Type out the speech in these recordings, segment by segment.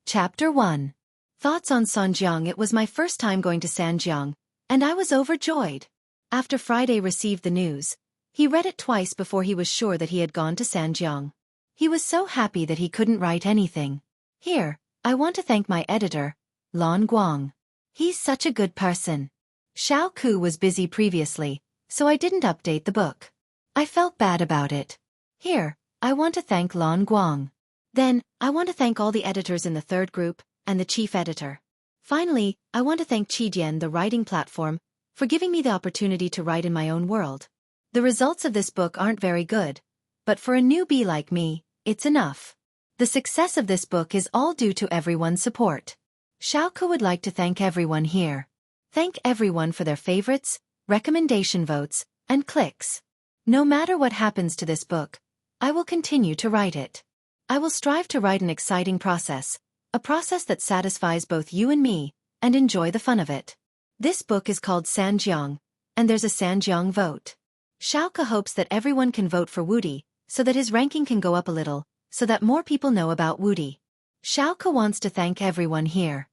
Chapter 1. Thoughts on Sanjiang. It was my first time going to Sanjiang, and I was overjoyed. After Friday received the news, he read it twice before he was sure that he had gone to Sanjiang. He was so happy that he couldn't write anything. Here, I want to thank my editor, Lan Guang. He's such a good person. Xiao Ku was busy previously, so I didn't update the book. I felt bad about it. Here, I want to thank Lan Guang. Then, I want to thank all the editors in the third group, and the chief editor. Finally, I want to thank Qijian, the writing platform, for giving me the opportunity to write in my own world. The results of this book aren't very good, but for a newbie like me, it's enough. The success of this book is all due to everyone's support. Xiaoke would like to thank everyone here. Thank everyone for their favorites, recommendation votes, and clicks. No matter what happens to this book, I will continue to write it. I will strive to write an exciting process, a process that satisfies both you and me, and enjoy the fun of it. This book is called Sanjiang, and there's a Sanjiang vote. Xiaoke hopes that everyone can vote for Woody, so that his ranking can go up a little, so that more people know about Woody. Xiaoke wants to thank everyone here.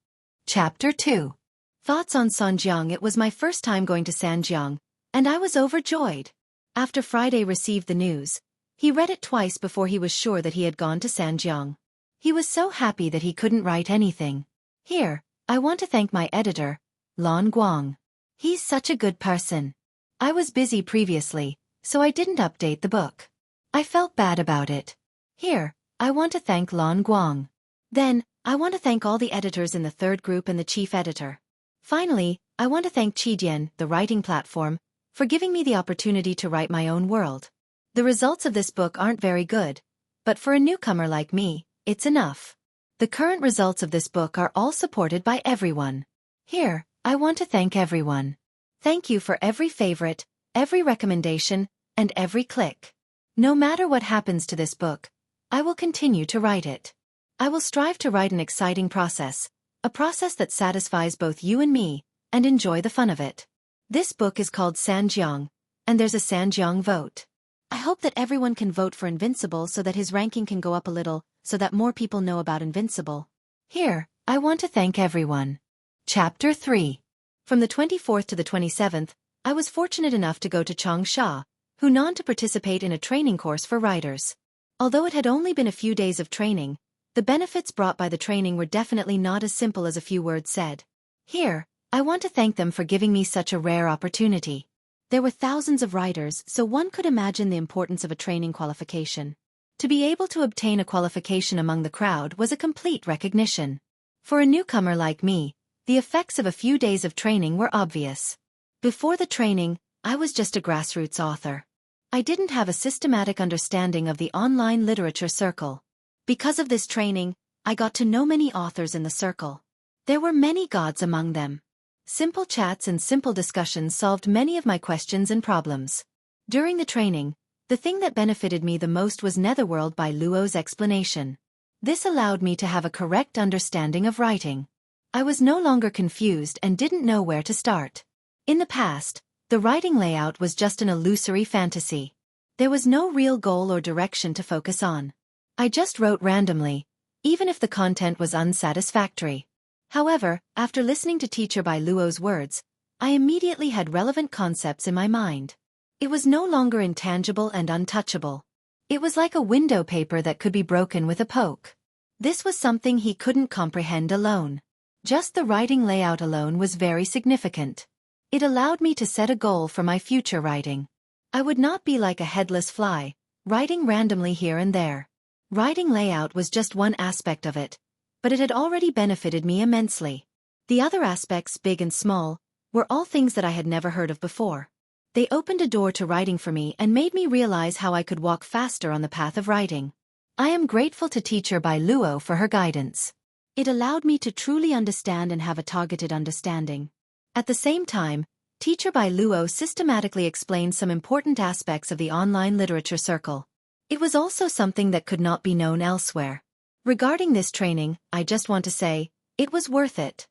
Chapter 2. Thoughts on Sanjiang. It was my first time going to Sanjiang, and I was overjoyed. After Friday received the news, he read it twice before he was sure that he had gone to Sanjiang. He was so happy that he couldn't write anything. Here, I want to thank my editor, Lan Guang. He's such a good person. I was busy previously, so I didn't update the book. I felt bad about it. Here, I want to thank Lan Guang. Then, I want to thank all the editors in the third group and the chief editor. Finally, I want to thank Qijian, the writing platform, for giving me the opportunity to write my own world. The results of this book aren't very good, but for a newcomer like me, it's enough. The current results of this book are all supported by everyone. Here, I want to thank everyone. Thank you for every favorite, every recommendation, and every click. No matter what happens to this book, I will continue to write it. I will strive to write an exciting process, a process that satisfies both you and me, and enjoy the fun of it. This book is called Sanjiang, and there's a Sanjiang vote. I hope that everyone can vote for Invincible so that his ranking can go up a little, so that more people know about Invincible. Here, I want to thank everyone. Chapter 3. From the 24th to the 27th, I was fortunate enough to go to Changsha, Hunan, to participate in a training course for writers. Although it had only been a few days of training, the benefits brought by the training were definitely not as simple as a few words said. Here, I want to thank them for giving me such a rare opportunity. There were thousands of writers, so one could imagine the importance of a training qualification. To be able to obtain a qualification among the crowd was a complete recognition. For a newcomer like me, the effects of a few days of training were obvious. Before the training, I was just a grassroots author. I didn't have a systematic understanding of the online literature circle. Because of this training, I got to know many authors in the circle. There were many gods among them. Simple chats and simple discussions solved many of my questions and problems. During the training, the thing that benefited me the most was Netherworld by Luo's explanation. This allowed me to have a correct understanding of writing. I was no longer confused and didn't know where to start. In the past, the writing layout was just an illusory fantasy. There was no real goal or direction to focus on. I just wrote randomly, even if the content was unsatisfactory. However, after listening to Teacher by Luo's words, I immediately had relevant concepts in my mind. It was no longer intangible and untouchable. It was like a window paper that could be broken with a poke. This was something he couldn't comprehend alone. Just the writing layout alone was very significant. It allowed me to set a goal for my future writing. I would not be like a headless fly, writing randomly here and there. Writing layout was just one aspect of it, but it had already benefited me immensely. The other aspects, big and small, were all things that I had never heard of before. They opened a door to writing for me and made me realize how I could walk faster on the path of writing. I am grateful to Teacher by Luo for her guidance. It allowed me to truly understand and have a targeted understanding. At the same time, Teacher by Luo systematically explained some important aspects of the online literature circle. It was also something that could not be known elsewhere. Regarding this training, I just want to say, it was worth it.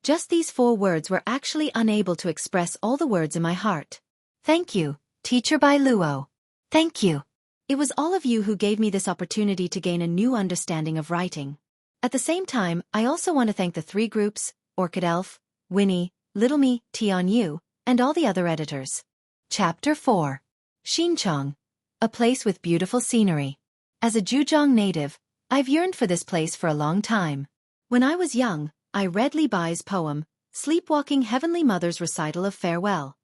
Just these 4 words were actually unable to express all the words in my heart. Thank you, Teacher by Luo. Thank you. It was all of you who gave me this opportunity to gain a new understanding of writing. At the same time, I also want to thank the 3 groups, Orchid Elf, Winnie, Little Me, Tion Yu, and all the other editors. Chapter 4. Xinqiang. A place with beautiful scenery. As a Zhejiang native, I've yearned for this place for a long time. When I was young, I read Li Bai's poem, Sleepwalking Heavenly Mother's recital of farewell.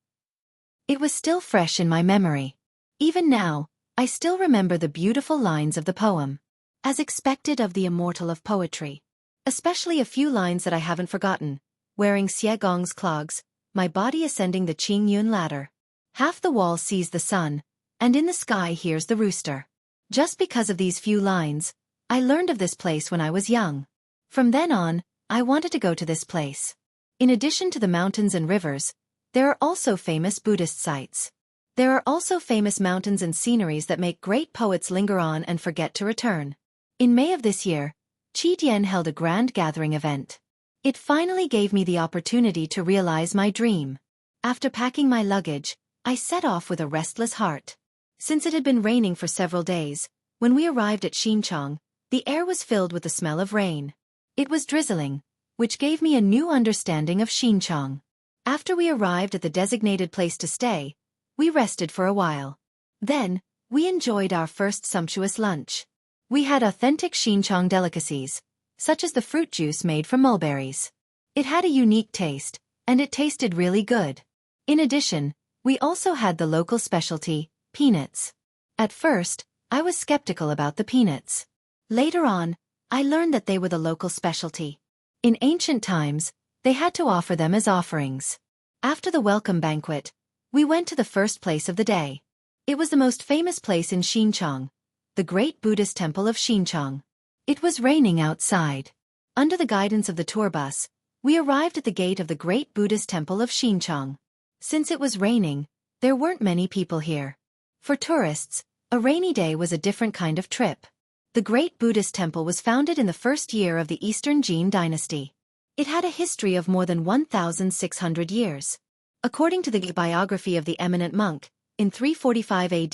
It was still fresh in my memory. Even now, I still remember the beautiful lines of the poem. As expected of the immortal of poetry. Especially a few lines that I haven't forgotten. Wearing Xie Gong's clogs, my body ascending the Qing Yun ladder. Half the wall sees the sun, and in the sky hears the rooster. Just because of these few lines, I learned of this place when I was young. From then on, I wanted to go to this place. In addition to the mountains and rivers, there are also famous Buddhist sites. There are also famous mountains and sceneries that make great poets linger on and forget to return. In May of this year, Qitian held a grand gathering event. It finally gave me the opportunity to realize my dream. After packing my luggage, I set off with a restless heart. Since it had been raining for several days, when we arrived at Xinqiang, the air was filled with the smell of rain. It was drizzling, which gave me a new understanding of Xinqiang. After we arrived at the designated place to stay, we rested for a while. Then, we enjoyed our first sumptuous lunch. We had authentic Xinqiang delicacies, such as the fruit juice made from mulberries. It had a unique taste, and it tasted really good. In addition, we also had the local specialty, peanuts. At first, I was skeptical about the peanuts. Later on, I learned that they were the local specialty. In ancient times, they had to offer them as offerings. After the welcome banquet, we went to the first place of the day. It was the most famous place in Xinqiang, the great Buddhist temple of Xinqiang. It was raining outside. Under the guidance of the tour bus, we arrived at the gate of the great Buddhist temple of Xinqiang. Since it was raining, there weren't many people here. For tourists, a rainy day was a different kind of trip. The great Buddhist temple was founded in the first year of the Eastern Jin dynasty. It had a history of more than 1,600 years. According to the biography of the eminent monk, in 345 AD,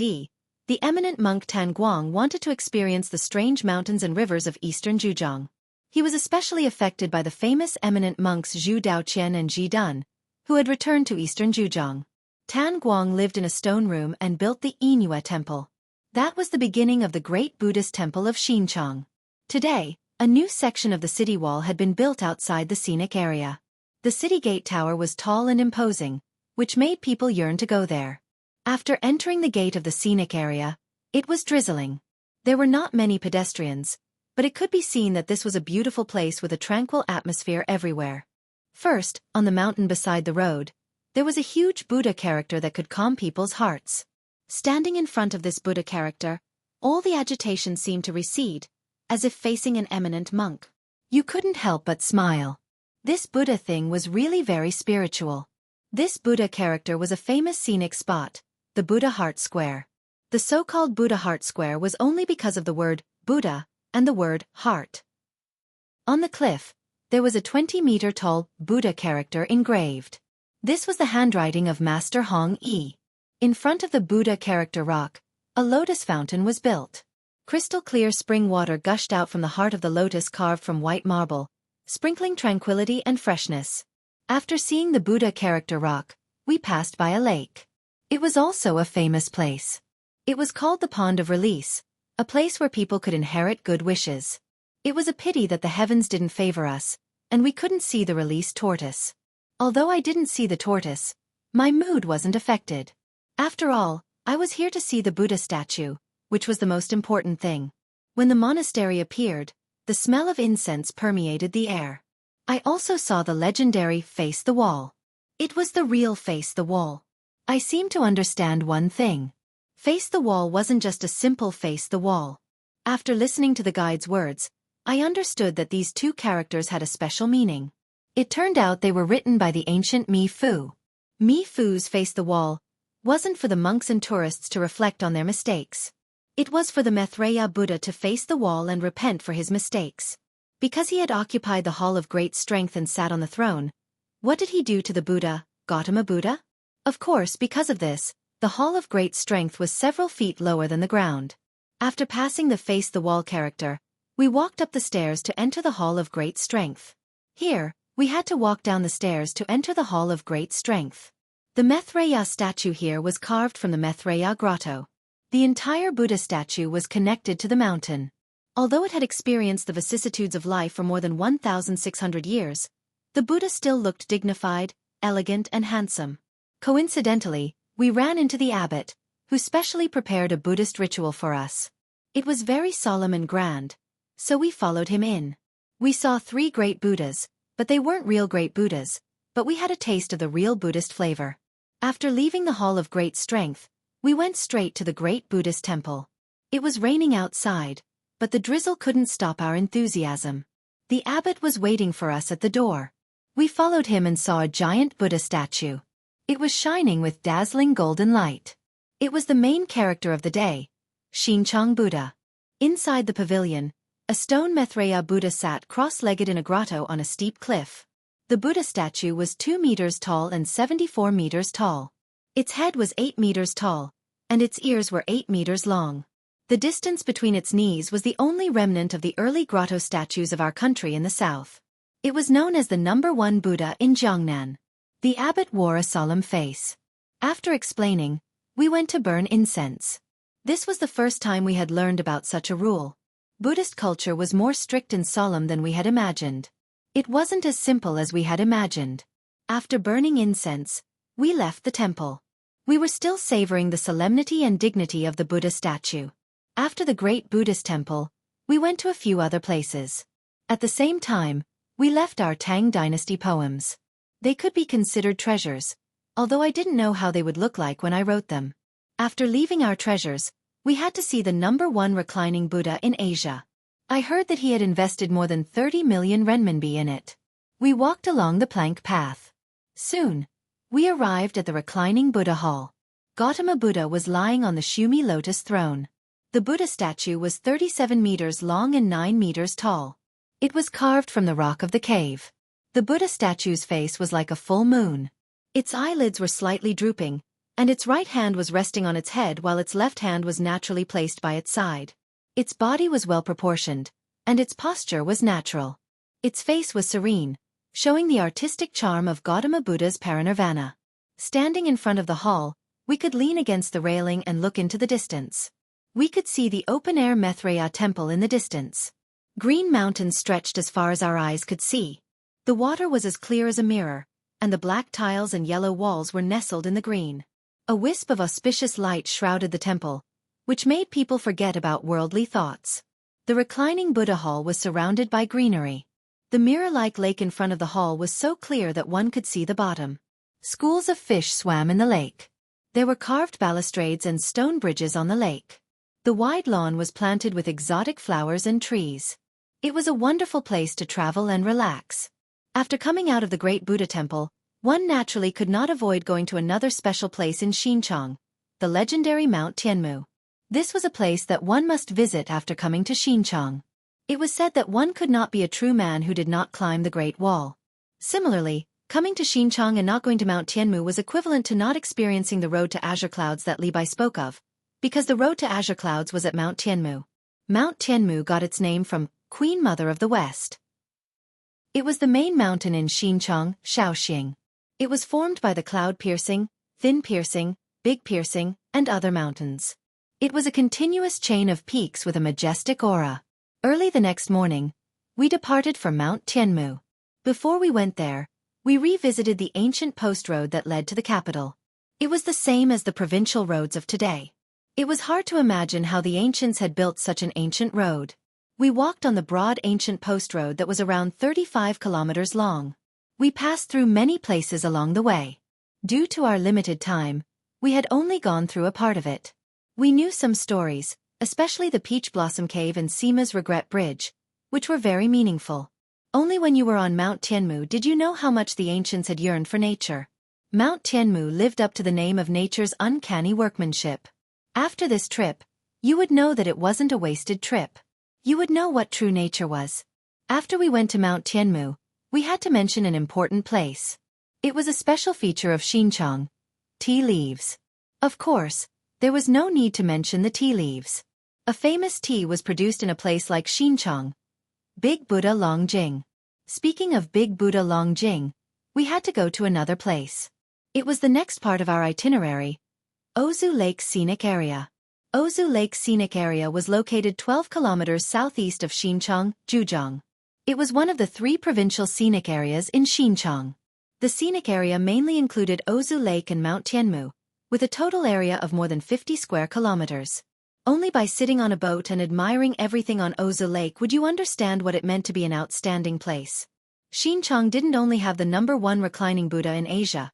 the eminent monk Tan Guang wanted to experience the strange mountains and rivers of eastern Zhejiang. He was especially affected by the famous eminent monks Zhu Daoqian and Ji Dun, who had returned to eastern Zhejiang. Tan Guang lived in a stone room and built the Yinhua temple. That was the beginning of the great Buddhist temple of Xinqiang. Today, a new section of the city wall had been built outside the scenic area. The city gate tower was tall and imposing, which made people yearn to go there. After entering the gate of the scenic area, it was drizzling. There were not many pedestrians, but it could be seen that this was a beautiful place with a tranquil atmosphere everywhere. First, on the mountain beside the road, there was a huge Buddha character that could calm people's hearts. Standing in front of this Buddha character, all the agitation seemed to recede, as if facing an eminent monk. You couldn't help but smile. This Buddha thing was really very spiritual. This Buddha character was a famous scenic spot, the Buddha Heart Square. The so-called Buddha Heart Square was only because of the word Buddha and the word heart. On the cliff, there was a 20-meter-tall Buddha character engraved. This was the handwriting of Master Hong Yi. In front of the Buddha character rock, a lotus fountain was built. Crystal-clear spring water gushed out from the heart of the lotus carved from white marble, sprinkling tranquility and freshness. After seeing the Buddha character rock, we passed by a lake. It was also a famous place. It was called the Pond of Release, a place where people could inherit good wishes. It was a pity that the heavens didn't favor us, and we couldn't see the released tortoise. Although I didn't see the tortoise, my mood wasn't affected. After all, I was here to see the Buddha statue, which was the most important thing. When the monastery appeared, the smell of incense permeated the air. I also saw the legendary Face the Wall. It was the real Face the Wall. I seemed to understand one thing. Face the Wall wasn't just a simple face the wall. After listening to the guide's words, I understood that these two characters had a special meaning. It turned out they were written by the ancient Mi Fu. Mi Fu's Face the Wall wasn't for the monks and tourists to reflect on their mistakes. It was for the Maitreya Buddha to face the wall and repent for his mistakes. Because he had occupied the Hall of Great Strength and sat on the throne, what did he do to the Buddha, Gautama Buddha? Of course, because of this, the Hall of Great Strength was several feet lower than the ground. After passing the Face the Wall character, We walked up the stairs to enter the Hall of Great Strength. Here, we had to walk down the stairs to enter the Hall of Great Strength. The Maitreya statue here was carved from the Maitreya grotto. The entire Buddha statue was connected to the mountain. Although it had experienced the vicissitudes of life for more than 1,600 years, the Buddha still looked dignified, elegant and handsome. Coincidentally, we ran into the abbot, who specially prepared a Buddhist ritual for us. It was very solemn and grand, so we followed him in. We saw 3 great Buddhas, but they weren't real great Buddhas, but we had a taste of the real Buddhist flavor. After leaving the Hall of Great Strength, we went straight to the great Buddhist temple. It was raining outside, but the drizzle couldn't stop our enthusiasm. The abbot was waiting for us at the door. We followed him and saw a giant Buddha statue. It was shining with dazzling golden light. It was the main character of the day, Shinchang Buddha. Inside the pavilion, a stone Maitreya Buddha sat cross-legged in a grotto on a steep cliff. The Buddha statue was 2 meters tall and 74 meters tall. Its head was 8 meters tall, and its ears were 8 meters long. The distance between its knees was the only remnant of the early grotto statues of our country in the south. It was known as the #1 Buddha in Jiangnan. The abbot wore a solemn face. After explaining, we went to burn incense. This was the first time we had learned about such a rule. Buddhist culture was more strict and solemn than we had imagined. It wasn't as simple as we had imagined. After burning incense, we left the temple. We were still savoring the solemnity and dignity of the Buddha statue. After the great Buddhist temple, we went to a few other places. At the same time, we left our Tang Dynasty poems. They could be considered treasures, although I didn't know how they would look like when I wrote them. After leaving our treasures, we had to see the #1 reclining Buddha in Asia. I heard that he had invested more than 30 million renminbi in it. We walked along the plank path. Soon, we arrived at the reclining Buddha hall. Gautama Buddha was lying on the Shumi lotus throne. The Buddha statue was 37 meters long and 9 meters tall. It was carved from the rock of the cave. The Buddha statue's face was like a full moon. Its eyelids were slightly drooping, and its right hand was resting on its head while its left hand was naturally placed by its side. Its body was well proportioned, and its posture was natural. Its face was serene, showing the artistic charm of Gautama Buddha's parinirvana. Standing in front of the hall, we could lean against the railing and look into the distance. We could see the open-air Maitreya temple in the distance. Green mountains stretched as far as our eyes could see. The water was as clear as a mirror, and the black tiles and yellow walls were nestled in the green. A wisp of auspicious light shrouded the temple, which made people forget about worldly thoughts. The reclining Buddha hall was surrounded by greenery. The mirror-like lake in front of the hall was so clear that one could see the bottom. Schools of fish swam in the lake. There were carved balustrades and stone bridges on the lake. The wide lawn was planted with exotic flowers and trees. It was a wonderful place to travel and relax. After coming out of the great Buddha temple, one naturally could not avoid going to another special place in Xinjiang, the legendary Mount Tianmu. This was a place that one must visit after coming to Xinjiang. It was said that one could not be a true man who did not climb the Great Wall. Similarly, coming to Xinjiang and not going to Mount Tianmu was equivalent to not experiencing the road to azure clouds that Li Bai spoke of, because the road to azure clouds was at Mount Tianmu. Mount Tianmu got its name from Queen Mother of the West. It was the main mountain in Xinjiang, Shaoxing. It was formed by the Cloud Piercing, Thin Piercing, Big Piercing, and other mountains. It was a continuous chain of peaks with a majestic aura. Early the next morning, we departed for Mount Tianmu. Before we went there, we revisited the ancient post road that led to the capital. It was the same as the provincial roads of today. It was hard to imagine how the ancients had built such an ancient road. We walked on the broad ancient post road that was around 35 kilometers long. We passed through many places along the way. Due to our limited time, we had only gone through a part of it. We knew some stories, especially the Peach Blossom Cave and Sima's Regret Bridge, which were very meaningful. Only when you were on Mount Tianmu did you know how much the ancients had yearned for nature. Mount Tianmu lived up to the name of nature's uncanny workmanship. After this trip, you would know that it wasn't a wasted trip. You would know what true nature was. After we went to Mount Tianmu, we had to mention an important place. It was a special feature of Xinjiang: tea leaves. Of course, there was no need to mention the tea leaves. A famous tea was produced in a place like Xinjiang, Big Buddha Longjing. Speaking of Big Buddha Longjing, we had to go to another place. It was the next part of our itinerary, Ozu Lake Scenic Area. Ozu Lake Scenic Area was located 12 kilometers southeast of Xinjiang, Zhejiang. It was one of the 3 provincial scenic areas in Xinjiang. The scenic area mainly included Ozu Lake and Mount Tianmu, with a total area of more than 50 square kilometers. Only by sitting on a boat and admiring everything on Ozu Lake would you understand what it meant to be an outstanding place. Xinjiang didn't only have the #1 reclining Buddha in Asia,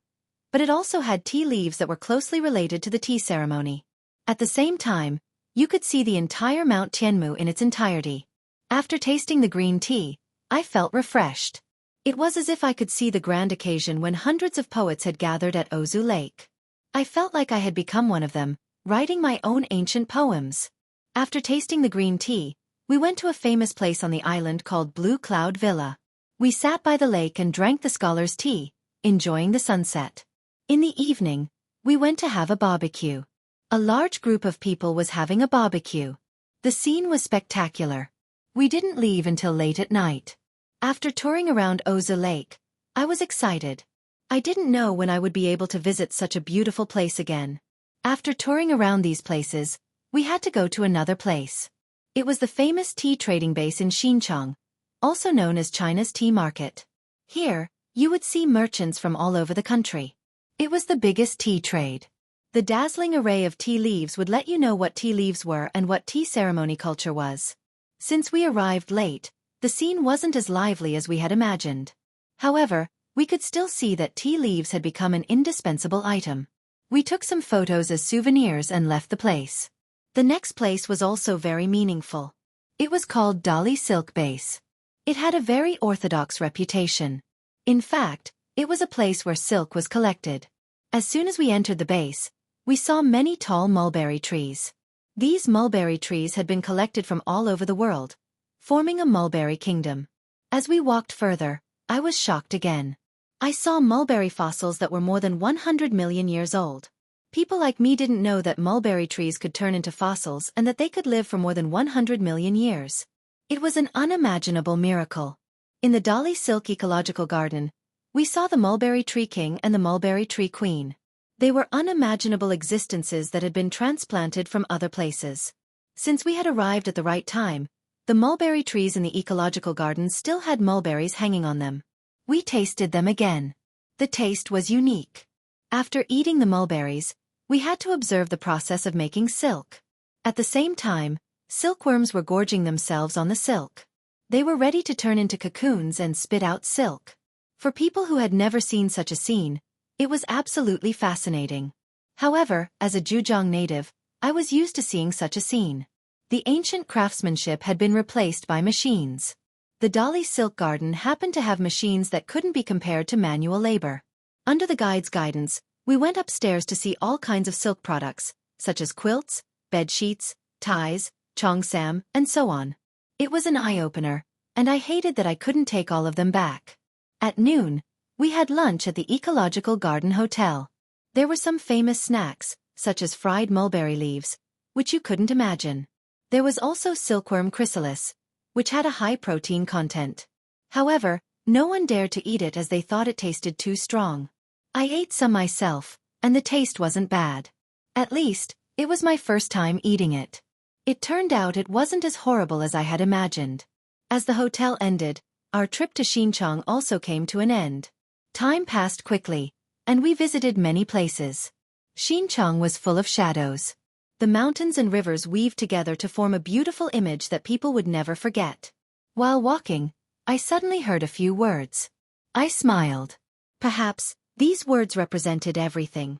but it also had tea leaves that were closely related to the tea ceremony. At the same time, you could see the entire Mount Tianmu in its entirety. After tasting the green tea, I felt refreshed. It was as if I could see the grand occasion when hundreds of poets had gathered at Ozu Lake. I felt like I had become one of them, writing my own ancient poems. After tasting the green tea, we went to a famous place on the island called Blue Cloud Villa. We sat by the lake and drank the scholar's tea, enjoying the sunset. In the evening, we went to have a barbecue. A large group of people was having a barbecue. The scene was spectacular. We didn't leave until late at night. After touring around Ozu Lake, I was excited. I didn't know when I would be able to visit such a beautiful place again. After touring around these places, we had to go to another place. It was the famous tea trading base in Xinjiang, also known as China's tea market. Here, you would see merchants from all over the country. It was the biggest tea trade. The dazzling array of tea leaves would let you know what tea leaves were and what tea ceremony culture was. Since we arrived late, the scene wasn't as lively as we had imagined. However, we could still see that tea leaves had become an indispensable item. We took some photos as souvenirs and left the place. The next place was also very meaningful. It was called Dali Silk Base. It had a very orthodox reputation. In fact, it was a place where silk was collected. As soon as we entered the base, we saw many tall mulberry trees. These mulberry trees had been collected from all over the world, forming a mulberry kingdom. As we walked further, I was shocked again. I saw mulberry fossils that were more than 100 million years old. People like me didn't know that mulberry trees could turn into fossils and that they could live for more than 100 million years. It was an unimaginable miracle. In the Dali Silk Ecological Garden, we saw the mulberry tree king and the mulberry tree queen. They were unimaginable existences that had been transplanted from other places. Since we had arrived at the right time, the mulberry trees in the ecological garden still had mulberries hanging on them. We tasted them again. The taste was unique. After eating the mulberries, we had to observe the process of making silk. At the same time, silkworms were gorging themselves on the silk. They were ready to turn into cocoons and spit out silk. For people who had never seen such a scene, it was absolutely fascinating. However, as a Zhejiang native, I was used to seeing such a scene. The ancient craftsmanship had been replaced by machines. The Dali Silk Garden happened to have machines that couldn't be compared to manual labor. Under the guide's guidance, we went upstairs to see all kinds of silk products, such as quilts, bed sheets, ties, cheongsam, and so on. It was an eye-opener, and I hated that I couldn't take all of them back. At noon, we had lunch at the Ecological Garden Hotel. There were some famous snacks, such as fried mulberry leaves, which you couldn't imagine. There was also silkworm chrysalis, which had a high protein content. However, no one dared to eat it as they thought it tasted too strong. I ate some myself, and the taste wasn't bad. At least, it was my first time eating it. It turned out it wasn't as horrible as I had imagined. As the hotel ended, our trip to Xinjiang also came to an end. Time passed quickly, and we visited many places. Xinjiang was full of shadows. The mountains and rivers weaved together to form a beautiful image that people would never forget. While walking, I suddenly heard a few words. I smiled. Perhaps, these words represented everything.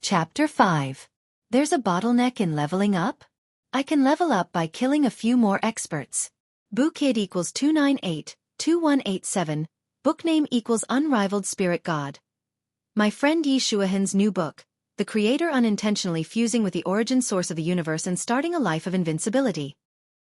Chapter 5. There's a bottleneck in leveling up? I can level up by killing a few more experts. Bookid equals 298, 2187, book name equals Unrivaled Spirit God. My friend Yi Shuahan's new book, The Creator Unintentionally Fusing with the Origin Source of the Universe and Starting a Life of Invincibility.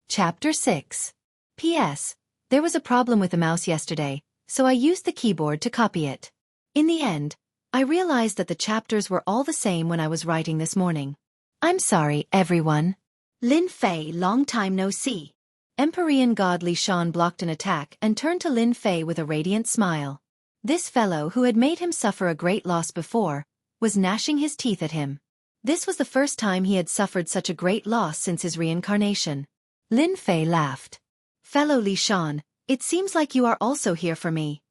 Chapter 6. P.S. There was a problem with the mouse yesterday, so I used the keyboard to copy it. In the end, I realized that the chapters were all the same when I was writing this morning. I'm sorry, everyone. Lin Fei, long time no see. Empyrean god Li Shan blocked an attack and turned to Lin Fei with a radiant smile. This fellow who had made him suffer a great loss before, was gnashing his teeth at him. This was the first time he had suffered such a great loss since his reincarnation. Lin Fei laughed. Fellow Li Shan, it seems like you are also here for me.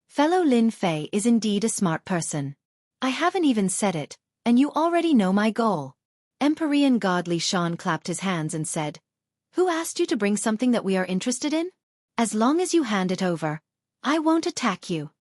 Fellow Lin Fei is indeed a smart person. I haven't even said it, and you already know my goal. Empyrean god Li Shan clapped his hands and said, Who asked you to bring something that we are interested in? As long as you hand it over, I won't attack you.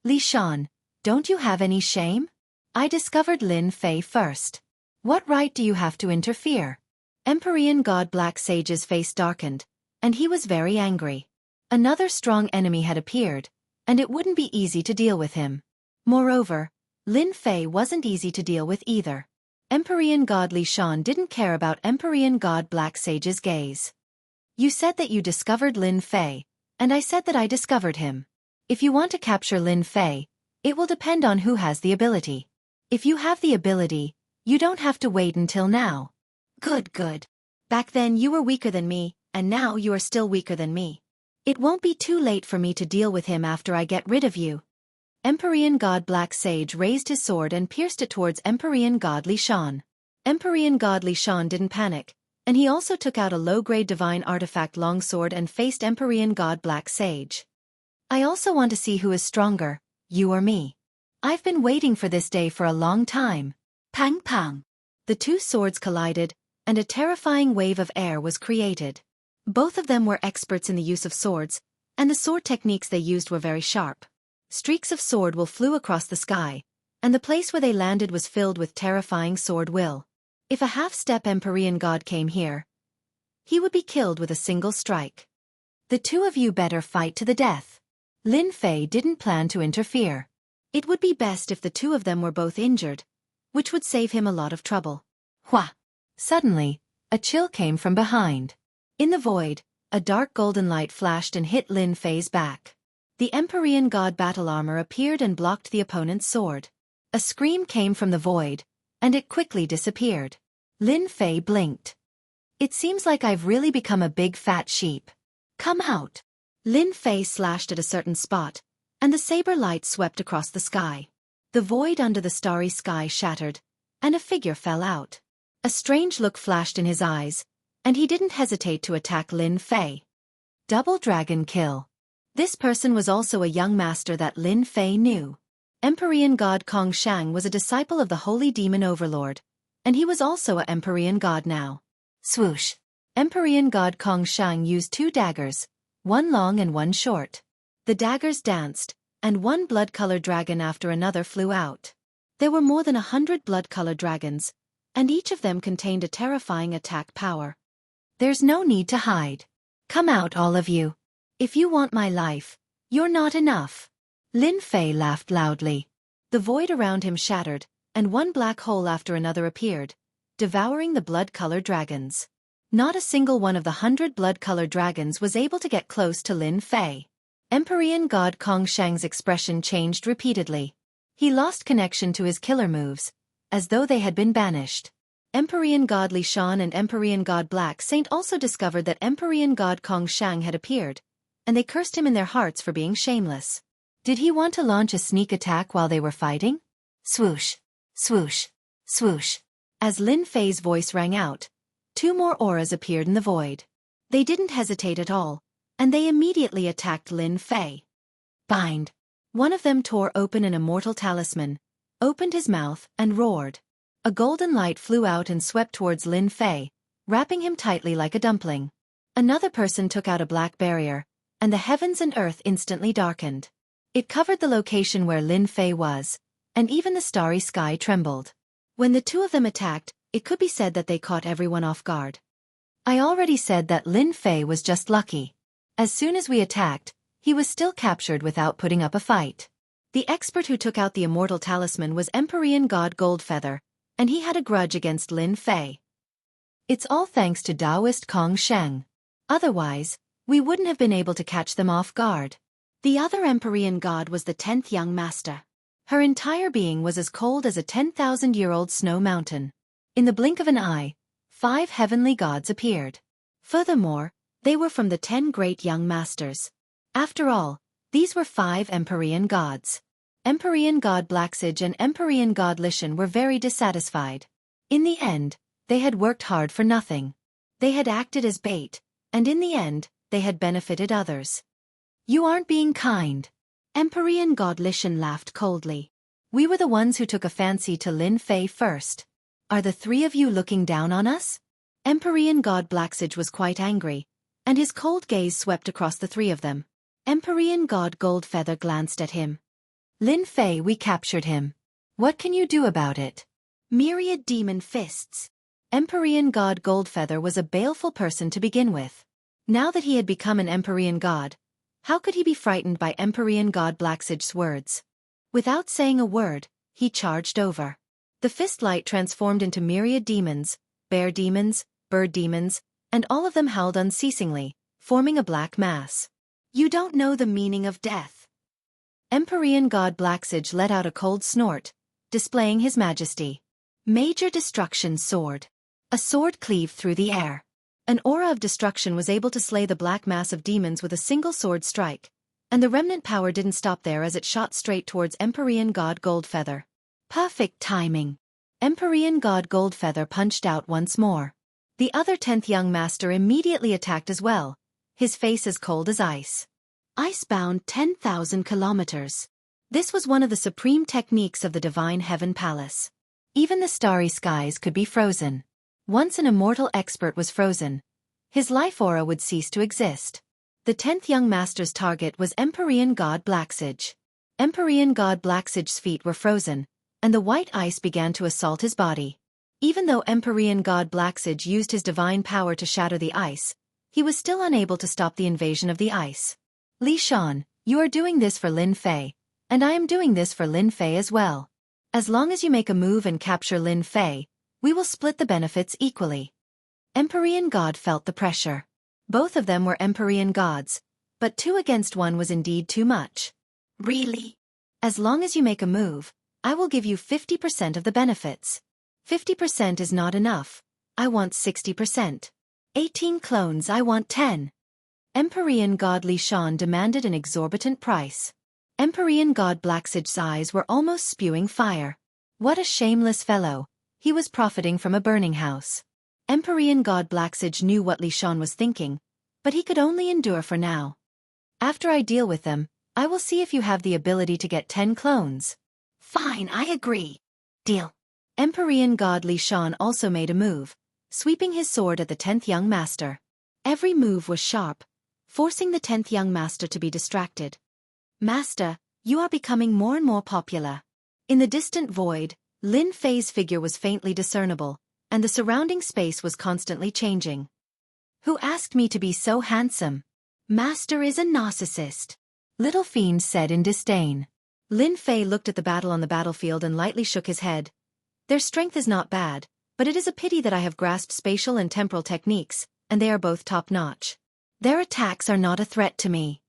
Li Shan, don't you have any shame? I discovered Lin Fei first. What right do you have to interfere? Empyrean god Black Sage's face darkened, and he was very angry. Another strong enemy had appeared, and it wouldn't be easy to deal with him. Moreover, Lin Fei wasn't easy to deal with either. Empyrean god Li Shan didn't care about Empyrean god Black Sage's gaze. You said that you discovered Lin Fei, and I said that I discovered him. If you want to capture Lin Fei, it will depend on who has the ability. If you have the ability, you don't have to wait until now. Good. Back then you were weaker than me, and now you are still weaker than me. It won't be too late for me to deal with him after I get rid of you. Empyrean god Black Sage raised his sword and pierced it towards Empyrean god Li Shan. Empyrean god Li Shan didn't panic, and he also took out a low-grade divine artifact longsword and faced Empyrean god Black Sage. I also want to see who is stronger, you or me. I've been waiting for this day for a long time. Pang pang. The two swords collided, and a terrifying wave of air was created. Both of them were experts in the use of swords, and the sword techniques they used were very sharp. Streaks of sword will flew across the sky, and the place where they landed was filled with terrifying sword will. If a half-step Empyrean god came here, he would be killed with a single strike. The two of you better fight to the death. Lin Fei didn't plan to interfere. It would be best if the two of them were both injured, which would save him a lot of trouble. Hua! Suddenly, a chill came from behind. In the void, a dark golden light flashed and hit Lin Fei's back. The Empyrean god battle armor appeared and blocked the opponent's sword. A scream came from the void, and it quickly disappeared. Lin Fei blinked. It seems like I've really become a big fat sheep. Come out! Lin Fei slashed at a certain spot, and the saber light swept across the sky. The void under the starry sky shattered, and a figure fell out. A strange look flashed in his eyes, and he didn't hesitate to attack Lin Fei. Double dragon kill. This person was also a young master that Lin Fei knew. Empyrean god Kong Shang was a disciple of the holy demon overlord, and he was also a Empyrean god now. Swoosh! Empyrean god Kong Shang used two daggers, one long and one short. The daggers danced, and one blood-colored dragon after another flew out. There were more than 100 blood-colored dragons, and each of them contained a terrifying attack power. There's no need to hide. Come out, all of you. If you want my life, you're not enough. Lin Fei laughed loudly. The void around him shattered, and one black hole after another appeared, devouring the blood-colored dragons. Not a single one of the 100 blood-colored dragons was able to get close to Lin Fei. Empyrean god Kong Shang's expression changed repeatedly. He lost connection to his killer moves, as though they had been banished. Empyrean god Li Shan and Empyrean god Black Saint also discovered that Empyrean god Kong Shang had appeared, and they cursed him in their hearts for being shameless. Did he want to launch a sneak attack while they were fighting? Swoosh! Swoosh! Swoosh! As Lin Fei's voice rang out, two more auras appeared in the void. They didn't hesitate at all, and they immediately attacked Lin Fei. Bind! One of them tore open an immortal talisman, opened his mouth, and roared. A golden light flew out and swept towards Lin Fei, wrapping him tightly like a dumpling. Another person took out a black barrier, and the heavens and earth instantly darkened. It covered the location where Lin Fei was, and even the starry sky trembled. When the two of them attacked, it could be said that they caught everyone off guard. I already said that Lin Fei was just lucky. As soon as we attacked, he was still captured without putting up a fight. The expert who took out the immortal talisman was Empyrean god Goldfeather, and he had a grudge against Lin Fei. It's all thanks to Taoist Kong Sheng. Otherwise, we wouldn't have been able to catch them off guard. The other Empyrean god was the 10th young master. Her entire being was as cold as a 10,000-year-old snow mountain. In the blink of an eye, 5 heavenly gods appeared. Furthermore, they were from the 10 great young masters. After all, these were 5 Empyrean gods. Empyrean god Blacksage and Empyrean god Lishan were very dissatisfied. In the end, they had worked hard for nothing. They had acted as bait, and in the end, they had benefited others. You aren't being kind. Empyrean god Lishan laughed coldly. We were the ones who took a fancy to Lin Fei first. Are the 3 of you looking down on us? Empyrean god Blacksage was quite angry, and his cold gaze swept across the 3 of them. Empyrean god Goldfeather glanced at him. Lin Fei, we captured him. What can you do about it? Myriad demon fists. Empyrean god Goldfeather was a baleful person to begin with. Now that he had become an Empyrean god, how could he be frightened by Empyrean god Blacksage's words? Without saying a word, he charged over. The fist light transformed into myriad demons, bear demons, bird demons, and all of them howled unceasingly, forming a black mass. You don't know the meaning of death. Empyrean god Blacksage let out a cold snort, displaying his majesty. Major destruction sword. A sword cleaved through the air. An aura of destruction was able to slay the black mass of demons with a single sword strike, and the remnant power didn't stop there as it shot straight towards Empyrean god Goldfeather. Perfect timing. Empyrean god Goldfeather punched out once more. The other 10th young master immediately attacked as well, his face as cold as ice. Icebound 10,000 kilometers. This was one of the supreme techniques of the Divine Heaven Palace. Even the starry skies could be frozen. Once an immortal expert was frozen, his life aura would cease to exist. The 10th young master's target was Empyrean god Blacksage. Empyrean god Blacksage's feet were frozen, and the white ice began to assault his body. Even though Empyrean god Blacksage used his divine power to shatter the ice, he was still unable to stop the invasion of the ice. Li Shan, you are doing this for Lin Fei, and I am doing this for Lin Fei as well. As long as you make a move and capture Lin Fei, we will split the benefits equally. Empyrean god felt the pressure. Both of them were Empyrean gods, but 2 against 1 was indeed too much. Really? As long as you make a move, I will give you 50% of the benefits. 50% is not enough. I want 60%. 18 clones, I want 10. Empyrean god Li Shan demanded an exorbitant price. Empyrean god Blacksage's eyes were almost spewing fire. What a shameless fellow. He was profiting from a burning house. Empyrean god Blacksage knew what Li Shan was thinking, but he could only endure for now. After I deal with them, I will see if you have the ability to get 10 clones. Fine, I agree. Deal. Empyrean god Li Shan also made a move, sweeping his sword at the 10th young master. Every move was sharp, forcing the 10th young master to be distracted. Master, you are becoming more and more popular. In the distant void, Lin Fei's figure was faintly discernible, and the surrounding space was constantly changing. Who asked me to be so handsome? Master is a narcissist. Little Fiend said in disdain. Lin Fei looked at the battle on the battlefield and lightly shook his head. Their strength is not bad, but it is a pity that I have grasped spatial and temporal techniques, and they are both top-notch. Their attacks are not a threat to me.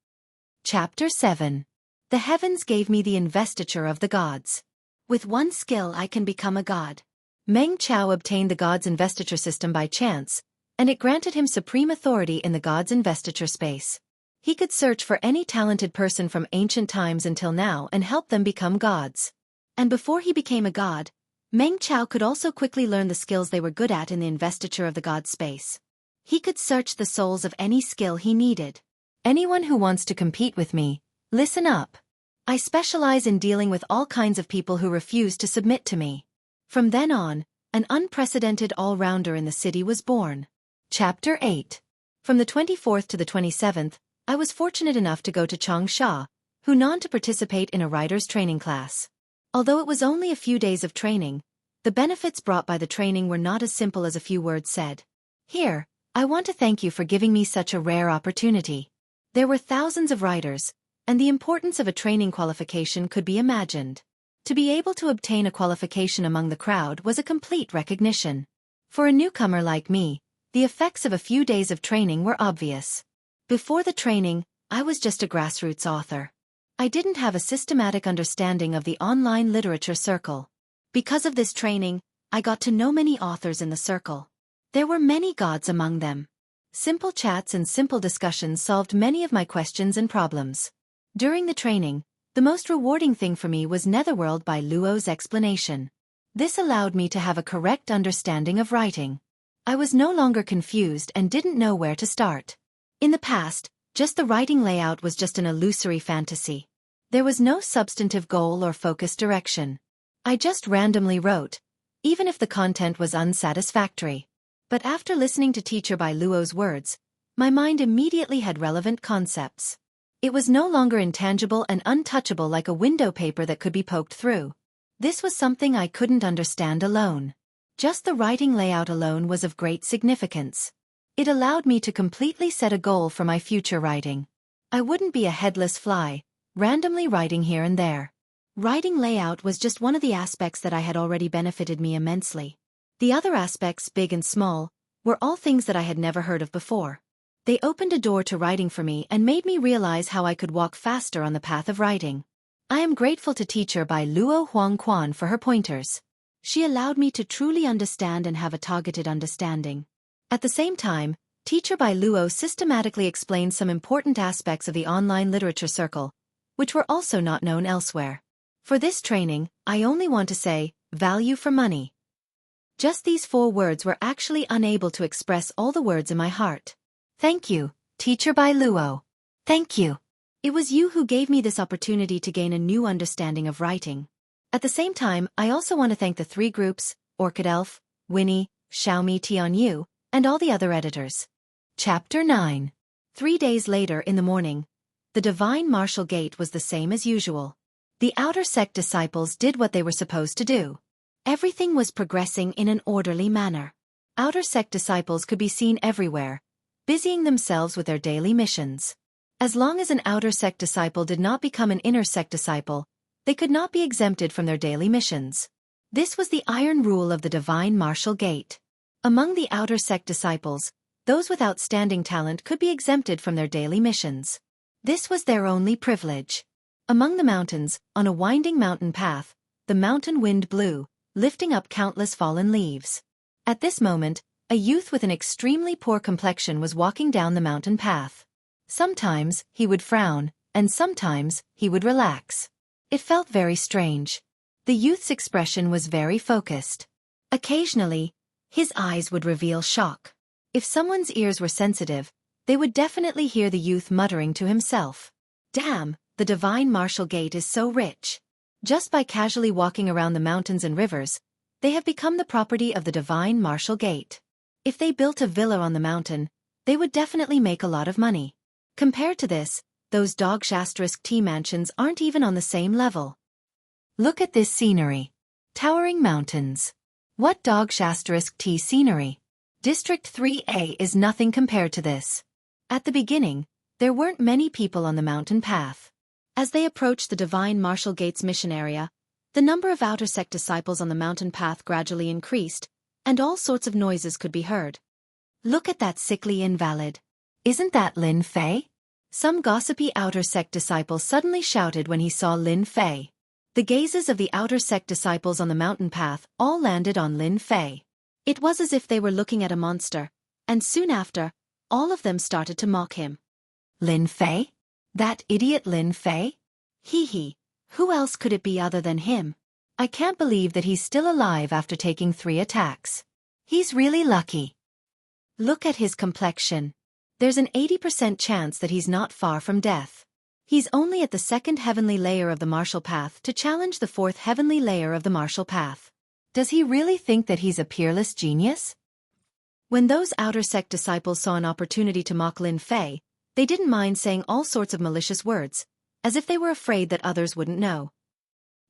Chapter 7. The heavens gave me the investiture of the gods. With one skill I can become a god. Meng Chao obtained the god's investiture system by chance, and it granted him supreme authority in the god's investiture space. He could search for any talented person from ancient times until now and help them become gods. And before he became a god, Meng Chao could also quickly learn the skills they were good at in the investiture of the god space. He could search the souls of any skill he needed. Anyone who wants to compete with me, listen up. I specialize in dealing with all kinds of people who refuse to submit to me. From then on, an unprecedented all-rounder in the city was born. Chapter 8. From the 24th to the 27th, I was fortunate enough to go to Changsha, Hunan to participate in a writer's training class. Although it was only a few days of training, the benefits brought by the training were not as simple as a few words said. Here, I want to thank you for giving me such a rare opportunity. There were thousands of writers, and the importance of a training qualification could be imagined. To be able to obtain a qualification among the crowd was a complete recognition. For a newcomer like me, the effects of a few days of training were obvious. Before the training, I was just a grassroots author. I didn't have a systematic understanding of the online literature circle. Because of this training, I got to know many authors in the circle. There were many gods among them. Simple chats and simple discussions solved many of my questions and problems. During the training, the most rewarding thing for me was Netherworld by Luo's explanation. This allowed me to have a correct understanding of writing. I was no longer confused and didn't know where to start. In the past, just the writing layout was just an illusory fantasy. There was no substantive goal or focused direction. I just randomly wrote, even if the content was unsatisfactory. But after listening to Teacher by Luo's words, my mind immediately had relevant concepts. It was no longer intangible and untouchable like a window paper that could be poked through. This was something I couldn't understand alone. Just the writing layout alone was of great significance. It allowed me to completely set a goal for my future writing. I wouldn't be a headless fly, randomly writing here and there. Writing layout was just one of the aspects that I had already benefited me immensely. The other aspects, big and small, were all things that I had never heard of before. They opened a door to writing for me and made me realize how I could walk faster on the path of writing. I am grateful to Teacher by Luo Huangquan for her pointers. She allowed me to truly understand and have a targeted understanding. At the same time, Teacher by Luo systematically explained some important aspects of the online literature circle, which were also not known elsewhere. For this training, I only want to say, value for money. Just these 4 words were actually unable to express all the words in my heart. Thank you, Teacher by Luo. Thank you. It was you who gave me this opportunity to gain a new understanding of writing. At the same time, I also want to thank the 3 groups, Orchid Elf, Winnie, Xiaomi Tianyu, and all the other editors. Chapter 9. 3 days later in the morning, the Divine Martial Gate was the same as usual. The outer sect disciples did what they were supposed to do. Everything was progressing in an orderly manner. Outer sect disciples could be seen everywhere, busying themselves with their daily missions. As long as an outer sect disciple did not become an inner sect disciple, they could not be exempted from their daily missions. This was the iron rule of the Divine Martial Gate. Among the outer sect disciples, those with outstanding talent could be exempted from their daily missions. This was their only privilege. Among the mountains, on a winding mountain path, the mountain wind blew, lifting up countless fallen leaves. At this moment, a youth with an extremely poor complexion was walking down the mountain path. Sometimes, he would frown, and sometimes, he would relax. It felt very strange. The youth's expression was very focused. Occasionally, his eyes would reveal shock. If someone's ears were sensitive, they would definitely hear the youth muttering to himself. Damn, the Divine Martial Gate is so rich. Just by casually walking around the mountains and rivers, they have become the property of the Divine Martial Gate. If they built a villa on the mountain, they would definitely make a lot of money. Compared to this, those dog-asterisk tea mansions aren't even on the same level. Look at this scenery. Towering mountains. What dog-asterisk tea scenery? District 3A is nothing compared to this. At the beginning, there weren't many people on the mountain path. As they approached the Divine Martial Gate's mission area, the number of outer sect disciples on the mountain path gradually increased, and all sorts of noises could be heard. Look at that sickly invalid. Isn't that Lin Fei? Some gossipy outer sect disciple suddenly shouted when he saw Lin Fei. The gazes of the outer sect disciples on the mountain path all landed on Lin Fei. It was as if they were looking at a monster, and soon after, all of them started to mock him. Lin Fei? That idiot Lin Fei? Hee, who else could it be other than him? I can't believe that he's still alive after taking 3 attacks. He's really lucky. Look at his complexion. There's an 80% chance that he's not far from death. He's only at the 2nd heavenly layer of the martial path to challenge the 4th heavenly layer of the martial path. Does he really think that he's a peerless genius? When those outer sect disciples saw an opportunity to mock Lin Fei, they didn't mind saying all sorts of malicious words, as if they were afraid that others wouldn't know.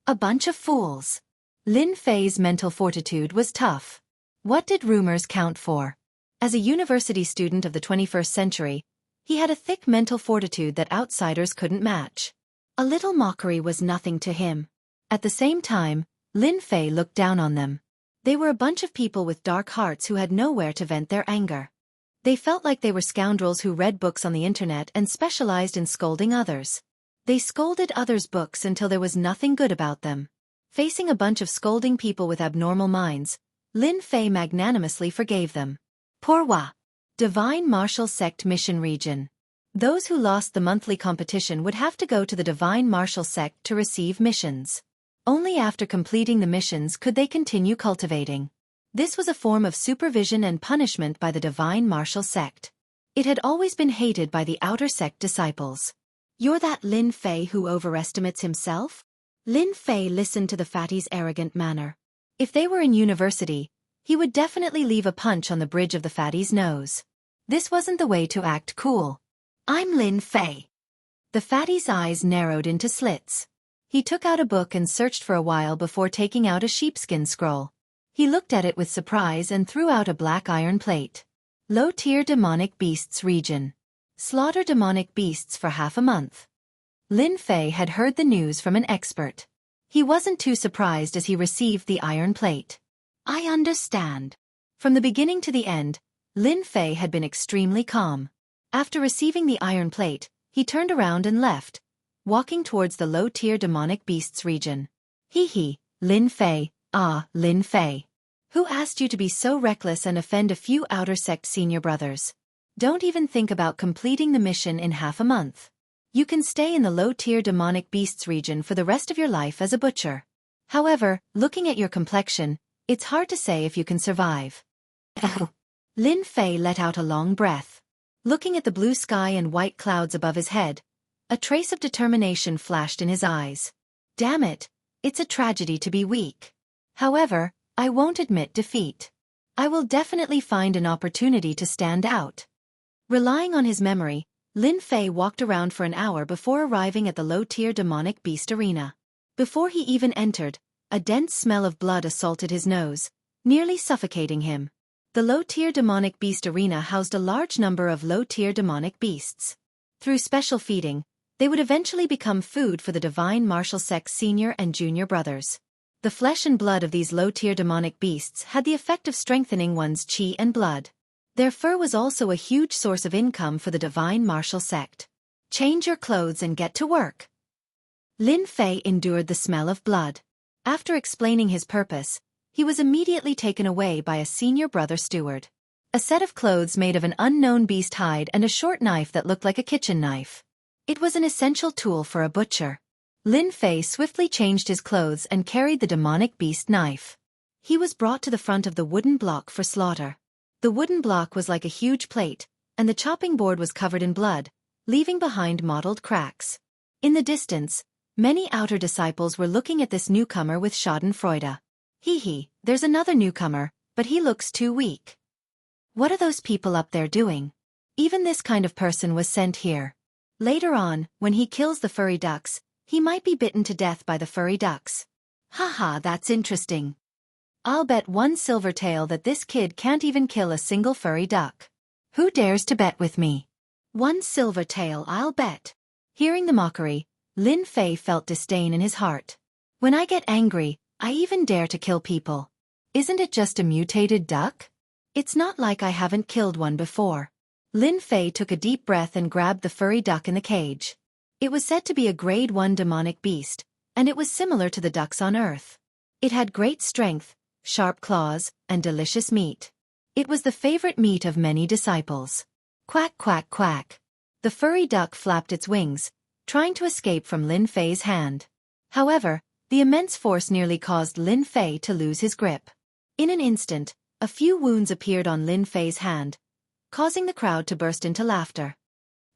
A bunch of fools. Lin Fei's mental fortitude was tough. What did rumors count for? As a university student of the 21st century, he had a thick mental fortitude that outsiders couldn't match. A little mockery was nothing to him. At the same time, Lin Fei looked down on them. They were a bunch of people with dark hearts who had nowhere to vent their anger. They felt like they were scoundrels who read books on the internet and specialized in scolding others. They scolded others' books until there was nothing good about them. Facing a bunch of scolding people with abnormal minds, Lin Fei magnanimously forgave them. Porwa. Divine Martial Sect Mission Region. Those who lost the monthly competition would have to go to the Divine Martial Sect to receive missions. Only after completing the missions could they continue cultivating. This was a form of supervision and punishment by the Divine Martial Sect. It had always been hated by the Outer Sect disciples. You're that Lin Fei who overestimates himself? Lin Fei listened to the fatty's arrogant manner. If they were in university, he would definitely leave a punch on the bridge of the fatty's nose. This wasn't the way to act cool. I'm Lin Fei. The fatty's eyes narrowed into slits. He took out a book and searched for a while before taking out a sheepskin scroll. He looked at it with surprise and threw out a black iron plate. Low-tier demonic beasts region. Slaughter demonic beasts for half a month. Lin Fei had heard the news from an expert. He wasn't too surprised as he received the iron plate. I understand. From the beginning to the end, Lin Fei had been extremely calm. After receiving the iron plate, he turned around and left, walking towards the low-tier demonic beasts region. Hee, Lin Fei, Lin Fei. Who asked you to be so reckless and offend a few Outer Sect senior brothers? Don't even think about completing the mission in half a month. You can stay in the low-tier demonic beasts region for the rest of your life as a butcher. However, looking at your complexion, it's hard to say if you can survive. Lin Fei let out a long breath. Looking at the blue sky and white clouds above his head, a trace of determination flashed in his eyes. Damn it, it's a tragedy to be weak. However, I won't admit defeat. I will definitely find an opportunity to stand out. Relying on his memory, Lin Fei walked around for an hour before arriving at the low-tier demonic beast arena. Before he even entered, a dense smell of blood assaulted his nose, nearly suffocating him. The low-tier demonic beast arena housed a large number of low-tier demonic beasts. Through special feeding, they would eventually become food for the Divine Martial Sect's senior and junior brothers. The flesh and blood of these low-tier demonic beasts had the effect of strengthening one's chi and blood. Their fur was also a huge source of income for the Divine Martial Sect. Change your clothes and get to work. Lin Fei endured the smell of blood. After explaining his purpose, he was immediately taken away by a senior brother steward. A set of clothes made of an unknown beast hide and a short knife that looked like a kitchen knife. It was an essential tool for a butcher. Lin Fei swiftly changed his clothes and carried the demonic beast knife. He was brought to the front of the wooden block for slaughter. The wooden block was like a huge plate, and the chopping board was covered in blood, leaving behind mottled cracks. In the distance, many outer disciples were looking at this newcomer with schadenfreude. There's another newcomer, but he looks too weak. What are those people up there doing? Even this kind of person was sent here. Later on, when he kills the furry ducks, he might be bitten to death by the furry ducks. That's interesting. I'll bet one silver tael that this kid can't even kill a single furry duck. Who dares to bet with me? 1 silver tael, I'll bet. Hearing the mockery, Lin Fei felt disdain in his heart. When I get angry, I even dare to kill people. Isn't it just a mutated duck? It's not like I haven't killed one before. Lin Fei took a deep breath and grabbed the furry duck in the cage. It was said to be a grade 1 demonic beast, and it was similar to the ducks on Earth. It had great strength, sharp claws, and delicious meat. It was the favorite meat of many disciples. Quack, quack, quack. The furry duck flapped its wings, trying to escape from Lin Fei's hand. However, the immense force nearly caused Lin Fei to lose his grip. In an instant, a few wounds appeared on Lin Fei's hand, causing the crowd to burst into laughter.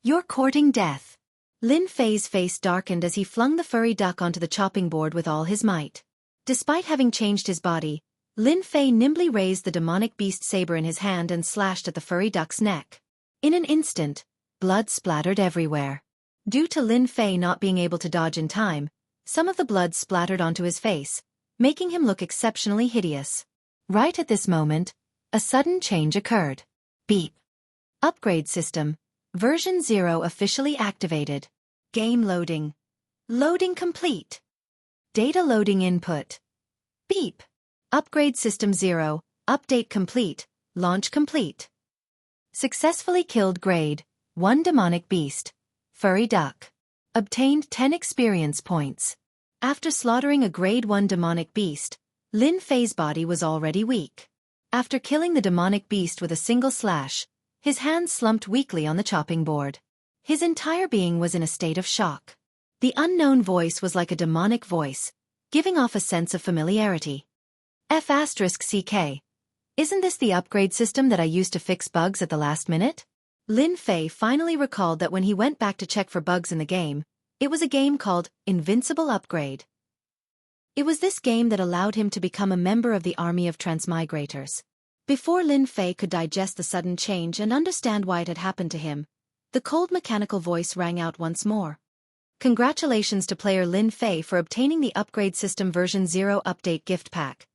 You're courting death. Lin Fei's face darkened as he flung the furry duck onto the chopping board with all his might. Despite having changed his body, Lin Fei nimbly raised the demonic beast saber in his hand and slashed at the furry duck's neck. In an instant, blood splattered everywhere. Due to Lin Fei not being able to dodge in time, some of the blood splattered onto his face, making him look exceptionally hideous. Right at this moment, a sudden change occurred. Beep. Upgrade system. Version 0 officially activated. Game loading. Loading complete. Data loading input. Beep. Upgrade system 0, update complete, launch complete. Successfully killed grade 1 demonic beast, furry duck. Obtained 10 experience points. After slaughtering a grade 1 demonic beast, Lin Fei's body was already weak. After killing the demonic beast with a single slash, his hands slumped weakly on the chopping board. His entire being was in a state of shock. The unknown voice was like a demonic voice, giving off a sense of familiarity. F***CK. Isn't this the upgrade system that I used to fix bugs at the last minute? Lin Fei finally recalled that when he went back to check for bugs in the game, it was a game called Invincible Upgrade. It was this game that allowed him to become a member of the army of transmigrators. Before Lin Fei could digest the sudden change and understand why it had happened to him, the cold mechanical voice rang out once more. Congratulations to player Lin Fei for obtaining the Upgrade System version 0 update gift pack.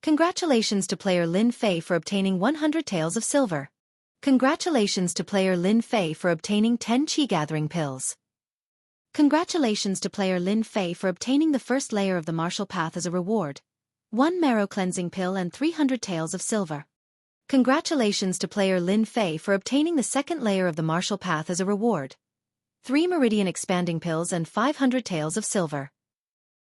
Congratulations to player Lin Fei for obtaining 100 taels of silver. Congratulations to player Lin Fei for obtaining 10 chi gathering pills. Congratulations to player Lin Fei for obtaining the first layer of the martial path as a reward. 1 marrow cleansing pill and 300 taels of silver. Congratulations to player Lin Fei for obtaining the second layer of the martial path as a reward. 3 meridian expanding pills and 500 taels of silver.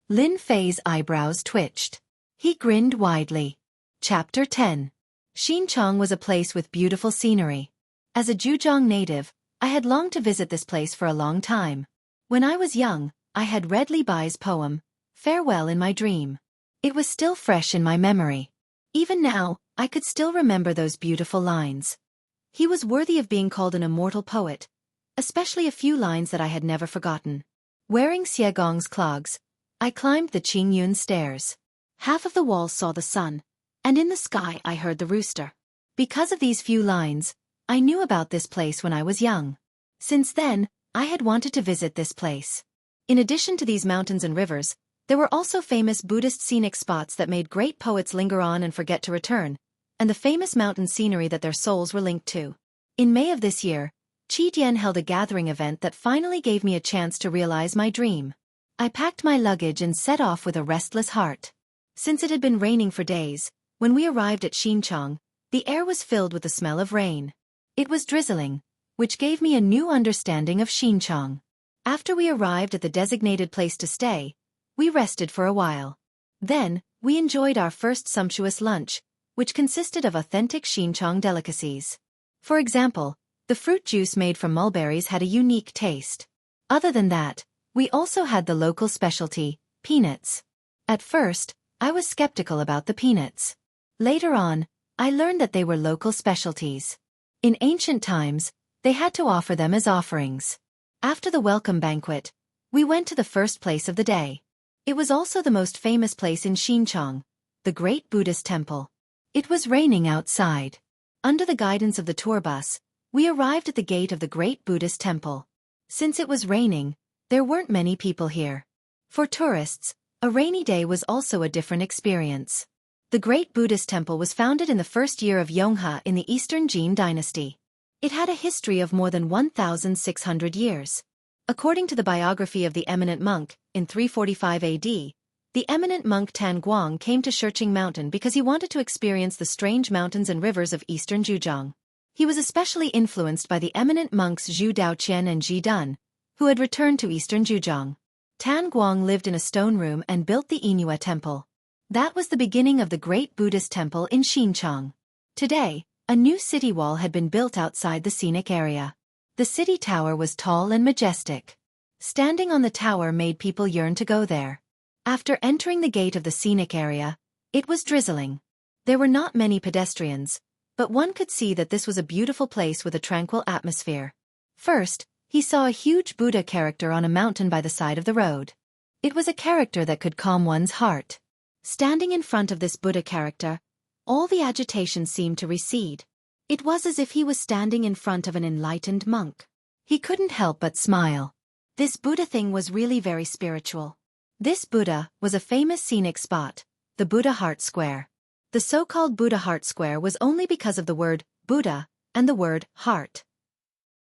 Lin Fei's eyebrows twitched. He grinned widely. Chapter 10. Xinchang was a place with beautiful scenery. As a Zhejiang native, I had longed to visit this place for a long time. When I was young, I had read Li Bai's poem, Farewell in my dream. It was still fresh in my memory. Even now, I could still remember those beautiful lines. He was worthy of being called an immortal poet, especially a few lines that I had never forgotten. Wearing Xiegong's clogs, I climbed the Qingyun stairs. Half of the walls saw the sun, and in the sky I heard the rooster. Because of these few lines, I knew about this place when I was young. Since then, I had wanted to visit this place. In addition to these mountains and rivers, there were also famous Buddhist scenic spots that made great poets linger on and forget to return, and the famous mountain scenery that their souls were linked to. In May of this year, Qi held a gathering event that finally gave me a chance to realize my dream. I packed my luggage and set off with a restless heart. Since it had been raining for days, when we arrived at Xinchang, the air was filled with the smell of rain. It was drizzling, which gave me a new understanding of Xinchang. After we arrived at the designated place to stay, we rested for a while. Then, we enjoyed our first sumptuous lunch, which consisted of authentic Xinchang delicacies. For example, the fruit juice made from mulberries had a unique taste. Other than that, we also had the local specialty, peanuts. At first, I was skeptical about the peanuts. Later on, I learned that they were local specialties. In ancient times, they had to offer them as offerings. After the welcome banquet, we went to the first place of the day. It was also the most famous place in Xinchang, the Great Buddhist Temple. It was raining outside. Under the guidance of the tour bus, we arrived at the gate of the Great Buddhist Temple. Since it was raining, there weren't many people here. For tourists, a rainy day was also a different experience. The Great Buddhist Temple was founded in the first year of Yonghe in the Eastern Jin dynasty. It had a history of more than 1,600 years. According to the biography of the eminent monk, in 345 AD, the eminent monk Tan Guang came to Shiqing Mountain because he wanted to experience the strange mountains and rivers of eastern Zhejiang. He was especially influenced by the eminent monks Zhu Daoqian and Ji Dun, who had returned to eastern Zhejiang. Tan Guang lived in a stone room and built the Yinhua Temple. That was the beginning of the Great Buddhist Temple in Xinchang. Today, a new city wall had been built outside the scenic area. The city tower was tall and majestic. Standing on the tower made people yearn to go there. After entering the gate of the scenic area, it was drizzling. There were not many pedestrians, but one could see that this was a beautiful place with a tranquil atmosphere. First, he saw a huge Buddha character on a mountain by the side of the road. It was a character that could calm one's heart. Standing in front of this Buddha character, all the agitation seemed to recede. It was as if he was standing in front of an enlightened monk. He couldn't help but smile. This Buddha thing was really very spiritual. This Buddha was a famous scenic spot, the Buddha Heart Square. The so-called Buddha Heart Square was only because of the word Buddha and the word heart.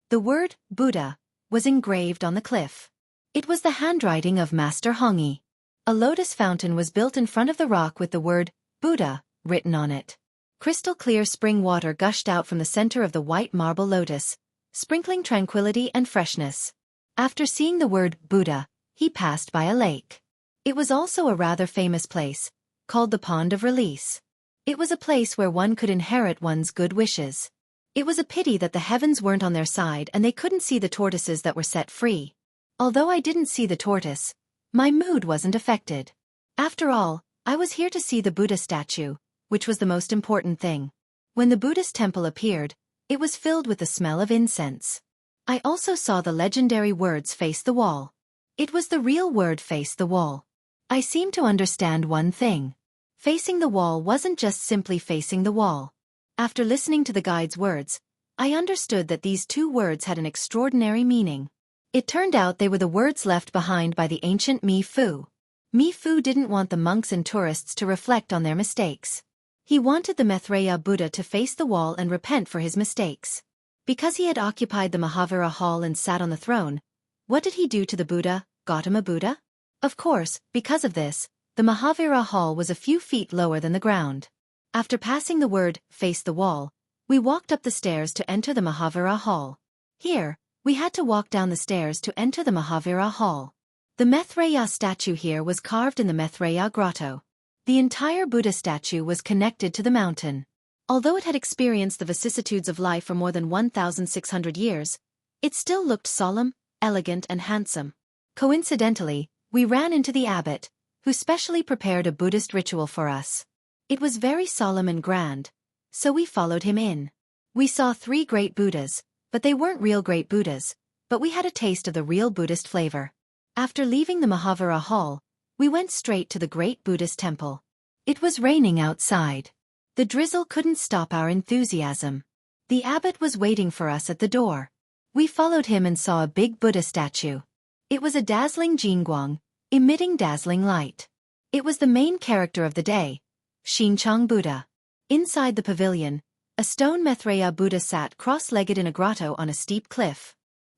The word Buddha was engraved on the cliff. It was the handwriting of Master Hongyi. A lotus fountain was built in front of the rock with the word Buddha written on it. Crystal clear spring water gushed out from the center of the white marble lotus, sprinkling tranquility and freshness. After seeing the word Buddha, he passed by a lake. It was also a rather famous place, called the Pond of Release. It was a place where one could inherit one's good wishes. It was a pity that the heavens weren't on their side and they couldn't see the tortoises that were set free. Although I didn't see the tortoise, my mood wasn't affected. After all, I was here to see the Buddha statue, which was the most important thing. When the Buddhist temple appeared, it was filled with the smell of incense. I also saw the legendary words "face the wall." It was the real word "face the wall." I seemed to understand one thing. Facing the wall wasn't just simply facing the wall. After listening to the guide's words, I understood that these two words had an extraordinary meaning. It turned out they were the words left behind by the ancient Mi Fu. Mi Fu didn't want the monks and tourists to reflect on their mistakes. He wanted the Maitreya Buddha to face the wall and repent for his mistakes. Because he had occupied the Mahavira Hall and sat on the throne, what did he do to the Buddha, Gautama Buddha? Of course, because of this, the Mahavira Hall was a few feet lower than the ground. After passing the word, "face the wall," we walked up the stairs to enter the Mahavira Hall. Here, we had to walk down the stairs to enter the Mahavira Hall. The Maitreya statue here was carved in the Maitreya Grotto. The entire Buddha statue was connected to the mountain. Although it had experienced the vicissitudes of life for more than 1,600 years, it still looked solemn, elegant and handsome. Coincidentally, we ran into the abbot, who specially prepared a Buddhist ritual for us. It was very solemn and grand, so we followed him in. We saw 3 great Buddhas, but they weren't real great Buddhas, but we had a taste of the real Buddhist flavor. After leaving the Mahavira Hall, we went straight to the great Buddhist temple. It was raining outside. The drizzle couldn't stop our enthusiasm. The abbot was waiting for us at the door. We followed him and saw a big Buddha statue. It was a dazzling Jingguang, emitting dazzling light. It was the main character of the day, Xinchang Buddha. Inside the pavilion, a stone Maitreya Buddha sat cross-legged in a grotto on a steep cliff.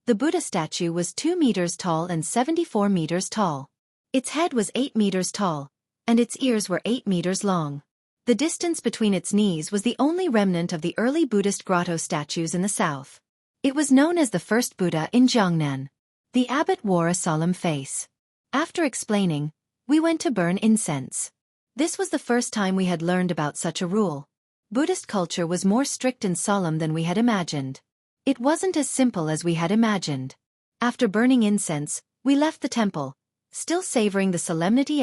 The Buddha statue was 2 meters tall and 74 meters tall. Its head was 8 meters tall, and its ears were 8 meters long. The distance between its knees was the only remnant of the early Buddhist grotto statues in the south. It was known as the first Buddha in Jiangnan. The abbot wore a solemn face. After explaining, we went to burn incense. This was the first time we had learned about such a rule. Buddhist culture was more strict and solemn than we had imagined. It wasn't as simple as we had imagined. After burning incense, we left the temple, still savoring the solemnity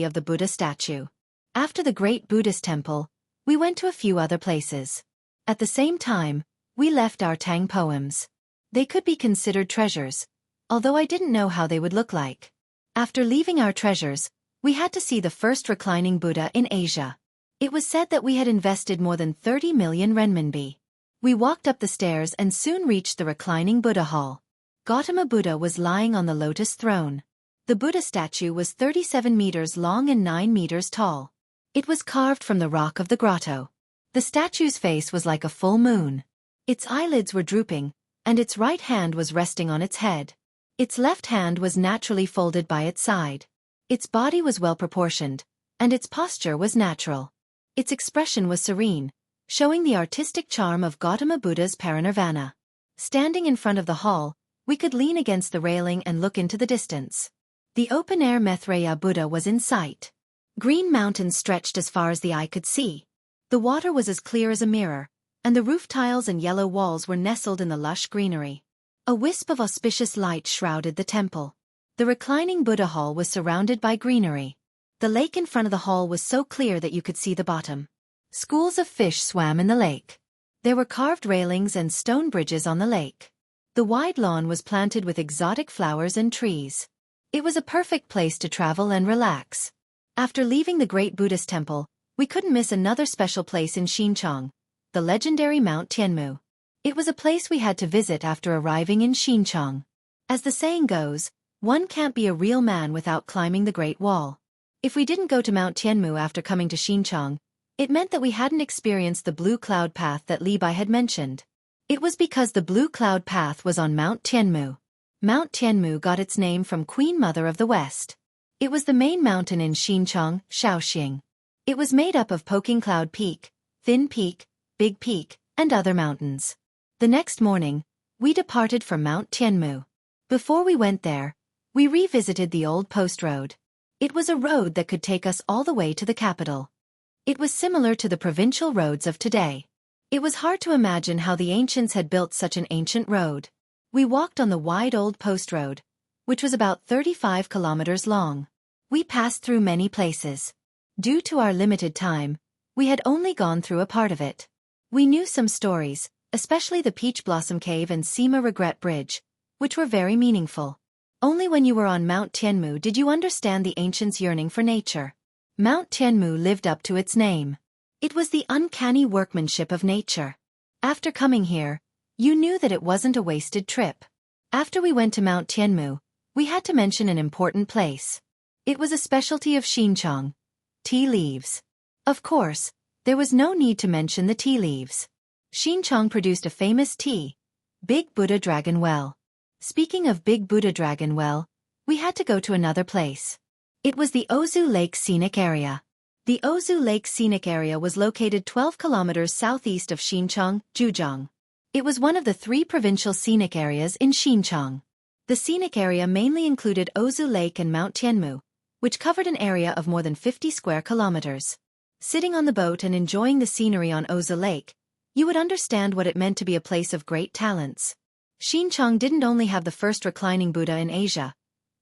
of the Buddha statue. After the great Buddhist temple, we went to a few other places. At the same time, we left our Tang poems. They could be considered treasures, although I didn't know how they would look like. After leaving our treasures, we had to see the first reclining Buddha in Asia. It was said that we had invested more than 30 million renminbi. We walked up the stairs and soon reached the reclining Buddha hall. Gautama Buddha was lying on the lotus throne. The Buddha statue was 37 meters long and 9 meters tall. It was carved from the rock of the grotto. The statue's face was like a full moon. Its eyelids were drooping, and its right hand was resting on its head. Its left hand was naturally folded by its side. Its body was well proportioned, and its posture was natural. Its expression was serene, showing the artistic charm of Gautama Buddha's parinirvana. Standing in front of the hall, we could lean against the railing and look into the distance. The open-air Maitreya Buddha was in sight. Green mountains stretched as far as the eye could see. The water was as clear as a mirror, and the roof tiles and yellow walls were nestled in the lush greenery. A wisp of auspicious light shrouded the temple. The reclining Buddha hall was surrounded by greenery. The lake in front of the hall was so clear that you could see the bottom. Schools of fish swam in the lake. There were carved railings and stone bridges on the lake. The wide lawn was planted with exotic flowers and trees. It was a perfect place to travel and relax. After leaving the great Buddhist temple, we couldn't miss another special place in Xinchang, the legendary Mount Tianmu. It was a place we had to visit after arriving in Xinchang. As the saying goes, one can't be a real man without climbing the Great Wall. If we didn't go to Mount Tianmu after coming to Xinchang, it meant that we hadn't experienced the blue cloud path that Li Bai had mentioned. It was because the blue cloud path was on Mount Tianmu. Mount Tianmu got its name from Queen Mother of the West. It was the main mountain in Xinchang, Shaoxing. It was made up of Poking Cloud Peak, Thin Peak, Big Peak, and other mountains. The next morning, we departed for Mount Tianmu. Before we went there, we revisited the old post road. It was a road that could take us all the way to the capital. It was similar to the provincial roads of today. It was hard to imagine how the ancients had built such an ancient road. We walked on the wide old post road, which was about 35 kilometers long. We passed through many places. Due to our limited time, we had only gone through a part of it. We knew some stories, especially the Peach Blossom Cave and Sima Regret Bridge, which were very meaningful. Only when you were on Mount Tianmu did you understand the ancients' yearning for nature. Mount Tianmu lived up to its name. It was the uncanny workmanship of nature. After coming here, you knew that it wasn't a wasted trip. After we went to Mount Tianmu, we had to mention an important place. It was a specialty of Xinjiang: tea leaves. Of course, there was no need to mention the tea leaves. Xinjiang produced a famous tea, Big Buddha Dragon Well. Speaking of Big Buddha Dragon Well, we had to go to another place. It was the Ozu Lake Scenic Area. The Ozu Lake Scenic Area was located 12 kilometers southeast of Xinjiang, Zhujiang. It was one of the 3 provincial scenic areas in Xinjiang. The scenic area mainly included Ozu Lake and Mount Tianmu, which covered an area of more than 50 square kilometers. Sitting on the boat and enjoying the scenery on Ozu Lake, you would understand what it meant to be a place of great talents. Xinjiang didn't only have the first reclining Buddha in Asia,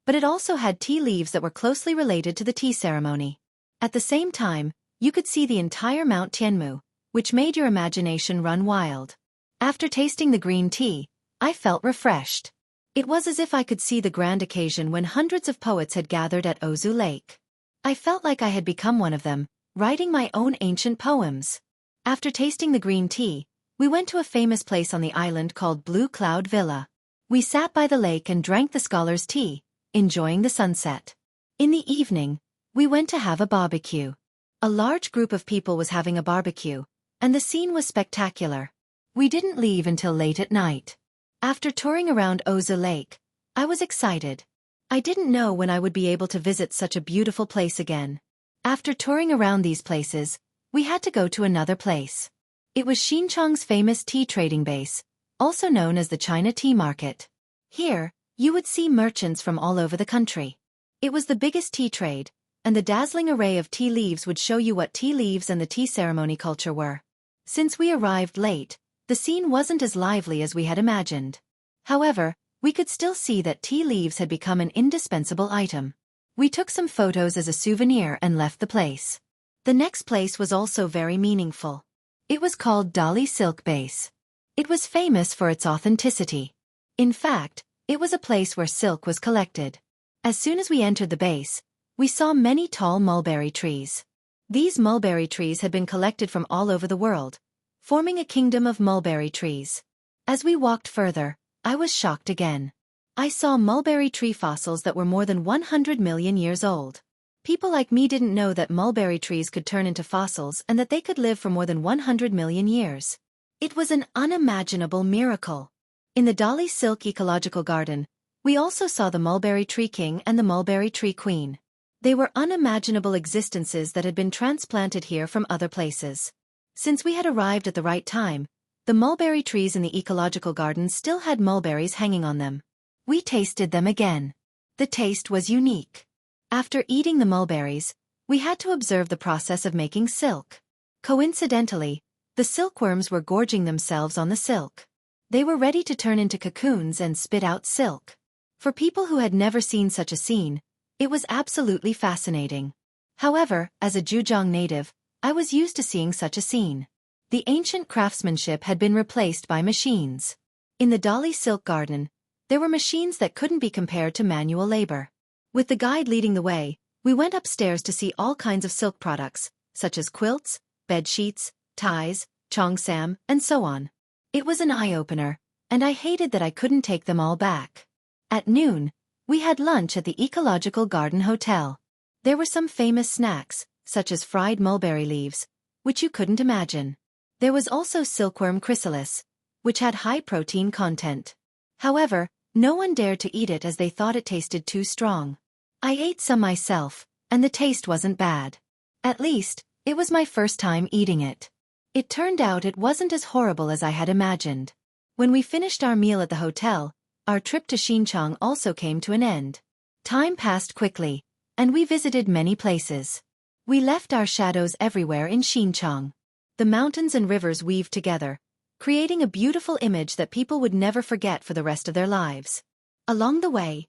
but it also had tea leaves that were closely related to the tea ceremony. At the same time, you could see the entire Mount Tianmu, which made your imagination run wild. After tasting the green tea, I felt refreshed. It was as if I could see the grand occasion when hundreds of poets had gathered at Ozu Lake. I felt like I had become one of them, writing my own ancient poems. After tasting the green tea, we went to a famous place on the island called Blue Cloud Villa. We sat by the lake and drank the scholars' tea, enjoying the sunset. In the evening, we went to have a barbecue. A large group of people was having a barbecue, and the scene was spectacular. We didn't leave until late at night. After touring around Ozu Lake, I was excited. I didn't know when I would be able to visit such a beautiful place again. After touring around these places, we had to go to another place. It was Xinjiang's famous tea trading base, also known as the China Tea Market. Here, you would see merchants from all over the country. It was the biggest tea trade, and the dazzling array of tea leaves would show you what tea leaves and the tea ceremony culture were. Since we arrived late, the scene wasn't as lively as we had imagined. However, we could still see that tea leaves had become an indispensable item. We took some photos as a souvenir and left the place. The next place was also very meaningful. It was called Dali Silk Base. It was famous for its authenticity. In fact, it was a place where silk was collected. As soon as we entered the base, we saw many tall mulberry trees. These mulberry trees had been collected from all over the world, forming a kingdom of mulberry trees. As we walked further, I was shocked again. I saw mulberry tree fossils that were more than 100 million years old. People like me didn't know that mulberry trees could turn into fossils and that they could live for more than 100 million years. It was an unimaginable miracle. In the Dali Silk Ecological Garden, we also saw the mulberry tree king and the mulberry tree queen. They were unimaginable existences that had been transplanted here from other places. Since we had arrived at the right time, the mulberry trees in the ecological garden still had mulberries hanging on them. We tasted them again. The taste was unique. After eating the mulberries, we had to observe the process of making silk. Coincidentally, the silkworms were gorging themselves on the silk. They were ready to turn into cocoons and spit out silk. For people who had never seen such a scene, it was absolutely fascinating. However, as a Zhujiang native, I was used to seeing such a scene. The ancient craftsmanship had been replaced by machines. In the Dali Silk Garden, there were machines that couldn't be compared to manual labor. With the guide leading the way, we went upstairs to see all kinds of silk products, such as quilts, bed sheets, ties, cheongsam, and so on. It was an eye-opener, and I hated that I couldn't take them all back. At noon, we had lunch at the Ecological Garden Hotel. There were some famous snacks, such as fried mulberry leaves, which you couldn't imagine. There was also silkworm chrysalis, which had high protein content. However, no one dared to eat it as they thought it tasted too strong. I ate some myself, and the taste wasn't bad. At least, it was my first time eating it. It turned out it wasn't as horrible as I had imagined. When we finished our meal at the hotel, our trip to Xinjiang also came to an end. Time passed quickly, and we visited many places. We left our shadows everywhere in Xinjiang. The mountains and rivers weaved together, creating a beautiful image that people would never forget for the rest of their lives. Along the way,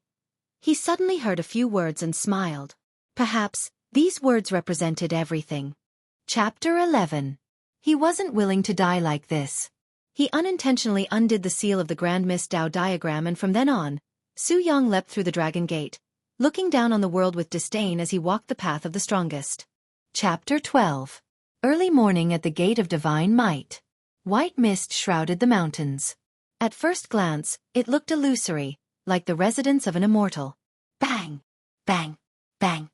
he suddenly heard a few words and smiled. Perhaps these words represented everything. Chapter 11. He wasn't willing to die like this. He unintentionally undid the seal of the Grand Mist Dao diagram, and from then on, Su Yang leapt through the Dragon Gate, looking down on the world with disdain as he walked the path of the strongest. Chapter 12. Early morning at the Gate of Divine Might. White mist shrouded the mountains. At first glance, it looked illusory, like the residence of an immortal. Bang! Bang! Bang!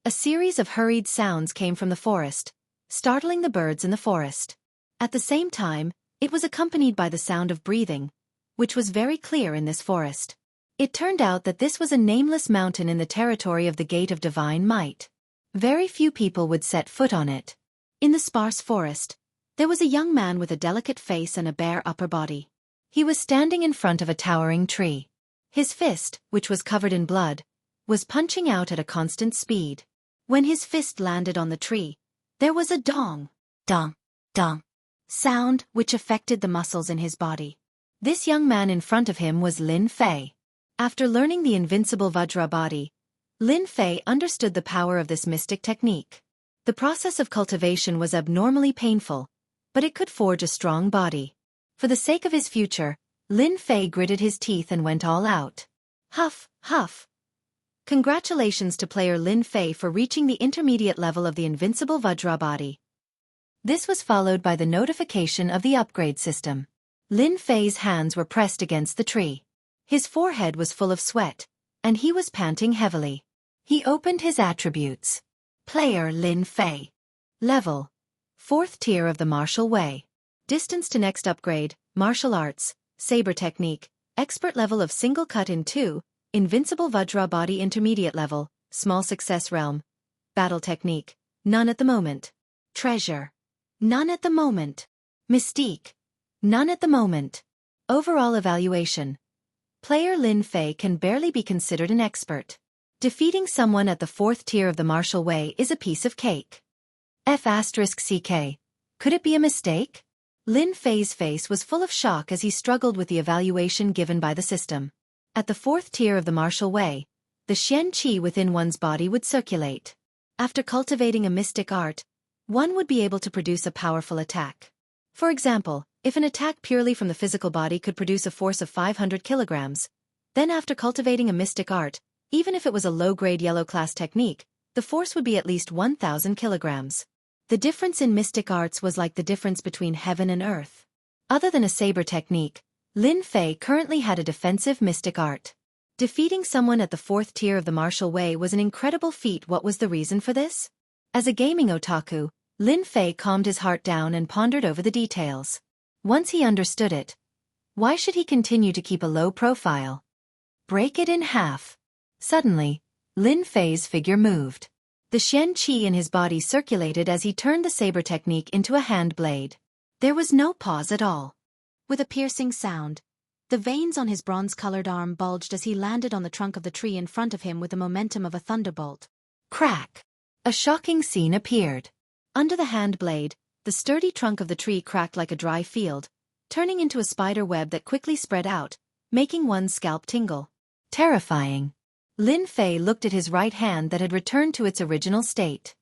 A series of hurried sounds came from the forest, startling the birds in the forest. At the same time, it was accompanied by the sound of breathing, which was very clear in this forest. It turned out that this was a nameless mountain in the territory of the Gate of Divine Might. Very few people would set foot on it. In the sparse forest, there was a young man with a delicate face and a bare upper body. He was standing in front of a towering tree. His fist, which was covered in blood, was punching out at a constant speed. When his fist landed on the tree, there was a dong, dong, dong sound which affected the muscles in his body. This young man in front of him was Lin Fei. After learning the invincible Vajra body, Lin Fei understood the power of this mystic technique. The process of cultivation was abnormally painful, but it could forge a strong body. For the sake of his future, Lin Fei gritted his teeth and went all out. Huff, huff. Congratulations to player Lin Fei for reaching the intermediate level of the invincible Vajra body. This was followed by the notification of the upgrade system. Lin Fei's hands were pressed against the tree. His forehead was full of sweat, and he was panting heavily. He opened his attributes. Player Lin Fei. Level: 4th tier of the martial way. Distance to next upgrade: martial arts, saber technique, expert level of single cut in 2, invincible Vajra body intermediate level, small success realm. Battle technique: none at the moment. Treasure: none at the moment. Mystique: none at the moment. Overall evaluation: player Lin Fei can barely be considered an expert. Defeating someone at the 4th tier of the martial way is a piece of cake. F***CK. Could it be a mistake? Lin Fei's face was full of shock as he struggled with the evaluation given by the system. At the 4th tier of the martial way, the Xian Qi within one's body would circulate. After cultivating a mystic art, one would be able to produce a powerful attack. For example, if an attack purely from the physical body could produce a force of 500 kilograms, then after cultivating a mystic art, even if it was a low-grade yellow class technique, the force would be at least 1,000 kilograms. The difference in mystic arts was like the difference between heaven and earth. Other than a saber technique, Lin Fei currently had a defensive mystic art. Defeating someone at the 4th tier of the martial way was an incredible feat. What was the reason for this? As a gaming otaku, Lin Fei calmed his heart down and pondered over the details. Once he understood it, why should he continue to keep a low profile? Break it in half. Suddenly, Lin Fei's figure moved. The Xian Qi in his body circulated as he turned the saber technique into a hand blade. There was no pause at all. With a piercing sound, the veins on his bronze-colored arm bulged as he landed on the trunk of the tree in front of him with the momentum of a thunderbolt. Crack! A shocking scene appeared. Under the hand blade, the sturdy trunk of the tree cracked like a dry field, turning into a spider web that quickly spread out, making one's scalp tingle. Terrifying. Lin Fei looked at his right hand that had returned to its original state.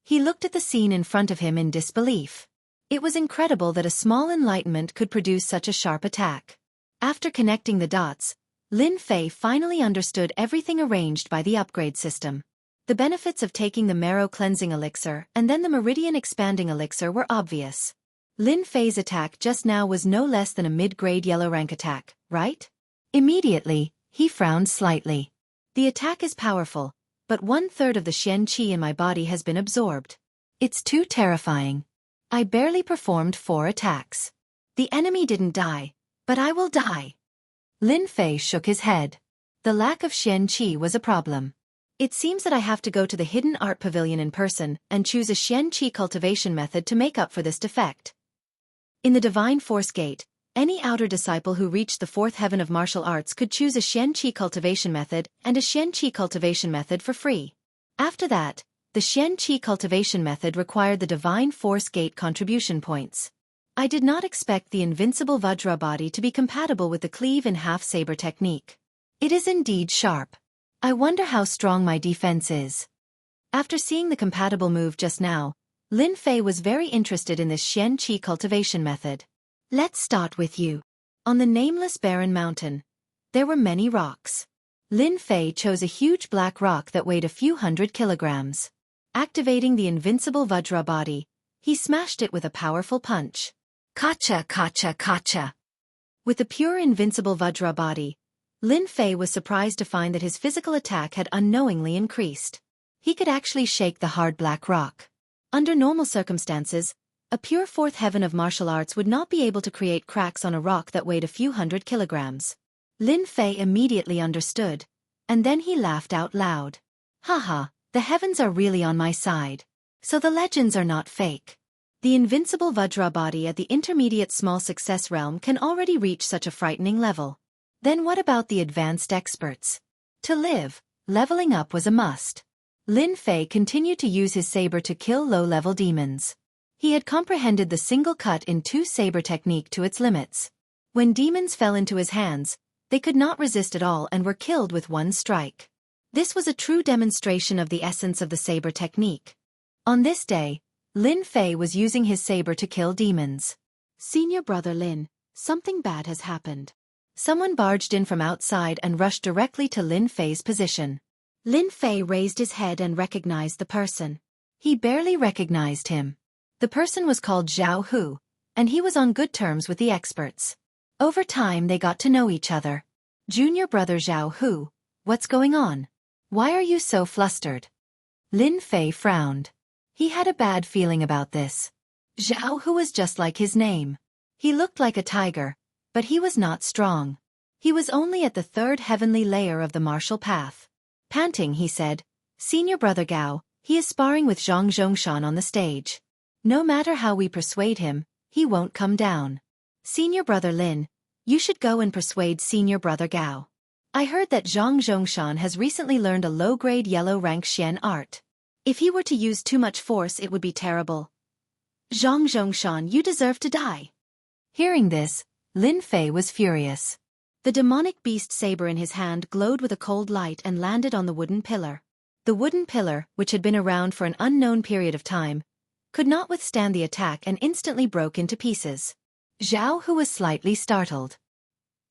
He looked at the scene in front of him in disbelief. It was incredible that a small enlightenment could produce such a sharp attack. After connecting the dots, Lin Fei finally understood everything arranged by the upgrade system. The benefits of taking the marrow cleansing elixir and then the meridian expanding elixir were obvious. Lin Fei's attack just now was no less than a mid-grade yellow rank attack, right? Immediately, he frowned slightly. The attack is powerful, but 1/3 of the Xian Qi in my body has been absorbed. It's too terrifying. I barely performed 4 attacks. The enemy didn't die, but I will die. Lin Fei shook his head. The lack of Xian Qi was a problem. It seems that I have to go to the Hidden Art Pavilion in person and choose a Xian Qi cultivation method to make up for this defect. In the Divine Force Gate, any outer disciple who reached the 4th heaven of martial arts could choose a Xian Qi cultivation method and a Xian Qi cultivation method for free. After that, the Xian Qi cultivation method required the Divine Force Gate contribution points. I did not expect the invincible Vajra body to be compatible with the cleave-in-half saber technique. It is indeed sharp. I wonder how strong my defense is. After seeing the compatible move just now, Lin Fei was very interested in this Xian Qi cultivation method. Let's start with you. On the nameless barren mountain, there were many rocks. Lin Fei chose a huge black rock that weighed a few hundred kilograms. Activating the invincible Vajra body, he smashed it with a powerful punch. Kacha, kacha, kacha. With the pure invincible Vajra body, Lin Fei was surprised to find that his physical attack had unknowingly increased. He could actually shake the hard black rock. Under normal circumstances, a pure fourth heaven of martial arts would not be able to create cracks on a rock that weighed a few hundred kilograms. Lin Fei immediately understood, and then he laughed out loud. Haha, the heavens are really on my side. So the legends are not fake. The invincible Vajra body at the intermediate small success realm can already reach such a frightening level. Then what about the advanced experts? To live, leveling up was a must. Lin Fei continued to use his saber to kill low-level demons. He had comprehended the single cut in two saber technique to its limits. When demons fell into his hands, they could not resist at all and were killed with one strike. This was a true demonstration of the essence of the saber technique. On this day, Lin Fei was using his saber to kill demons. Senior brother Lin, something bad has happened. Someone barged in from outside and rushed directly to Lin Fei's position. Lin Fei raised his head and recognized the person. He barely recognized him. The person was called Zhao Hu, and he was on good terms with the experts. Over time they got to know each other. Junior brother Zhao Hu, what's going on? Why are you so flustered? Lin Fei frowned. He had a bad feeling about this. Zhao Hu was just like his name. He looked like a tiger, but he was not strong. He was only at the third heavenly layer of the martial path. Panting, he said, Senior brother Gao, he is sparring with Zhang Zhongshan on the stage. No matter how we persuade him, he won't come down. Senior brother Lin, you should go and persuade senior brother Gao. I heard that Zhang Zhongshan has recently learned a low-grade yellow rank Xian art. If he were to use too much force it would be terrible. Zhang Zhongshan, you deserve to die. Hearing this, Lin Fei was furious. The demonic beast saber in his hand glowed with a cold light and landed on the wooden pillar. The wooden pillar, which had been around for an unknown period of time, could not withstand the attack and instantly broke into pieces. Zhao Hu was slightly startled.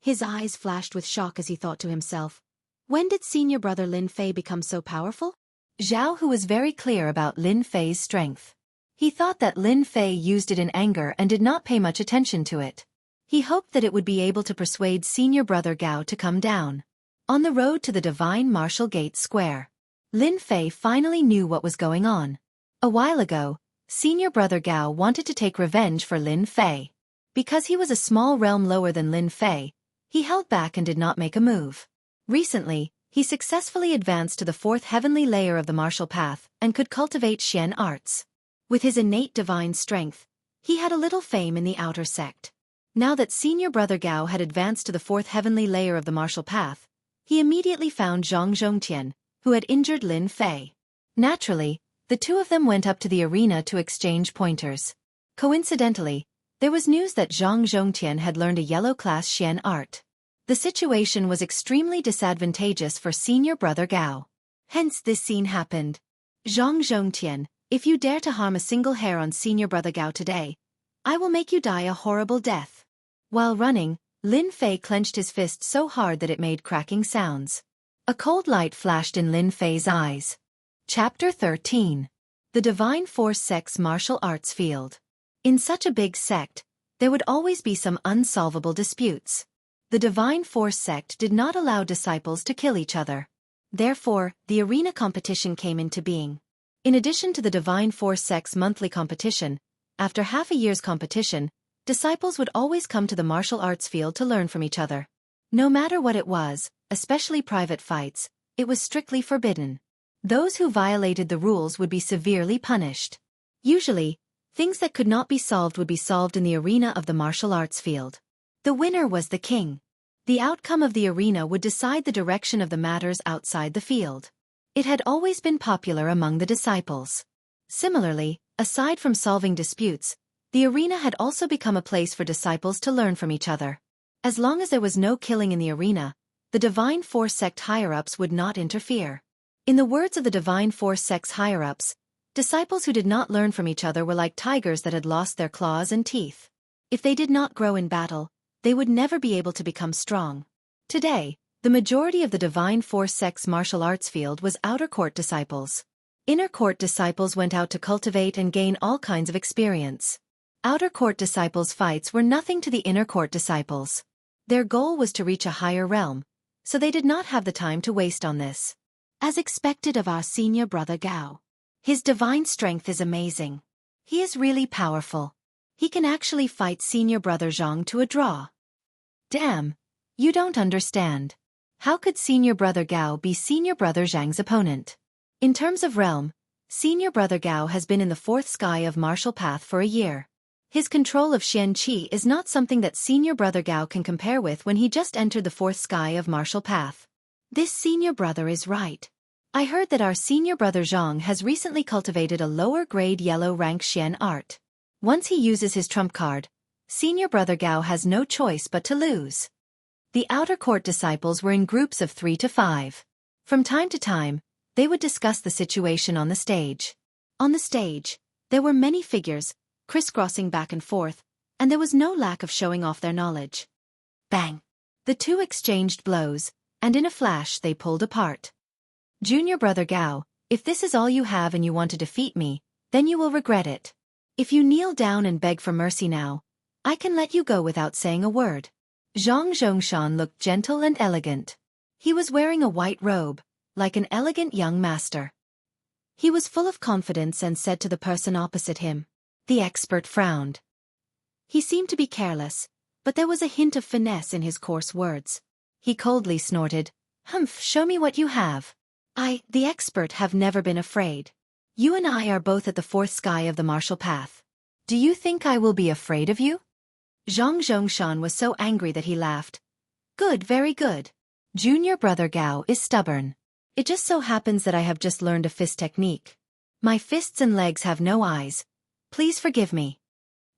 His eyes flashed with shock as he thought to himself, when did senior brother Lin Fei become so powerful? Zhao Hu was very clear about Lin Fei's strength. He thought that Lin Fei used it in anger and did not pay much attention to it. He hoped that it would be able to persuade senior brother Gao to come down. On the road to the Divine Martial Gate Square, Lin Fei finally knew what was going on. A while ago, senior brother Gao wanted to take revenge for Lin Fei. Because he was a small realm lower than Lin Fei, he held back and did not make a move. Recently, he successfully advanced to the fourth heavenly layer of the martial path and could cultivate Xian arts. With his innate divine strength, he had a little fame in the outer sect. Now that senior brother Gao had advanced to the fourth heavenly layer of the martial path, he immediately found Zhang Zhongtian, who had injured Lin Fei. Naturally, the two of them went up to the arena to exchange pointers. Coincidentally, there was news that Zhang Zhongtian had learned a yellow-class Xian art. The situation was extremely disadvantageous for senior brother Gao. Hence this scene happened. Zhang Zhongtian, if you dare to harm a single hair on senior brother Gao today, I will make you die a horrible death. While running, Lin Fei clenched his fist so hard that it made cracking sounds. A cold light flashed in Lin Fei's eyes. Chapter 13. The Divine Force Sect's Martial Arts Field. In such a big sect, there would always be some unsolvable disputes. The Divine Force sect did not allow disciples to kill each other. Therefore, the arena competition came into being. In addition to the Divine Force sect's monthly competition, after half a year's competition, disciples would always come to the martial arts field to learn from each other. No matter what it was, especially private fights, it was strictly forbidden. Those who violated the rules would be severely punished. Usually, things that could not be solved would be solved in the arena of the martial arts field. The winner was the king. The outcome of the arena would decide the direction of the matters outside the field. It had always been popular among the disciples. Similarly, aside from solving disputes, the arena had also become a place for disciples to learn from each other. As long as there was no killing in the arena, the Divine Force sect higher-ups would not interfere. In the words of the Divine Force sect's higher-ups, disciples who did not learn from each other were like tigers that had lost their claws and teeth. If they did not grow in battle, they would never be able to become strong. Today, the majority of the Divine Force sect's martial arts field was outer court disciples. Inner court disciples went out to cultivate and gain all kinds of experience. Outer court disciples' fights were nothing to the inner court disciples. Their goal was to reach a higher realm, so they did not have the time to waste on this. As expected of our senior brother Gao. His divine strength is amazing. He is really powerful. He can actually fight senior brother Zhang to a draw. Damn, you don't understand. How could senior brother Gao be senior brother Zhang's opponent? In terms of realm, senior brother Gao has been in the fourth sky of martial path for a year. His control of Xian Qi is not something that senior brother Gao can compare with when he just entered the fourth sky of martial path. This senior brother is right. I heard that our senior brother Zhang has recently cultivated a lower-grade yellow rank Xian art. Once he uses his trump card, senior brother Gao has no choice but to lose. The outer court disciples were in groups of 3 to 5. From time to time, they would discuss the situation on the stage. On the stage, there were many figures, crisscrossing back and forth, and there was no lack of showing off their knowledge. Bang! The two exchanged blows, and in a flash they pulled apart. Junior brother Gao, if this is all you have and you want to defeat me, then you will regret it. If you kneel down and beg for mercy now, I can let you go without saying a word. Zhang Zhongshan looked gentle and elegant. He was wearing a white robe, like an elegant young master. He was full of confidence and said to the person opposite him. The expert frowned. He seemed to be careless, but there was a hint of finesse in his coarse words. He coldly snorted, "Humph, show me what you have." I, the expert, have never been afraid. You and I are both at the fourth sky of the martial path. Do you think I will be afraid of you? Zhang Zhongshan was so angry that he laughed. Good, very good. Junior brother Gao is stubborn. It just so happens that I have just learned a fist technique. My fists and legs have no eyes. Please forgive me.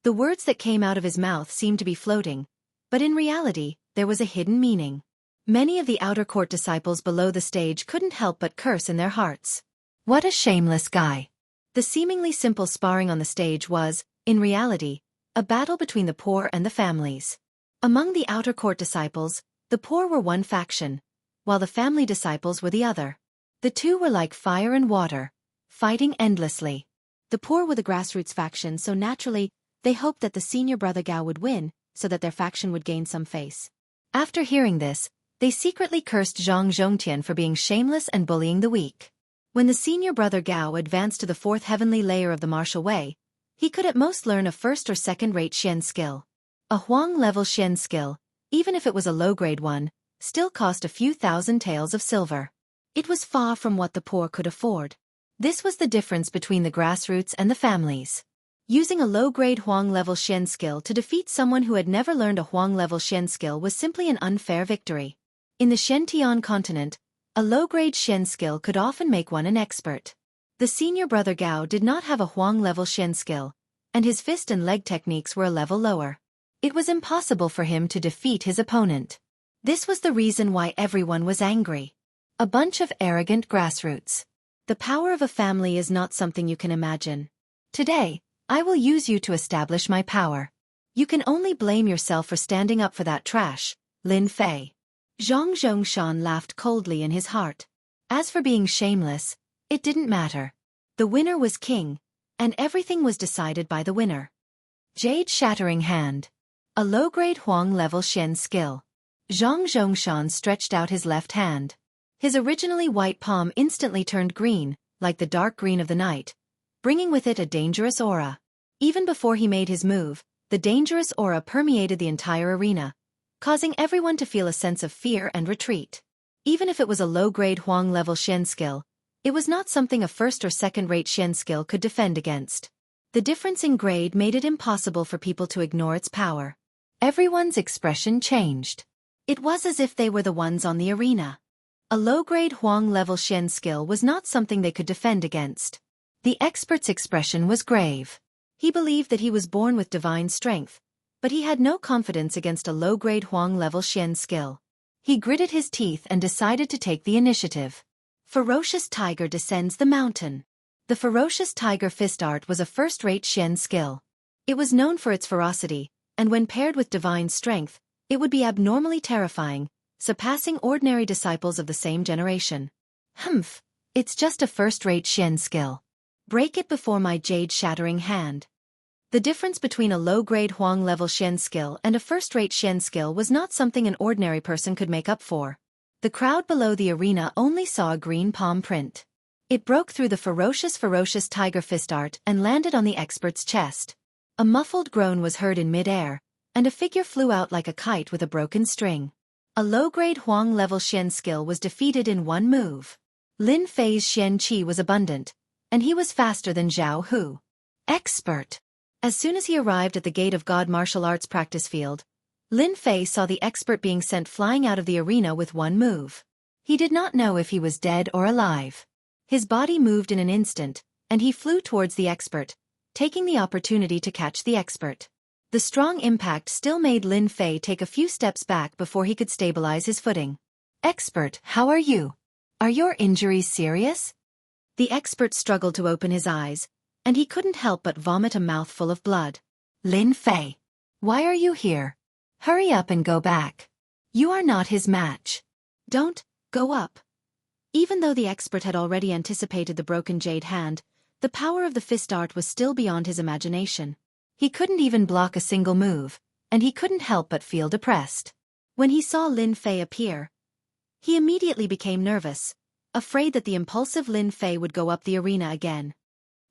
The words that came out of his mouth seemed to be floating, but in reality, there was a hidden meaning. Many of the outer court disciples below the stage couldn't help but curse in their hearts. What a shameless guy. The seemingly simple sparring on the stage was, in reality, a battle between the poor and the families. Among the outer court disciples, the poor were one faction, while the family disciples were the other. The two were like fire and water, fighting endlessly. The poor were the grassroots faction, so naturally, they hoped that the senior brother Gao would win, so that their faction would gain some face. After hearing this, they secretly cursed Zhang Zhongtian for being shameless and bullying the weak. When the senior brother Gao advanced to the fourth heavenly layer of the martial way, he could at most learn a first or second-rate Xian skill. A Huang-level Xian skill, even if it was a low-grade one, still cost a few thousand taels of silver. It was far from what the poor could afford. This was the difference between the grassroots and the families. Using a low-grade Huang-level Xian skill to defeat someone who had never learned a Huang-level Xian skill was simply an unfair victory. In the Shen-Tian continent, a low-grade Xian skill could often make one an expert. The senior brother Gao did not have a Huang-level Xian skill, and his fist and leg techniques were a level lower. It was impossible for him to defeat his opponent. This was the reason why everyone was angry. A bunch of arrogant grassroots. The power of a family is not something you can imagine. Today, I will use you to establish my power. You can only blame yourself for standing up for that trash, Lin Fei. Zhang Zhongshan laughed coldly in his heart. As for being shameless, it didn't matter. The winner was king, and everything was decided by the winner. Jade Shattering Hand. A low-grade Huang-level Xian skill. Zhang Zhongshan stretched out his left hand. His originally white palm instantly turned green, like the dark green of the night, bringing with it a dangerous aura. Even before he made his move, the dangerous aura permeated the entire arena, causing everyone to feel a sense of fear and retreat. Even if it was a low-grade Huang-level Xian skill, it was not something a first or second-rate Xian skill could defend against. The difference in grade made it impossible for people to ignore its power. Everyone's expression changed. It was as if they were the ones on the arena. A low-grade Huang-level Xian skill was not something they could defend against. The expert's expression was grave. He believed that he was born with divine strength, but he had no confidence against a low-grade Huang-level Xian skill. He gritted his teeth and decided to take the initiative. Ferocious Tiger descends the mountain. The Ferocious Tiger fist art was a first-rate Xian skill. It was known for its ferocity, and when paired with divine strength, it would be abnormally terrifying, surpassing ordinary disciples of the same generation. Humph, it's just a first-rate Xian skill. Break it before my jade-shattering hand. The difference between a low-grade Huang-level Xian skill and a first-rate Xian skill was not something an ordinary person could make up for. The crowd below the arena only saw a green palm print. It broke through the ferocious Tiger fist art and landed on the expert's chest. A muffled groan was heard in mid-air, and a figure flew out like a kite with a broken string. A low-grade Huang-level Xian skill was defeated in one move. Lin Fei's Xian Qi was abundant, and he was faster than Zhao Hu. Expert. As soon as he arrived at the Gate of God martial arts practice field, Lin Fei saw the expert being sent flying out of the arena with one move. He did not know if he was dead or alive. His body moved in an instant, and he flew towards the expert, taking the opportunity to catch the expert. The strong impact still made Lin Fei take a few steps back before he could stabilize his footing. Expert, how are you? Are your injuries serious? The expert struggled to open his eyes, and he couldn't help but vomit a mouthful of blood. Lin Fei, why are you here? Hurry up and go back. You are not his match. Don't go up. Even though the expert had already anticipated the broken jade hand, the power of the fist art was still beyond his imagination. He couldn't even block a single move, and he couldn't help but feel depressed. When he saw Lin Fei appear, he immediately became nervous, afraid that the impulsive Lin Fei would go up the arena again.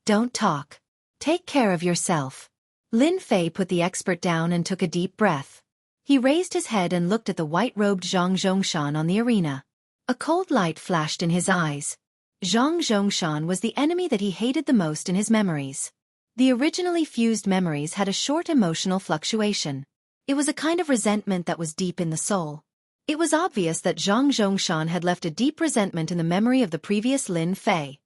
Don't talk. Take care of yourself. Lin Fei put the expert down and took a deep breath. He raised his head and looked at the white-robed Zhang Zhongshan on the arena. A cold light flashed in his eyes. Zhang Zhongshan was the enemy that he hated the most in his memories. The originally fused memories had a short emotional fluctuation. It was a kind of resentment that was deep in the soul. It was obvious that Zhang Zhongshan had left a deep resentment in the memory of the previous Lin Fei.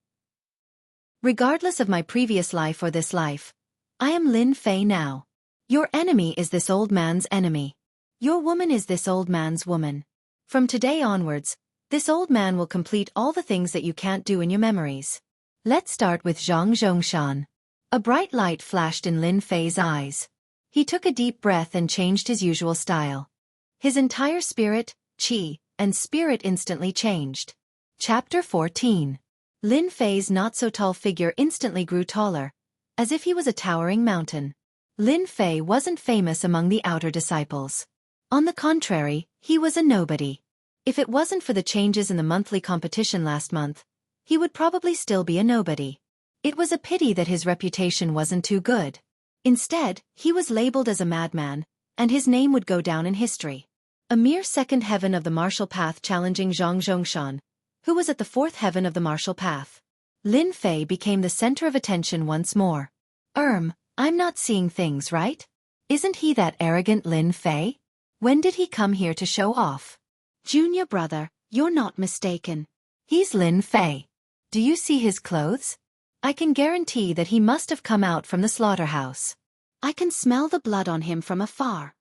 Regardless of my previous life or this life, I am Lin Fei now. Your enemy is this old man's enemy. Your woman is this old man's woman. From today onwards, this old man will complete all the things that you can't do in your memories. Let's start with Zhang Zhongshan. A bright light flashed in Lin Fei's eyes. He took a deep breath and changed his usual style. His entire spirit, qi, and spirit instantly changed. Chapter 14. Lin Fei's not-so-tall figure instantly grew taller, as if he was a towering mountain. Lin Fei wasn't famous among the outer disciples. On the contrary, he was a nobody. If it wasn't for the changes in the monthly competition last month, he would probably still be a nobody. It was a pity that his reputation wasn't too good. Instead, he was labeled as a madman, and his name would go down in history. A mere second heaven of the martial path challenging Zhang Zhongshan, who was at the fourth heaven of the martial path. Lin Fei became the center of attention once more. I'm not seeing things right? Isn't he that arrogant Lin Fei? When did he come here to show off? Junior brother, you're not mistaken. He's Lin Fei. Do you see his clothes? I can guarantee that he must have come out from the slaughterhouse. I can smell the blood on him from afar.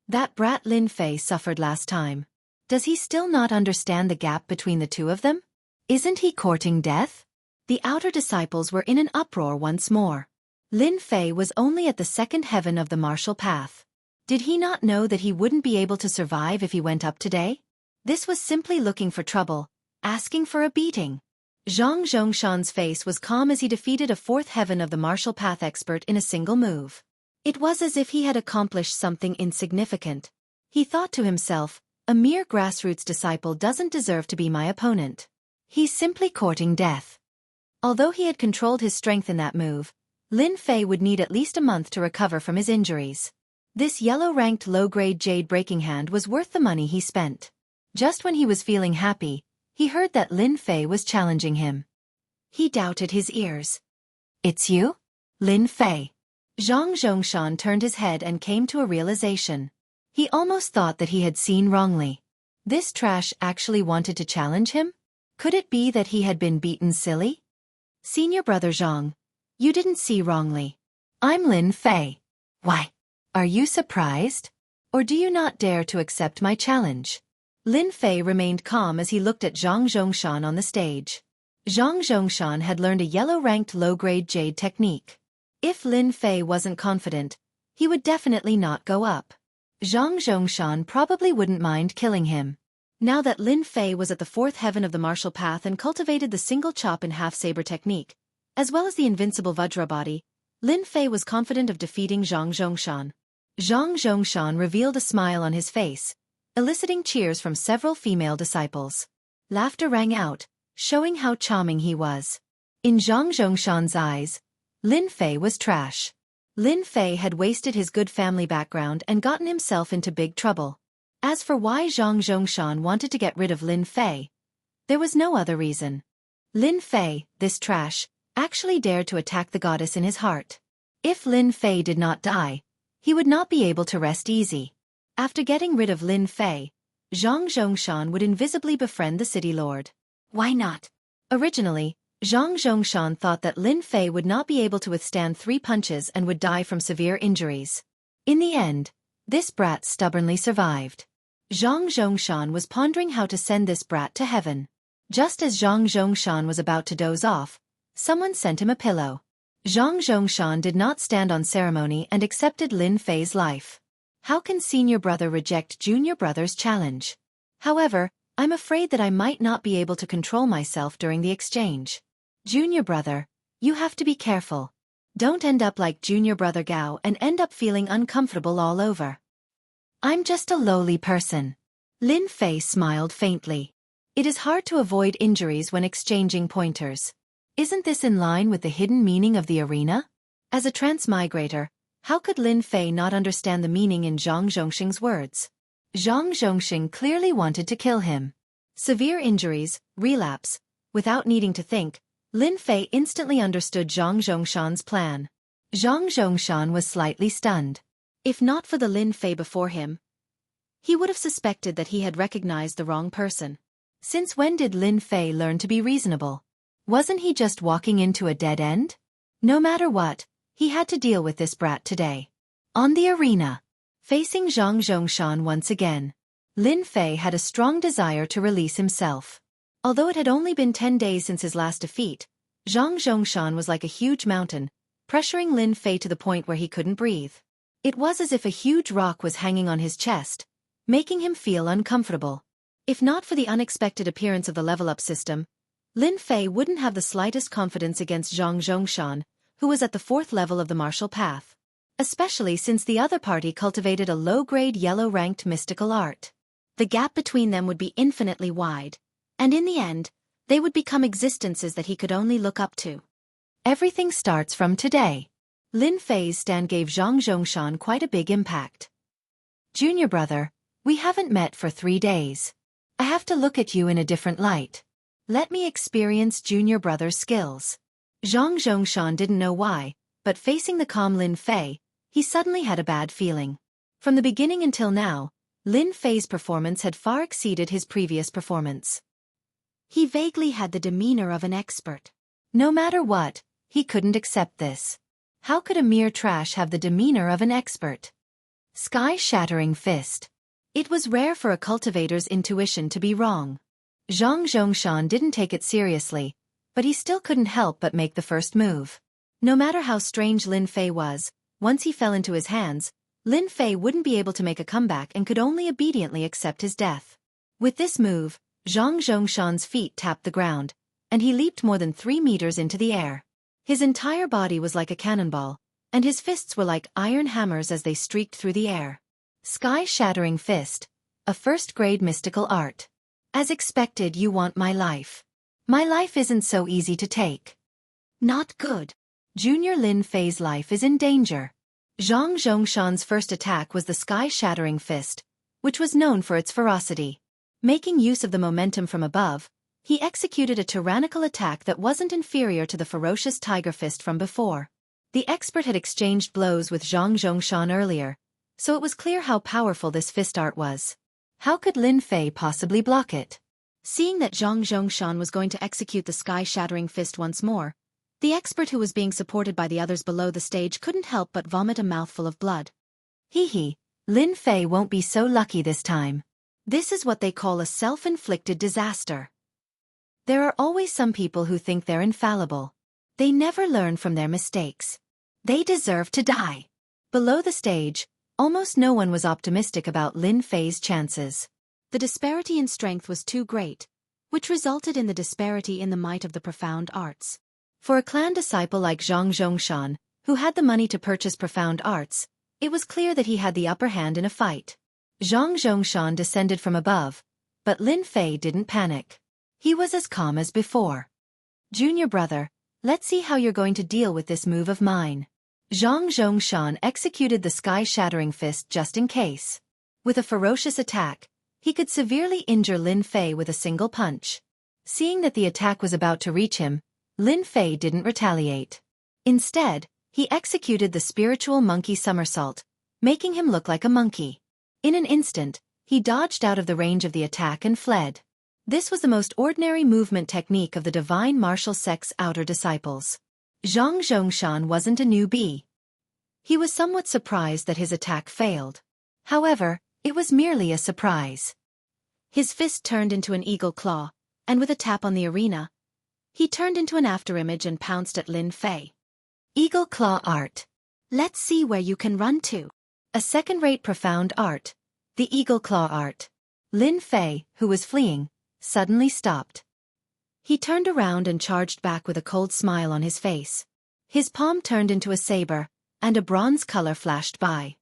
That brat Lin Fei suffered last time. Does he still not understand the gap between the two of them? Isn't he courting death? The outer disciples were in an uproar once more. Lin Fei was only at the second heaven of the martial path. Did he not know that he wouldn't be able to survive if he went up today? This was simply looking for trouble, asking for a beating. Zhang Zhongshan's face was calm as he defeated a fourth heaven of the martial path expert in a single move. It was as if he had accomplished something insignificant. He thought to himself, a mere grassroots disciple doesn't deserve to be my opponent. He's simply courting death. Although he had controlled his strength in that move, Lin Fei would need at least a month to recover from his injuries. This yellow-ranked low-grade jade breaking hand was worth the money he spent. Just when he was feeling happy, he heard that Lin Fei was challenging him. He doubted his ears. It's you? Lin Fei. Zhang Zhongshan turned his head and came to a realization. He almost thought that he had seen wrongly. This trash actually wanted to challenge him? Could it be that he had been beaten silly? Senior brother Zhang, you didn't see wrongly. I'm Lin Fei. Why? Are you surprised? Or do you not dare to accept my challenge? Lin Fei remained calm as he looked at Zhang Zhongshan on the stage. Zhang Zhongshan had learned a yellow-ranked low-grade jade technique. If Lin Fei wasn't confident, he would definitely not go up. Zhang Zhongshan probably wouldn't mind killing him. Now that Lin Fei was at the fourth heaven of the martial path and cultivated the single chop and half saber technique, as well as the invincible Vajra body, Lin Fei was confident of defeating Zhang Zhongshan. Zhang Zhongshan revealed a smile on his face, eliciting cheers from several female disciples. Laughter rang out, showing how charming he was. In Zhang Zhongshan's eyes, Lin Fei was trash. Lin Fei had wasted his good family background and gotten himself into big trouble. As for why Zhang Zhongshan wanted to get rid of Lin Fei, there was no other reason. Lin Fei, this trash, actually dared to attack the goddess in his heart. If Lin Fei did not die, he would not be able to rest easy. After getting rid of Lin Fei, Zhang Zhongshan would invisibly befriend the city lord. Why not? Originally, Zhang Zhongshan thought that Lin Fei would not be able to withstand 3 punches and would die from severe injuries. In the end, this brat stubbornly survived. Zhang Zhongshan was pondering how to send this brat to heaven. Just as Zhang Zhongshan was about to doze off, someone sent him a pillow. Zhang Zhongshan did not stand on ceremony and accepted Lin Fei's life. How can senior brother reject junior brother's challenge? However, I'm afraid that I might not be able to control myself during the exchange. Junior brother, you have to be careful. Don't end up like junior brother Gao and end up feeling uncomfortable all over. I'm just a lowly person. Lin Fei smiled faintly. It is hard to avoid injuries when exchanging pointers. Isn't this in line with the hidden meaning of the arena? As a transmigrator, how could Lin Fei not understand the meaning in Zhang Zhongxing's words? Zhang Zhongxing clearly wanted to kill him. Severe injuries, relapse. Without needing to think, Lin Fei instantly understood Zhang Zhongshan's plan. Zhang Zhongshan was slightly stunned. If not for the Lin Fei before him, he would have suspected that he had recognized the wrong person. Since when did Lin Fei learn to be reasonable? Wasn't he just walking into a dead end? No matter what, he had to deal with this brat today. On the arena, facing Zhang Zhongshan once again, Lin Fei had a strong desire to release himself. Although it had only been 10 days since his last defeat, Zhang Zhongshan was like a huge mountain, pressuring Lin Fei to the point where he couldn't breathe. It was as if a huge rock was hanging on his chest, making him feel uncomfortable. If not for the unexpected appearance of the level-up system, Lin Fei wouldn't have the slightest confidence against Zhang Zhongshan, who was at the 4th level of the martial path. Especially since the other party cultivated a low-grade yellow-ranked mystical art. The gap between them would be infinitely wide, and in the end, they would become existences that he could only look up to. Everything starts from today. Lin Fei's stand gave Zhang Zhongshan quite a big impact. Junior brother, we haven't met for 3 days. I have to look at you in a different light. Let me experience junior brother's skills. Zhang Zhongshan didn't know why, but facing the calm Lin Fei, he suddenly had a bad feeling. From the beginning until now, Lin Fei's performance had far exceeded his previous performance. He vaguely had the demeanor of an expert. No matter what, he couldn't accept this. How could a mere trash have the demeanor of an expert? Sky-shattering fist. It was rare for a cultivator's intuition to be wrong. Zhang Zhongshan didn't take it seriously, but he still couldn't help but make the first move. No matter how strange Lin Fei was, once he fell into his hands, Lin Fei wouldn't be able to make a comeback and could only obediently accept his death. With this move, Zhang Zhongshan's feet tapped the ground, and he leaped more than 3 meters into the air. His entire body was like a cannonball, and his fists were like iron hammers as they streaked through the air. Sky-shattering fist, a first-grade mystical art. As expected, you want my life. My life isn't so easy to take. Not good. Junior Lin Fei's life is in danger. Zhang Zhongshan's first attack was the sky-shattering fist, which was known for its ferocity. Making use of the momentum from above, he executed a tyrannical attack that wasn't inferior to the ferocious tiger fist from before. The expert had exchanged blows with Zhang Zhongshan earlier, so it was clear how powerful this fist art was. How could Lin Fei possibly block it? Seeing that Zhang Zhongshan was going to execute the sky-shattering fist once more, the expert who was being supported by the others below the stage couldn't help but vomit a mouthful of blood. Hee hee, Lin Fei won't be so lucky this time. This is what they call a self-inflicted disaster. There are always some people who think they're infallible. They never learn from their mistakes. They deserve to die. Below the stage, almost no one was optimistic about Lin Fei's chances. The disparity in strength was too great, which resulted in the disparity in the might of the profound arts. For a clan disciple like Zhang Zhongshan, who had the money to purchase profound arts, it was clear that he had the upper hand in a fight. Zhang Zhongshan descended from above, but Lin Fei didn't panic. He was as calm as before. Junior brother, let's see how you're going to deal with this move of mine. Zhang Zhongshan executed the sky-shattering fist just in case. With a ferocious attack, he could severely injure Lin Fei with a single punch. Seeing that the attack was about to reach him, Lin Fei didn't retaliate. Instead, he executed the spiritual monkey somersault, making him look like a monkey. In an instant, he dodged out of the range of the attack and fled. This was the most ordinary movement technique of the divine martial sect's outer disciples. Zhang Zhongshan wasn't a newbie. He was somewhat surprised that his attack failed. However, it was merely a surprise. His fist turned into an eagle claw, and with a tap on the arena, he turned into an afterimage and pounced at Lin Fei. Eagle claw art. Let's see where you can run to. A second-rate profound art. The eagle claw art. Lin Fei, who was fleeing, suddenly stopped. He turned around and charged back with a cold smile on his face. His palm turned into a saber, and a bronze color flashed by.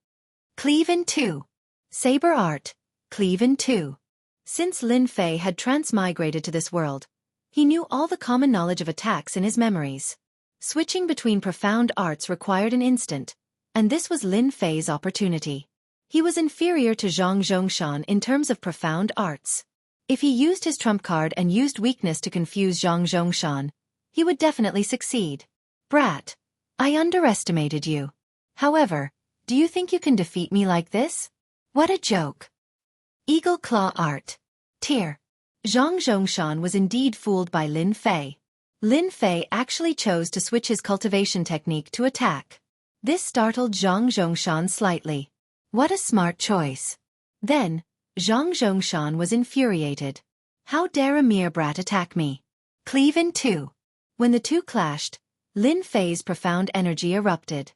Cleave in two. Saber art. Cleave in two. Since Lin Fei had transmigrated to this world, he knew all the common knowledge of attacks in his memories. Switching between profound arts required an instant, and this was Lin Fei's opportunity. He was inferior to Zhang Zhongshan in terms of profound arts. If he used his trump card and used weakness to confuse Zhang Zhongshan, he would definitely succeed. Brat, I underestimated you. However, do you think you can defeat me like this? What a joke. Eagle claw art. Tear. Zhang Zhongshan was indeed fooled by Lin Fei. Lin Fei actually chose to switch his cultivation technique to attack. This startled Zhang Zhongshan slightly. What a smart choice. Then, Zhang Zhongshan was infuriated. How dare a mere brat attack me? Cleave in two. When the two clashed, Lin Fei's profound energy erupted.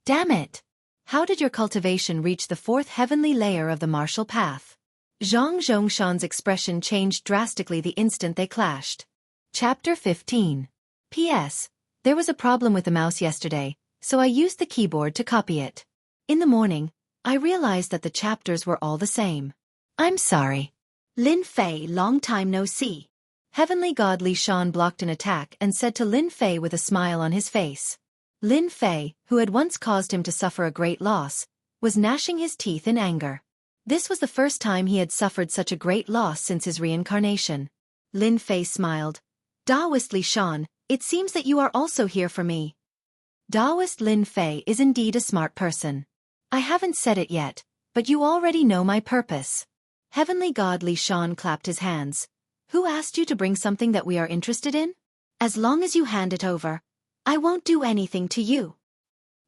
Damn it! How did your cultivation reach the fourth heavenly layer of the martial path? Zhang Zhongshan's expression changed drastically the instant they clashed. Chapter 15. P.S. There was a problem with the mouse yesterday, so I used the keyboard to copy it. In the morning, I realized that the chapters were all the same. I'm sorry. Lin Fei, long time no see. Heavenly God Li Shan blocked an attack and said to Lin Fei with a smile on his face. Lin Fei, who had once caused him to suffer a great loss, was gnashing his teeth in anger. This was the first time he had suffered such a great loss since his reincarnation. Lin Fei smiled. Taoist Li Shan, it seems that you are also here for me. Taoist Lin Fei is indeed a smart person. I haven't said it yet, but you already know my purpose. Heavenly God Li Shan clapped his hands. Who asked you to bring something that we are interested in? As long as you hand it over, I won't do anything to you.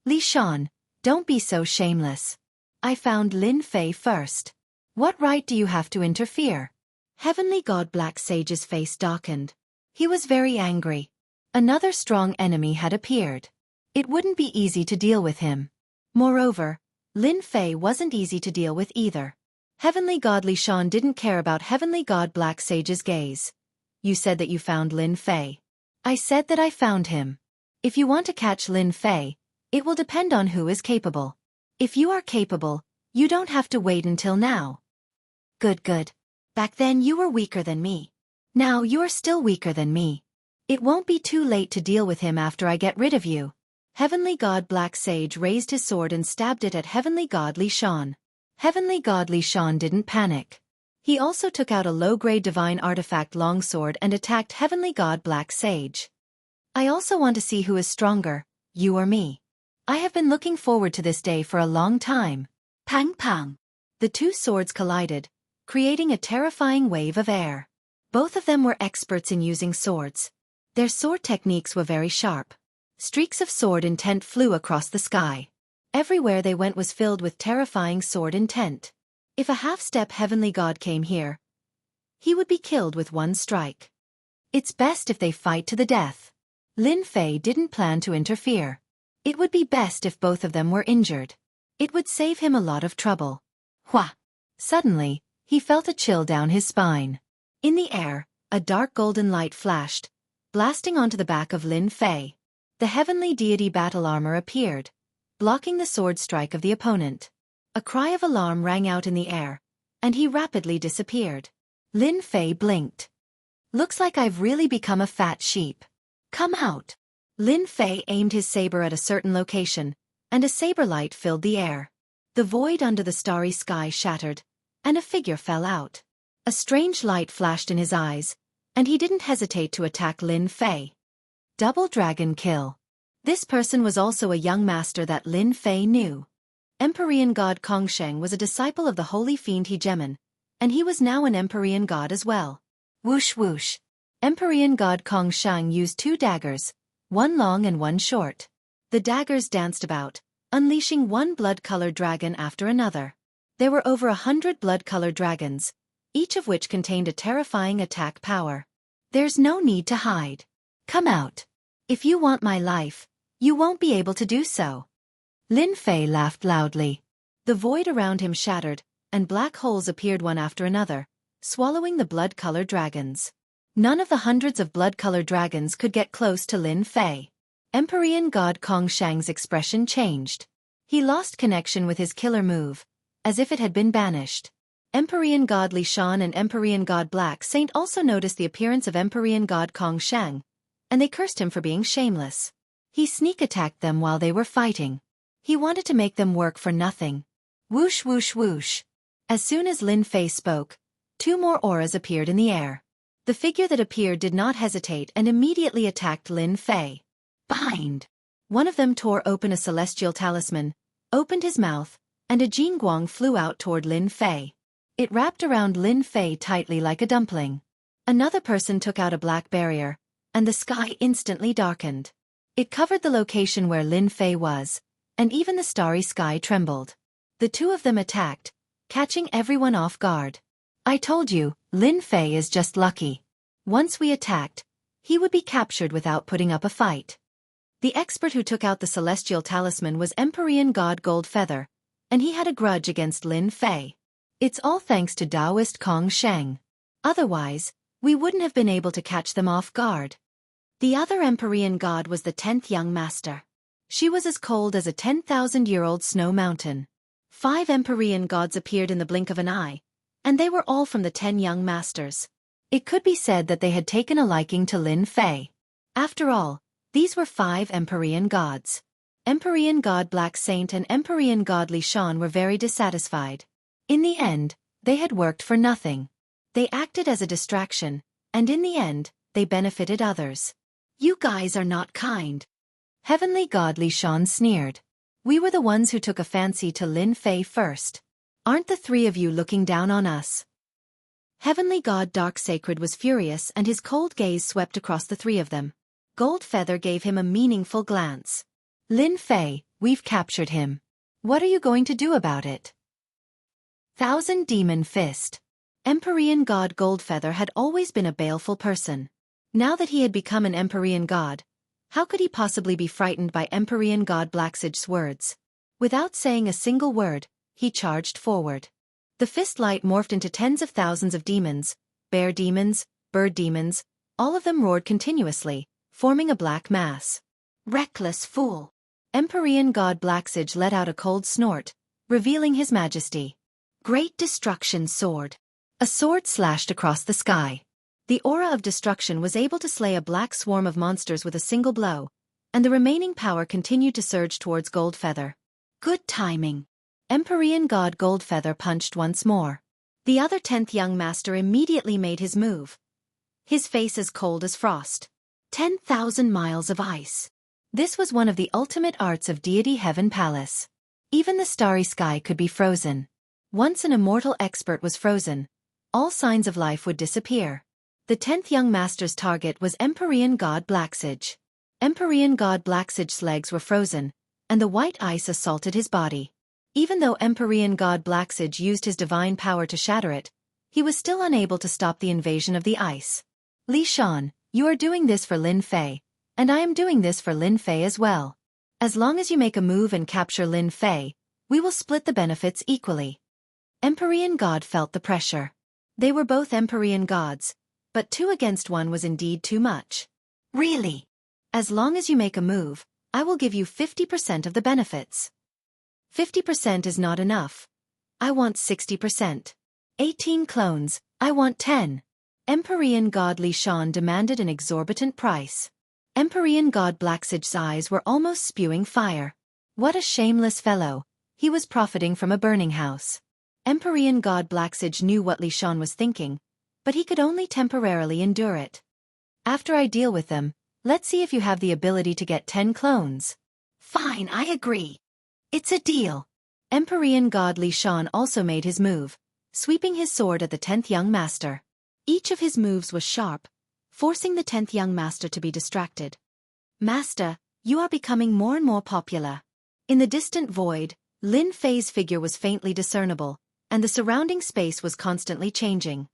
Li Shan, don't be so shameless. I found Lin Fei first. What right do you have to interfere? Heavenly God Black Sage's face darkened. He was very angry. Another strong enemy had appeared. It wouldn't be easy to deal with him. Moreover, Lin Fei wasn't easy to deal with either. Heavenly God Li Shan didn't care about Heavenly God Black Sage's gaze. You said that you found Lin Fei. I said that I found him. If you want to catch Lin Fei, it will depend on who is capable. If you are capable, you don't have to wait until now. Good. Back then you were weaker than me. Now you're still weaker than me. It won't be too late to deal with him after I get rid of you. Heavenly God Black Sage raised his sword and stabbed it at Heavenly God Li Shan. Heavenly God Li Shan didn't panic. He also took out a low-grade divine artifact longsword and attacked Heavenly God Black Sage. I also want to see who is stronger, you or me. I have been looking forward to this day for a long time. Pang pang. The two swords collided, creating a terrifying wave of air. Both of them were experts in using swords. Their sword techniques were very sharp. Streaks of sword intent flew across the sky. Everywhere they went was filled with terrifying sword intent. If a half-step heavenly god came here, he would be killed with one strike. It's best if they fight to the death. Lin Fei didn't plan to interfere. It would be best if both of them were injured. It would save him a lot of trouble. Hua! Suddenly, he felt a chill down his spine. In the air, a dark golden light flashed, blasting onto the back of Lin Fei. The heavenly deity battle armor appeared, blocking the sword strike of the opponent. A cry of alarm rang out in the air, and he rapidly disappeared. Lin Fei blinked. Looks like I've really become a fat sheep. Come out. Lin Fei aimed his saber at a certain location, and a saber light filled the air. The void under the starry sky shattered, and a figure fell out. A strange light flashed in his eyes, and he didn't hesitate to attack Lin Fei. Double dragon kill. This person was also a young master that Lin Fei knew. Empyrean god Kongsheng was a disciple of the holy fiend Hegemon, and he was now an Empyrean god as well. Whoosh whoosh. Empyrean god Kongsheng used two daggers, one long and one short. The daggers danced about, unleashing one blood-colored dragon after another. There were over 100 blood-colored dragons, each of which contained a terrifying attack power. There's no need to hide. Come out. If you want my life, you won't be able to do so. Lin Fei laughed loudly. The void around him shattered, and black holes appeared one after another, swallowing the blood-colored dragons. None of the hundreds of blood-colored dragons could get close to Lin Fei. Empyrean god Kongsheng's expression changed. He lost connection with his killer move, as if it had been banished. Empyrean god Li Shan and Empyrean god Black Saint also noticed the appearance of Empyrean god Kongsheng, and they cursed him for being shameless. He sneak-attacked them while they were fighting. He wanted to make them work for nothing. Whoosh whoosh whoosh. As soon as Lin Fei spoke, two more auras appeared in the air. The figure that appeared did not hesitate and immediately attacked Lin Fei. Bind! One of them tore open a celestial talisman, opened his mouth, and a Jingguang flew out toward Lin Fei. It wrapped around Lin Fei tightly like a dumpling. Another person took out a black barrier, and the sky instantly darkened. It covered the location where Lin Fei was, and even the starry sky trembled. The two of them attacked, catching everyone off guard. I told you, Lin Fei is just lucky. Once we attacked, he would be captured without putting up a fight. The expert who took out the celestial talisman was Empyrean god Goldfeather, and he had a grudge against Lin Fei. It's all thanks to Taoist Kongsheng. Otherwise, we wouldn't have been able to catch them off guard. The other Empyrean god was the 10th young master. She was as cold as a 10,000-year-old snow mountain. 5 Empyrean gods appeared in the blink of an eye, and they were all from the 10 young masters. It could be said that they had taken a liking to Lin Fei. After all, these were 5 Empyrean gods. Empyrean god Black Saint and Empyrean god Li Shan were very dissatisfied. In the end, they had worked for nothing. They acted as a distraction, and in the end, they benefited others. You guys are not kind. Heavenly god Li Shan sneered. We were the ones who took a fancy to Lin Fei first. Aren't the 3 of you looking down on us? Heavenly god Dark Sacred was furious and his cold gaze swept across the 3 of them. Goldfeather gave him a meaningful glance. Lin Fei, we've captured him. What are you going to do about it? Thousand Demon Fist. Empyrean god Goldfeather had always been a baleful person. Now that he had become an Empyrean god, how could he possibly be frightened by Empyrean god Blacksage's words? Without saying a single word, he charged forward. The fist light morphed into tens of thousands of demons, bear demons, bird demons, all of them roared continuously, forming a black mass. Reckless fool! Empyrean god Blacksage let out a cold snort, revealing his majesty. Great Destruction Sword. A sword slashed across the sky. The aura of destruction was able to slay a black swarm of monsters with a single blow, and the remaining power continued to surge towards Goldfeather. Good timing. Empyrean god Goldfeather punched once more. The other 10th young master immediately made his move. His face as cold as frost. 10,000 miles of ice. This was one of the ultimate arts of Deity Heaven Palace. Even the starry sky could be frozen. Once an immortal expert was frozen, all signs of life would disappear. The 10th young master's target was Empyrean god Blacksage. Empyrean god Blacksage's legs were frozen, and the white ice assaulted his body. Even though Empyrean god Blacksage used his divine power to shatter it, he was still unable to stop the invasion of the ice. Li Shan, you are doing this for Lin Fei, and I am doing this for Lin Fei as well. As long as you make a move and capture Lin Fei, we will split the benefits equally. Empyrean god felt the pressure. They were both Empyrean gods, but 2 against 1 was indeed too much. Really? As long as you make a move, I will give you 50% of the benefits. 50% is not enough. I want 60%. 18 clones, I want 10. Empyrean god Li Shan demanded an exorbitant price. Empyrean god Blacksage's eyes were almost spewing fire. What a shameless fellow, he was profiting from a burning house. Empyrean god Blacksage knew what Li Shan was thinking, but he could only temporarily endure it. After I deal with them, let's see if you have the ability to get 10 clones. Fine, I agree. It's a deal. Empyrean god Li Shan also made his move, sweeping his sword at the 10th young master. Each of his moves was sharp, forcing the 10th young master to be distracted. Master, you are becoming more and more popular. In the distant void, Lin Fei's figure was faintly discernible, and the surrounding space was constantly changing.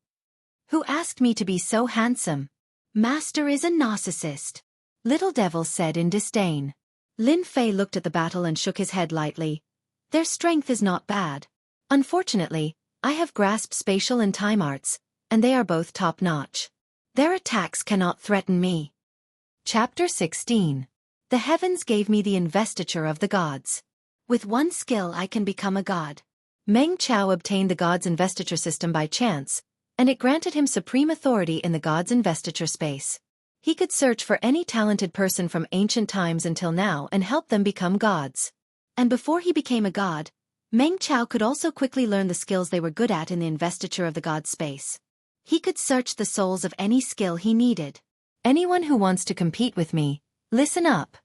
Who asked me to be so handsome? Master is a narcissist. Little Devil said in disdain. Lin Fei looked at the battle and shook his head lightly. Their strength is not bad. Unfortunately, I have grasped spatial and time arts, and they are both top-notch. Their attacks cannot threaten me. Chapter 16. The heavens gave me the investiture of the gods. With one skill I can become a god. Meng Chao obtained the god's investiture system by chance, and it granted him supreme authority in the god's investiture space. He could search for any talented person from ancient times until now and help them become gods. And before he became a god, Meng Chao could also quickly learn the skills they were good at in the investiture of the god's space. He could search the souls of any skill he needed. Anyone who wants to compete with me, listen up.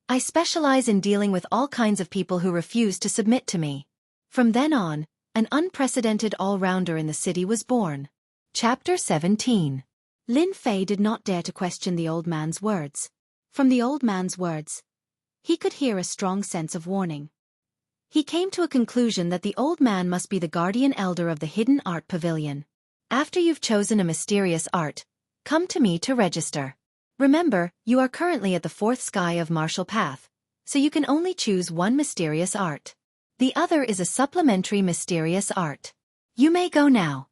I specialize in dealing with all kinds of people who refuse to submit to me. From then on, an unprecedented all-rounder in the city was born. Chapter 17. Lin Fei did not dare to question the old man's words. From the old man's words, he could hear a strong sense of warning. He came to a conclusion that the old man must be the guardian elder of the hidden art pavilion. After you've chosen a mysterious art, come to me to register. Remember, you are currently at the 4th sky of Martial Path, so you can only choose one mysterious art. The other is a supplementary mysterious art. You may go now.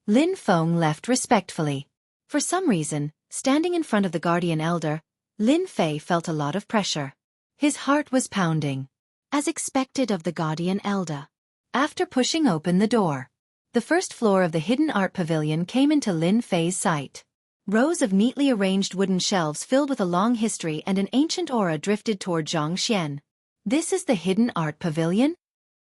Lin Feng left respectfully. For some reason, standing in front of the guardian elder, Lin Fei felt a lot of pressure. His heart was pounding. As expected of the guardian elder. After pushing open the door, the first floor of the hidden art pavilion came into Lin Fei's sight. Rows of neatly arranged wooden shelves filled with a long history and an ancient aura drifted toward Zhang Xian. This is the hidden art pavilion?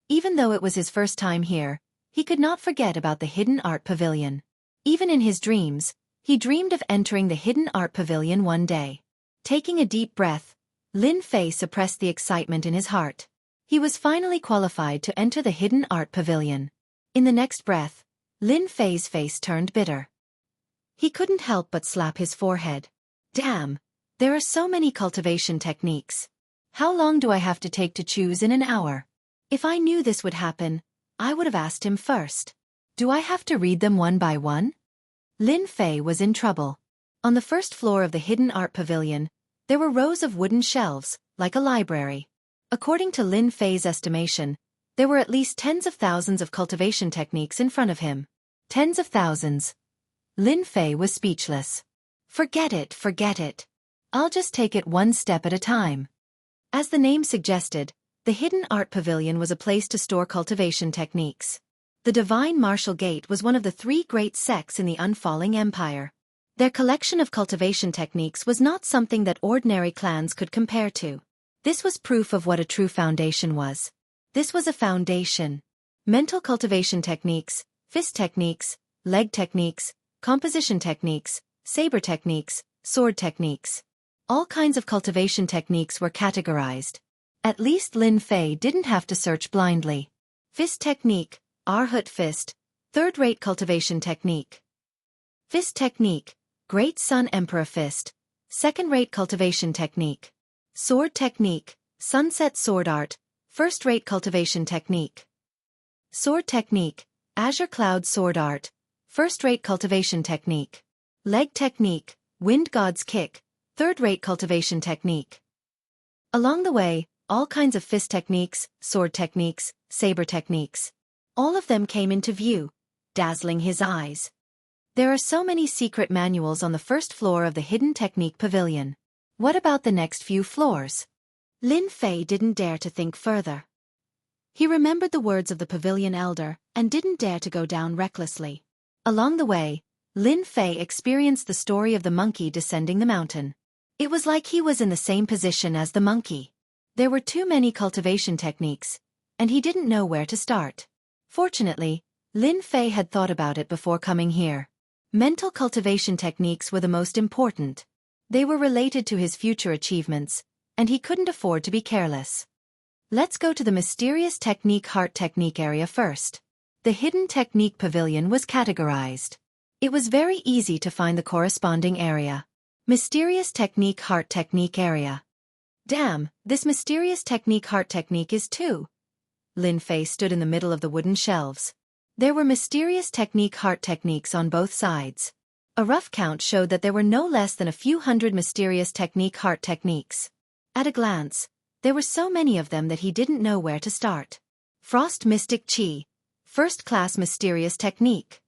Even though it was his first time here, he could not forget about the hidden art pavilion. Even in his dreams, he dreamed of entering the hidden art pavilion one day. Taking a deep breath, Lin Fei suppressed the excitement in his heart. He was finally qualified to enter the hidden art pavilion. In the next breath, Lin Fei's face turned bitter. He couldn't help but slap his forehead. Damn, there are so many cultivation techniques. How long do I have to take to choose in an hour? If I knew this would happen, I would have asked him first. Do I have to read them one by one? Lin Fei was in trouble. On the first floor of the hidden art pavilion, there were rows of wooden shelves, like a library. According to Lin Fei's estimation, there were at least tens of thousands of cultivation techniques in front of him. Tens of thousands. Lin Fei was speechless. Forget it, forget it. I'll just take it one step at a time. As the name suggested, the hidden art pavilion was a place to store cultivation techniques. The Divine Martial Gate was one of the 3 great sects in the Unfalling Empire. Their collection of cultivation techniques was not something that ordinary clans could compare to. This was proof of what a true foundation was. This was a foundation. Mental cultivation techniques, fist techniques, leg techniques, composition techniques, saber techniques, sword techniques. All kinds of cultivation techniques were categorized. At least Lin Fei didn't have to search blindly. Fist technique, Arhut fist, third-rate cultivation technique. Fist technique, Great Sun Emperor Fist, second-rate cultivation technique. Sword technique, Sunset Sword Art, first-rate cultivation technique. Sword technique, Azure Cloud Sword Art, first-rate cultivation technique. Leg technique, Wind God's Kick, third-rate cultivation technique. Along the way, all kinds of fist techniques, sword techniques, saber techniques. All of them came into view, dazzling his eyes. There are so many secret manuals on the first floor of the Hidden Technique Pavilion. What about the next few floors? Lin Fei didn't dare to think further. He remembered the words of the pavilion elder and didn't dare to go down recklessly. Along the way, Lin Fei experienced the story of the monkey descending the mountain. It was like he was in the same position as the monkey. There were too many cultivation techniques, and he didn't know where to start. Fortunately, Lin Fei had thought about it before coming here. Mental cultivation techniques were the most important. They were related to his future achievements, and he couldn't afford to be careless. Let's go to the mysterious technique heart technique area first. The Hidden Technique Pavilion was categorized. It was very easy to find the corresponding area. Mysterious Technique Heart Technique Area. Damn, this Mysterious Technique Heart Technique is too. Lin Fei stood in the middle of the wooden shelves. There were Mysterious Technique Heart techniques on both sides. A rough count showed that there were no less than a few hundred Mysterious Technique Heart techniques. At a glance, there were so many of them that he didn't know where to start. Frost Mystic Chi, first-class Mysterious Technique.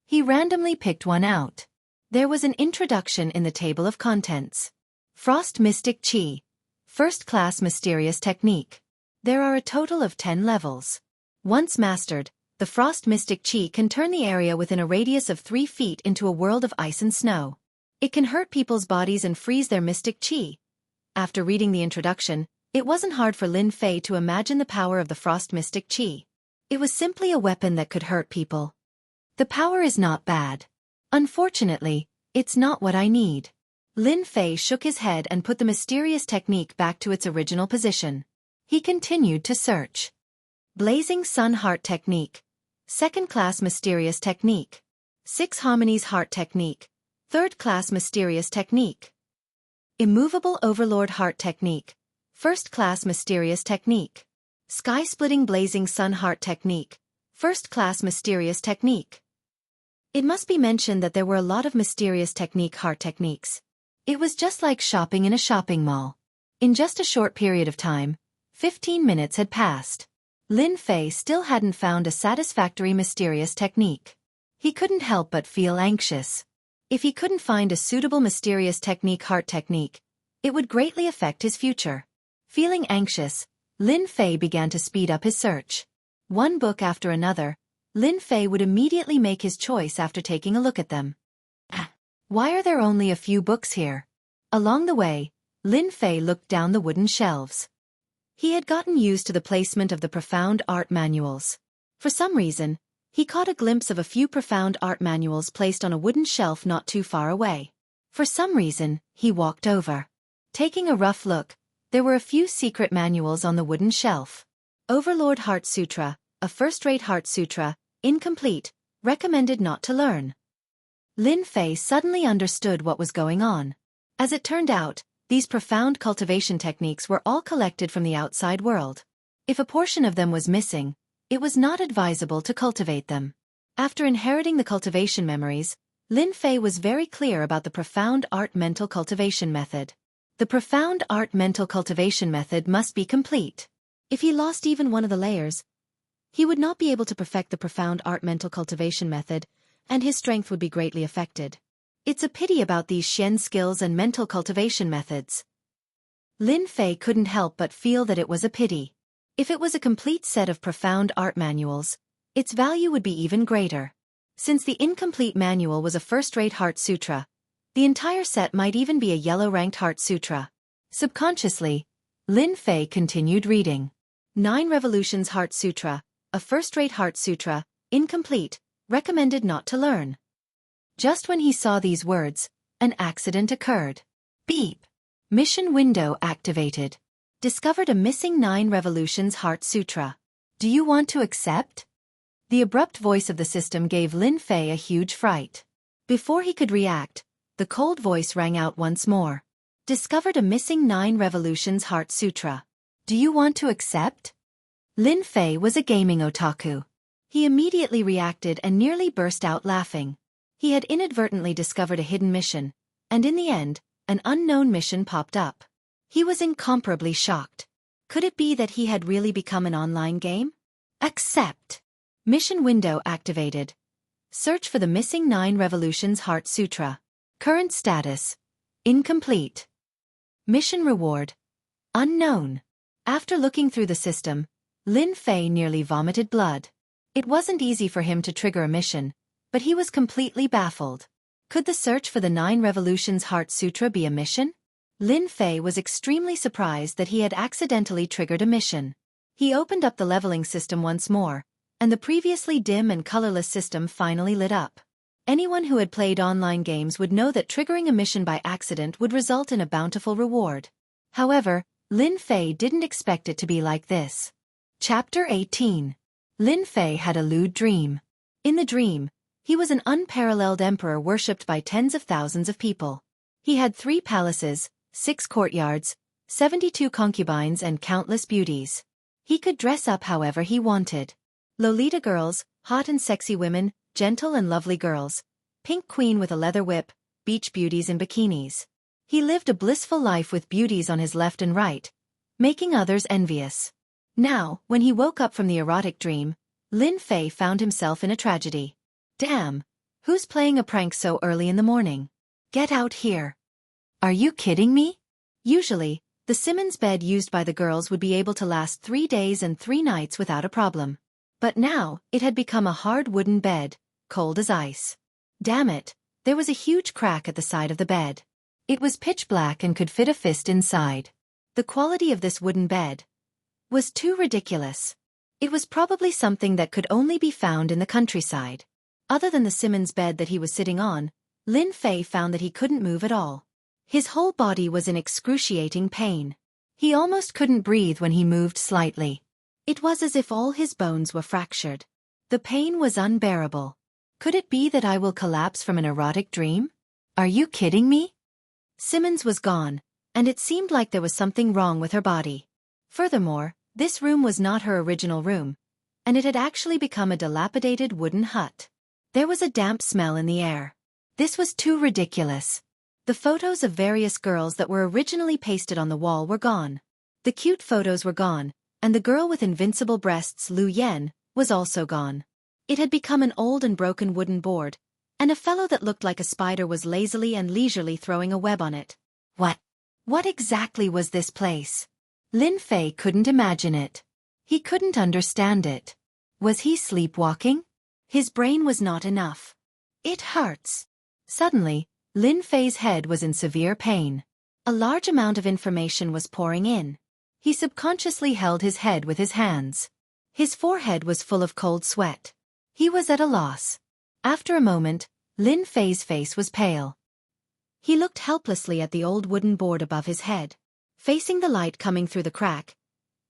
He randomly picked one out. There was an introduction in the table of contents. Frost Mystic Chi, first-class Mysterious Technique. There are a total of 10 levels. Once mastered, the Frost Mystic Chi can turn the area within a radius of 3 feet into a world of ice and snow. It can hurt people's bodies and freeze their mystic chi. After reading the introduction, it wasn't hard for Lin Fei to imagine the power of the Frost Mystic Chi. It was simply a weapon that could hurt people. The power is not bad. Unfortunately, it's not what I need. Lin Fei shook his head and put the mysterious technique back to its original position. He continued to search. Blazing Sun Heart Technique, second-class Mysterious Technique. 6 Harmonies Heart Technique, third-class Mysterious Technique. Immovable Overlord Heart Technique, first-class Mysterious Technique. Sky-Splitting Blazing Sun Heart Technique, first-class Mysterious Technique. It must be mentioned that there were a lot of Mysterious Technique heart techniques. It was just like shopping in a shopping mall. In just a short period of time, 15 minutes had passed. Lin Fei still hadn't found a satisfactory mysterious technique. He couldn't help but feel anxious. If he couldn't find a suitable mysterious technique heart technique, it would greatly affect his future. Feeling anxious, Lin Fei began to speed up his search. One book after another, Lin Fei would immediately make his choice after taking a look at them. Why are there only a few books here? Along the way, Lin Fei looked down the wooden shelves. He had gotten used to the placement of the profound art manuals. For some reason, he caught a glimpse of a few profound art manuals placed on a wooden shelf not too far away. For some reason, he walked over. Taking a rough look, there were a few secret manuals on the wooden shelf. Overlord Heart Sutra, a first-rate Heart Sutra, incomplete, recommended not to learn. Lin Fei suddenly understood what was going on. As it turned out, these profound cultivation techniques were all collected from the outside world. If a portion of them was missing, it was not advisable to cultivate them. After inheriting the cultivation memories, Lin Fei was very clear about the profound art mental cultivation method. The profound art mental cultivation method must be complete. If he lost even one of the layers, he would not be able to perfect the profound art mental cultivation method, and his strength would be greatly affected. It's a pity about these Shen skills and mental cultivation methods. Lin Fei couldn't help but feel that it was a pity. If it was a complete set of profound art manuals, its value would be even greater. Since the incomplete manual was a first-rate Heart Sutra, the entire set might even be a yellow-ranked Heart Sutra. Subconsciously, Lin Fei continued reading. 9 Revolutions Heart Sutra, a first-rate Heart Sutra, incomplete, recommended not to learn. Just when he saw these words, an accident occurred. Beep. Mission window activated. Discovered a missing 9 Revolutions Heart Sutra. Do you want to accept? The abrupt voice of the system gave Lin Fei a huge fright. Before he could react, the cold voice rang out once more. Discovered a missing 9 revolutions Heart Sutra. Do you want to accept? Lin Fei was a gaming otaku. He immediately reacted and nearly burst out laughing. He had inadvertently discovered a hidden mission, and in the end, an unknown mission popped up. He was incomparably shocked. Could it be that he had really become an online game? Accept. Mission window activated. Search for the missing 9 revolutions Heart Sutra. Current status: incomplete. Mission reward: unknown. After looking through the system, Lin Fei nearly vomited blood. It wasn't easy for him to trigger a mission, but he was completely baffled. Could the search for the 9 revolutions Heart Sutra be a mission? Lin Fei was extremely surprised that he had accidentally triggered a mission. He opened up the leveling system once more, and the previously dim and colorless system finally lit up. Anyone who had played online games would know that triggering a mission by accident would result in a bountiful reward. However, Lin Fei didn't expect it to be like this. Chapter 18. Lin Fei had a lewd dream. In the dream, he was an unparalleled emperor worshipped by tens of thousands of people. He had 3 palaces, 6 courtyards, 72 concubines and countless beauties. He could dress up however he wanted. Lolita girls, hot and sexy women, gentle and lovely girls, pink queen with a leather whip, beach beauties in bikinis. He lived a blissful life with beauties on his left and right, making others envious. Now, when he woke up from the erotic dream, Lin Fei found himself in a tragedy. Damn! Who's playing a prank so early in the morning? Get out here! Are you kidding me? Usually, the Simmons bed used by the girls would be able to last 3 days and 3 nights without a problem. But now, it had become a hard wooden bed, cold as ice. Damn it, there was a huge crack at the side of the bed. It was pitch black and could fit a fist inside. The quality of this wooden bed was too ridiculous. It was probably something that could only be found in the countryside. Other than the Simmons bed that he was sitting on, Lin Fei found that he couldn't move at all. His whole body was in excruciating pain. He almost couldn't breathe when he moved slightly. It was as if all his bones were fractured. The pain was unbearable. Could it be that I will collapse from an erotic dream? Are you kidding me? Simmons was gone, and it seemed like there was something wrong with her body. Furthermore, this room was not her original room, and it had actually become a dilapidated wooden hut. There was a damp smell in the air. This was too ridiculous. The photos of various girls that were originally pasted on the wall were gone. The cute photos were gone, and the girl with invincible breasts, Lu Yen, was also gone. It had become an old and broken wooden board, and a fellow that looked like a spider was lazily and leisurely throwing a web on it. What exactly was this place? Lin Fei couldn't imagine it. He couldn't understand it. Was he sleepwalking? His brain was not enough. It hurts. Suddenly, Lin Fei's head was in severe pain. A large amount of information was pouring in. He subconsciously held his head with his hands. His forehead was full of cold sweat. He was at a loss. After a moment, Lin Fei's face was pale. He looked helplessly at the old wooden board above his head. Facing the light coming through the crack,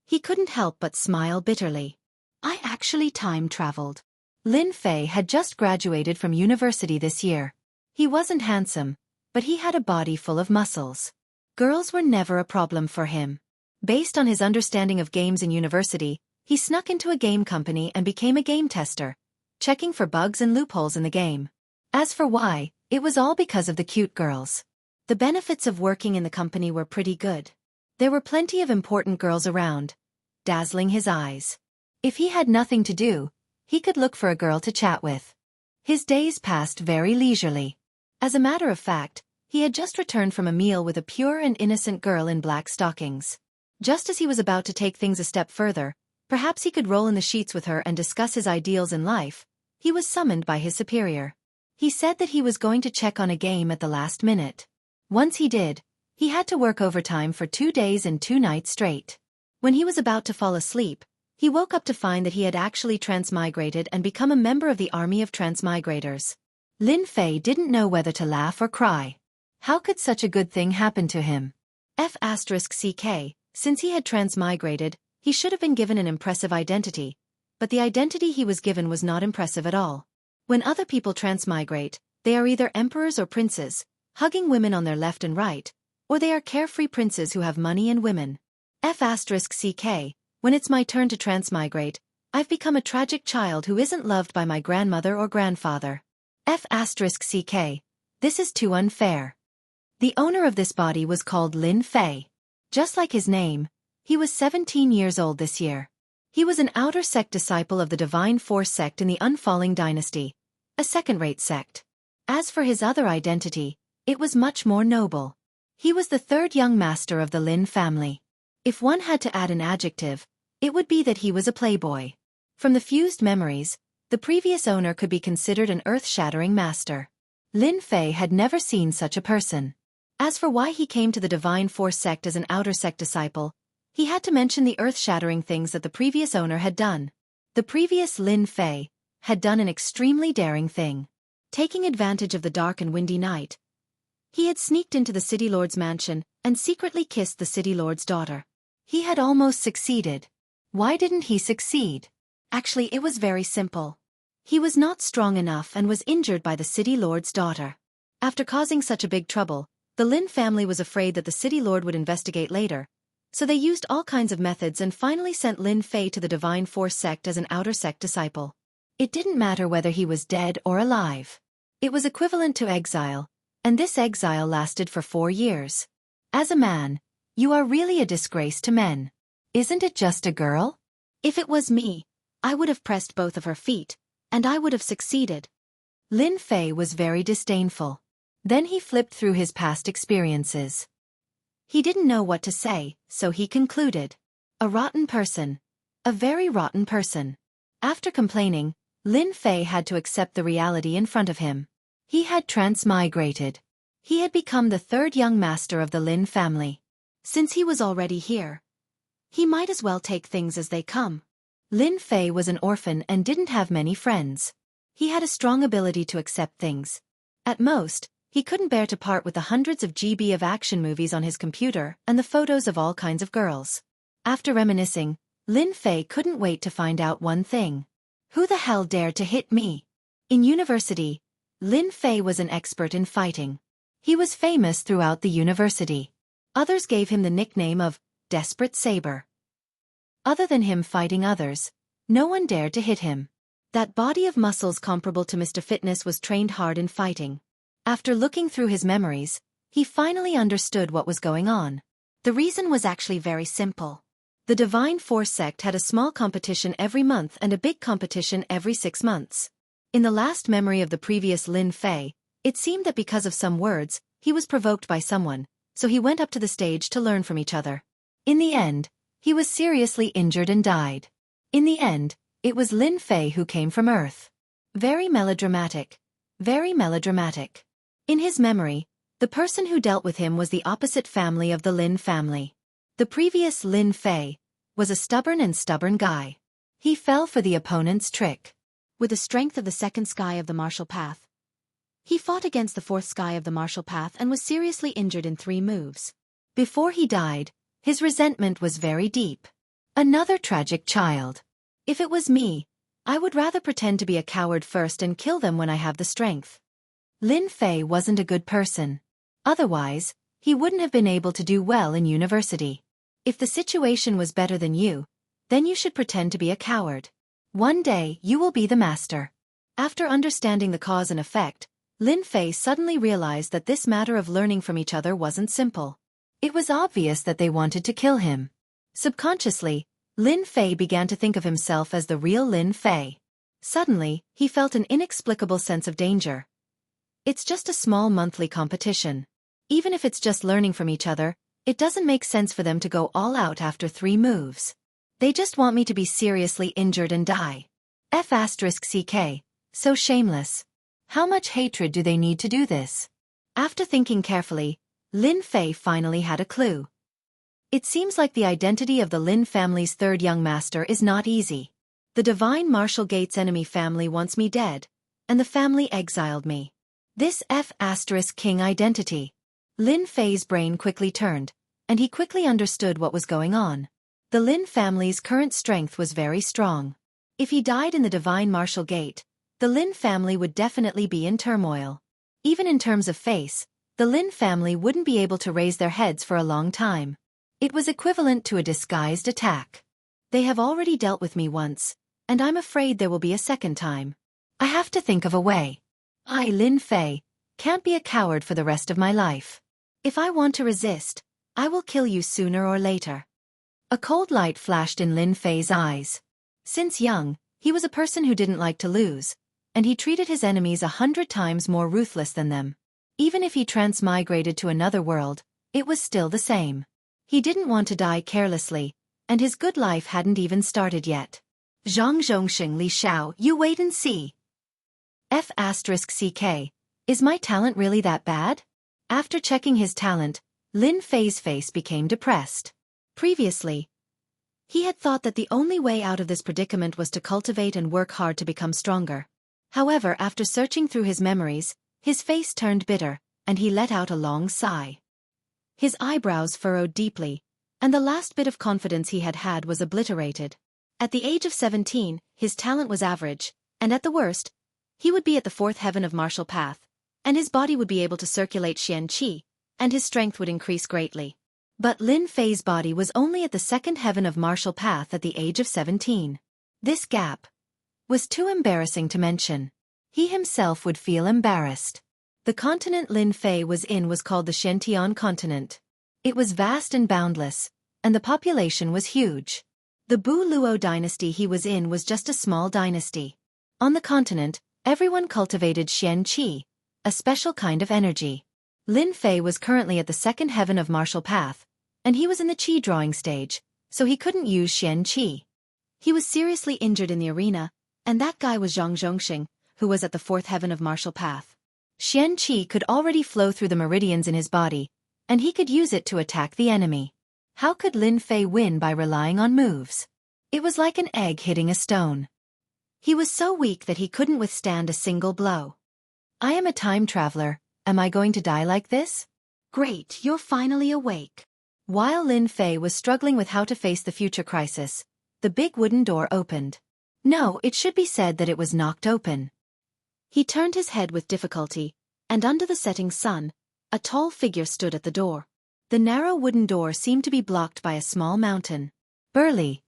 he couldn't help but smile bitterly. I actually time-traveled. Lin Fei had just graduated from university this year. He wasn't handsome, but he had a body full of muscles. Girls were never a problem for him. Based on his understanding of games in university, he snuck into a game company and became a game tester, checking for bugs and loopholes in the game. As for why, it was all because of the cute girls. The benefits of working in the company were pretty good. There were plenty of important girls around, dazzling his eyes. If he had nothing to do, he could look for a girl to chat with. His days passed very leisurely. As a matter of fact, he had just returned from a meal with a pure and innocent girl in black stockings. Just as he was about to take things a step further, perhaps he could roll in the sheets with her and discuss his ideals in life, he was summoned by his superior. He said that he was going to check on a game at the last minute. Once he did, he had to work overtime for 2 days and 2 nights straight. When he was about to fall asleep, he woke up to find that he had actually transmigrated and become a member of the army of transmigrators. Lin Fei didn't know whether to laugh or cry. How could such a good thing happen to him? F***ck, since he had transmigrated, he should have been given an impressive identity, but the identity he was given was not impressive at all. When other people transmigrate, they are either emperors or princes, hugging women on their left and right, or they are carefree princes who have money and women. F***ck, when it's my turn to transmigrate, I've become a tragic child who isn't loved by my grandmother or grandfather. F***ck, this is too unfair. The owner of this body was called Lin Fei. Just like his name, he was 17 years old this year. He was an outer sect disciple of the Divine Force sect in the Unfalling Dynasty, a second-rate sect. As for his other identity, it was much more noble. He was the third young master of the Lin family. If one had to add an adjective, it would be that he was a playboy. From the fused memories, the previous owner could be considered an earth-shattering master. Lin Fei had never seen such a person. As for why he came to the Divine Force sect as an outer sect disciple, he had to mention the earth-shattering things that the previous owner had done. The previous Lin Fei had done an extremely daring thing. Taking advantage of the dark and windy night, he had sneaked into the City Lord's mansion and secretly kissed the City Lord's daughter. He had almost succeeded. Why didn't he succeed? Actually, it was very simple. He was not strong enough and was injured by the City Lord's daughter. After causing such a big trouble, the Lin family was afraid that the City Lord would investigate later, so they used all kinds of methods and finally sent Lin Fei to the Divine Force sect as an outer sect disciple. It didn't matter whether he was dead or alive. It was equivalent to exile, and this exile lasted for 4 years. As a man, you are really a disgrace to men. Isn't it just a girl? If it was me, I would have pressed both of her feet, and I would have succeeded. Lin Fei was very disdainful. Then he flipped through his past experiences. He didn't know what to say, so he concluded. A rotten person. A very rotten person. After complaining, Lin Fei had to accept the reality in front of him. He had transmigrated. He had become the third young master of the Lin family. Since he was already here, he might as well take things as they come. Lin Fei was an orphan and didn't have many friends. He had a strong ability to accept things. At most, he couldn't bear to part with the hundreds of GB of action movies on his computer and the photos of all kinds of girls. After reminiscing, Lin Fei couldn't wait to find out one thing. Who the hell dared to hit me? In university, Lin Fei was an expert in fighting. He was famous throughout the university. Others gave him the nickname of Desperate Saber. Other than him fighting others, no one dared to hit him. That body of muscles comparable to Mr. Fitness was trained hard in fighting. After looking through his memories, he finally understood what was going on. The reason was actually very simple. The Divine Force sect had a small competition every month and a big competition every 6 months. In the last memory of the previous Lin Fei, it seemed that because of some words, he was provoked by someone, so he went up to the stage to learn from each other. In the end, he was seriously injured and died. In the end, it was Lin Fei who came from Earth. Very melodramatic. Very melodramatic. In his memory, the person who dealt with him was the opposite family of the Lin family. The previous Lin Fei was a stubborn guy. He fell for the opponent's trick. With the strength of the second sky of the martial path, he fought against the fourth sky of the martial path and was seriously injured in 3 moves. Before he died, his resentment was very deep. Another tragic child. If it was me, I would rather pretend to be a coward first and kill them when I have the strength. Lin Fei wasn't a good person. Otherwise, he wouldn't have been able to do well in university. If the situation was better than you, then you should pretend to be a coward. One day you will be the master. After understanding the cause and effect, Lin Fei suddenly realized that this matter of learning from each other wasn't simple. It was obvious that they wanted to kill him. Subconsciously, Lin Fei began to think of himself as the real Lin Fei. Suddenly, he felt an inexplicable sense of danger. It's just a small monthly competition. Even if it's just learning from each other, it doesn't make sense for them to go all out after 3 moves. They just want me to be seriously injured and die. F***ck. So shameless. How much hatred do they need to do this? After thinking carefully, Lin Fei finally had a clue. It seems like the identity of the Lin family's third young master is not easy. The Divine Marshal Gate's enemy family wants me dead, and the family exiled me. This F***king identity. Lin Fei's brain quickly turned, and he quickly understood what was going on. The Lin family's current strength was very strong. If he died in the divine martial gate, the Lin family would definitely be in turmoil. Even in terms of face, the Lin family wouldn't be able to raise their heads for a long time. It was equivalent to a disguised attack. They have already dealt with me once, and I'm afraid there will be a second time. I have to think of a way. I, Lin Fei, can't be a coward for the rest of my life. If I want to resist, I will kill you sooner or later. A cold light flashed in Lin Fei's eyes. Since young, he was a person who didn't like to lose, and he treated his enemies 100 times more ruthless than them. Even if he transmigrated to another world, it was still the same. He didn't want to die carelessly, and his good life hadn't even started yet. Zhang Zhongxing Li Xiao, you wait and see. F***CK, is my talent really that bad? After checking his talent, Lin Fei's face became depressed. Previously, he had thought that the only way out of this predicament was to cultivate and work hard to become stronger. However, after searching through his memories, his face turned bitter, and he let out a long sigh. His eyebrows furrowed deeply, and the last bit of confidence he had had was obliterated. At the age of 17, his talent was average, and at the worst, he would be at the fourth heaven of martial path, and his body would be able to circulate Xian Qi, and his strength would increase greatly. But Lin Fei's body was only at the second heaven of martial path at the age of 17. This gap was too embarrassing to mention. He himself would feel embarrassed. The continent Lin Fei was in was called the Shentian continent. It was vast and boundless, and the population was huge. The Bu Luo dynasty he was in was just a small dynasty. On the continent, everyone cultivated Xian Qi, a special kind of energy. Lin Fei was currently at the second heaven of martial path, and he was in the Qi drawing stage, so he couldn't use Xian Qi. He was seriously injured in the arena, and that guy was Zhang Zhongxing, who was at the fourth heaven of martial path. Xian Qi could already flow through the meridians in his body, and he could use it to attack the enemy. How could Lin Fei win by relying on moves? It was like an egg hitting a stone. He was so weak that he couldn't withstand a single blow. I am a time traveler. Am I going to die like this? Great, you're finally awake. While Lin Fei was struggling with how to face the future crisis, the big wooden door opened. No, it should be said that it was knocked open. He turned his head with difficulty, and under the setting sun, a tall figure stood at the door. The narrow wooden door seemed to be blocked by a small mountain. Burly.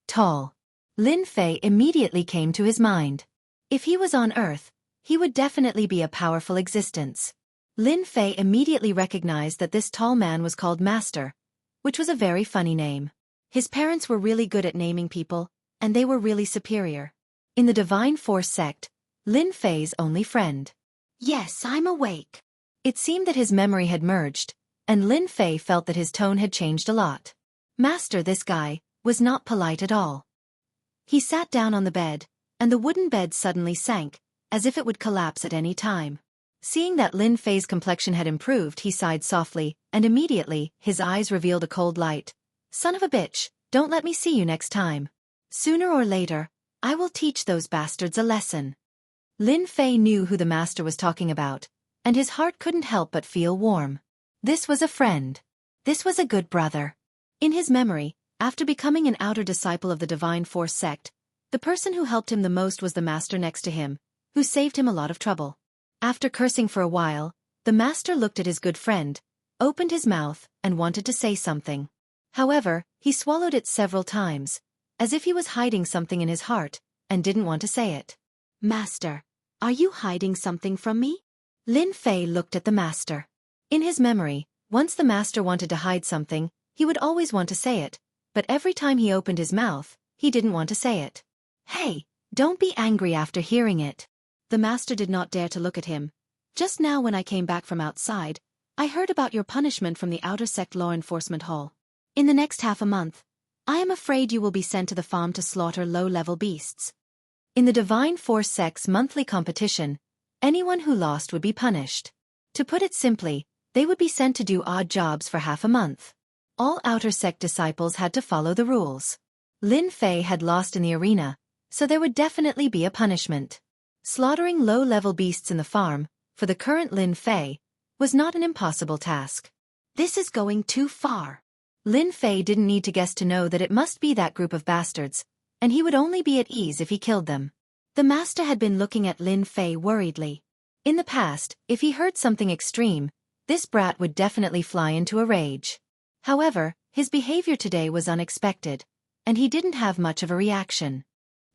Tall. Lin Fei immediately came to his mind. If he was on Earth, he would definitely be a powerful existence. Lin Fei immediately recognized that this tall man was called Master, which was a very funny name. His parents were really good at naming people, and they were really superior. In the Divine Force sect, Lin Fei's only friend. Yes, I'm awake. It seemed that his memory had merged, and Lin Fei felt that his tone had changed a lot. Master, this guy, was not polite at all. He sat down on the bed, and the wooden bed suddenly sank, as if it would collapse at any time. Seeing that Lin Fei's complexion had improved, he sighed softly, and immediately, his eyes revealed a cold light. Son of a bitch, don't let me see you next time. Sooner or later, I will teach those bastards a lesson. Lin Fei knew who the master was talking about, and his heart couldn't help but feel warm. This was a friend. This was a good brother. In his memory, after becoming an outer disciple of the Divine Force sect, the person who helped him the most was the master next to him, who saved him a lot of trouble. After cursing for a while, the master looked at his good friend, opened his mouth, and wanted to say something. However, he swallowed it several times, as if he was hiding something in his heart, and didn't want to say it. Master, are you hiding something from me? Lin Fei looked at the master. In his memory, once the master wanted to hide something, he would always want to say it, but every time he opened his mouth, he didn't want to say it. Hey, don't be angry after hearing it. The master did not dare to look at him. Just now when I came back from outside, I heard about your punishment from the outer sect law enforcement hall. In the next half a month, I am afraid you will be sent to the farm to slaughter low-level beasts. In the Divine Force sect's monthly competition, anyone who lost would be punished. To put it simply, they would be sent to do odd jobs for half a month. All outer sect disciples had to follow the rules. Lin Fei had lost in the arena, so there would definitely be a punishment. Slaughtering low-level beasts in the farm, for the current Lin Fei, was not an impossible task. This is going too far. Lin Fei didn't need to guess to know that it must be that group of bastards, and he would only be at ease if he killed them. The master had been looking at Lin Fei worriedly. In the past, if he heard something extreme, this brat would definitely fly into a rage. However, his behavior today was unexpected, and he didn't have much of a reaction.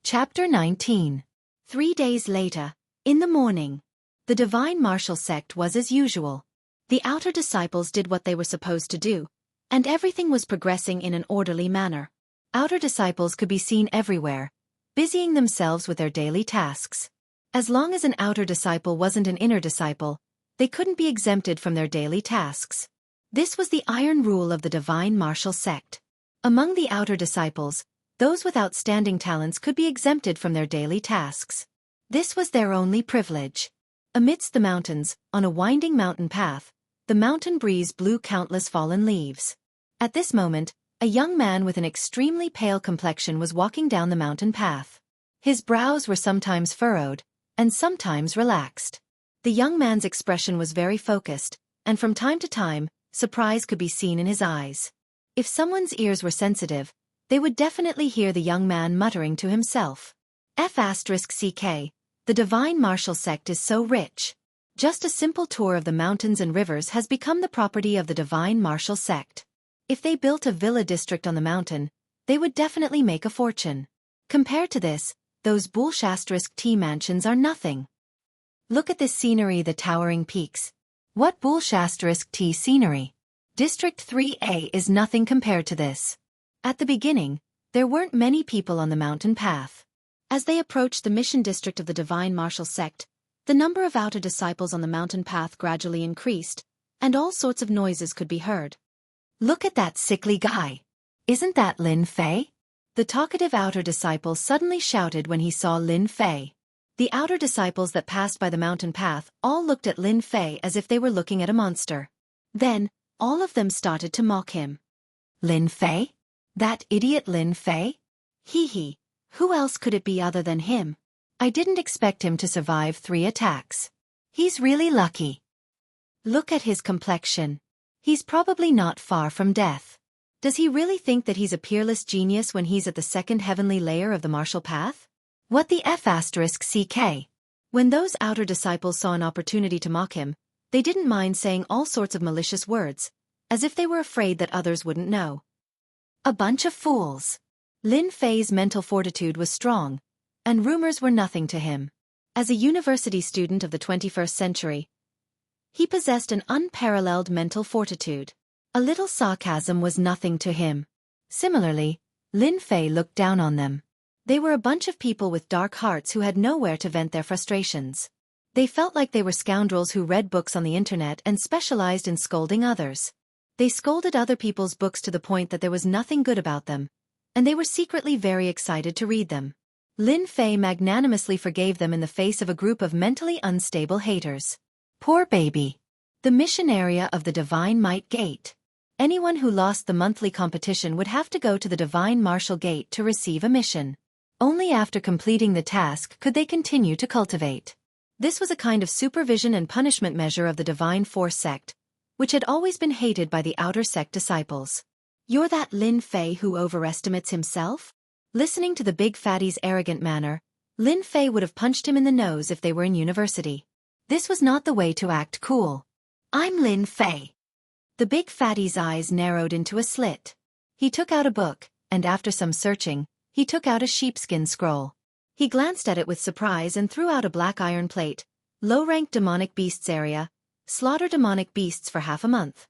Chapter 19. 3 days later, in the morning, the Divine Martial Sect was as usual. The outer disciples did what they were supposed to do, and everything was progressing in an orderly manner. Outer disciples could be seen everywhere, busying themselves with their daily tasks. As long as an outer disciple wasn't an inner disciple, they couldn't be exempted from their daily tasks. This was the iron rule of the Divine Martial Sect. Among the outer disciples, those with outstanding talents could be exempted from their daily tasks. This was their only privilege. Amidst the mountains, on a winding mountain path, the mountain breeze blew countless fallen leaves. At this moment, a young man with an extremely pale complexion was walking down the mountain path. His brows were sometimes furrowed, and sometimes relaxed. The young man's expression was very focused, and from time to time, surprise could be seen in his eyes. If someone's ears were sensitive, they would definitely hear the young man muttering to himself. **CK, the Divine Martial Sect is so rich. Just a simple tour of the mountains and rivers has become the property of the Divine Martial Sect. If they built a villa district on the mountain, they would definitely make a fortune. Compared to this, those *T mansions are nothing. Look at this scenery, the towering peaks. What *T scenery? District 3A is nothing compared to this. At the beginning, there weren't many people on the mountain path. As they approached the mission district of the Divine Martial Sect, the number of outer disciples on the mountain path gradually increased, and all sorts of noises could be heard. Look at that sickly guy. Isn't that Lin Fei? The talkative outer disciple suddenly shouted when he saw Lin Fei. The outer disciples that passed by the mountain path all looked at Lin Fei as if they were looking at a monster. Then, all of them started to mock him. Lin Fei? That idiot Lin Fei? Hee, who else could it be other than him? I didn't expect him to survive 3 attacks. He's really lucky. Look at his complexion. He's probably not far from death. Does he really think that he's a peerless genius when he's at the second heavenly layer of the martial path? What the *CK? When those outer disciples saw an opportunity to mock him, they didn't mind saying all sorts of malicious words, as if they were afraid that others wouldn't know. A bunch of fools. Lin Fei's mental fortitude was strong, and rumors were nothing to him. As a university student of the 21st century, he possessed an unparalleled mental fortitude. A little sarcasm was nothing to him. Similarly, Lin Fei looked down on them. They were a bunch of people with dark hearts who had nowhere to vent their frustrations. They felt like they were scoundrels who read books on the internet and specialized in scolding others. They scolded other people's books to the point that there was nothing good about them, and they were secretly very excited to read them. Lin Fei magnanimously forgave them in the face of a group of mentally unstable haters. Poor baby. The mission area of the Divine Might Gate. Anyone who lost the monthly competition would have to go to the Divine Martial Gate to receive a mission. Only after completing the task could they continue to cultivate. This was a kind of supervision and punishment measure of the Divine Force sect, which had always been hated by the outer sect disciples. You're that Lin Fei who overestimates himself? Listening to the big fatty's arrogant manner, Lin Fei would have punched him in the nose if they were in university. This was not the way to act cool. I'm Lin Fei. The big fatty's eyes narrowed into a slit. He took out a book, and after some searching, he took out a sheepskin scroll. He glanced at it with surprise and threw out a black iron plate. Low-ranked demonic beasts area. Slaughter demonic beasts for half a month.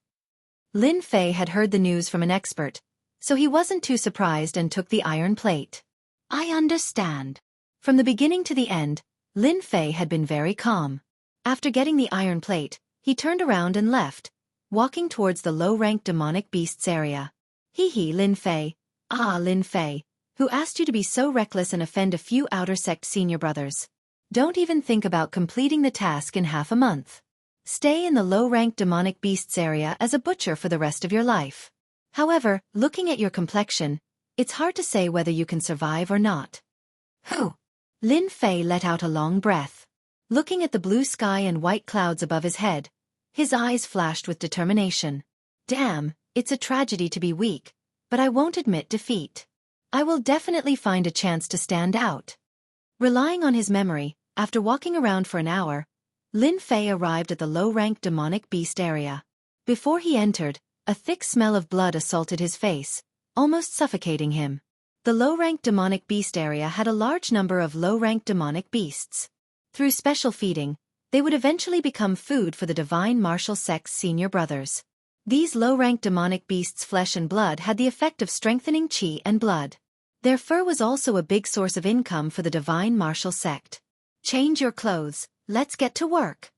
Lin Fei had heard the news from an expert, so he wasn't too surprised and took the iron plate. I understand. From the beginning to the end, Lin Fei had been very calm. After getting the iron plate, he turned around and left, walking towards the low-ranked demonic beasts area. Hee, Lin Fei. Ah, Lin Fei, who asked you to be so reckless and offend a few outer sect senior brothers? Don't even think about completing the task in half a month. Stay in the low-ranked demonic beasts area as a butcher for the rest of your life. However, looking at your complexion, it's hard to say whether you can survive or not. Whew! Lin Fei let out a long breath. Looking at the blue sky and white clouds above his head, his eyes flashed with determination. Damn, it's a tragedy to be weak, but I won't admit defeat. I will definitely find a chance to stand out. Relying on his memory, after walking around for an hour, Lin Fei arrived at the low-ranked demonic beast area. Before he entered, a thick smell of blood assaulted his face, almost suffocating him. The low-ranked demonic beast area had a large number of low-ranked demonic beasts. Through special feeding, they would eventually become food for the divine martial sect's senior brothers. These low-ranked demonic beasts' flesh and blood had the effect of strengthening qi and blood. Their fur was also a big source of income for the divine martial sect. Change your clothes, let's get to work.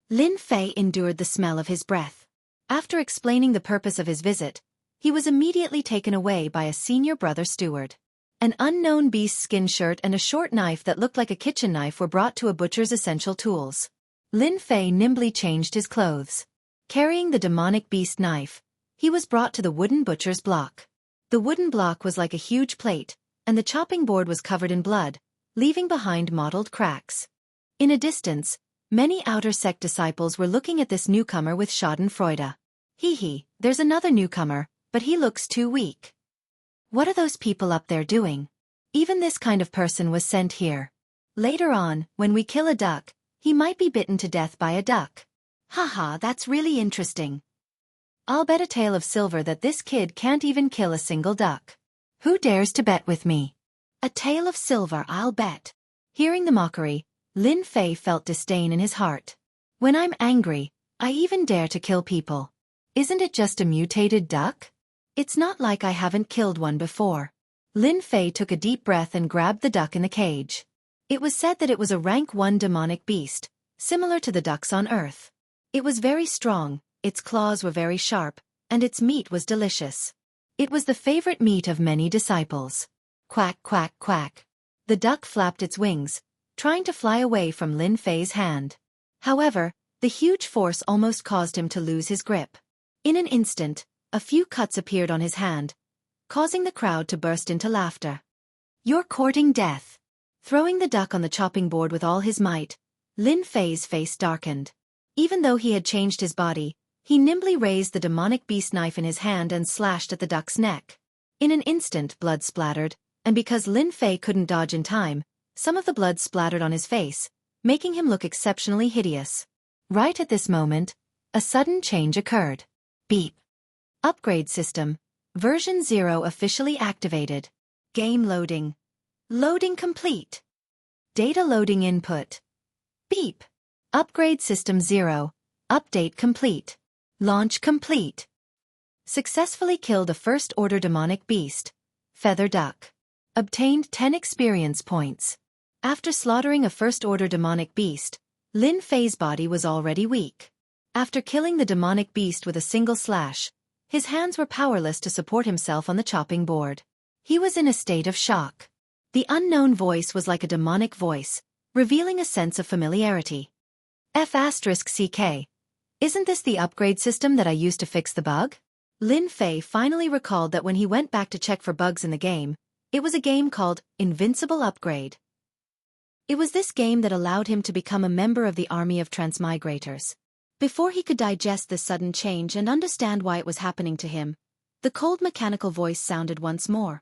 Lin Fei endured the smell of his breath. After explaining the purpose of his visit, he was immediately taken away by a senior brother steward. An unknown beast's skin shirt and a short knife that looked like a kitchen knife were brought to a butcher's essential tools. Lin Fei nimbly changed his clothes. Carrying the demonic beast knife, he was brought to the wooden butcher's block. The wooden block was like a huge plate, and the chopping board was covered in blood, leaving behind mottled cracks. In a distance, many outer sect disciples were looking at this newcomer with schadenfreude. Hee, there's another newcomer, but he looks too weak. What are those people up there doing? Even this kind of person was sent here. Later on, when we kill a duck, he might be bitten to death by a duck. Haha, that's really interesting. I'll bet a tale of silver that this kid can't even kill a single duck. Who dares to bet with me? A tale of silver, I'll bet. Hearing the mockery, Lin Fei felt disdain in his heart. When I'm angry, I even dare to kill people. Isn't it just a mutated duck? It's not like I haven't killed one before. Lin Fei took a deep breath and grabbed the duck in the cage. It was said that it was a rank 1 demonic beast, similar to the ducks on Earth. It was very strong, its claws were very sharp, and its meat was delicious. It was the favorite meat of many disciples. Quack, quack, quack. The duck flapped its wings, trying to fly away from Lin Fei's hand. However, the huge force almost caused him to lose his grip. In an instant, a few cuts appeared on his hand, causing the crowd to burst into laughter. You're courting death. Throwing the duck on the chopping board with all his might, Lin Fei's face darkened. Even though he had changed his body, he nimbly raised the demonic beast knife in his hand and slashed at the duck's neck. In an instant, blood splattered, and because Lin Fei couldn't dodge in time, some of the blood splattered on his face, making him look exceptionally hideous. Right at this moment, a sudden change occurred. Beep. Upgrade system. Version 0 officially activated. Game loading. Loading complete. Data loading input. Beep. Upgrade system 0. Update complete. Launch complete. Successfully killed a first-order demonic beast. Feather duck. Obtained 10 experience points. After slaughtering a first-order demonic beast, Lin Fei's body was already weak. After killing the demonic beast with a single slash, his hands were powerless to support himself on the chopping board. He was in a state of shock. The unknown voice was like a demonic voice, revealing a sense of familiarity. F***CK. Isn't this the upgrade system that I used to fix the bug? Lin Fei finally recalled that when he went back to check for bugs in the game, it was a game called Invincible Upgrade. It was this game that allowed him to become a member of the army of transmigrators. Before he could digest this sudden change and understand why it was happening to him, the cold mechanical voice sounded once more.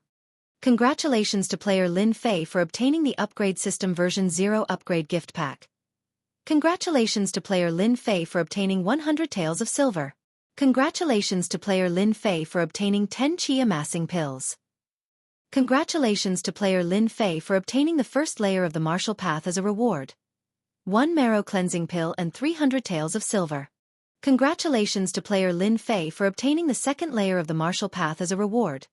Congratulations to player Lin Fei for obtaining the Upgrade System version 0 upgrade gift pack. Congratulations to player Lin Fei for obtaining 100 taels of silver. Congratulations to player Lin Fei for obtaining 10 chi amassing pills. Congratulations to player Lin Fei for obtaining the first layer of the martial path as a reward. 1 marrow cleansing pill and 300 taels of silver. Congratulations to player Lin Fei for obtaining the second layer of the martial path as a reward.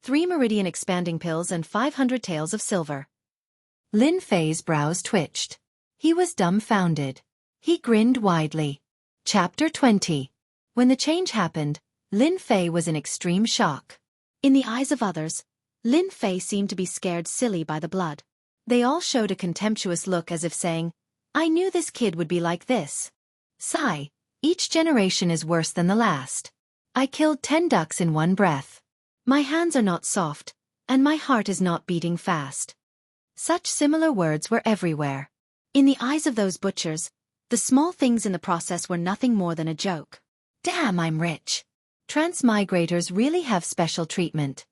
3 meridian expanding pills and 500 taels of silver. Lin Fei's brows twitched. He was dumbfounded. He grinned widely. Chapter 20. When the change happened, Lin Fei was in extreme shock. In the eyes of others, Lin Fei seemed to be scared silly by the blood. They all showed a contemptuous look as if saying, I knew this kid would be like this. Sigh, each generation is worse than the last. I killed 10 ducks in one breath. My hands are not soft, and my heart is not beating fast. Such similar words were everywhere. In the eyes of those butchers, the small things in the process were nothing more than a joke. Damn, I'm rich. Transmigrators really have special treatment.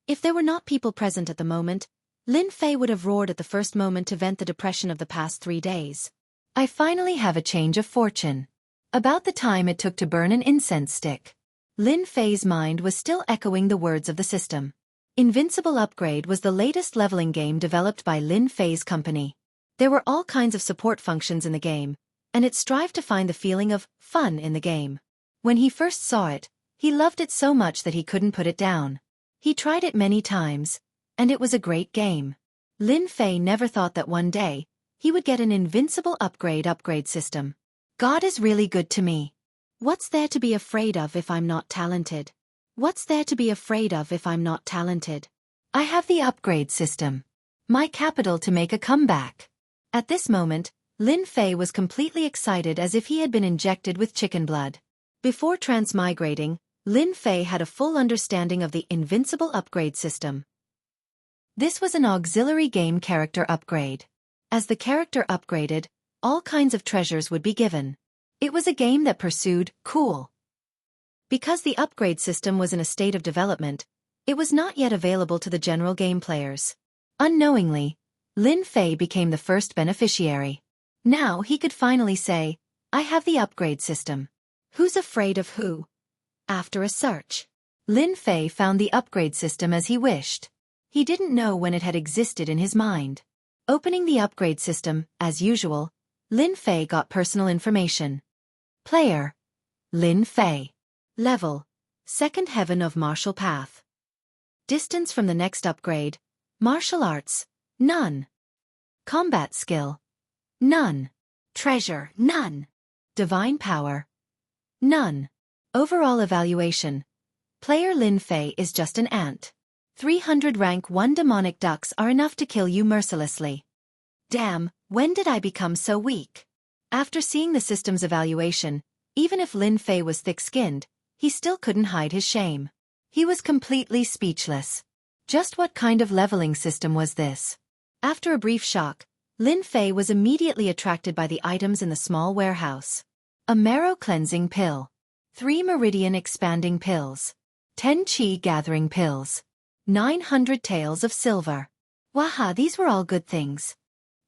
If there were not people present at the moment, Lin Fei would have roared at the first moment to vent the depression of the past 3 days. I finally have a change of fortune. About the time it took to burn an incense stick. Lin Fei's mind was still echoing the words of the system. Invincible Upgrade was the latest leveling game developed by Lin Fei's company. There were all kinds of support functions in the game, and it strived to find the feeling of fun in the game. When he first saw it, he loved it so much that he couldn't put it down. He tried it many times, and it was a great game. Lin Fei never thought that one day, he would get an invincible upgrade system. God is really good to me. What's there to be afraid of if I'm not talented? What's there to be afraid of if I'm not talented? I have the upgrade system. My capital to make a comeback. At this moment, Lin Fei was completely excited as if he had been injected with chicken blood. Before transmigrating, Lin Fei had a full understanding of the invincible upgrade system. This was an auxiliary game character upgrade. As the character upgraded, all kinds of treasures would be given. It was a game that pursued cool. Because the upgrade system was in a state of development, it was not yet available to the general game players. Unknowingly, Lin Fei became the first beneficiary. Now he could finally say, I have the upgrade system. Who's afraid of who? After a search, Lin Fei found the upgrade system as he wished. He didn't know when it had existed in his mind. Opening the upgrade system, as usual, Lin Fei got personal information. Player: Lin Fei. Level: Second Heaven of Martial Path. Distance from the next upgrade: Martial Arts: none. Combat Skill: none. Treasure: none. Divine Power: none. Overall Evaluation: Player Lin Fei is just an ant. 300 rank 1 demonic ducks are enough to kill you mercilessly. Damn, when did I become so weak? After seeing the system's evaluation, even if Lin Fei was thick-skinned, he still couldn't hide his shame. He was completely speechless. Just what kind of leveling system was this? After a brief shock, Lin Fei was immediately attracted by the items in the small warehouse. A marrow cleansing pill. 3 meridian expanding pills. 10 chi gathering pills. 900 taels of silver. Waha, these were all good things.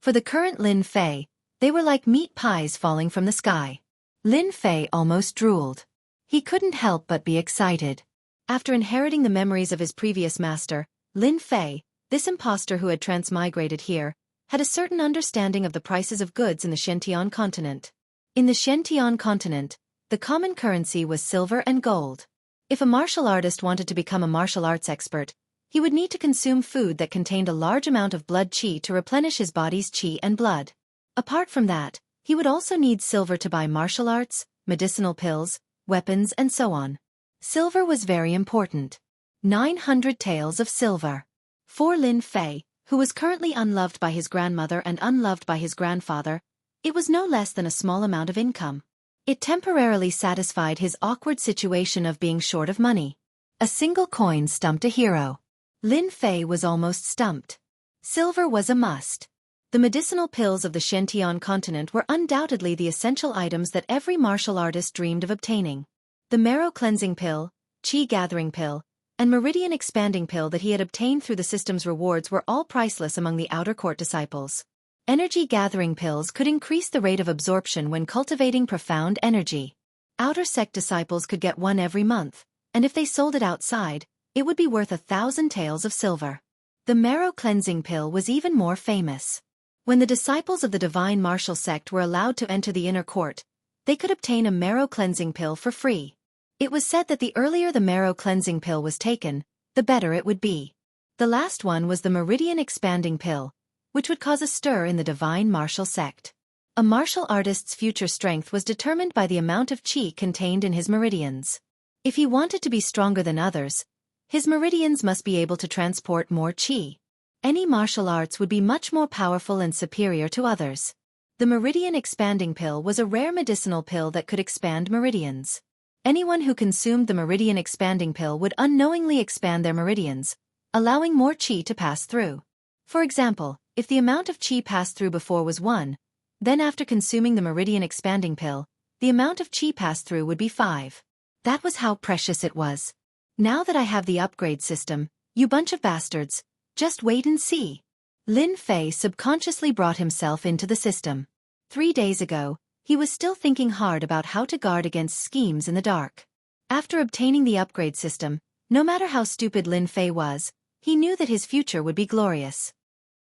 For the current Lin Fei, they were like meat pies falling from the sky. Lin Fei almost drooled. He couldn't help but be excited. After inheriting the memories of his previous master, Lin Fei, this impostor who had transmigrated here, had a certain understanding of the prices of goods in the Shentian continent. In the Shentian continent, the common currency was silver and gold. If a martial artist wanted to become a martial arts expert, he would need to consume food that contained a large amount of blood qi to replenish his body's qi and blood. Apart from that, he would also need silver to buy martial arts, medicinal pills, weapons and so on. Silver was very important. 900 taels of silver. For Lin Fei, who was currently unloved by his grandmother and unloved by his grandfather, it was no less than a small amount of income. It temporarily satisfied his awkward situation of being short of money. A single coin stumped a hero. Lin Fei was almost stumped. Silver was a must. The medicinal pills of the Shentian continent were undoubtedly the essential items that every martial artist dreamed of obtaining. The marrow cleansing pill, qi gathering pill, and meridian expanding pill that he had obtained through the system's rewards were all priceless among the outer court disciples. Energy gathering pills could increase the rate of absorption when cultivating profound energy. Outer sect disciples could get one every month, and if they sold it outside, it would be worth 1,000 taels of silver. The marrow cleansing pill was even more famous. When the disciples of the divine martial sect were allowed to enter the inner court, they could obtain a marrow cleansing pill for free. It was said that the earlier the marrow cleansing pill was taken, the better it would be. The last one was the meridian expanding pill, which would cause a stir in the divine martial sect. A martial artist's future strength was determined by the amount of qi contained in his meridians. If he wanted to be stronger than others, his meridians must be able to transport more qi. Any martial arts would be much more powerful and superior to others. The meridian expanding pill was a rare medicinal pill that could expand meridians. Anyone who consumed the meridian expanding pill would unknowingly expand their meridians, allowing more qi to pass through. For example, if the amount of qi passed through before was 1, then after consuming the meridian expanding pill, the amount of qi passed through would be 5. That was how precious it was. Now that I have the upgrade system, You bunch of bastards, just wait and see. Lin Fei subconsciously brought himself into the system. 3 days ago, he was still thinking hard about how to guard against schemes in the dark. After obtaining the upgrade system, no matter how stupid Lin Fei was, he knew that his future would be glorious.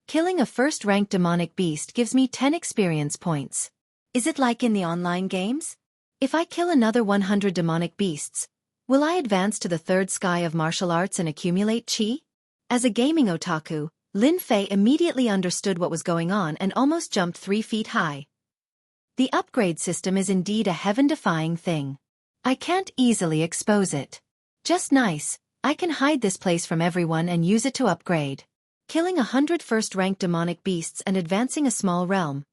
Killing a first-ranked demonic beast gives me 10 experience points. Is it like in the online games? If I kill another 100 demonic beasts, will I advance to the third sky of martial arts and accumulate chi? As a gaming otaku, Lin Fei immediately understood what was going on and almost jumped 3 feet high. The upgrade system is indeed a heaven-defying thing. I can't easily expose it. Just nice, I can hide this place from everyone and use it to upgrade. Killing 100 first-ranked demonic beasts and advancing a small realm.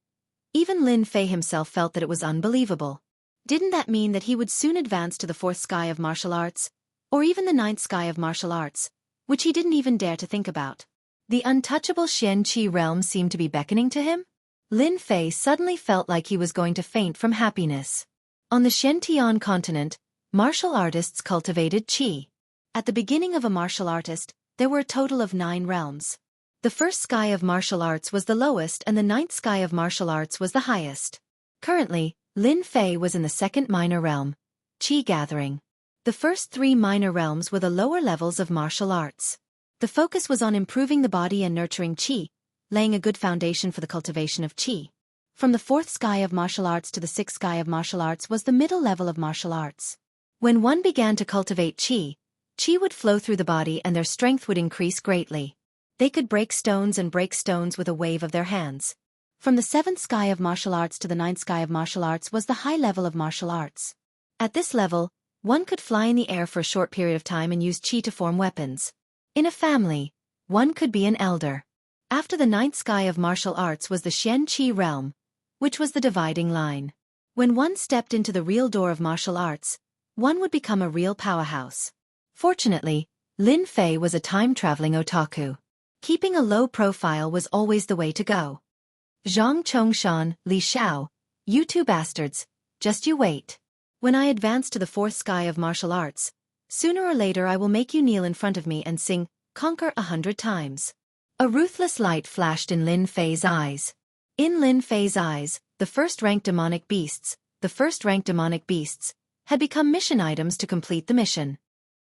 Even Lin Fei himself felt that it was unbelievable. Didn't that mean that he would soon advance to the 4th sky of martial arts? Or even the 9th sky of martial arts, which he didn't even dare to think about. The untouchable Xian Qi realm seemed to be beckoning to him? Lin Fei suddenly felt like he was going to faint from happiness. On the Shen-Tian continent, martial artists cultivated qi. At the beginning of a martial artist, there were a total of 9 realms. The 1st sky of martial arts was the lowest and the 9th sky of martial arts was the highest. Currently, Lin Fei was in the 2nd minor realm, qi gathering. The first 3 minor realms were the lower levels of martial arts. The focus was on improving the body and nurturing qi, laying a good foundation for the cultivation of qi. From the 4th sky of martial arts to the 6th sky of martial arts was the middle level of martial arts. When one began to cultivate qi would flow through the body and their strength would increase greatly. They could break stones with a wave of their hands. From the 7th sky of martial arts to the 9th sky of martial arts was the high level of martial arts. At this level, one could fly in the air for a short period of time and use qi to form weapons. In a family, one could be an elder. After the 9th sky of martial arts was the Xian Qi realm, which was the dividing line. When one stepped into the real door of martial arts, one would become a real powerhouse. Fortunately, Lin Fei was a time-traveling otaku. Keeping a low profile was always the way to go. Zhang Chongshan, Li Xiao, you 2 bastards, just you wait. When I advance to the 4th sky of martial arts, sooner or later I will make you kneel in front of me and sing, "Conquer 100 times." A ruthless light flashed in Lin Fei's eyes. In Lin Fei's eyes, the first-ranked demonic beasts, had become mission items to complete the mission.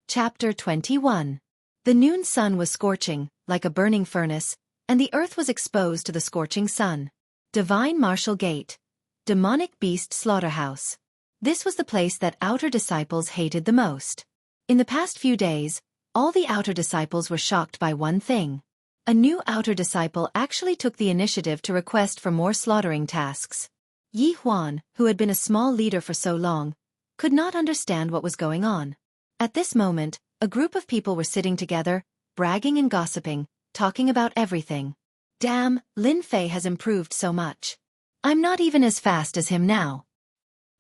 Chapter 21. The noon sun was scorching, like a burning furnace, and the earth was exposed to the scorching sun. Divine Martial Gate. Demonic Beast Slaughterhouse. This was the place that outer disciples hated the most. In the past few days, all the outer disciples were shocked by one thing. A new outer disciple actually took the initiative to request for more slaughtering tasks. Yi Huan, who had been a small leader for so long, could not understand what was going on. At this moment, a group of people were sitting together, bragging and gossiping, talking about everything. Damn, Lin Fei has improved so much. I'm not even as fast as him now.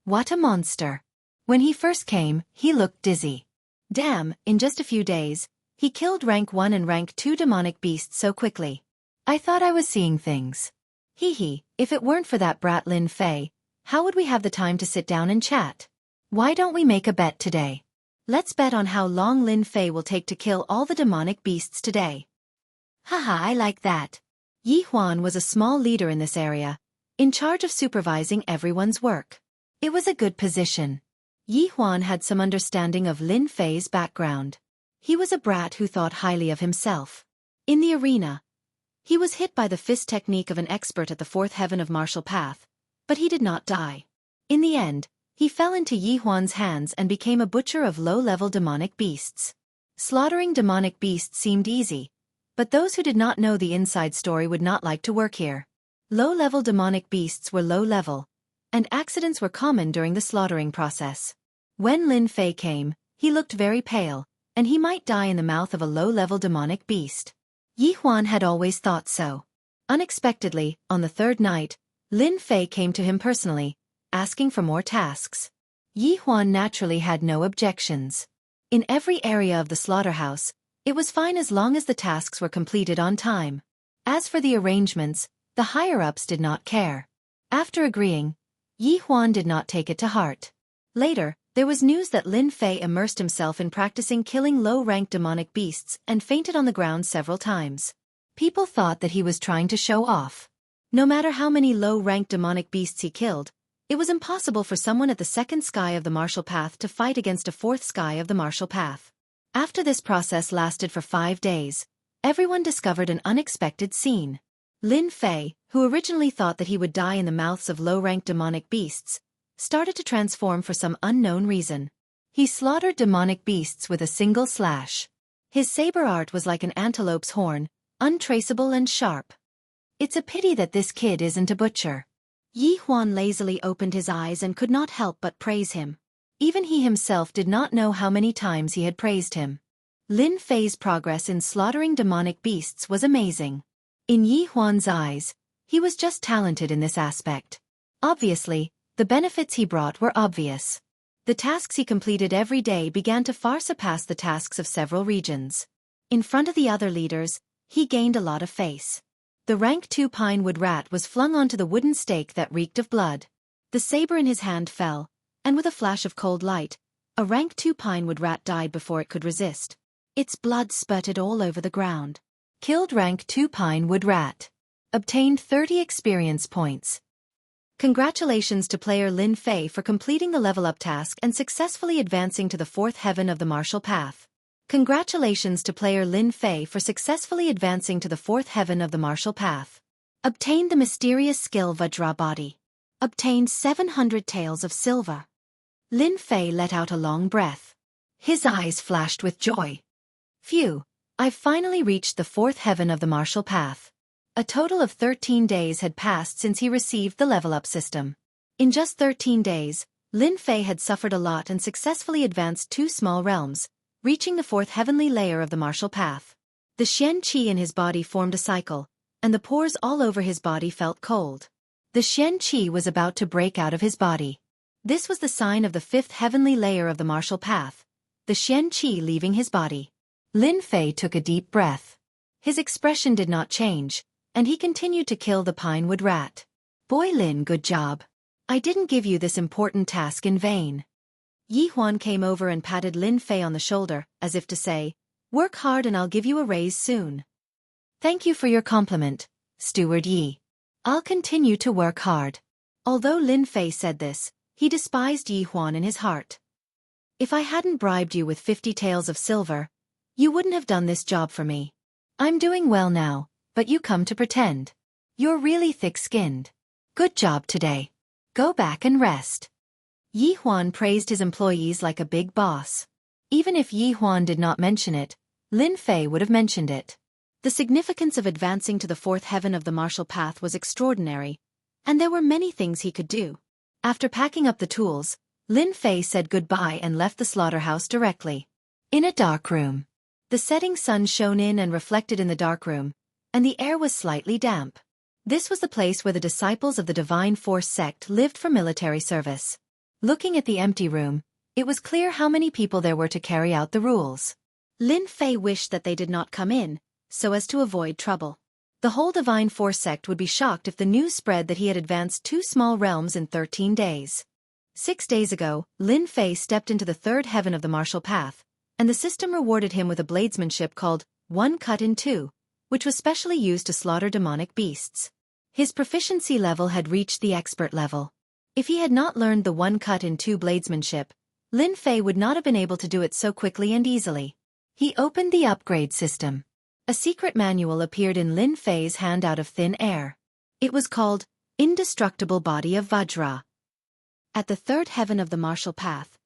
What a monster. When he first came, he looked dizzy. Damn, in just a few days, he killed rank 1 and rank 2 demonic beasts so quickly. I thought I was seeing things. Hee, if it weren't for that brat Lin Fei, how would we have the time to sit down and chat? Why don't we make a bet today? Let's bet on how long Lin Fei will take to kill all the demonic beasts today. Haha, I like that. Yi Huan was a small leader in this area, in charge of supervising everyone's work. It was a good position. Yi Huan had some understanding of Lin Fei's background. He was a brat who thought highly of himself. In the arena, he was hit by the fist technique of an expert at the 4th heaven of martial path, but he did not die. In the end, he fell into Yi Huan's hands and became a butcher of low-level demonic beasts. Slaughtering demonic beasts seemed easy, but those who did not know the inside story would not like to work here. Low-level demonic beasts were low-level, and accidents were common during the slaughtering process. When Lin Fei came, he looked very pale, and he might die in the mouth of a low-level demonic beast. Yi Huan had always thought so. Unexpectedly, on the 3rd night, Lin Fei came to him personally, asking for more tasks. Yi Huan naturally had no objections. In every area of the slaughterhouse, it was fine as long as the tasks were completed on time. As for the arrangements, the higher-ups did not care. After agreeing, Yi Huan did not take it to heart. Later, There was news that Lin Fei immersed himself in practicing killing low-rank demonic beasts and fainted on the ground several times. People thought that he was trying to show off. No matter how many low-rank demonic beasts he killed, it was impossible for someone at the second sky of the martial path to fight against a fourth sky of the martial path. After this process lasted for 5 days, everyone discovered an unexpected scene. Lin Fei, who originally thought that he would die in the mouths of low-rank demonic beasts, started to transform for some unknown reason. He slaughtered demonic beasts with a single slash. His saber art was like an antelope's horn, untraceable and sharp. It's a pity that this kid isn't a butcher. Yi Huan lazily opened his eyes and could not help but praise him. Even he himself did not know how many times he had praised him. Lin Fei's progress in slaughtering demonic beasts was amazing. In Yi Huan's eyes, he was just talented in this aspect. Obviously, the benefits he brought were obvious. The tasks he completed every day began to far surpass the tasks of several regions. In front of the other leaders, he gained a lot of face. The rank 2 pine wood rat was flung onto the wooden stake that reeked of blood. The saber in his hand fell, and with a flash of cold light, a rank 2 pine wood rat died before it could resist. Its blood spurted all over the ground. Killed rank 2 pine wood rat. Obtained 30 experience points. Congratulations to player Lin Fei for completing the level up task and successfully advancing to the 4th heaven of the martial path. Congratulations to player Lin Fei for successfully advancing to the 4th heaven of the martial path. Obtained the mysterious skill Vajra body. Obtained 700 taels of silver. Lin Fei let out a long breath. His eyes flashed with joy. Phew, I've finally reached the 4th heaven of the martial path. A total of 13 days had passed since he received the level-up system. In just 13 days, Lin Fei had suffered a lot and successfully advanced 2 small realms, reaching the 4th heavenly layer of the martial path. The Xian Qi in his body formed a cycle, and the pores all over his body felt cold. The Xian Qi was about to break out of his body. This was the sign of the 5th heavenly layer of the martial path, the Xian Qi leaving his body. Lin Fei took a deep breath. His expression did not change, and he continued to kill the pine wood rat. Boy Lin, good job. I didn't give you this important task in vain. Yi Huan came over and patted Lin Fei on the shoulder, as if to say, work hard and I'll give you a raise soon. Thank you for your compliment, Steward Yi. I'll continue to work hard. Although Lin Fei said this, he despised Yi Huan in his heart. If I hadn't bribed you with 50 taels of silver, you wouldn't have done this job for me. I'm doing well now, but you come to pretend. You're really thick-skinned. Good job today. Go back and rest. Yi Huan praised his employees like a big boss. Even if Yi Huan did not mention it, Lin Fei would have mentioned it. The significance of advancing to the 4th heaven of the martial path was extraordinary, and there were many things he could do. After packing up the tools, Lin Fei said goodbye and left the slaughterhouse directly. In a dark room. The setting sun shone in and reflected in the dark room, and the air was slightly damp. This was the place where the disciples of the Divine Force sect lived for military service. Looking at the empty room, it was clear how many people there were to carry out the rules. Lin Fei wished that they did not come in, so as to avoid trouble. The whole Divine Force sect would be shocked if the news spread that he had advanced 2 small realms in 13 days. 6 days ago, Lin Fei stepped into the 3rd heaven of the martial path, and the system rewarded him with a bladesmanship called One Cut in Two, which was specially used to slaughter demonic beasts. His proficiency level had reached the expert level. If he had not learned the One Cut in Two bladesmanship, Lin Fei would not have been able to do it so quickly and easily. He opened the upgrade system. A secret manual appeared in Lin Fei's hand out of thin air. It was called Indestructible Body of Vajra. At the 3rd heaven of the martial path,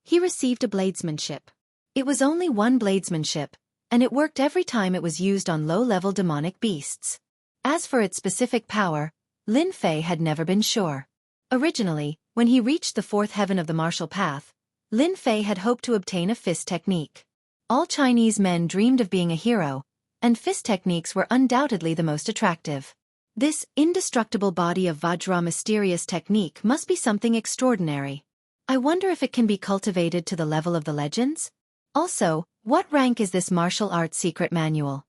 he received a bladesmanship. It was only one bladesmanship, and it worked every time it was used on low-level demonic beasts. As for its specific power, Lin Fei had never been sure. Originally, when he reached the 4th heaven of the martial path, Lin Fei had hoped to obtain a fist technique. All Chinese men dreamed of being a hero, and fist techniques were undoubtedly the most attractive. This indestructible body of Vajra mysterious technique must be something extraordinary. I wonder if it can be cultivated to the level of the legends? Also, what rank is this martial arts secret manual?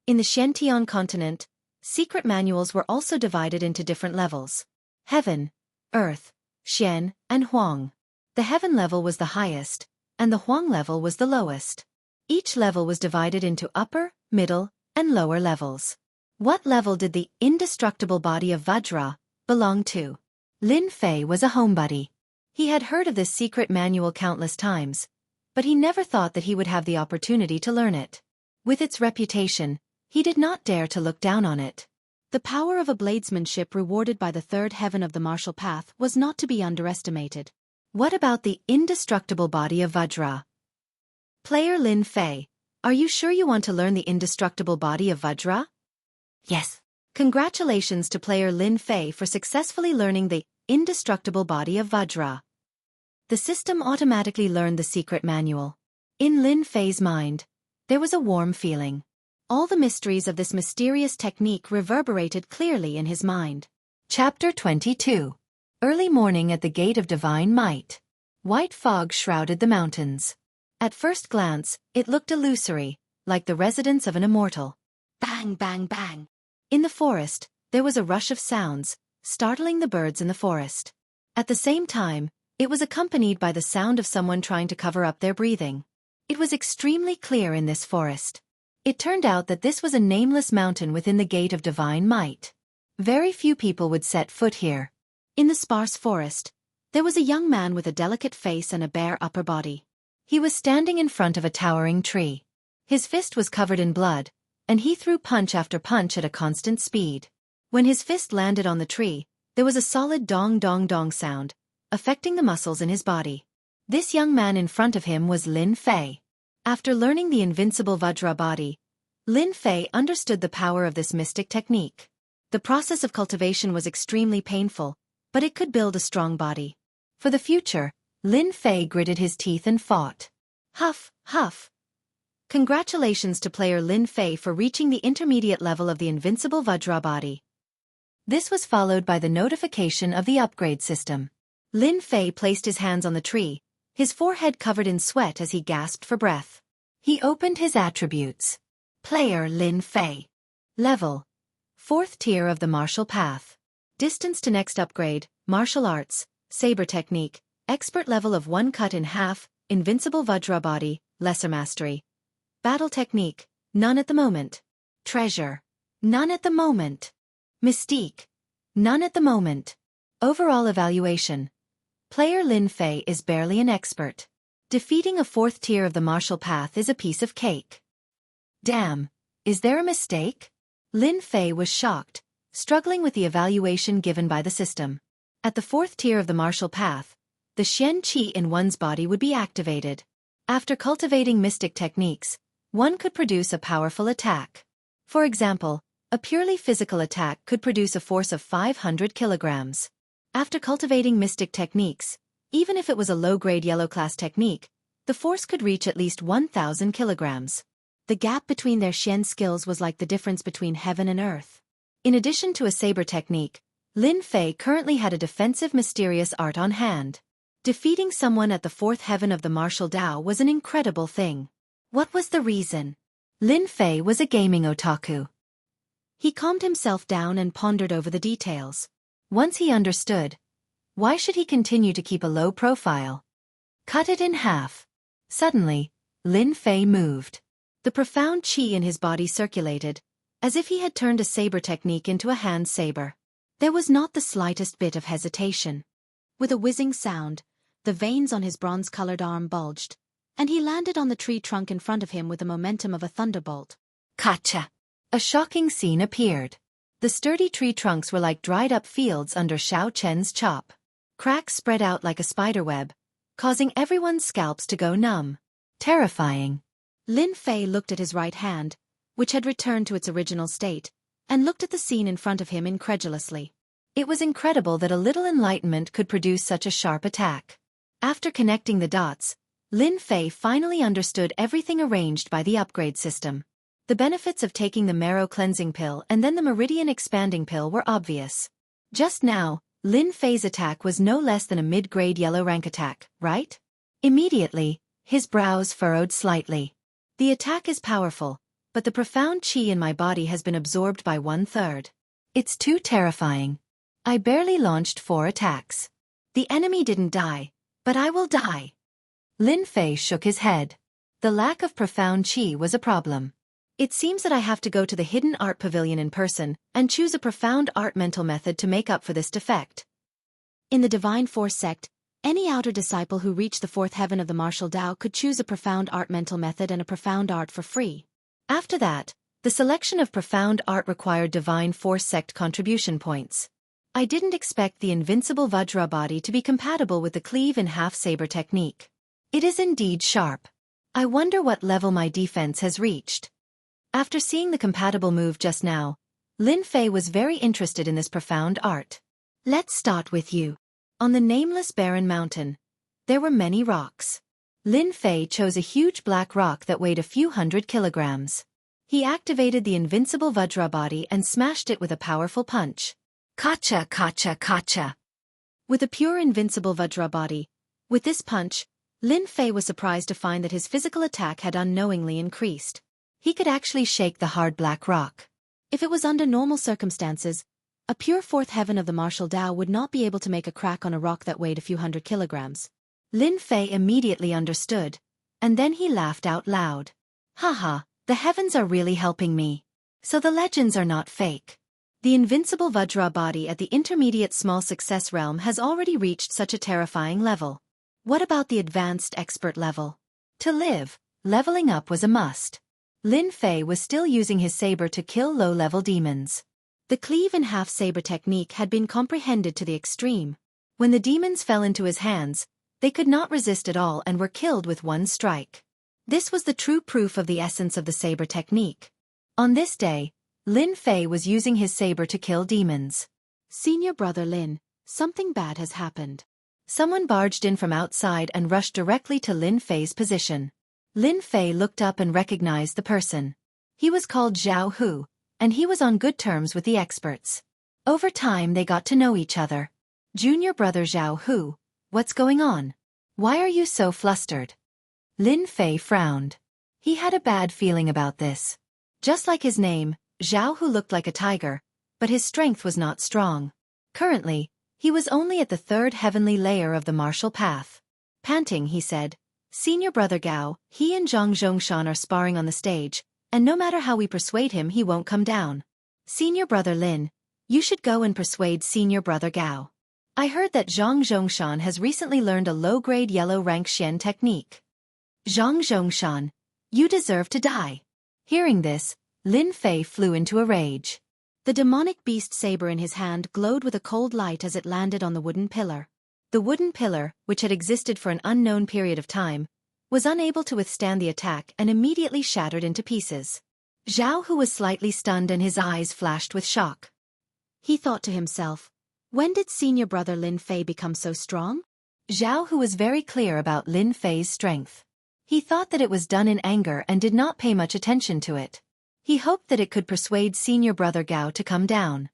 In the Xiantian continent, secret manuals were also divided into different levels: Heaven, Earth, Xian, and Huang. The heaven level was the highest, and the Huang level was the lowest. Each level was divided into upper, middle, and lower levels. What level did the indestructible body of Vajra belong to? Lin Fei was a homebody. He had heard of this secret manual countless times, but he never thought that he would have the opportunity to learn it. With its reputation, he did not dare to look down on it. The power of a bladesmanship rewarded by the third heaven of the martial path was not to be underestimated. What about the indestructible body of Vajra? Player Lin Fei, are you sure you want to learn the indestructible body of Vajra? Yes. Congratulations to player Lin Fei for successfully learning the indestructible body of Vajra. The system automatically learned the secret manual. In Lin Fei's mind, there was a warm feeling. All the mysteries of this mysterious technique reverberated clearly in his mind. Chapter 22. Early morning at the Gate of Divine Might. White fog shrouded the mountains. At first glance, it looked illusory, like the residence of an immortal. Bang, bang, bang. In the forest, there was a rush of sounds, startling the birds in the forest. At the same time, it was accompanied by the sound of someone trying to cover up their breathing. It was extremely clear in this forest. It turned out that this was a nameless mountain within the Gate of Divine Might. Very few people would set foot here. In the sparse forest, there was a young man with a delicate face and a bare upper body. He was standing in front of a towering tree. His fist was covered in blood, and he threw punch after punch at a constant speed. When his fist landed on the tree, there was a solid dong-dong-dong sound, affecting the muscles in his body. This young man in front of him was Lin Fei. After learning the invincible Vajra body, Lin Fei understood the power of this mystic technique. The process of cultivation was extremely painful, but it could build a strong body. For the future, Lin Fei gritted his teeth and fought. Huff, huff. Congratulations to player Lin Fei for reaching the intermediate level of the invincible Vajra body. This was followed by the notification of the upgrade system. Lin Fei placed his hands on the tree, his forehead covered in sweat as he gasped for breath. He opened his attributes. Player Lin Fei. Level: 4th tier of the martial path. Distance to next upgrade: martial arts, saber technique, expert level of 1 cut in half, invincible Vajra body, lesser mastery. Battle technique: none at the moment. Treasure: none at the moment. Mystique: none at the moment. Overall evaluation: player Lin Fei is barely an expert. Defeating a 4th tier of the martial path is a piece of cake. Damn, is there a mistake? Lin Fei was shocked, struggling with the evaluation given by the system. At the 4th tier of the martial path, the Xian Qi in one's body would be activated. After cultivating mystic techniques, one could produce a powerful attack. For example, a purely physical attack could produce a force of 500 kilograms. After cultivating mystic techniques, even if it was a low-grade yellow-class technique, the force could reach at least 1,000 kilograms. The gap between their Xian skills was like the difference between heaven and earth. In addition to a saber technique, Lin Fei currently had a defensive mysterious art on hand. Defeating someone at the 4th heaven of the martial Tao was an incredible thing. What was the reason? Lin Fei was a gaming otaku. He calmed himself down and pondered over the details. Once he understood, why should he continue to keep a low profile? Cut it in half. Suddenly, Lin Fei moved. The profound qi in his body circulated, as if he had turned a saber technique into a hand saber. There was not the slightest bit of hesitation. With a whizzing sound, the veins on his bronze-colored arm bulged, and he landed on the tree trunk in front of him with the momentum of a thunderbolt. Kacha! A shocking scene appeared. The sturdy tree trunks were like dried-up fields under Xiao Chen's chop. Cracks spread out like a spiderweb, causing everyone's scalps to go numb. Terrifying. Lin Fei looked at his right hand, which had returned to its original state, and looked at the scene in front of him incredulously. It was incredible that a little enlightenment could produce such a sharp attack. After connecting the dots, Lin Fei finally understood everything arranged by the upgrade system. The benefits of taking the marrow cleansing pill and then the meridian expanding pill were obvious. Just now, Lin Fei's attack was no less than a mid-grade yellow rank attack, right? Immediately, his brows furrowed slightly. The attack is powerful, but the profound qi in my body has been absorbed by 1/3. It's too terrifying. I barely launched 4 attacks. The enemy didn't die, But I will die. Lin Fei shook his head. The lack of profound qi was a problem. It seems that I have to go to the hidden art pavilion in person and choose a profound art mental method to make up for this defect. In the Divine Force sect, any outer disciple who reached the fourth heaven of the martial Tao could choose a profound art mental method and a profound art for free. After that, the selection of profound art required Divine Force sect contribution points. I didn't expect the invincible Vajra body to be compatible with the cleave-in-half saber technique. It is indeed sharp. I wonder what level my defense has reached. After seeing the compatible move just now, Lin Fei was very interested in this profound art. Let's start with you. On the nameless barren mountain, there were many rocks. Lin Fei chose a huge black rock that weighed a few hundred kilograms. He activated the invincible Vajra body and smashed it with a powerful punch. Kacha, kacha, kacha. With a pure invincible Vajra body, with this punch, Lin Fei was surprised to find that his physical attack had unknowingly increased. He could actually shake the hard black rock. If it was under normal circumstances, a pure fourth heaven of the martial Tao would not be able to make a crack on a rock that weighed a few hundred kilograms. Lin Fei immediately understood, and then he laughed out loud. Haha, the heavens are really helping me. So the legends are not fake. The invincible Vajra body at the intermediate small success realm has already reached such a terrifying level. What about the advanced expert level? To live, leveling up was a must. Lin Fei was still using his saber to kill low-level demons. The cleave-in-half saber technique had been comprehended to the extreme. When the demons fell into his hands, they could not resist at all and were killed with one strike. This was the true proof of the essence of the saber technique. On this day, Lin Fei was using his saber to kill demons. Senior brother Lin, something bad has happened. Someone barged in from outside and rushed directly to Lin Fei's position. Lin Fei looked up and recognized the person. He was called Zhao Hu, and he was on good terms with the experts. Over time they got to know each other. Junior brother Zhao Hu, what's going on? Why are you so flustered? Lin Fei frowned. He had a bad feeling about this. Just like his name, Zhao Hu looked like a tiger, but his strength was not strong. Currently, he was only at the third heavenly layer of the martial path. Panting, he said, Senior brother Gao, he and Zhang Zhongshan are sparring on the stage, and no matter how we persuade him he won't come down. Senior brother Lin, you should go and persuade senior brother Gao. I heard that Zhang Zhongshan has recently learned a low-grade yellow rank Xian technique. Zhang Zhongshan, you deserve to die. Hearing this, Lin Fei flew into a rage. The demonic beast saber in his hand glowed with a cold light as it landed on the wooden pillar. The wooden pillar, which had existed for an unknown period of time, was unable to withstand the attack and immediately shattered into pieces. Zhao Hu was slightly stunned and his eyes flashed with shock. He thought to himself, when did senior brother Lin Fei become so strong? Zhao Hu was very clear about Lin Fei's strength. He thought that it was done in anger and did not pay much attention to it. He hoped that it could persuade senior brother Gao to come down.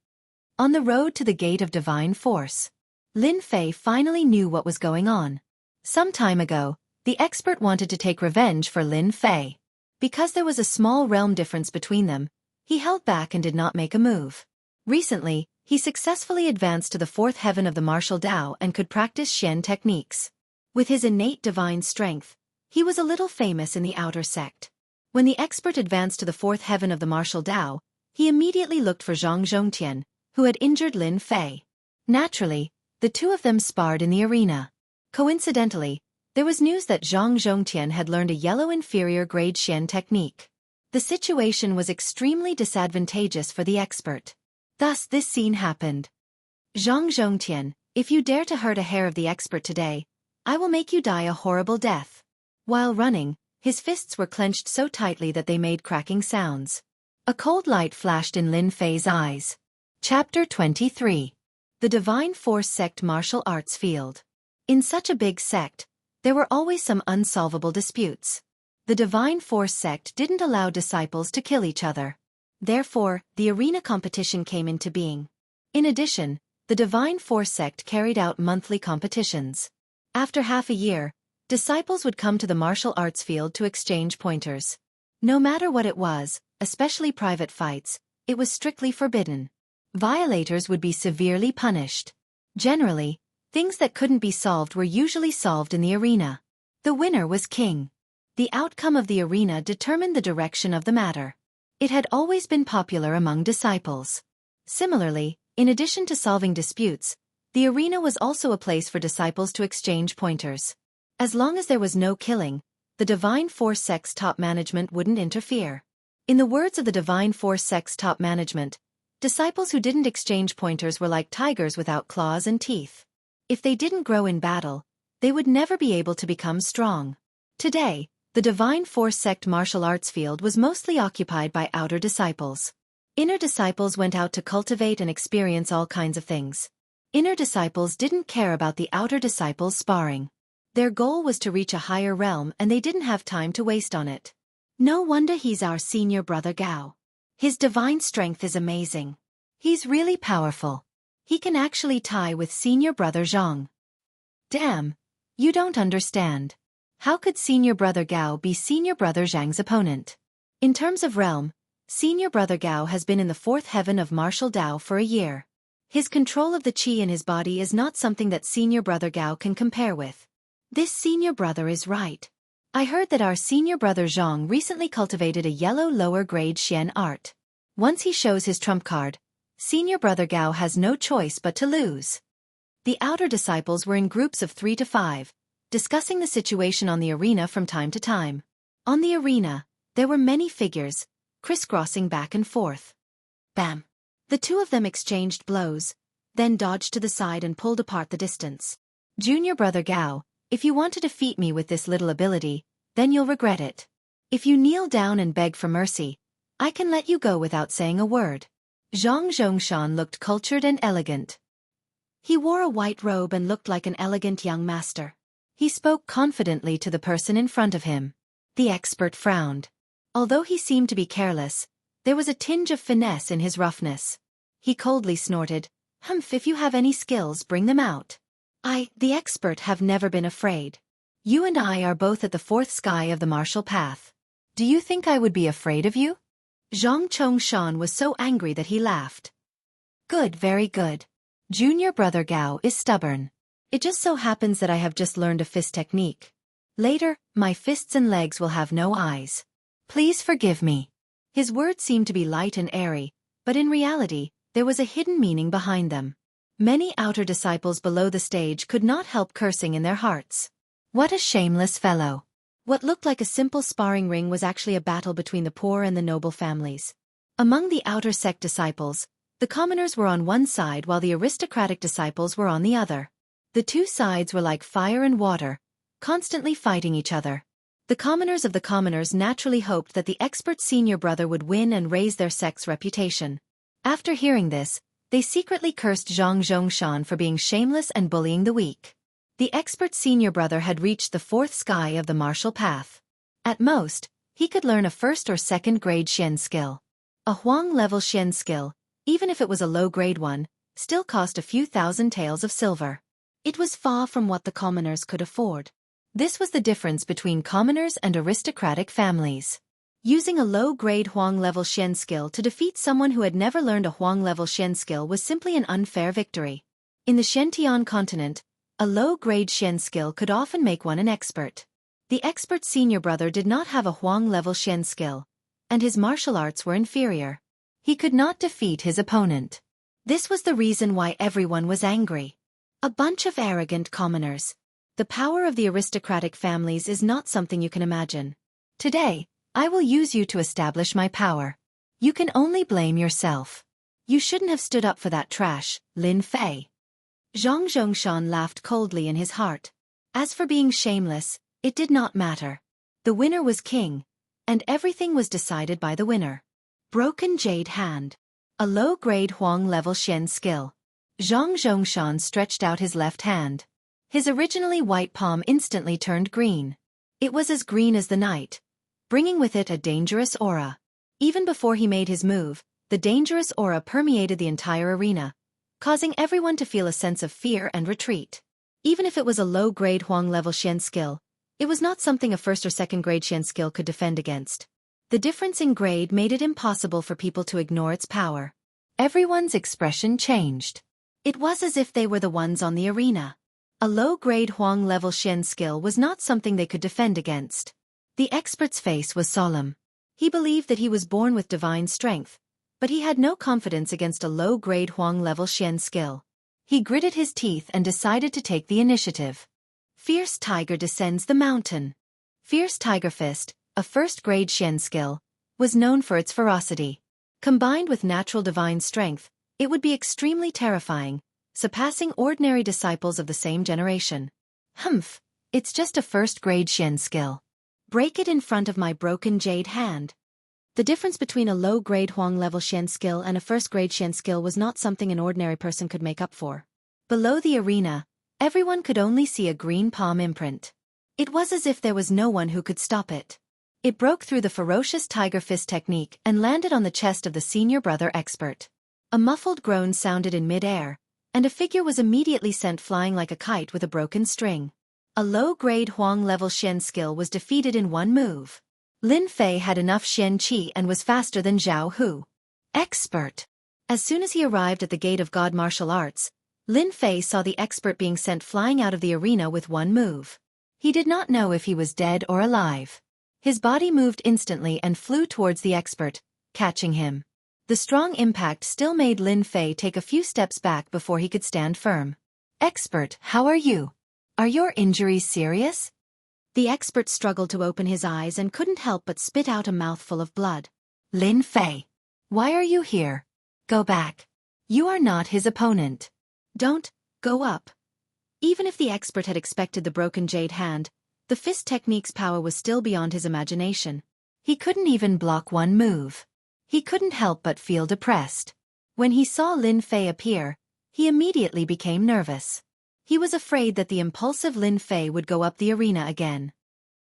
On the road to the gate of divine force, Lin Fei finally knew what was going on. Some time ago, the expert wanted to take revenge for Lin Fei. Because there was a small realm difference between them, he held back and did not make a move. Recently, he successfully advanced to the fourth heaven of the martial Tao and could practice Xian techniques. With his innate divine strength, he was a little famous in the outer sect. When the expert advanced to the fourth heaven of the martial Tao, he immediately looked for Zhang Zhongtian, who had injured Lin Fei. Naturally, the two of them sparred in the arena. Coincidentally, there was news that Zhang Zhongtian had learned a yellow inferior grade Xian technique. The situation was extremely disadvantageous for the expert. Thus this scene happened. Zhang Zhongtian, if you dare to hurt a hair of the expert today, I will make you die a horrible death. While running, his fists were clenched so tightly that they made cracking sounds. A cold light flashed in Lin Fei's eyes. Chapter 23. The Divine Force Sect Martial Arts Field. In such a big sect, there were always some unsolvable disputes. The Divine Force Sect didn't allow disciples to kill each other. Therefore, the arena competition came into being. In addition, the Divine Force Sect carried out monthly competitions. After half a year, disciples would come to the martial arts field to exchange pointers. No matter what it was, especially private fights, it was strictly forbidden. Violators would be severely punished. Generally, Things that couldn't be solved were usually solved in the arena. The winner was king. The outcome of the arena determined the direction of the matter. It had always been popular among disciples. Similarly, in addition to solving disputes, the arena was also a place for disciples to exchange pointers. As long as there was no killing, the Divine Force sect's top management wouldn't interfere. In the words of the Divine Force sect's top management, disciples who didn't exchange pointers were like tigers without claws and teeth. If they didn't grow in battle, they would never be able to become strong. Today, the Divine Force sect martial arts field was mostly occupied by outer disciples. Inner disciples went out to cultivate and experience all kinds of things. Inner disciples didn't care about the outer disciples sparring. Their goal was to reach a higher realm and they didn't have time to waste on it. No wonder he's our senior brother Gao. His divine strength is amazing. He's really powerful. He can actually tie with senior brother Zhang. Damn, you don't understand. How could senior brother Gao be senior brother Zhang's opponent? In terms of realm, senior brother Gao has been in the fourth heaven of martial Dao for a year. His control of the qi in his body is not something that senior brother Gao can compare with. This senior brother is right. I heard that our senior brother Zhang recently cultivated a yellow lower-grade Xian art. Once he shows his trump card, senior brother Gao has no choice but to lose. The outer disciples were in groups of 3 to 5, discussing the situation on the arena from time to time. On the arena, there were many figures, crisscrossing back and forth. Bam! The two of them exchanged blows, then dodged to the side and pulled apart the distance. Junior brother Gao, if you want to defeat me with this little ability, then you'll regret it. If you kneel down and beg for mercy, I can let you go without saying a word. Zhang Zhongshan looked cultured and elegant. He wore a white robe and looked like an elegant young master. He spoke confidently to the person in front of him. The expert frowned. Although he seemed to be careless, there was a tinge of finesse in his roughness. He coldly snorted, "Humph, if you have any skills, bring them out. I, the expert, have never been afraid. You and I are both at the fourth sky of the martial path. Do you think I would be afraid of you?" Zhang Chongshan was so angry that he laughed. Good, very good. Junior brother Gao is stubborn. It just so happens that I have just learned a fist technique. Later, my fists and legs will have no eyes. Please forgive me. His words seemed to be light and airy, but in reality, there was a hidden meaning behind them. Many outer disciples below the stage could not help cursing in their hearts. What a shameless fellow. What looked like a simple sparring ring was actually a battle between the poor and the noble families. Among the outer sect disciples, the commoners were on one side while the aristocratic disciples were on the other. The two sides were like fire and water, constantly fighting each other. The commoners of the commoners naturally hoped that the expert senior brother would win and raise their sect's reputation. After hearing this, they secretly cursed Zhang Zhongshan for being shameless and bullying the weak. The expert senior brother had reached the fourth sky of the martial path. At most, he could learn a first or second grade Xian skill. A Huang-level Xian skill, even if it was a low-grade one, still cost a few thousand taels of silver. It was far from what the commoners could afford. This was the difference between commoners and aristocratic families. Using a low-grade Huang-level Xian skill to defeat someone who had never learned a Huang-level Xian skill was simply an unfair victory. In the Shen-Tian continent, a low-grade Xian skill could often make one an expert. The expert senior brother did not have a Huang-level Xian skill, and his martial arts were inferior. He could not defeat his opponent. This was the reason why everyone was angry. A bunch of arrogant commoners. The power of the aristocratic families is not something you can imagine. Today, I will use you to establish my power. You can only blame yourself. You shouldn't have stood up for that trash, Lin Fei. Zhang Zhongshan laughed coldly in his heart. As for being shameless, it did not matter. The winner was king, and everything was decided by the winner. Broken Jade Hand. A low-grade Huang-level Xian skill. Zhang Zhongshan stretched out his left hand. His originally white palm instantly turned green. It was as green as the night, bringing with it a dangerous aura. Even before he made his move, the dangerous aura permeated the entire arena, causing everyone to feel a sense of fear and retreat. Even if it was a low-grade Huang-level Xian skill, it was not something a first or second-grade Xian skill could defend against. The difference in grade made it impossible for people to ignore its power. Everyone's expression changed. It was as if they were the ones on the arena. A low-grade Huang-level Shen skill was not something they could defend against. The expert's face was solemn. He believed that he was born with divine strength, but he had no confidence against a low-grade Huang-level Shen skill. He gritted his teeth and decided to take the initiative. Fierce Tiger descends the mountain. Fierce Tiger Fist, a first-grade Shen skill, was known for its ferocity. Combined with natural divine strength, it would be extremely terrifying, surpassing ordinary disciples of the same generation. Humph, it's just a first-grade Shen skill. Break it in front of my broken jade hand. The difference between a low-grade Huang-level Shen skill and a first-grade Shen skill was not something an ordinary person could make up for. Below the arena, everyone could only see a green palm imprint. It was as if there was no one who could stop it. It broke through the ferocious Tiger Fist technique and landed on the chest of the senior brother expert. A muffled groan sounded in mid-air, and a figure was immediately sent flying like a kite with a broken string. A low-grade Huang-level Shen skill was defeated in one move. Lin Fei had enough Shen Qi and was faster than Zhao Hu. Expert. As soon as he arrived at the gate of God Martial Arts, Lin Fei saw the expert being sent flying out of the arena with one move. He did not know if he was dead or alive. His body moved instantly and flew towards the expert, catching him. The strong impact still made Lin Fei take a few steps back before he could stand firm. Expert, how are you? Are your injuries serious? The expert struggled to open his eyes and couldn't help but spit out a mouthful of blood. Lin Fei. Why are you here? Go back. You are not his opponent. Don't go up. Even if the expert had expected the broken jade hand, the fist technique's power was still beyond his imagination. He couldn't even block one move. He couldn't help but feel depressed. When he saw Lin Fei appear, he immediately became nervous. He was afraid that the impulsive Lin Fei would go up the arena again.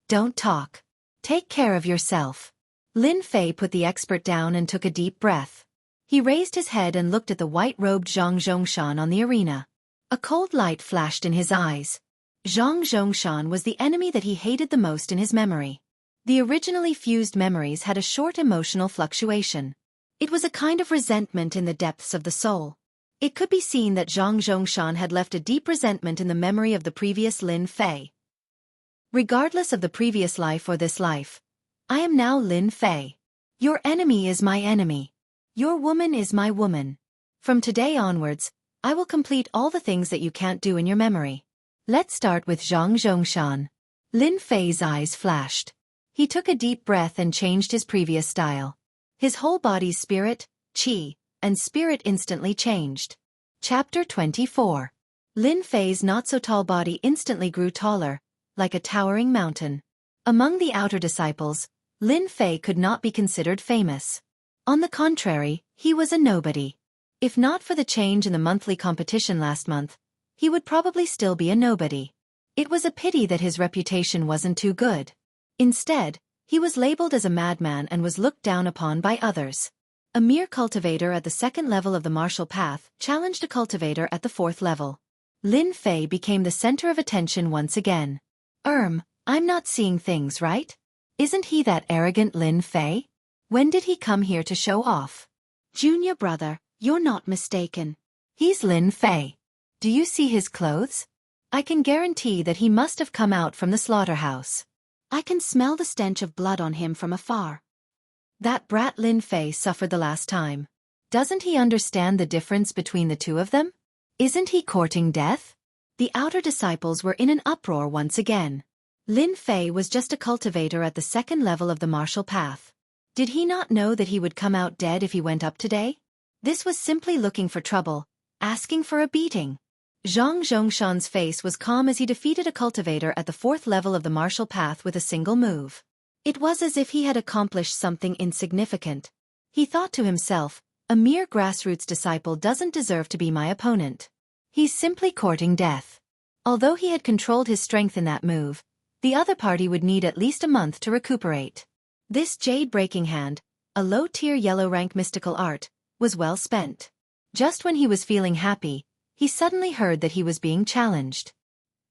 Don't talk. Take care of yourself. Lin Fei put the expert down and took a deep breath. He raised his head and looked at the white-robed Zhang Zhongshan on the arena. A cold light flashed in his eyes. Zhang Zhongshan was the enemy that he hated the most in his memory. The originally fused memories had a short emotional fluctuation. It was a kind of resentment in the depths of the soul. It could be seen that Zhang Zhongshan had left a deep resentment in the memory of the previous Lin Fei. Regardless of the previous life or this life, I am now Lin Fei. Your enemy is my enemy. Your woman is my woman. From today onwards, I will complete all the things that you can't do in your memory. Let's start with Zhang Zhongshan. Lin Fei's eyes flashed. He took a deep breath and changed his previous style. His whole body's spirit, qi, and spirit instantly changed. Chapter 24. Lin Fei's not-so-tall body instantly grew taller, like a towering mountain. Among the outer disciples, Lin Fei could not be considered famous. On the contrary, he was a nobody. If not for the change in the monthly competition last month, he would probably still be a nobody. It was a pity that his reputation wasn't too good. Instead, he was labeled as a madman and was looked down upon by others. A mere cultivator at the second level of the martial path challenged a cultivator at the fourth level. Lin Fei became the center of attention once again. I'm not seeing things right? Isn't he that arrogant Lin Fei? When did he come here to show off? Junior brother, you're not mistaken. He's Lin Fei. Do you see his clothes? I can guarantee that he must have come out from the slaughterhouse. I can smell the stench of blood on him from afar. That brat Lin Fei suffered the last time. Doesn't he understand the difference between the two of them? Isn't he courting death? The outer disciples were in an uproar once again. Lin Fei was just a cultivator at the second level of the martial path. Did he not know that he would come out dead if he went up today? This was simply looking for trouble, asking for a beating. Zhang Zhongshan's face was calm as he defeated a cultivator at the fourth level of the martial path with a single move. It was as if he had accomplished something insignificant. He thought to himself, a mere grassroots disciple doesn't deserve to be my opponent. He's simply courting death. Although he had controlled his strength in that move, the other party would need at least a month to recuperate. This jade-breaking hand, a low-tier yellow-rank mystical art, was well spent. Just when he was feeling happy, he suddenly heard that he was being challenged.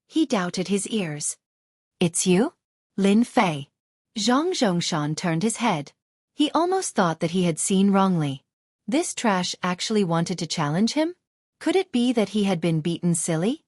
He doubted his ears. It's you? Lin Fei. Zhang Zhongshan turned his head. He almost thought that he had seen wrongly. This trash actually wanted to challenge him? Could it be that he had been beaten silly?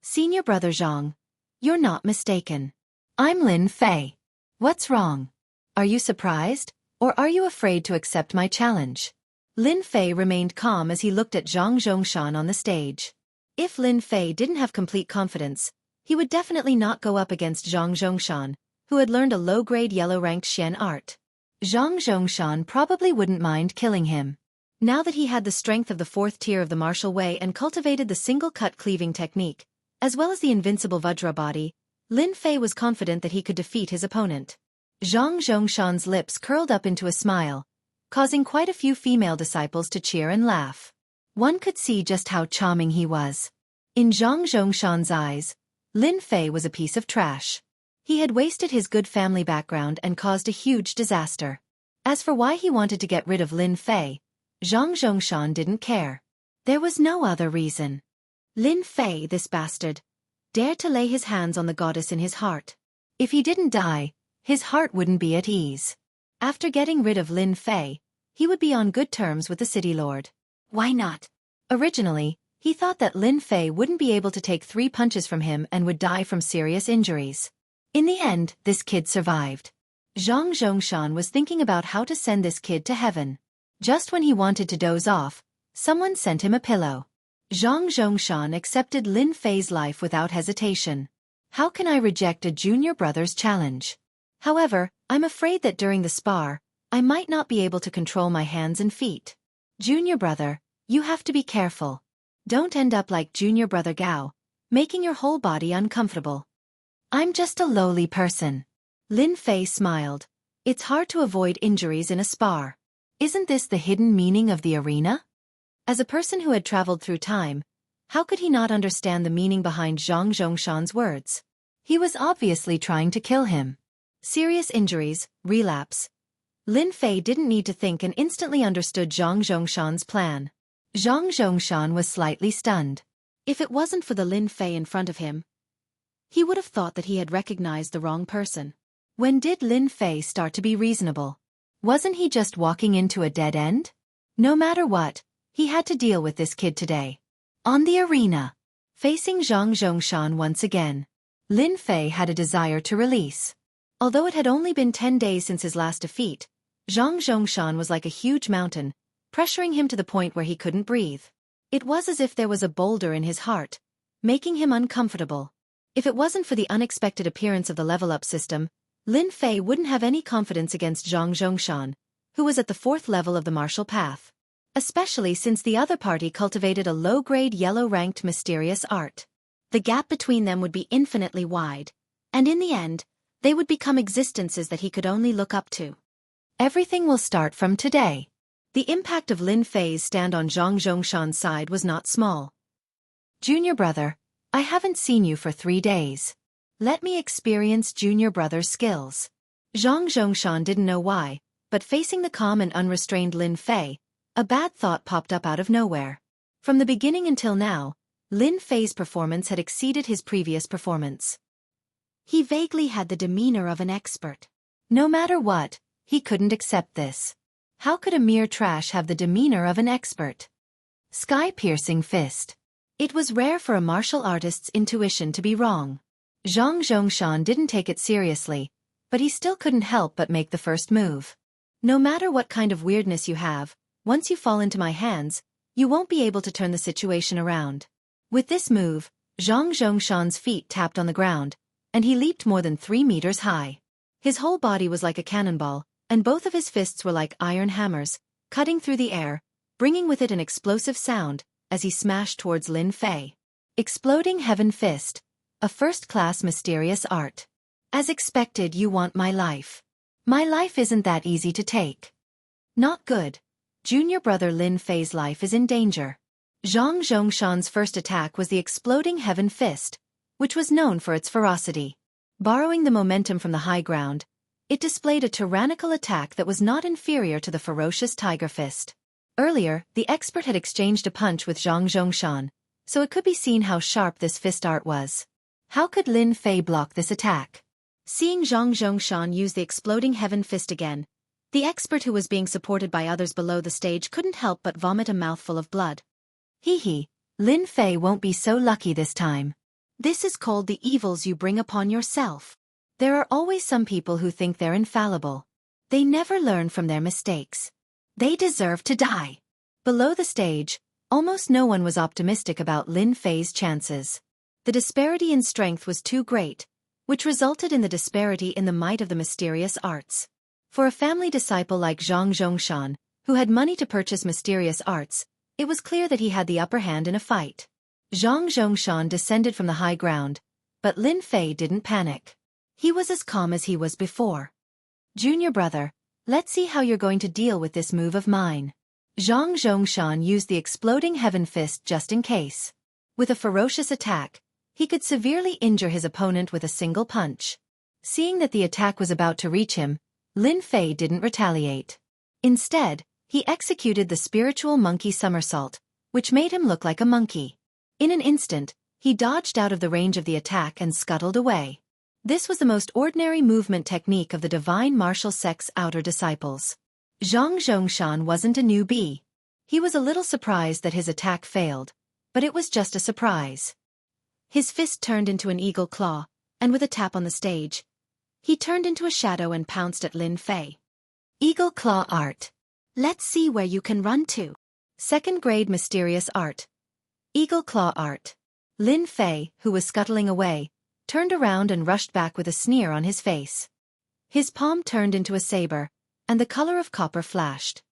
Senior brother Zhang, you're not mistaken. I'm Lin Fei. What's wrong? Are you surprised, or are you afraid to accept my challenge? Lin Fei remained calm as he looked at Zhang Zhongshan on the stage. If Lin Fei didn't have complete confidence, he would definitely not go up against Zhang Zhongshan, who had learned a low-grade yellow-ranked Xian art. Zhang Zhongshan probably wouldn't mind killing him. Now that he had the strength of the fourth tier of the martial way and cultivated the single-cut cleaving technique, as well as the invincible Vajra body, Lin Fei was confident that he could defeat his opponent. Zhang Zhongshan's lips curled up into a smile, causing quite a few female disciples to cheer and laugh. One could see just how charming he was. In Zhang Zhongshan's eyes, Lin Fei was a piece of trash. He had wasted his good family background and caused a huge disaster. As for why he wanted to get rid of Lin Fei, Zhang Zhongshan didn't care. There was no other reason. Lin Fei, this bastard, dared to lay his hands on the goddess in his heart. If he didn't die, his heart wouldn't be at ease. After getting rid of Lin Fei, he would be on good terms with the city lord. Why not? Originally, he thought that Lin Fei wouldn't be able to take 3 punches from him and would die from serious injuries. In the end, this kid survived. Zhang Zhongshan was thinking about how to send this kid to heaven. Just when he wanted to doze off, someone sent him a pillow. Zhang Zhongshan accepted Lin Fei's life without hesitation. How can I reject a junior brother's challenge? However, I'm afraid that during the spar, I might not be able to control my hands and feet. Junior brother, you have to be careful. Don't end up like junior brother Gao, making your whole body uncomfortable. I'm just a lowly person. Lin Fei smiled. It's hard to avoid injuries in a spar. Isn't this the hidden meaning of the arena? As a person who had traveled through time, how could he not understand the meaning behind Zhang Zhongshan's words? He was obviously trying to kill him. Serious injuries, relapse. Lin Fei didn't need to think and instantly understood Zhang Zhongshan's plan. Zhang Zhongshan was slightly stunned. If it wasn't for the Lin Fei in front of him, he would have thought that he had recognized the wrong person. When did Lin Fei start to be reasonable? Wasn't he just walking into a dead end? No matter what, he had to deal with this kid today. On the arena, facing Zhang Zhongshan once again, Lin Fei had a desire to release. Although it had only been 10 days since his last defeat, Zhang Zhongshan was like a huge mountain, pressuring him to the point where he couldn't breathe. It was as if there was a boulder in his heart, making him uncomfortable. If it wasn't for the unexpected appearance of the level-up system, Lin Fei wouldn't have any confidence against Zhang Zhongshan, who was at the 4th level of the martial path. Especially since the other party cultivated a low-grade yellow-ranked mysterious art. The gap between them would be infinitely wide, and in the end, they would become existences that he could only look up to. Everything will start from today. The impact of Lin Fei's stand on Zhang Zhongshan's side was not small. Junior brother, I haven't seen you for 3 days. Let me experience junior brother's skills. Zhang Zhongshan didn't know why, but facing the calm and unrestrained Lin Fei, a bad thought popped up out of nowhere. From the beginning until now, Lin Fei's performance had exceeded his previous performance. He vaguely had the demeanor of an expert. No matter what, he couldn't accept this. How could a mere trash have the demeanor of an expert? Sky-piercing fist. It was rare for a martial artist's intuition to be wrong. Zhang Zhongshan didn't take it seriously, but he still couldn't help but make the first move. No matter what kind of weirdness you have, once you fall into my hands, you won't be able to turn the situation around. With this move, Zhang Zhongshan's feet tapped on the ground, and he leaped more than 3 meters high. His whole body was like a cannonball, and both of his fists were like iron hammers, cutting through the air, bringing with it an explosive sound, as he smashed towards Lin Fei. Exploding Heaven Fist, a first-class mysterious art. As expected, you want my life. My life isn't that easy to take. Not good. Junior brother Lin Fei's life is in danger. Zhang Zhongshan's first attack was the Exploding Heaven Fist, which was known for its ferocity. Borrowing the momentum from the high ground, it displayed a tyrannical attack that was not inferior to the ferocious Tiger Fist. Earlier, the expert had exchanged a punch with Zhang Zhongshan, so it could be seen how sharp this fist art was. How could Lin Fei block this attack? Seeing Zhang Zhongshan use the Exploding Heaven Fist again, the expert who was being supported by others below the stage couldn't help but vomit a mouthful of blood. Hee hee, Lin Fei won't be so lucky this time. This is called the evils you bring upon yourself. There are always some people who think they're infallible. They never learn from their mistakes. They deserve to die. Below the stage, almost no one was optimistic about Lin Fei's chances. The disparity in strength was too great, which resulted in the disparity in the might of the mysterious arts. For a family disciple like Zhang Zhongshan, who had money to purchase mysterious arts, it was clear that he had the upper hand in a fight. Zhang Zhongshan descended from the high ground, but Lin Fei didn't panic. He was as calm as he was before. Junior brother, let's see how you're going to deal with this move of mine. Zhang Zhongshan used the exploding heaven fist just in case. With a ferocious attack, he could severely injure his opponent with a single punch. Seeing that the attack was about to reach him, Lin Fei didn't retaliate. Instead, he executed the spiritual monkey somersault, which made him look like a monkey. In an instant, he dodged out of the range of the attack and scuttled away. This was the most ordinary movement technique of the divine martial sect's outer disciples. Zhang Zhongshan wasn't a newbie. He was a little surprised that his attack failed, but it was just a surprise. His fist turned into an eagle claw, and with a tap on the stage, he turned into a shadow and pounced at Lin Fei. Eagle claw art. Let's see where you can run to. Second grade mysterious art. Eagle claw art. Lin Fei, who was scuttling away, turned around and rushed back with a sneer on his face. His palm turned into a saber, and the color of copper flashed.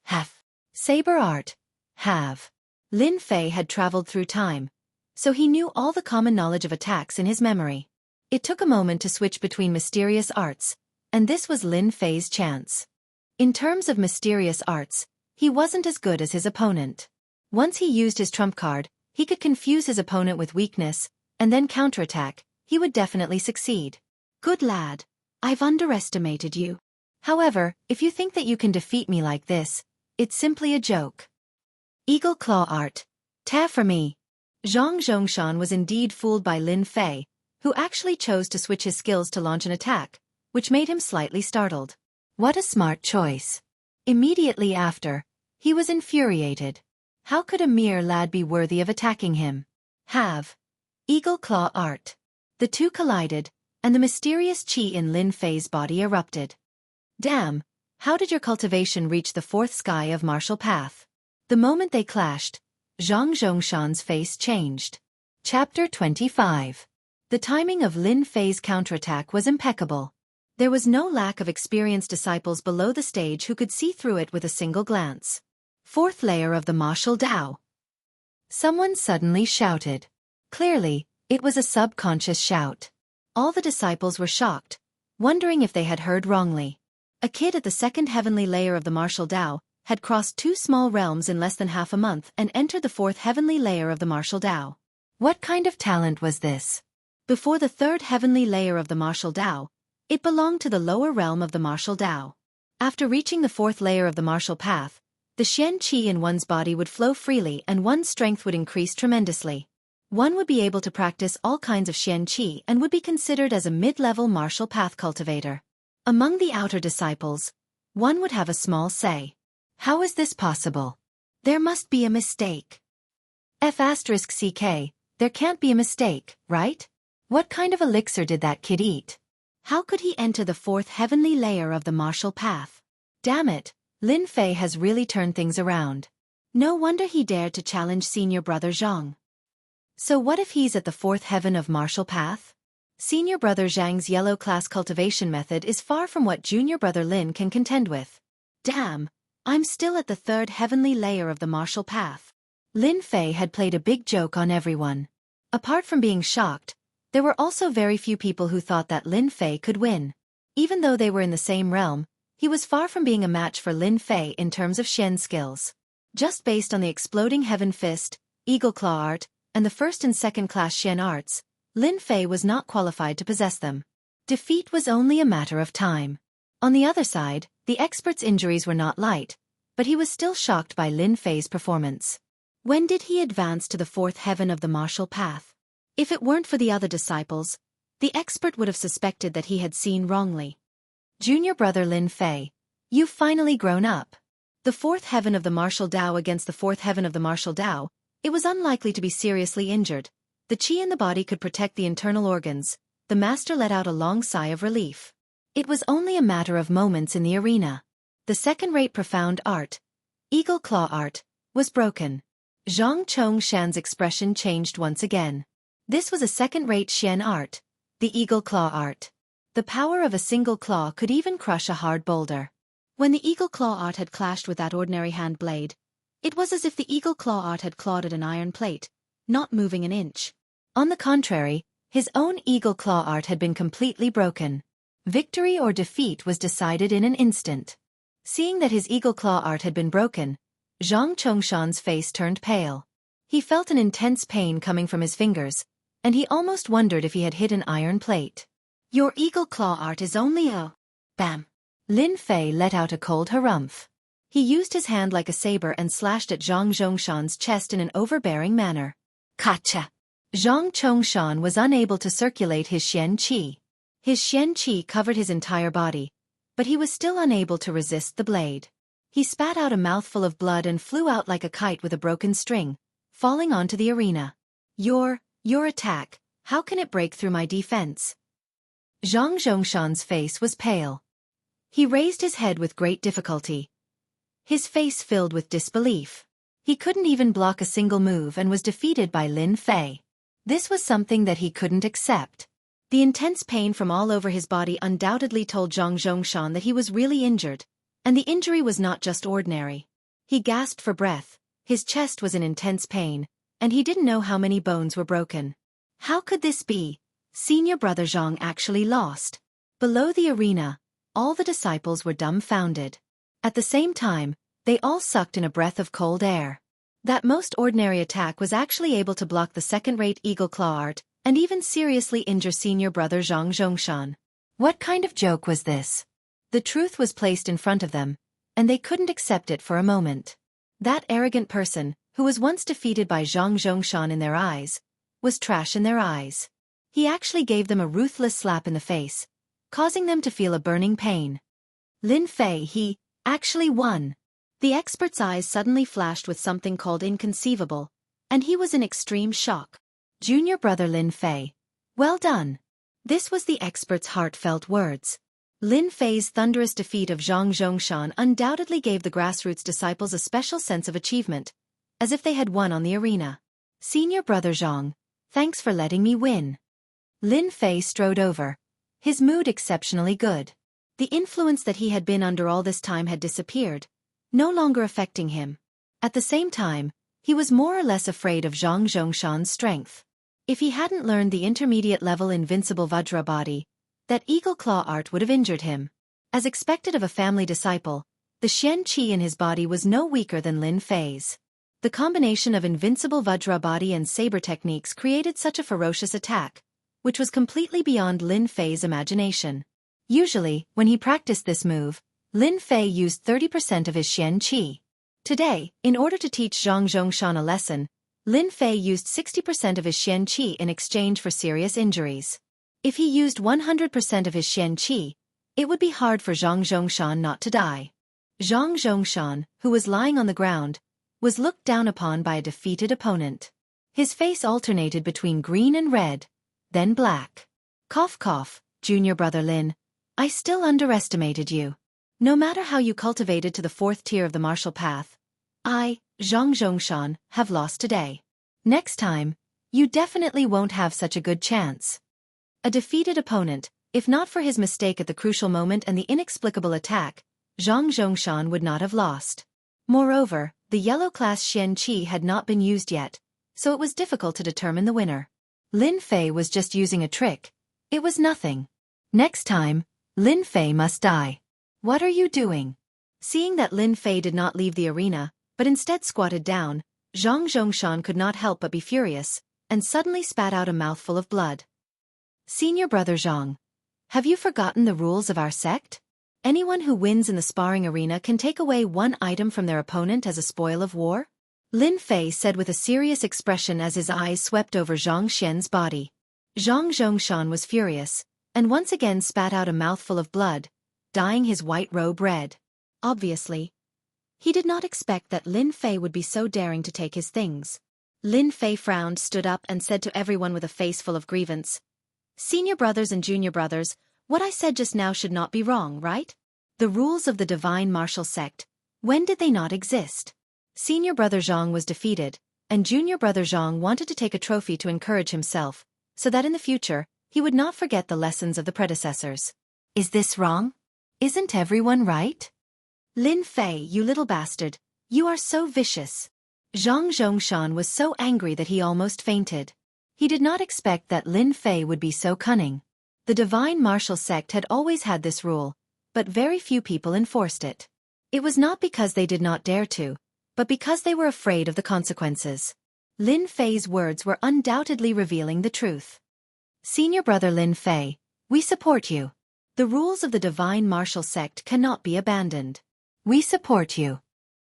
Have. Saber art. Have. Lin Fei had traveled through time, so he knew all the common knowledge of attacks in his memory. It took a moment to switch between mysterious arts, and this was Lin Fei's chance. In terms of mysterious arts, he wasn't as good as his opponent. Once he used his trump card, he could confuse his opponent with weakness, and then counterattack. He would definitely succeed. Good lad, I've underestimated you. However, if you think that you can defeat me like this, it's simply a joke. Eagle claw art. Ta for me. Zhang Zhongshan was indeed fooled by Lin Fei, who actually chose to switch his skills to launch an attack, which made him slightly startled. What a smart choice. Immediately after, he was infuriated. How could a mere lad be worthy of attacking him? Have. Eagle claw art. The two collided, and the mysterious qi in Lin Fei's body erupted. Damn, how did your cultivation reach the fourth sky of martial path? The moment they clashed, Zhang Zhongshan's face changed. Chapter 25. The timing of Lin Fei's counterattack was impeccable. There was no lack of experienced disciples below the stage who could see through it with a single glance. Fourth layer of the martial Tao. Someone suddenly shouted. Clearly, it was a subconscious shout. All the disciples were shocked, wondering if they had heard wrongly. A kid at the second heavenly layer of the martial Tao had crossed 2 small realms in less than half a month and entered the 4th heavenly layer of the martial Tao. What kind of talent was this? Before the 3rd heavenly layer of the martial Tao, it belonged to the lower realm of the martial Tao. After reaching the 4th layer of the martial path, the Xian Qi in one's body would flow freely and one's strength would increase tremendously. One would be able to practice all kinds of Xian Qi and would be considered as a mid-level martial path cultivator. Among the outer disciples, one would have a small say. How is this possible? There must be a mistake. F*CK, there can't be a mistake, right? What kind of elixir did that kid eat? How could he enter the 4th heavenly layer of the martial path? Damn it, Lin Fei has really turned things around. No wonder he dared to challenge senior brother Zhang. So what if he's at the 4th heaven of martial path? Senior brother Zhang's yellow class cultivation method is far from what junior brother Lin can contend with. Damn, I'm still at the 3rd heavenly layer of the martial path. Lin Fei had played a big joke on everyone. Apart from being shocked, there were also very few people who thought that Lin Fei could win. Even though they were in the same realm, he was far from being a match for Lin Fei in terms of Xian skills. Just based on the exploding heaven fist, eagle claw art, and the 1st and 2nd class Xian arts, Lin Fei was not qualified to possess them. Defeat was only a matter of time. On the other side, the expert's injuries were not light, but he was still shocked by Lin Fei's performance. When did he advance to the 4th heaven of the martial path? If it weren't for the other disciples, the expert would have suspected that he had seen wrongly. Junior brother Lin Fei, you've finally grown up. The 4th heaven of the martial Tao against the 4th heaven of the martial Tao, It was unlikely to be seriously injured. The qi in the body could protect the internal organs. The master let out a long sigh of relief. It was only a matter of moments in the arena. The second-rate profound art, Eagle Claw art, was broken. Zhang Chongshan's expression changed once again. This was a second-rate Xian art, the Eagle Claw art. The power of a single claw could even crush a hard boulder. When the Eagle Claw art had clashed with that ordinary hand blade, it was as if the Eagle Claw art had clawed at an iron plate, not moving an inch. On the contrary, his own Eagle Claw art had been completely broken. Victory or defeat was decided in an instant. Seeing that his Eagle Claw art had been broken, Zhang Chongshan's face turned pale. He felt an intense pain coming from his fingers, and he almost wondered if he had hit an iron plate. Your Eagle Claw art is only a... Bam! Lin Fei let out a cold harumph. He used his hand like a saber and slashed at Zhang Zhongshan's chest in an overbearing manner. Kacha! Zhang Chongshan was unable to circulate his Xian Qi. His Xian Qi covered his entire body, but he was still unable to resist the blade. He spat out a mouthful of blood and flew out like a kite with a broken string, falling onto the arena. Your attack, how can it break through my defense? Zhang Zhongshan's face was pale. He raised his head with great difficulty. His face filled with disbelief. He couldn't even block a single move and was defeated by Lin Fei. This was something that he couldn't accept. The intense pain from all over his body undoubtedly told Zhang Zhongshan that he was really injured, and the injury was not just ordinary. He gasped for breath, his chest was in intense pain, and he didn't know how many bones were broken. How could this be? Senior brother Zhang actually lost. Below the arena, all the disciples were dumbfounded. At the same time, they all sucked in a breath of cold air. That most ordinary attack was actually able to block the second-rate Eagle Claw art, and even seriously injure senior brother Zhang Zhongshan. What kind of joke was this? The truth was placed in front of them, and they couldn't accept it for a moment. That arrogant person, who was once defeated by Zhang Zhongshan in their eyes, was trash in their eyes. He actually gave them a ruthless slap in the face, causing them to feel a burning pain. Lin Fei, he actually won. The expert's eyes suddenly flashed with something called inconceivable, and he was in extreme shock. Junior brother Lin Fei, well done. This was the expert's heartfelt words. Lin Fei's thunderous defeat of Zhang Zhongshan undoubtedly gave the grassroots disciples a special sense of achievement, as if they had won on the arena. Senior brother Zhang, thanks for letting me win. Lin Fei strode over, his mood exceptionally good. The influence that he had been under all this time had disappeared, no longer affecting him. At the same time, he was more or less afraid of Zhang Zhongshan's strength. If he hadn't learned the intermediate-level invincible Vajra body, that Eagle Claw art would have injured him. As expected of a family disciple, the Xian Qi in his body was no weaker than Lin Fei's. The combination of invincible Vajra body and saber techniques created such a ferocious attack, which was completely beyond Lin Fei's imagination. Usually, when he practiced this move, Lin Fei used 30% of his Xian Qi. Today, in order to teach Zhang Zhongshan a lesson, Lin Fei used 60% of his Xian Qi in exchange for serious injuries. If he used 100% of his Xian Qi, it would be hard for Zhang Zhongshan not to die. Zhang Zhongshan, who was lying on the ground, was looked down upon by a defeated opponent. His face alternated between green and red, then black. Cough cough, junior brother Lin, I still underestimated you. No matter how you cultivated to the 4th tier of the martial path, I, Zhang Zhongshan, have lost today. Next time, you definitely won't have such a good chance. A defeated opponent, if not for his mistake at the crucial moment and the inexplicable attack, Zhang Zhongshan would not have lost. Moreover, the yellow class Xian Qi had not been used yet, so it was difficult to determine the winner. Lin Fei was just using a trick. It was nothing. Next time, Lin Fei must die. What are you doing? Seeing that Lin Fei did not leave the arena, but instead squatted down, Zhang Zhongshan could not help but be furious, and suddenly spat out a mouthful of blood. Senior brother Zhang, have you forgotten the rules of our sect? Anyone who wins in the sparring arena can take away one item from their opponent as a spoil of war? Lin Fei said with a serious expression as his eyes swept over Zhang Xian's body. Zhang Zhongshan was furious, and once again spat out a mouthful of blood, dyeing his white robe red. Obviously, he did not expect that Lin Fei would be so daring to take his things. Lin Fei frowned, stood up, and said to everyone with a face full of grievance, "Senior brothers and junior brothers, what I said just now should not be wrong, right? The rules of the divine martial sect, when did they not exist?" Senior brother Zhang was defeated, and junior brother Zhang wanted to take a trophy to encourage himself, so that in the future, he would not forget the lessons of the predecessors. "Is this wrong? Isn't everyone right?" "Lin Fei, you little bastard, you are so vicious." Zhang Zhongshan was so angry that he almost fainted. He did not expect that Lin Fei would be so cunning. The divine martial sect had always had this rule, but very few people enforced it. It was not because they did not dare to, but because they were afraid of the consequences. Lin Fei's words were undoubtedly revealing the truth. "Senior brother Lin Fei, we support you. The rules of the divine martial sect cannot be abandoned. We support you."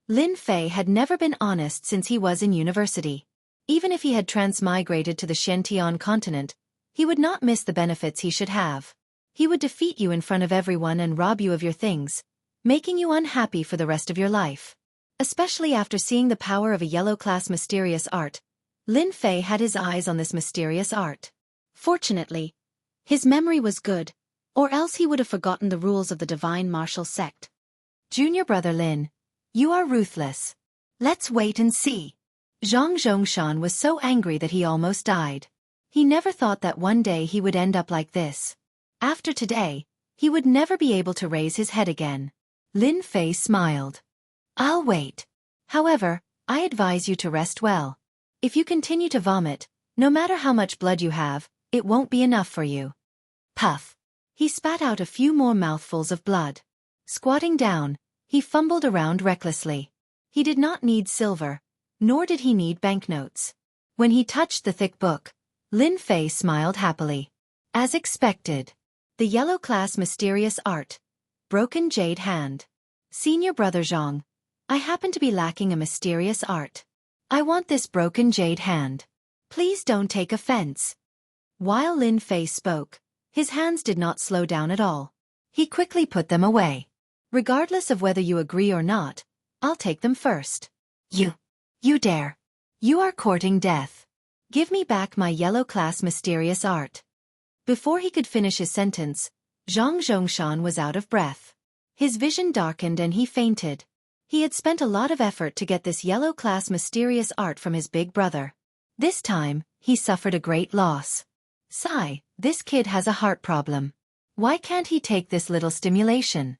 Lin Fei had never been honest since he was in university. Even if he had transmigrated to the Xiantian continent, he would not miss the benefits he should have. He would defeat you in front of everyone and rob you of your things, making you unhappy for the rest of your life. Especially after seeing the power of a yellow-class mysterious art, Lin Fei had his eyes on this mysterious art. Fortunately, his memory was good, or else he would have forgotten the rules of the divine martial sect. "Junior brother Lin, you are ruthless. Let's wait and see." Zhang Zhongshan was so angry that he almost died. He never thought that one day he would end up like this. After today, he would never be able to raise his head again. Lin Fei smiled. "I'll wait. However, I advise you to rest well. If you continue to vomit, no matter how much blood you have, it won't be enough for you." Puff. He spat out a few more mouthfuls of blood. Squatting down, he fumbled around recklessly. He did not need silver, nor did he need banknotes. When he touched the thick book, Lin Fei smiled happily. As expected. The yellow-class mysterious art. Broken jade hand. "Senior brother Zhang, I happen to be lacking a mysterious art. I want this broken jade hand. Please don't take offense." While Lin Fei spoke, his hands did not slow down at all. He quickly put them away. "Regardless of whether you agree or not, I'll take them first." You dare. You are courting death. Give me back my yellow-class mysterious art." Before he could finish his sentence, Zhang Zhongshan was out of breath. His vision darkened and he fainted. He had spent a lot of effort to get this yellow-class mysterious art from his big brother. This time, he suffered a great loss. Sigh, this kid has a heart problem. Why can't he take this little stimulation?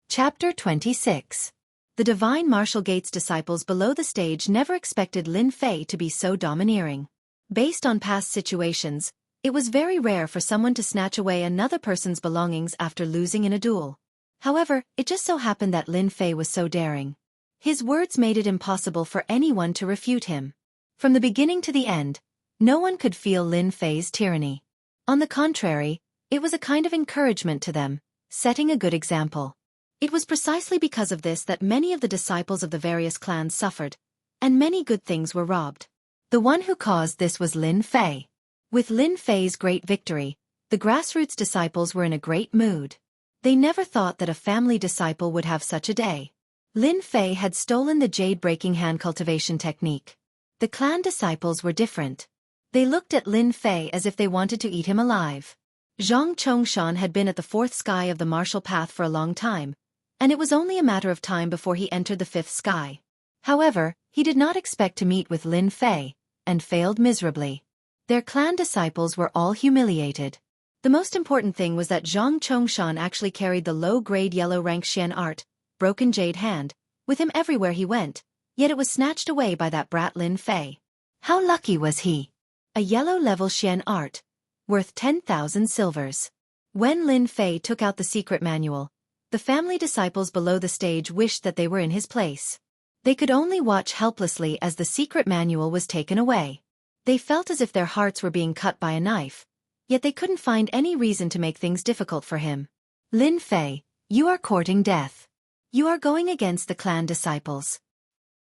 Chapter 26. The Divine Martial Gates disciples below the stage never expected Lin Fei to be so domineering. Based on past situations, it was very rare for someone to snatch away another person's belongings after losing in a duel. However, it just so happened that Lin Fei was so daring. His words made it impossible for anyone to refute him. From the beginning to the end, no one could feel Lin Fei's tyranny. On the contrary, it was a kind of encouragement to them, setting a good example. It was precisely because of this that many of the disciples of the various clans suffered, and many good things were robbed. The one who caused this was Lin Fei. With Lin Fei's great victory, the grassroots disciples were in a great mood. They never thought that a family disciple would have such a day. Lin Fei had stolen the jade-breaking hand cultivation technique. The clan disciples were different. They looked at Lin Fei as if they wanted to eat him alive. Zhang Chongshan had been at the fourth sky of the martial path for a long time, and it was only a matter of time before he entered the fifth sky. However, he did not expect to meet with Lin Fei, and failed miserably. Their clan disciples were all humiliated. The most important thing was that Zhang Chongshan actually carried the low-grade yellow-rank Xian art, broken jade hand, with him everywhere he went, yet it was snatched away by that brat Lin Fei. How lucky was he? A yellow-level Xian art, worth 10,000 silvers. When Lin Fei took out the secret manual, the family disciples below the stage wished that they were in his place. They could only watch helplessly as the secret manual was taken away. They felt as if their hearts were being cut by a knife, yet they couldn't find any reason to make things difficult for him. "Lin Fei, you are courting death. You are going against the clan disciples."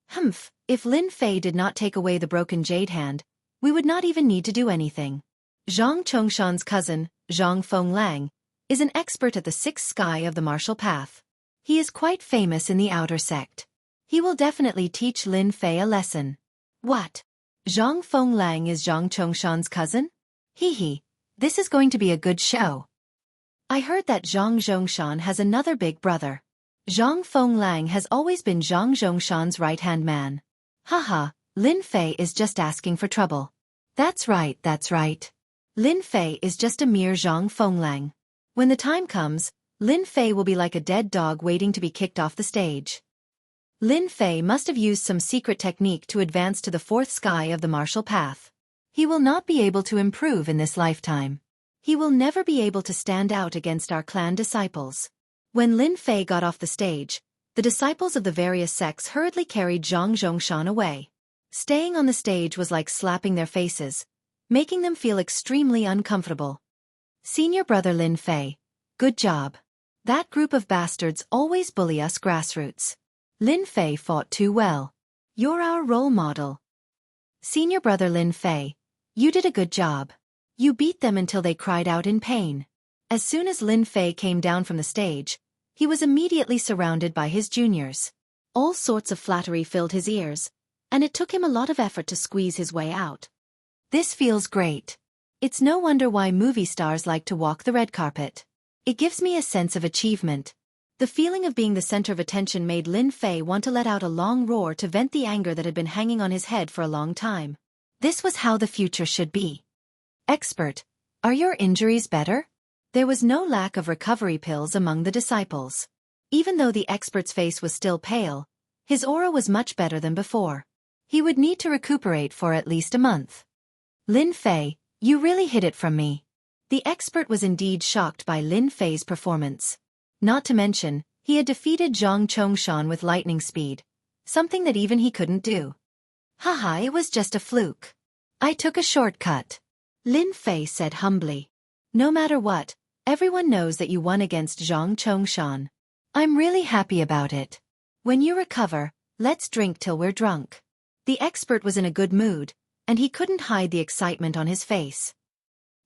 Humph, if Lin Fei did not take away the broken jade hand, we would not even need to do anything. Zhang Chongshan's cousin, Zhang Fenglang, is an expert at the sixth sky of the martial path. He is quite famous in the outer sect. He will definitely teach Lin Fei a lesson. What? Zhang Fenglang is Zhang Chongshan's cousin? Hee hee, this is going to be a good show. I heard that Zhang Zhongshan has another big brother. Zhang Fenglang has always been Zhang Zhongshan's right-hand man. Haha, Lin Fei is just asking for trouble. That's right, that's right. Lin Fei is just a mere Zhang Fenglang. When the time comes, Lin Fei will be like a dead dog waiting to be kicked off the stage. Lin Fei must have used some secret technique to advance to the fourth sky of the martial path. He will not be able to improve in this lifetime. He will never be able to stand out against our clan disciples. When Lin Fei got off the stage, the disciples of the various sects hurriedly carried Zhang Zhongshan away. Staying on the stage was like slapping their faces, making them feel extremely uncomfortable. Senior brother Lin Fei, good job. That group of bastards always bully us grassroots. Lin Fei fought too well. You're our role model. Senior brother Lin Fei, you did a good job. You beat them until they cried out in pain. As soon as Lin Fei came down from the stage, he was immediately surrounded by his juniors. All sorts of flattery filled his ears, and it took him a lot of effort to squeeze his way out. This feels great. It's no wonder why movie stars like to walk the red carpet. It gives me a sense of achievement. The feeling of being the center of attention made Lin Fei want to let out a long roar to vent the anger that had been hanging on his head for a long time. This was how the future should be. Expert, are your injuries better? There was no lack of recovery pills among the disciples. Even though the expert's face was still pale, his aura was much better than before. He would need to recuperate for at least a month. Lin Fei, you really hid it from me. The expert was indeed shocked by Lin Fei's performance. Not to mention, he had defeated Zhang Chongshan with lightning speed, something that even he couldn't do. Haha, it was just a fluke. I took a shortcut. Lin Fei said humbly. No matter what, everyone knows that you won against Zhang Chongshan. I'm really happy about it. When you recover, let's drink till we're drunk. The expert was in a good mood, and he couldn't hide the excitement on his face.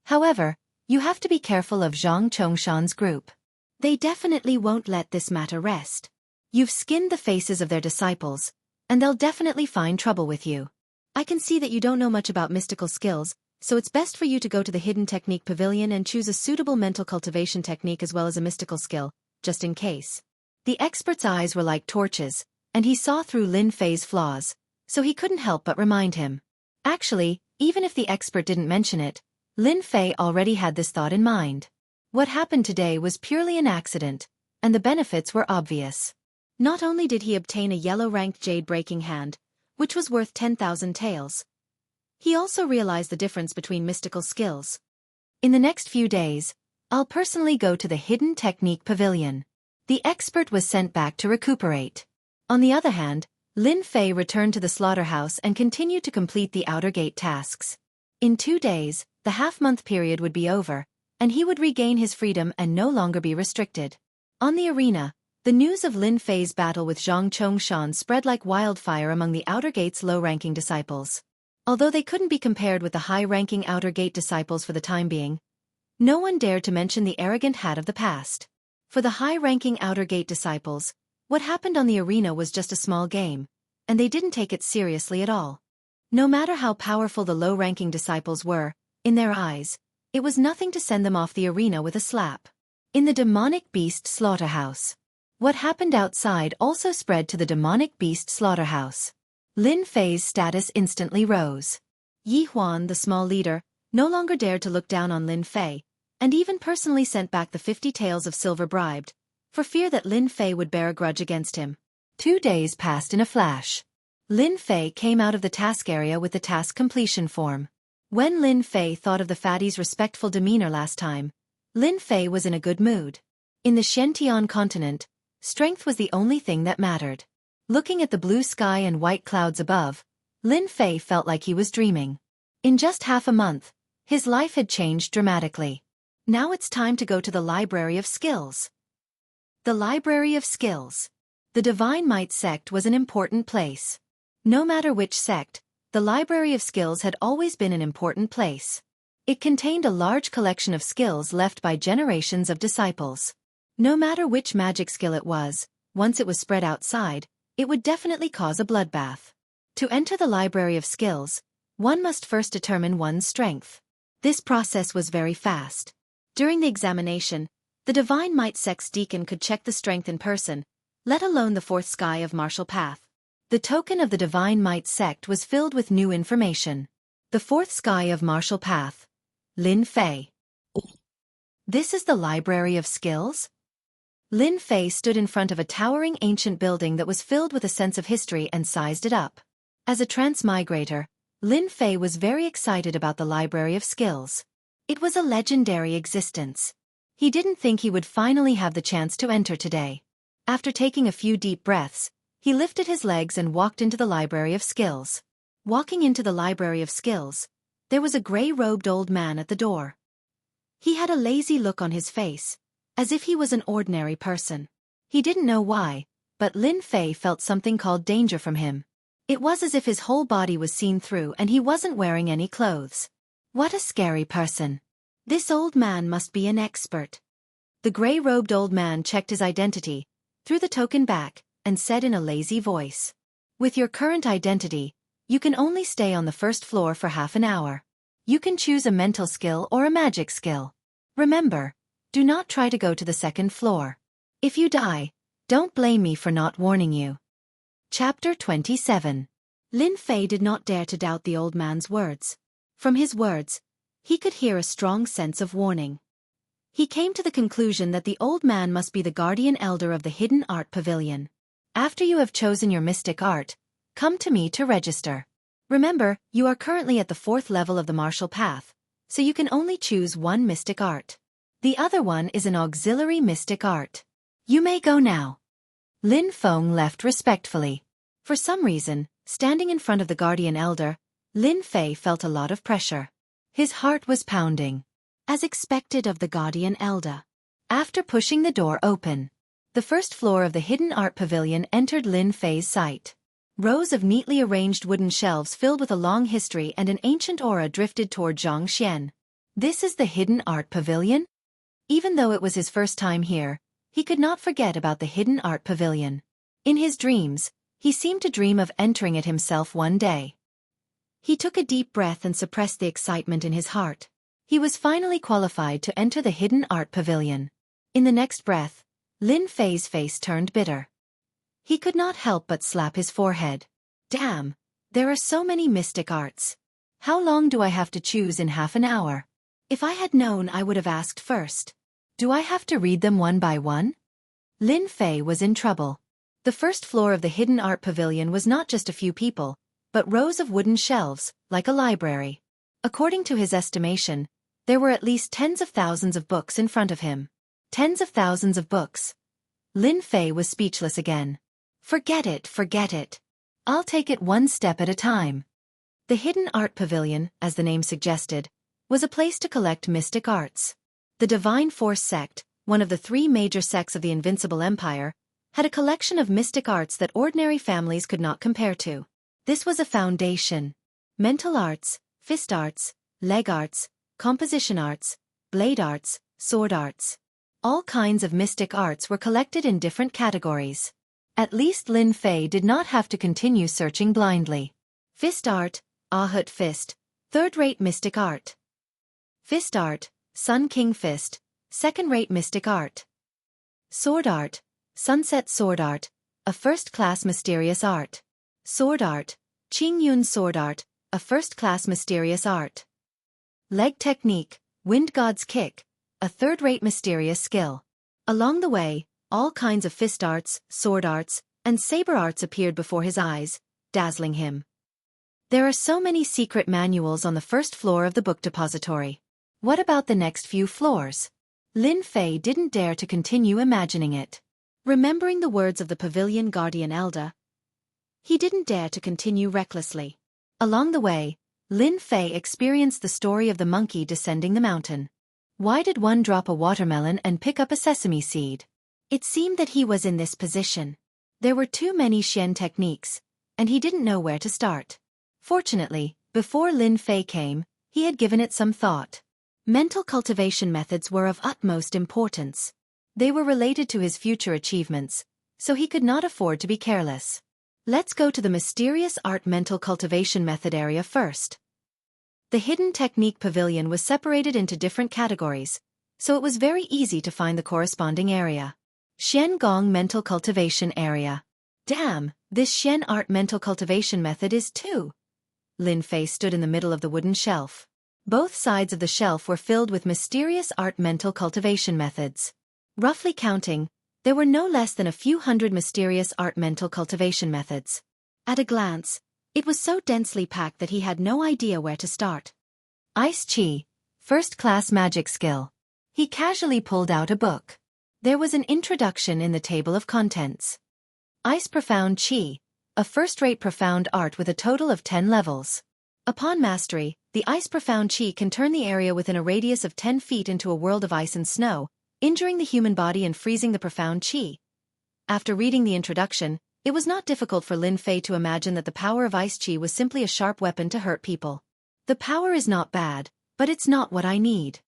However, you have to be careful of Zhang Chongshan's group. They definitely won't let this matter rest. You've skinned the faces of their disciples, and they'll definitely find trouble with you. I can see that you don't know much about mystical skills, so it's best for you to go to the Hidden Technique Pavilion and choose a suitable mental cultivation technique as well as a mystical skill, just in case. The expert's eyes were like torches, and he saw through Lin Fei's flaws, so he couldn't help but remind him. Actually, even if the expert didn't mention it, Lin Fei already had this thought in mind. What happened today was purely an accident, and the benefits were obvious. Not only did he obtain a yellow-ranked jade-breaking hand, which was worth 10,000 taels, he also realized the difference between mystical skills. In the next few days, I'll personally go to the Hidden Technique Pavilion. The expert was sent back to recuperate. On the other hand, Lin Fei returned to the slaughterhouse and continued to complete the outer gate tasks. In 2 days, the half-month period would be over, and he would regain his freedom and no longer be restricted. On the arena, the news of Lin Fei's battle with Zhang Chongshan spread like wildfire among the outer gate's low-ranking disciples. Although they couldn't be compared with the high-ranking outer gate disciples for the time being, no one dared to mention the arrogant hat of the past. For the high-ranking outer gate disciples, what happened on the arena was just a small game, and they didn't take it seriously at all. No matter how powerful the low-ranking disciples were, in their eyes, it was nothing to send them off the arena with a slap. In the demonic beast slaughterhouse. What happened outside also spread to the demonic beast slaughterhouse. Lin Fei's status instantly rose. Yi Huan, the small leader, no longer dared to look down on Lin Fei, and even personally sent back the 50 taels of silver bribed, for fear that Lin Fei would bear a grudge against him. 2 days passed in a flash. Lin Fei came out of the task area with the task completion form. When Lin Fei thought of the fatty's respectful demeanor last time, Lin Fei was in a good mood. In the Shentian continent, strength was the only thing that mattered. Looking at the blue sky and white clouds above, Lin Fei felt like he was dreaming. In just half a month, his life had changed dramatically. Now it's time to go to the Library of Skills. The Library of Skills. The Divine Might sect was an important place. No matter which sect, the Library of Skills had always been an important place. It contained a large collection of skills left by generations of disciples. No matter which magic skill it was, once it was spread outside, it would definitely cause a bloodbath. To enter the Library of Skills, One must first determine one's strength. This process was very fast. During the examination, the Divine Might Sect's deacon could check the strength in person, let alone the fourth sky of martial path. The token of the Divine Might Sect was filled with new information. The fourth sky of martial path. Lin Fei. This is the Library of Skills? Lin Fei stood in front of a towering ancient building that was filled with a sense of history and sized it up. As a transmigrator, Lin Fei was very excited about the Library of Skills. It was a legendary existence. He didn't think he would finally have the chance to enter today. After taking a few deep breaths, he lifted his legs and walked into the Library of Skills. Walking into the Library of Skills, there was a gray-robed old man at the door. He had a lazy look on his face, as if he was an ordinary person. He didn't know why, but Lin Fei felt something called danger from him. It was as if his whole body was seen through and he wasn't wearing any clothes. What a scary person. This old man must be an expert. The gray-robed old man checked his identity, threw the token back, and said in a lazy voice, "With your current identity, you can only stay on the first floor for half an hour. You can choose a mental skill or a magic skill. Remember, do not try to go to the second floor. If you die, don't blame me for not warning you." Chapter 27. Lin Fei did not dare to doubt the old man's words. From his words, he could hear a strong sense of warning. He came to the conclusion that the old man must be the guardian elder of the Hidden Art Pavilion. After you have chosen your mystic art, come to me to register. Remember, you are currently at the 4th level of the martial path, so you can only choose one mystic art. The other one is an auxiliary mystic art. You may go now. Lin Feng left respectfully. For some reason, standing in front of the guardian elder, Lin Fei felt a lot of pressure. His heart was pounding, as expected of the guardian elder. After pushing the door open, the first floor of the Hidden Art Pavilion entered Lin Fei's sight. Rows of neatly arranged wooden shelves filled with a long history and an ancient aura drifted toward Zhang Xian. This is the Hidden Art Pavilion? Even though it was his first time here, he could not forget about the Hidden Art Pavilion. In his dreams, he seemed to dream of entering it himself one day. He took a deep breath and suppressed the excitement in his heart. He was finally qualified to enter the Hidden Art Pavilion. In the next breath, Lin Fei's face turned bitter. He could not help but slap his forehead. Damn, there are so many mystic arts. How long do I have to choose in half an hour? If I had known, I would have asked first. Do I have to read them one by one? Lin Fei was in trouble. The first floor of the Hidden Art Pavilion was not just a few people, but rows of wooden shelves, like a library. According to his estimation, there were at least tens of thousands of books in front of him. Tens of thousands of books. Lin Fei was speechless again. Forget it. I'll take it one step at a time. The Hidden Art Pavilion, as the name suggested, was a place to collect mystic arts. The Divine Force Sect, one of the 3 major sects of the Invincible Empire, had a collection of mystic arts that ordinary families could not compare to. This was a foundation. Mental arts, fist arts, leg arts, composition arts, blade arts, sword arts. All kinds of mystic arts were collected in different categories. At least Lin Fei did not have to continue searching blindly. Fist art, Ahut Fist, third-rate mystic art. Fist art, Sun King Fist, second-rate mystic art. Sword art, Sunset Sword art, a first-class mysterious art. Sword art, Qing Yun Sword art, a first-class mysterious art. Leg technique, Wind God's Kick, a third-rate mysterious skill. Along the way, all kinds of fist arts, sword arts, and saber arts appeared before his eyes, dazzling him. There are so many secret manuals on the first floor of the book depository. What about the next few floors? Lin Fei didn't dare to continue imagining it. Remembering the words of the pavilion guardian elder, he didn't dare to continue recklessly. Along the way, Lin Fei experienced the story of the monkey descending the mountain. Why did one drop a watermelon and pick up a sesame seed? It seemed that he was in this position. There were too many Xian techniques, and he didn't know where to start. Fortunately, before Lin Fei came, he had given it some thought. Mental cultivation methods were of utmost importance. They were related to his future achievements, so he could not afford to be careless. Let's go to the mysterious art mental cultivation method area first, The Hidden Technique Pavilion was separated into different categories, so it was very easy to find the corresponding area. Xian Gong Mental Cultivation Area. Damn, this Xian Art Mental Cultivation Method is too. Lin Fei stood in the middle of the wooden shelf. Both sides of the shelf were filled with mysterious art mental cultivation methods. Roughly counting, there were no less than a few hundred mysterious art mental cultivation methods. At a glance, it was so densely packed that he had no idea where to start. Ice Chi, first-class magic skill. He casually pulled out a book. There was an introduction in the table of contents. Ice Profound Chi, a first-rate profound art with a total of 10 levels. Upon mastery, the Ice Profound Chi can turn the area within a radius of 10 feet into a world of ice and snow, injuring the human body and freezing the profound Chi. After reading the introduction, it was not difficult for Lin Fei to imagine that the power of Ice Chi was simply a sharp weapon to hurt people. The power is not bad, but it's not what I need.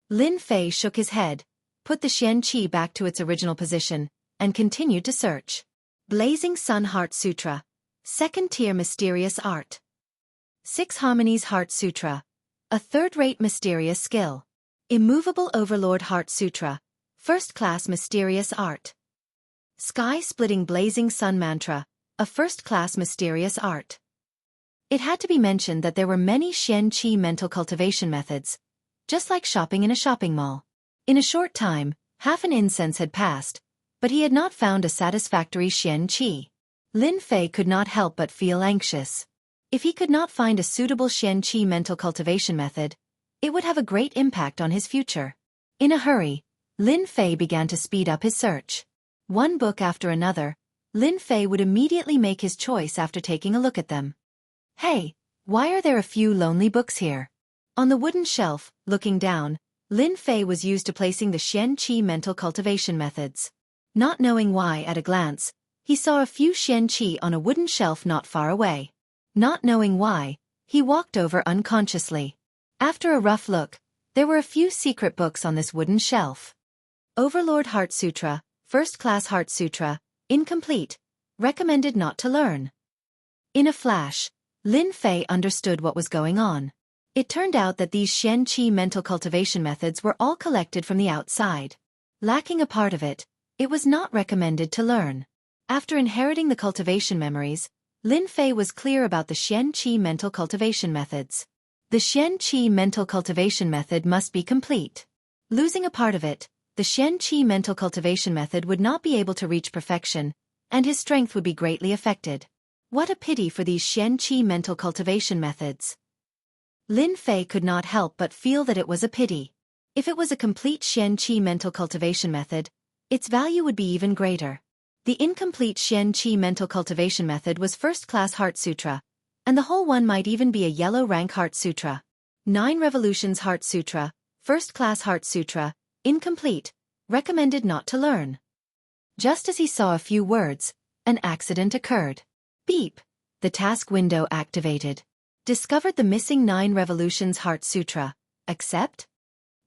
Lin Fei shook his head, put the Xian Chi back to its original position, and continued to search. Blazing Sun Heart Sutra. Second-tier mysterious art. Six Harmonies Heart Sutra. A third-rate mysterious skill. Immovable Overlord Heart Sutra. First-class mysterious art. Sky-splitting Blazing Sun Mantra. A first-class mysterious art. It had to be mentioned that there were many Xian Chi mental cultivation methods, just like shopping in a shopping mall. In a short time, half an incense had passed, but he had not found a satisfactory Xian Chi. Lin Fei could not help but feel anxious. If he could not find a suitable Xian Chi mental cultivation method, it would have a great impact on his future. In a hurry, Lin Fei began to speed up his search. One book after another, Lin Fei would immediately make his choice after taking a look at them. Hey, why are there a few lonely books here? On the wooden shelf, looking down, Lin Fei was used to placing the Xian Chi mental cultivation methods. Not knowing why at a glance, he saw a few Xian Chi on a wooden shelf not far away. Not knowing why, he walked over unconsciously. After a rough look, there were a few secret books on this wooden shelf. Overlord Heart Sutra, First-Class Heart Sutra, incomplete, recommended not to learn. In a flash, Lin Fei understood what was going on. It turned out that these Xian Chi mental cultivation methods were all collected from the outside. Lacking a part of it, it was not recommended to learn. After inheriting the cultivation memories, Lin Fei was clear about the Xian Chi mental cultivation methods. The Xian Chi mental cultivation method must be complete. Losing a part of it, the Xian Chi mental cultivation method would not be able to reach perfection, and his strength would be greatly affected. What a pity for these Xian Chi mental cultivation methods. Lin Fei could not help but feel that it was a pity. If it was a complete Xian Chi mental cultivation method, its value would be even greater. The incomplete Xian Chi mental cultivation method was First-Class Heart Sutra, and the whole one might even be a yellow rank Heart Sutra. 9 Revolutions Heart Sutra, First-Class Heart Sutra, incomplete, recommended not to learn. Just as he saw a few words, an accident occurred. Beep! The task window activated. Discovered the missing 9 Revolutions Heart Sutra. Accept?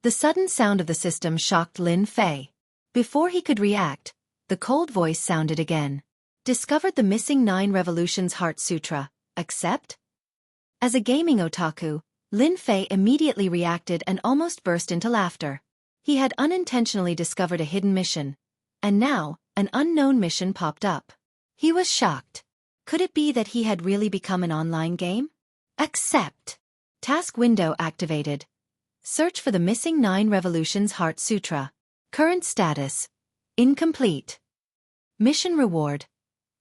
The sudden sound of the system shocked Lin Fei. Before he could react, the cold voice sounded again. Discovered the missing 9 Revolutions Heart Sutra. Accept? As a gaming otaku, Lin Fei immediately reacted and almost burst into laughter. He had unintentionally discovered a hidden mission, and now, an unknown mission popped up. He was shocked. Could it be that he had really become an online game? Accept. Task window activated. Search for the missing 9 Revolutions Heart Sutra. Current status: incomplete. Mission reward: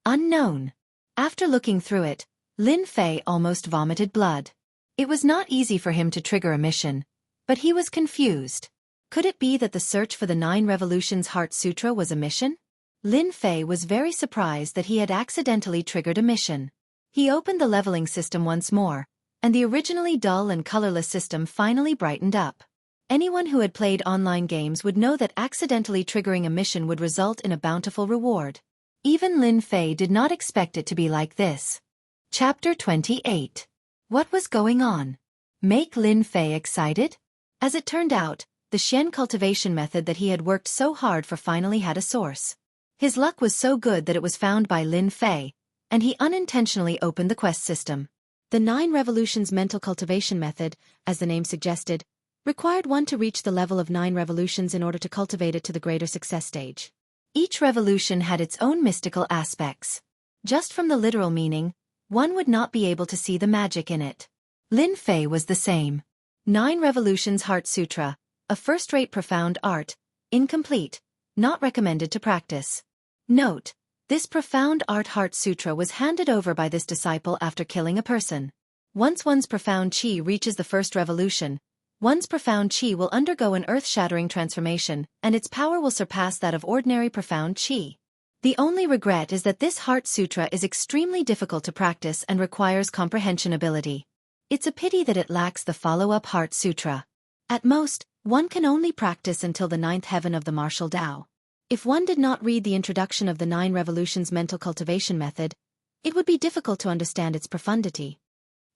unknown. After looking through it, Lin Fei almost vomited blood. It was not easy for him to trigger a mission, but he was confused. Could it be that the search for the 9 Revolutions Heart Sutra was a mission? Lin Fei was very surprised that he had accidentally triggered a mission. He opened the leveling system once more, and the originally dull and colorless system finally brightened up. Anyone who had played online games would know that accidentally triggering a mission would result in a bountiful reward. Even Lin Fei did not expect it to be like this. Chapter 28. What was going on? Make Lin Fei excited? As it turned out, the Xian cultivation method that he had worked so hard for finally had a source. His luck was so good that it was found by Lin Fei, and he unintentionally opened the quest system. The 9 revolutions mental cultivation method, as the name suggested, required one to reach the level of 9 revolutions in order to cultivate it to the greater success stage. Each revolution had its own mystical aspects. Just from the literal meaning, one would not be able to see the magic in it. Lin Fei was the same. 9 Revolutions Heart Sutra, a first-rate profound art, incomplete, not recommended to practice. Note: this profound art Heart Sutra was handed over by this disciple after killing a person. Once one's profound chi reaches the first revolution, one's profound chi will undergo an earth-shattering transformation, and its power will surpass that of ordinary profound chi. The only regret is that this Heart Sutra is extremely difficult to practice and requires comprehension ability. It's a pity that it lacks the follow-up Heart Sutra. At most, one can only practice until the 9th heaven of the martial Tao. If one did not read the introduction of the 9 revolutions mental cultivation method, it would be difficult to understand its profundity.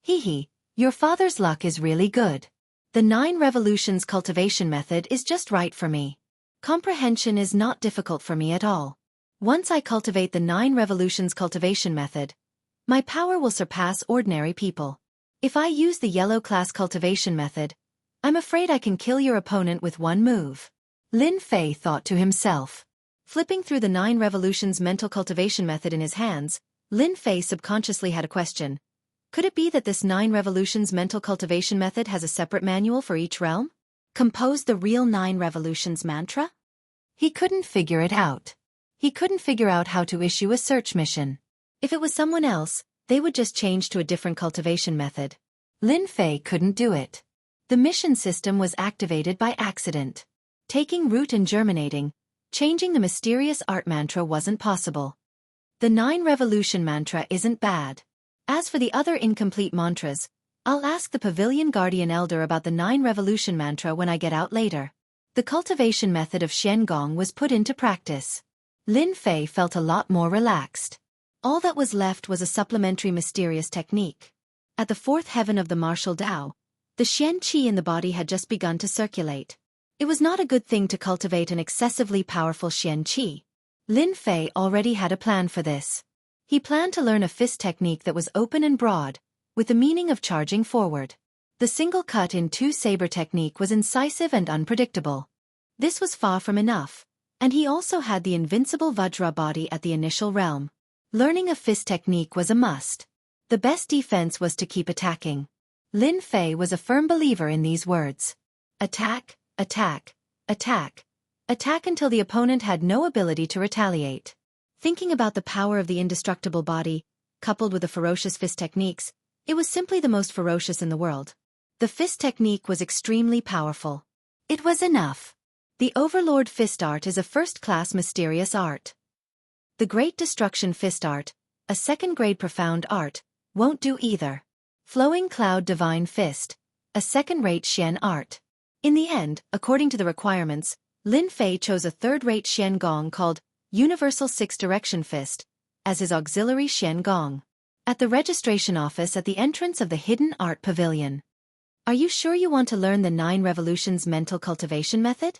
Hee, your father's luck is really good. The 9 revolutions cultivation method is just right for me. Comprehension is not difficult for me at all. Once I cultivate the 9 revolutions cultivation method, my power will surpass ordinary people. If I use the yellow class cultivation method, I'm afraid I can kill your opponent with one move. Lin Fei thought to himself. Flipping through the 9 revolutions mental cultivation method in his hands, Lin Fei subconsciously had a question. Could it be that this 9 revolutions mental cultivation method has a separate manual for each realm? Compose the real 9 revolutions mantra? He couldn't figure it out. He couldn't figure out how to issue a search mission. If it was someone else, they would just change to a different cultivation method. Lin Fei couldn't do it. The mission system was activated by accident. Taking root and germinating, changing the mysterious art mantra wasn't possible. The 9 revolution mantra isn't bad. As for the other incomplete mantras, I'll ask the Pavilion Guardian Elder about the 9 revolution mantra when I get out later. The cultivation method of Xian Gong was put into practice. Lin Fei felt a lot more relaxed. All that was left was a supplementary mysterious technique. At the 4th heaven of the martial Tao, the Xian Qi in the body had just begun to circulate. It was not a good thing to cultivate an excessively powerful Xian Qi. Lin Fei already had a plan for this. He planned to learn a fist technique that was open and broad, with the meaning of charging forward. The single cut in 2 saber technique was incisive and unpredictable. This was far from enough, and he also had the invincible Vajra body at the initial realm. Learning a fist technique was a must. The best defense was to keep attacking. Lin Fei was a firm believer in these words. Attack, attack, attack, attack until the opponent had no ability to retaliate. Thinking about the power of the indestructible body, coupled with the ferocious fist techniques, it was simply the most ferocious in the world. The fist technique was extremely powerful. It was enough. The Overlord Fist Art is a first-class mysterious art. The Great Destruction Fist Art, a second-grade profound art, won't do either. Flowing Cloud Divine Fist, a second-rate Xian art. In the end, according to the requirements, Lin Fei chose a third-rate Xian Gong called Universal Six-Direction Fist as his auxiliary Xian Gong. At the registration office at the entrance of the Hidden Art Pavilion. Are you sure you want to learn the 9 revolutions mental cultivation method?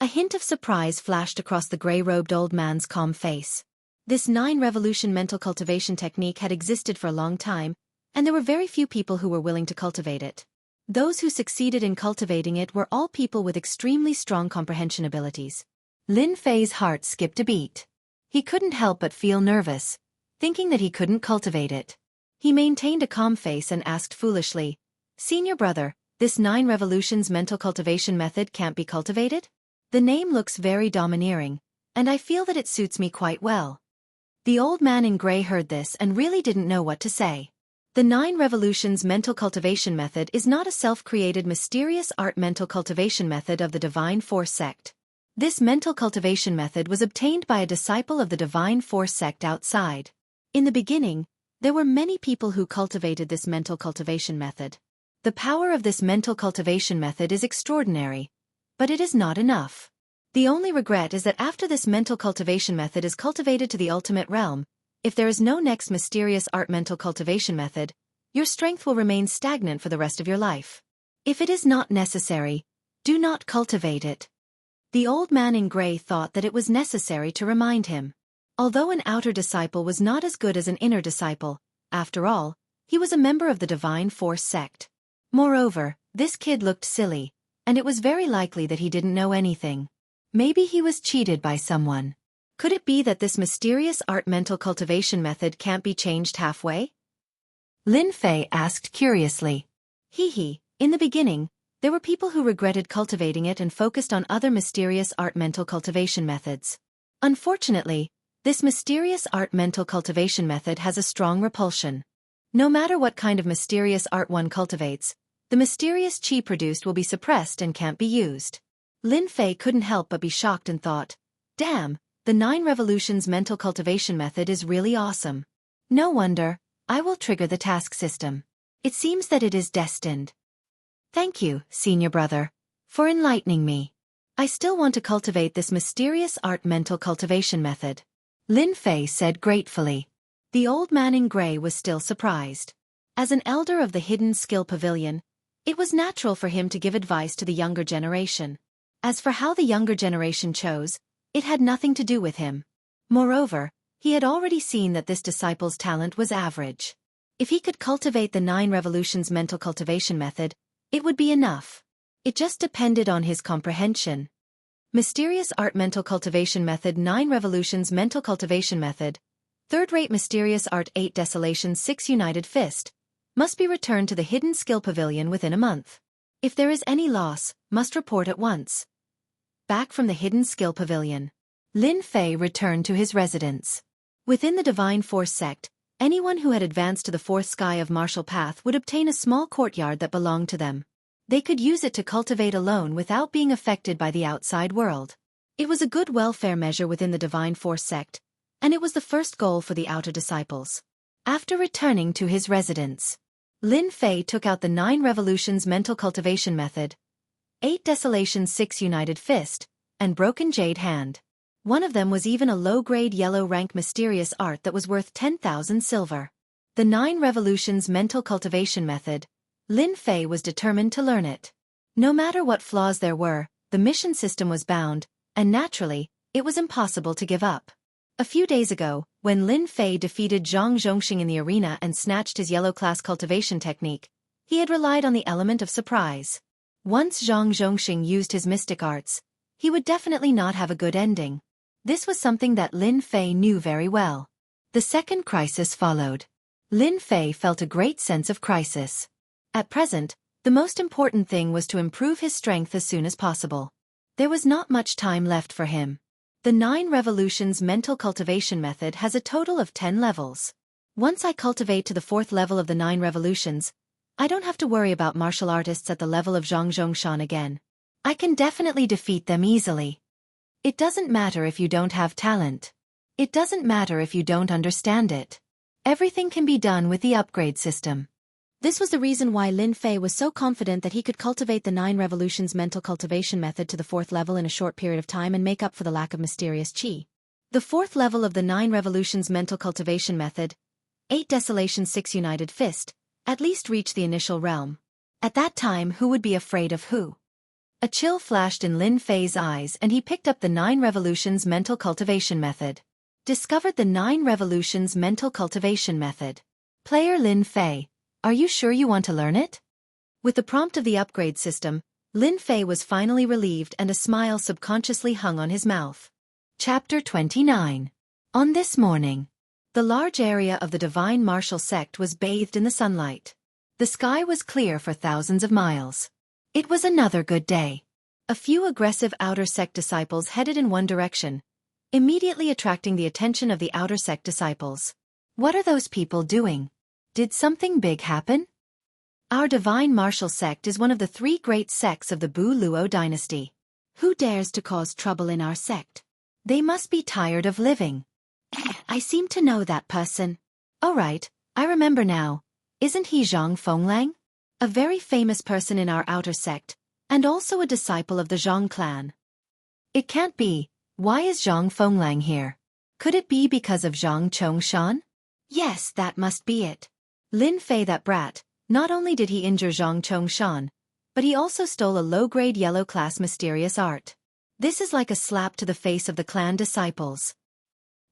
A hint of surprise flashed across the gray-robed old man's calm face. This 9 revolution mental cultivation technique had existed for a long time, and there were very few people who were willing to cultivate it. Those who succeeded in cultivating it were all people with extremely strong comprehension abilities. Lin Fei's heart skipped a beat. He couldn't help but feel nervous, thinking that he couldn't cultivate it. He maintained a calm face and asked foolishly, "Senior brother, this 9 revolutions mental cultivation method can't be cultivated? The name looks very domineering, and I feel that it suits me quite well." The old man in gray heard this and really didn't know what to say. The 9 revolutions mental cultivation method is not a self-created mysterious art mental cultivation method of the Divine Force sect. This mental cultivation method was obtained by a disciple of the Divine Force sect outside. In the beginning, there were many people who cultivated this mental cultivation method. The power of this mental cultivation method is extraordinary, but it is not enough. The only regret is that after this mental cultivation method is cultivated to the ultimate realm, if there is no next mysterious art mental cultivation method, your strength will remain stagnant for the rest of your life. If it is not necessary, do not cultivate it. The old man in gray thought that it was necessary to remind him. Although an outer disciple was not as good as an inner disciple, after all, He was a member of the Divine Force sect. Moreover, this kid looked silly, and it was very likely that he didn't know anything. Maybe he was cheated by someone. Could it be that this mysterious art mental cultivation method can't be changed halfway? Lin Fei asked curiously. In the beginning, there were people who regretted cultivating it and focused on other mysterious art mental cultivation methods. Unfortunately, this mysterious art mental cultivation method has a strong repulsion. No matter what kind of mysterious art one cultivates, the mysterious qi produced will be suppressed and can't be used. Lin Fei couldn't help but be shocked and thought, damn, the 9 revolutions mental cultivation method is really awesome. No wonder, I will trigger the task system. It seems that it is destined. Thank you, senior brother, for enlightening me. I still want to cultivate this mysterious art mental cultivation method. Lin Fei said gratefully. The old man in gray was still surprised. As an elder of the Hidden Skill Pavilion, it was natural for him to give advice to the younger generation. As for how the younger generation chose, it had nothing to do with him. Moreover, he had already seen that this disciple's talent was average. If he could cultivate the 9 revolutions mental cultivation method, it would be enough. It just depended on his comprehension. Mysterious art mental cultivation method 9 revolutions mental cultivation method. Third-rate mysterious art 8 desolation 6 united fist. Must be returned to the Hidden Skill Pavilion within a month. If there is any loss, must report at once. Back from the Hidden Skill Pavilion, Lin Fei returned to his residence. Within the Divine Force sect, anyone who had advanced to the 4th sky of martial path would obtain a small courtyard that belonged to them. They could use it to cultivate alone without being affected by the outside world. It was a good welfare measure within the Divine Force sect, and it was the first goal for the outer disciples. After returning to his residence, Lin Fei took out the 9 revolutions mental cultivation method, 8 desolation 6 united fist, and broken jade hand. One of them was even a low-grade yellow rank mysterious art that was worth 10,000 silver. The 9 revolutions mental cultivation method, Lin Fei was determined to learn it. No matter what flaws there were, the mission system was bound, and naturally, it was impossible to give up. A few days ago, when Lin Fei defeated Zhang Zhongxing in the arena and snatched his yellow class cultivation technique, he had relied on the element of surprise. Once Zhang Zhongxing used his mystic arts, he would definitely not have a good ending. This was something that Lin Fei knew very well. The second crisis followed. Lin Fei felt a great sense of crisis. At present, the most important thing was to improve his strength as soon as possible. There was not much time left for him. The 9 revolutions mental cultivation method has a total of 10 levels. Once I cultivate to the 4th level of the 9 revolutions, I don't have to worry about martial artists at the level of Zhang Zhongshan again. I can definitely defeat them easily. It doesn't matter if you don't have talent. It doesn't matter if you don't understand it. Everything can be done with the upgrade system. This was the reason why Lin Fei was so confident that he could cultivate the 9 revolutions mental cultivation method to the 4th level in a short period of time and make up for the lack of mysterious qi. The 4th level of the 9 revolutions mental cultivation method, 8 desolation 6 united fist, at least reached the initial realm. At that time, who would be afraid of who? A chill flashed in Lin Fei's eyes and he picked up the 9 revolutions mental cultivation method. Discovered the 9 revolutions mental cultivation method. Player Lin Fei, are you sure you want to learn it? With the prompt of the upgrade system, Lin Fei was finally relieved and a smile subconsciously hung on his mouth. Chapter 29. On this morning, the large area of the Divine Martial Sect was bathed in the sunlight. The sky was clear for thousands of miles. It was another good day. A few aggressive outer sect disciples headed in one direction, immediately attracting the attention of the outer sect disciples. What are those people doing? Did something big happen? Our Divine Martial Sect is one of the 3 great sects of the Bu Luo dynasty. Who dares to cause trouble in our sect? They must be tired of living. I seem to know that person. Oh right, I remember now. Isn't he Zhang Fenglang? A very famous person in our outer sect, and also a disciple of the Zhang clan. It can't be. Why is Zhang Fenglang here? Could it be because of Zhang Chongshan? Yes, that must be it. Lin Fei, that brat, not only did he injure Zhang Chongshan, but he also stole a low-grade yellow class mysterious art. This is like a slap to the face of the clan disciples.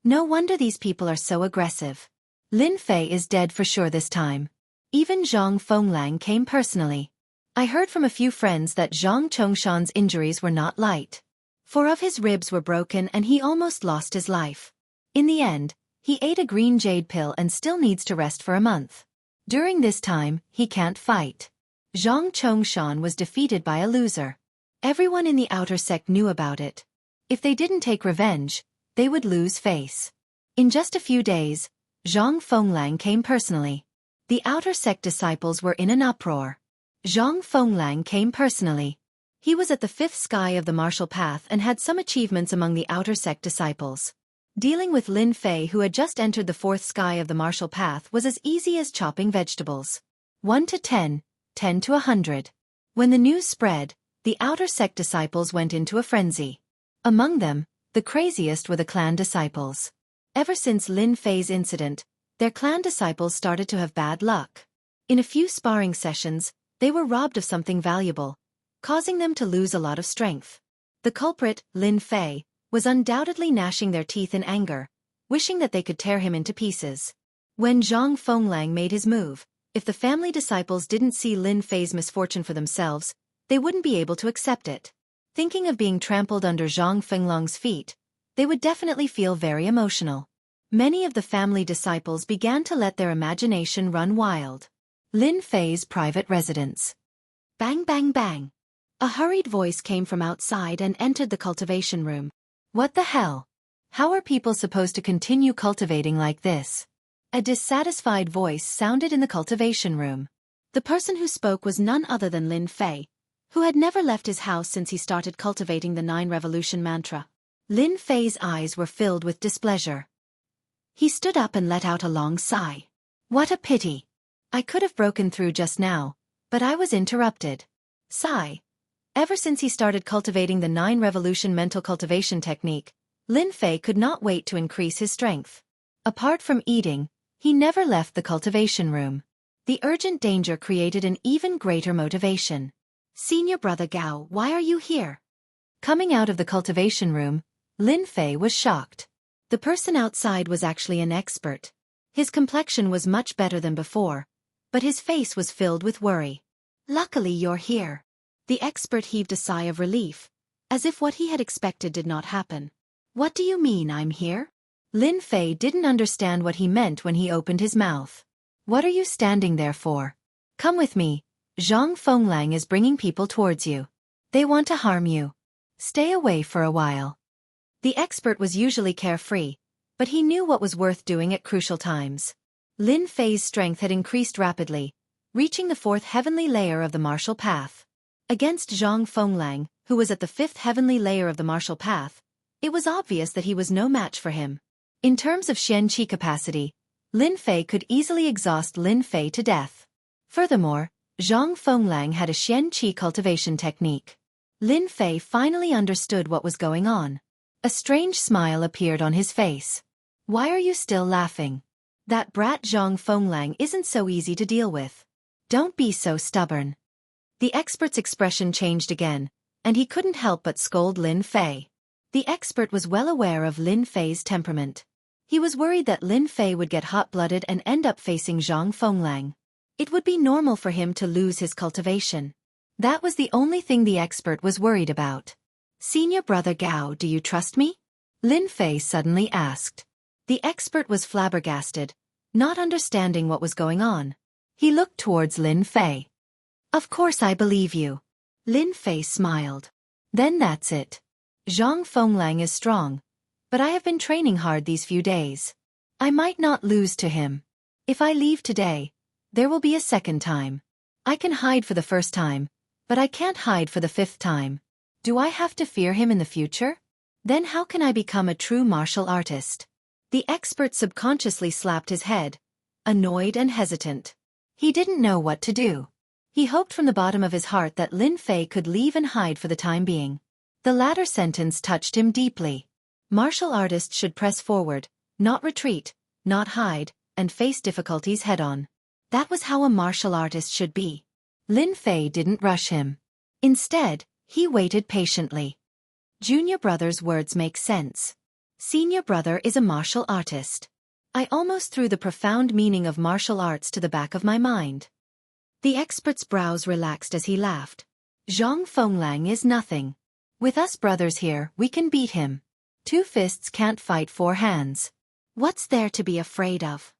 No wonder these people are so aggressive. Lin Fei is dead for sure this time. Even Zhang Fenglang came personally. I heard from a few friends that Zhang Chongshan's injuries were not light. 4 of his ribs were broken and he almost lost his life. In the end, he ate a green jade pill and still needs to rest for a month. During this time, he can't fight. Zhang Chongshan was defeated by a loser. Everyone in the outer sect knew about it. If they didn't take revenge, they would lose face. In just a few days, Zhang Fenglang came personally. The outer sect disciples were in an uproar. Zhang Fenglang came personally. He was at the 5th sky of the martial path and had some achievements among the outer sect disciples. Dealing with Lin Fei, who had just entered the 4th sky of the martial path, was as easy as chopping vegetables. 1 to 10, 10 to 100. When the news spread, the outer sect disciples went into a frenzy. Among them, the craziest were the clan disciples. Ever since Lin Fei's incident, their clan disciples started to have bad luck. In a few sparring sessions, they were robbed of something valuable, causing them to lose a lot of strength. The culprit, Lin Fei, was undoubtedly gnashing their teeth in anger, wishing that they could tear him into pieces. When Zhang Fenglang made his move, if the family disciples didn't see Lin Fei's misfortune for themselves, they wouldn't be able to accept it. Thinking of being trampled under Zhang Fenglang's feet, they would definitely feel very emotional. Many of the family disciples began to let their imagination run wild. Lin Fei's private residence. Bang bang bang. A hurried voice came from outside and entered the cultivation room. What the hell? How are people supposed to continue cultivating like this? A dissatisfied voice sounded in the cultivation room. The person who spoke was none other than Lin Fei, who had never left his house since he started cultivating the 9 revolution mantra. Lin Fei's eyes were filled with displeasure. He stood up and let out a long sigh. What a pity. I could have broken through just now, but I was interrupted. Sigh. Ever since he started cultivating the 9 revolution mental cultivation technique, Lin Fei could not wait to increase his strength. Apart from eating, he never left the cultivation room. The urgent danger created an even greater motivation. Senior brother Gao, why are you here? Coming out of the cultivation room, Lin Fei was shocked. The person outside was actually an expert. His complexion was much better than before, but his face was filled with worry. Luckily you're here. The expert heaved a sigh of relief, as if what he had expected did not happen. What do you mean I'm here? Lin Fei didn't understand what he meant when he opened his mouth. What are you standing there for? Come with me. Zhang Fenglang is bringing people towards you. They want to harm you. Stay away for a while. The expert was usually carefree, but he knew what was worth doing at crucial times. Lin Fei's strength had increased rapidly, reaching the 4th heavenly layer of the martial path. Against Zhang Fenglang, who was at the 5th heavenly layer of the martial path, it was obvious that he was no match for him. In terms of Xian Qi capacity, Lin Fei could easily exhaust Lin Fei to death. Furthermore, Zhang Fenglang had a Xian Qi cultivation technique. Lin Fei finally understood what was going on. A strange smile appeared on his face. Why are you still laughing? That brat Zhang Fenglang isn't so easy to deal with. Don't be so stubborn. The expert's expression changed again, and he couldn't help but scold Lin Fei. The expert was well aware of Lin Fei's temperament. He was worried that Lin Fei would get hot-blooded and end up facing Zhang Fenglang. It would be normal for him to lose his cultivation. That was the only thing the expert was worried about. Senior brother Gao, do you trust me? Lin Fei suddenly asked. The expert was flabbergasted, not understanding what was going on. He looked towards Lin Fei. Of course I believe you. Lin Fei smiled. Then that's it. Zhang Fenglang is strong, but I have been training hard these few days. I might not lose to him. If I leave today, there will be a second time. I can hide for the first time, but I can't hide for the 5th time. Do I have to fear him in the future? Then how can I become a true martial artist? The expert subconsciously slapped his head, annoyed and hesitant. He didn't know what to do. He hoped from the bottom of his heart that Lin Fei could leave and hide for the time being. The latter sentence touched him deeply. Martial artists should press forward, not retreat, not hide, and face difficulties head-on. That was how a martial artist should be. Lin Fei didn't rush him. Instead, he waited patiently. Junior brother's words make sense. Senior brother is a martial artist. I almost threw the profound meaning of martial arts to the back of my mind. The expert's brows relaxed as he laughed. Zhang Fenglang is nothing. With us brothers here, we can beat him. 2 fists can't fight 4 hands. What's there to be afraid of?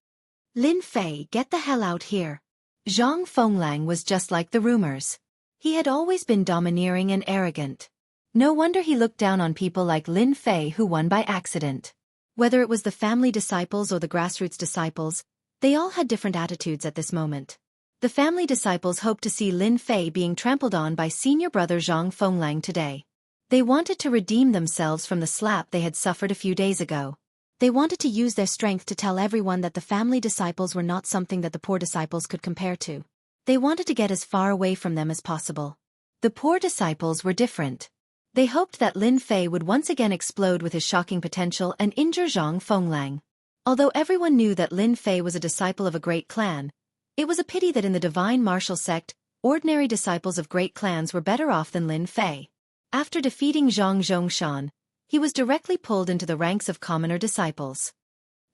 Lin Fei, get the hell out here. Zhang Fenglang was just like the rumors. He had always been domineering and arrogant. No wonder he looked down on people like Lin Fei who won by accident. Whether it was the family disciples or the grassroots disciples, they all had different attitudes at this moment. The family disciples hoped to see Lin Fei being trampled on by senior brother Zhang Fenglang today. They wanted to redeem themselves from the slap they had suffered a few days ago. They wanted to use their strength to tell everyone that the family disciples were not something that the poor disciples could compare to. They wanted to get as far away from them as possible. The poor disciples were different. They hoped that Lin Fei would once again explode with his shocking potential and injure Zhang Fenglang. Although everyone knew that Lin Fei was a disciple of a great clan, it was a pity that in the divine martial sect, ordinary disciples of great clans were better off than Lin Fei. After defeating Zhang Zhongshan, he was directly pulled into the ranks of commoner disciples.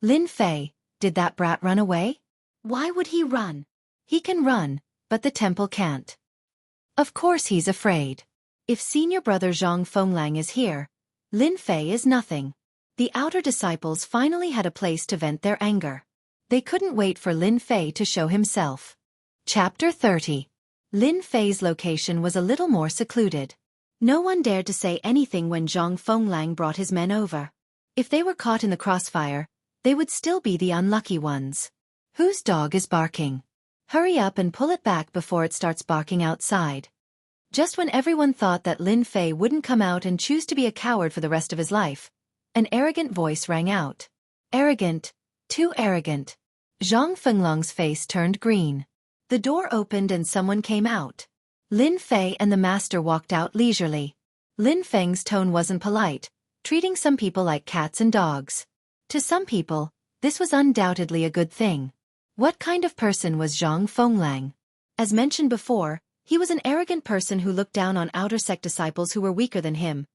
Lin Fei, did that brat run away? Why would he run? He can run, but the temple can't. Of course he's afraid. If senior brother Zhang Fenglang is here, Lin Fei is nothing. The outer disciples finally had a place to vent their anger. They couldn't wait for Lin Fei to show himself. Chapter 30. Lin Fei's location was a little more secluded. No one dared to say anything when Zhang Fenglang brought his men over. If they were caught in the crossfire, they would still be the unlucky ones. Whose dog is barking? Hurry up and pull it back before it starts barking outside. Just when everyone thought that Lin Fei wouldn't come out and choose to be a coward for the rest of his life, an arrogant voice rang out. Arrogant. Too arrogant. Zhang Fenglong's face turned green. The door opened and someone came out. Lin Fei and the master walked out leisurely. Lin Feng's tone wasn't polite, treating some people like cats and dogs. To some people, this was undoubtedly a good thing. What kind of person was Zhang Fenglang? As mentioned before, he was an arrogant person who looked down on outer sect disciples who were weaker than him,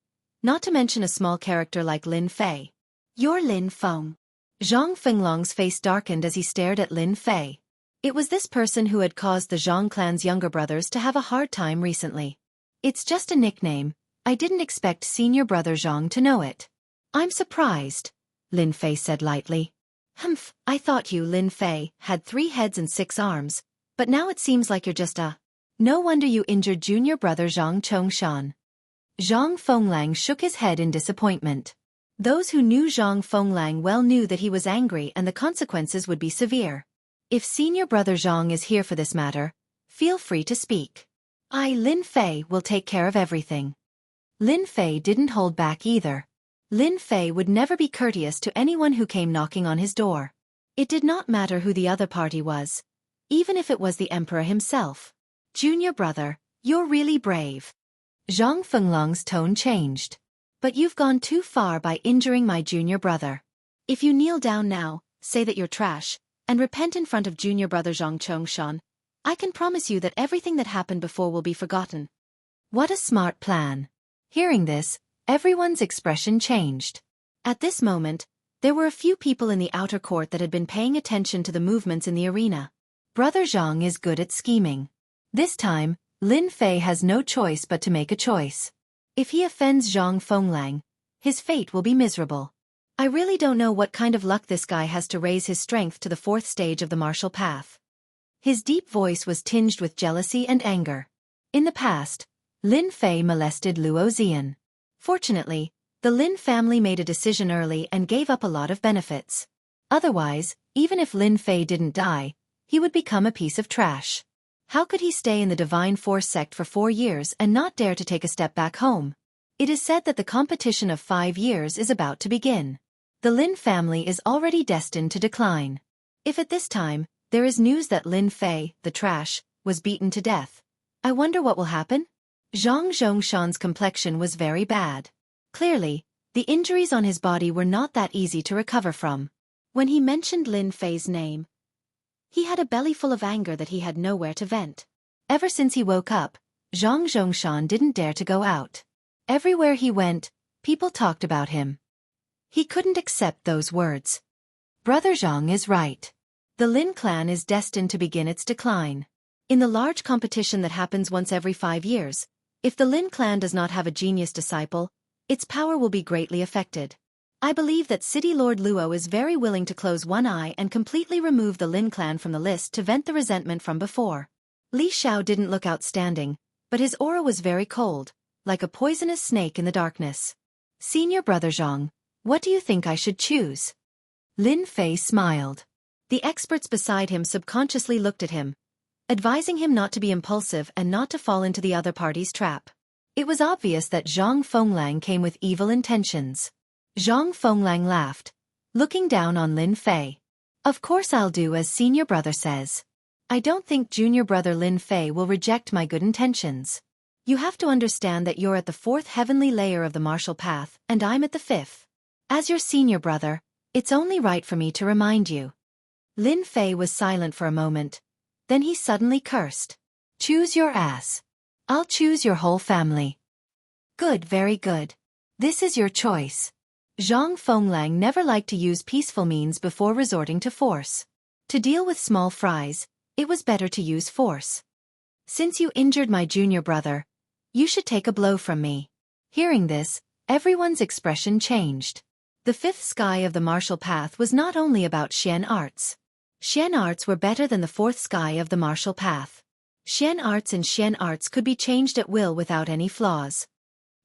not to mention a small character like Lin Fei. You're Lin Feng. Zhang Fenglong's face darkened as he stared at Lin Fei. It was this person who had caused the Zhang clan's younger brothers to have a hard time recently. It's just a nickname. I didn't expect senior brother Zhang to know it. I'm surprised, Lin Fei said lightly. Humph, I thought you, Lin Fei, had 3 heads and 6 arms, but now it seems like you're just a... No wonder you injured junior brother Zhang Chongshan. Zhang Fenglang shook his head in disappointment. Those who knew Zhang Fenglang well knew that he was angry and the consequences would be severe. If senior brother Zhang is here for this matter, feel free to speak. I, Lin Fei, will take care of everything. Lin Fei didn't hold back either. Lin Fei would never be courteous to anyone who came knocking on his door. It did not matter who the other party was, even if it was the emperor himself. Junior brother, you're really brave. Zhang Fenglong's tone changed. But you've gone too far by injuring my junior brother. If you kneel down now, say that you're trash, and repent in front of junior brother Zhang Chongshan, I can promise you that everything that happened before will be forgotten. What a smart plan. Hearing this, everyone's expression changed. At this moment, there were a few people in the outer court that had been paying attention to the movements in the arena. Brother Zhang is good at scheming. This time, Lin Fei has no choice but to make a choice. If he offends Zhang Fenglang, his fate will be miserable. I really don't know what kind of luck this guy has to raise his strength to the 4th stage of the martial path. His deep voice was tinged with jealousy and anger. In the past, Lin Fei molested Luo Xian. Fortunately, the Lin family made a decision early and gave up a lot of benefits. Otherwise, even if Lin Fei didn't die, he would become a piece of trash. How could he stay in the Divine Force sect for 4 years and not dare to take a step back home? It is said that the competition of 5 years is about to begin. The Lin family is already destined to decline. If at this time, there is news that Lin Fei, the trash, was beaten to death, I wonder what will happen? Zhang Zhongshan's complexion was very bad. Clearly, the injuries on his body were not that easy to recover from. When he mentioned Lin Fei's name, he had a belly full of anger that he had nowhere to vent. Ever since he woke up, Zhang Zhongshan didn't dare to go out. Everywhere he went, people talked about him. He couldn't accept those words. Brother Zhang is right. The Lin clan is destined to begin its decline. In the large competition that happens once every 5 years, if the Lin clan does not have a genius disciple, its power will be greatly affected. I believe that City Lord Luo is very willing to close one eye and completely remove the Lin clan from the list to vent the resentment from before. Li Xiao didn't look outstanding, but his aura was very cold, like a poisonous snake in the darkness. Senior Brother Zhang, what do you think I should choose? Lin Fei smiled. The experts beside him subconsciously looked at him, advising him not to be impulsive and not to fall into the other party's trap. It was obvious that Zhang Fenglang came with evil intentions. Zhang Fenglang laughed, looking down on Lin Fei. Of course I'll do as senior brother says. I don't think junior brother Lin Fei will reject my good intentions. You have to understand that you're at the 4th heavenly layer of the martial path and I'm at the 5th. As your senior brother, it's only right for me to remind you. Lin Fei was silent for a moment. Then he suddenly cursed. Choose your ass. I'll choose your whole family. Good, very good. This is your choice. Zhang Fenglang never liked to use peaceful means before resorting to force. To deal with small fries, it was better to use force. Since you injured my junior brother, you should take a blow from me. Hearing this, everyone's expression changed. The 5th sky of the martial path was not only about Xian arts. Xian arts were better than the 4th sky of the martial path. Xian arts and Xian arts could be changed at will without any flaws.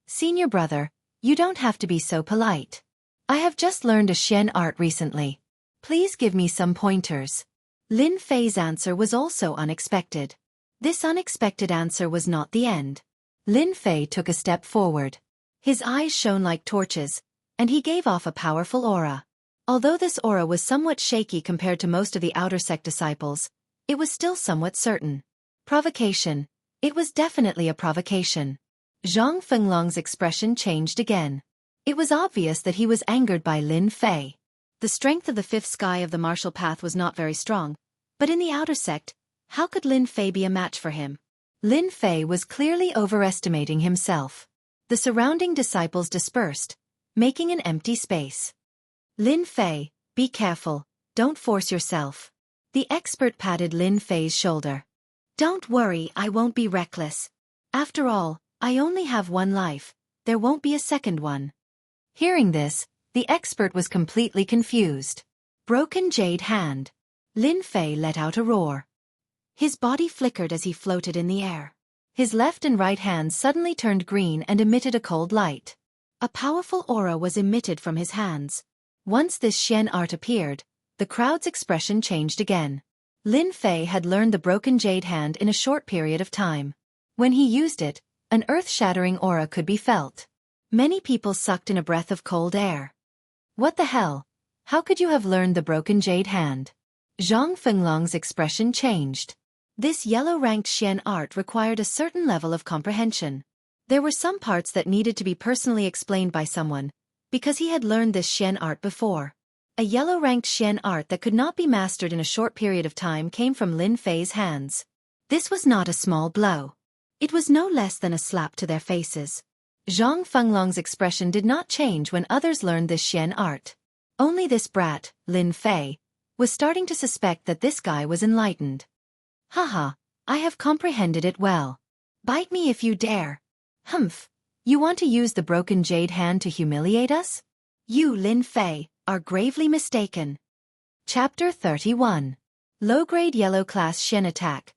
Senior brother, you don't have to be so polite. I have just learned a Xian art recently. Please give me some pointers. Lin Fei's answer was also unexpected. This unexpected answer was not the end. Lin Fei took a step forward. His eyes shone like torches, and he gave off a powerful aura. Although this aura was somewhat shaky compared to most of the outer sect disciples, it was still somewhat certain. Provocation. It was definitely a provocation. Zhang Fenglong's expression changed again. It was obvious that he was angered by Lin Fei. The strength of the 5th sky of the martial path was not very strong, but in the outer sect, how could Lin Fei be a match for him? Lin Fei was clearly overestimating himself. The surrounding disciples dispersed, making an empty space. Lin Fei, be careful, don't force yourself. The expert patted Lin Fei's shoulder. Don't worry, I won't be reckless. After all, I only have one life, there won't be a second one. Hearing this, the expert was completely confused. Broken jade hand. Lin Fei let out a roar. His body flickered as he floated in the air. His left and right hands suddenly turned green and emitted a cold light. A powerful aura was emitted from his hands. Once this Xian art appeared, the crowd's expression changed again. Lin Fei had learned the broken jade hand in a short period of time. When he used it, an earth-shattering aura could be felt. Many people sucked in a breath of cold air. What the hell? How could you have learned the broken jade hand? Zhang Fenglong's expression changed. This yellow-ranked Xian art required a certain level of comprehension. There were some parts that needed to be personally explained by someone, because he had learned this Xian art before. A yellow-ranked Xian art that could not be mastered in a short period of time came from Lin Fei's hands. This was not a small blow. It was no less than a slap to their faces. Zhang Fenglong's expression did not change when others learned this Xian art. Only this brat, Lin Fei, was starting to suspect that this guy was enlightened. Haha, I have comprehended it well. Bite me if you dare. Humph, you want to use the broken jade hand to humiliate us? You, Lin Fei, are gravely mistaken. Chapter 31. Low-grade yellow class Xian attack.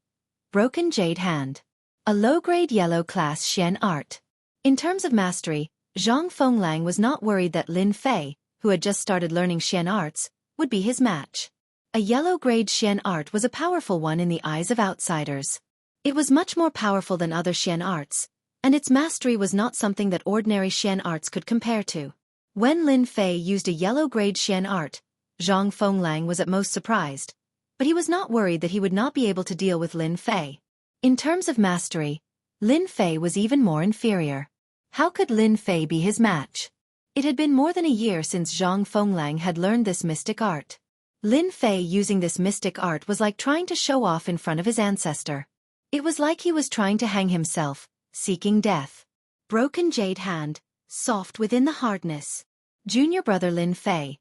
Broken jade hand. A low-grade yellow class Xian art. In terms of mastery, Zhang Fenglang was not worried that Lin Fei, who had just started learning Xian arts, would be his match. A yellow-grade Xian art was a powerful one in the eyes of outsiders. It was much more powerful than other Xian arts, and its mastery was not something that ordinary Xian arts could compare to. When Lin Fei used a yellow-grade Xian art, Zhang Fenglang was at most surprised, but he was not worried that he would not be able to deal with Lin Fei. In terms of mastery, Lin Fei was even more inferior. How could Lin Fei be his match? It had been more than a year since Zhang Fenglang had learned this mystic art. Lin Fei using this mystic art was like trying to show off in front of his ancestor. It was like he was trying to hang himself, seeking death. Broken jade hand, soft within the hardness. Junior brother Lin Fei,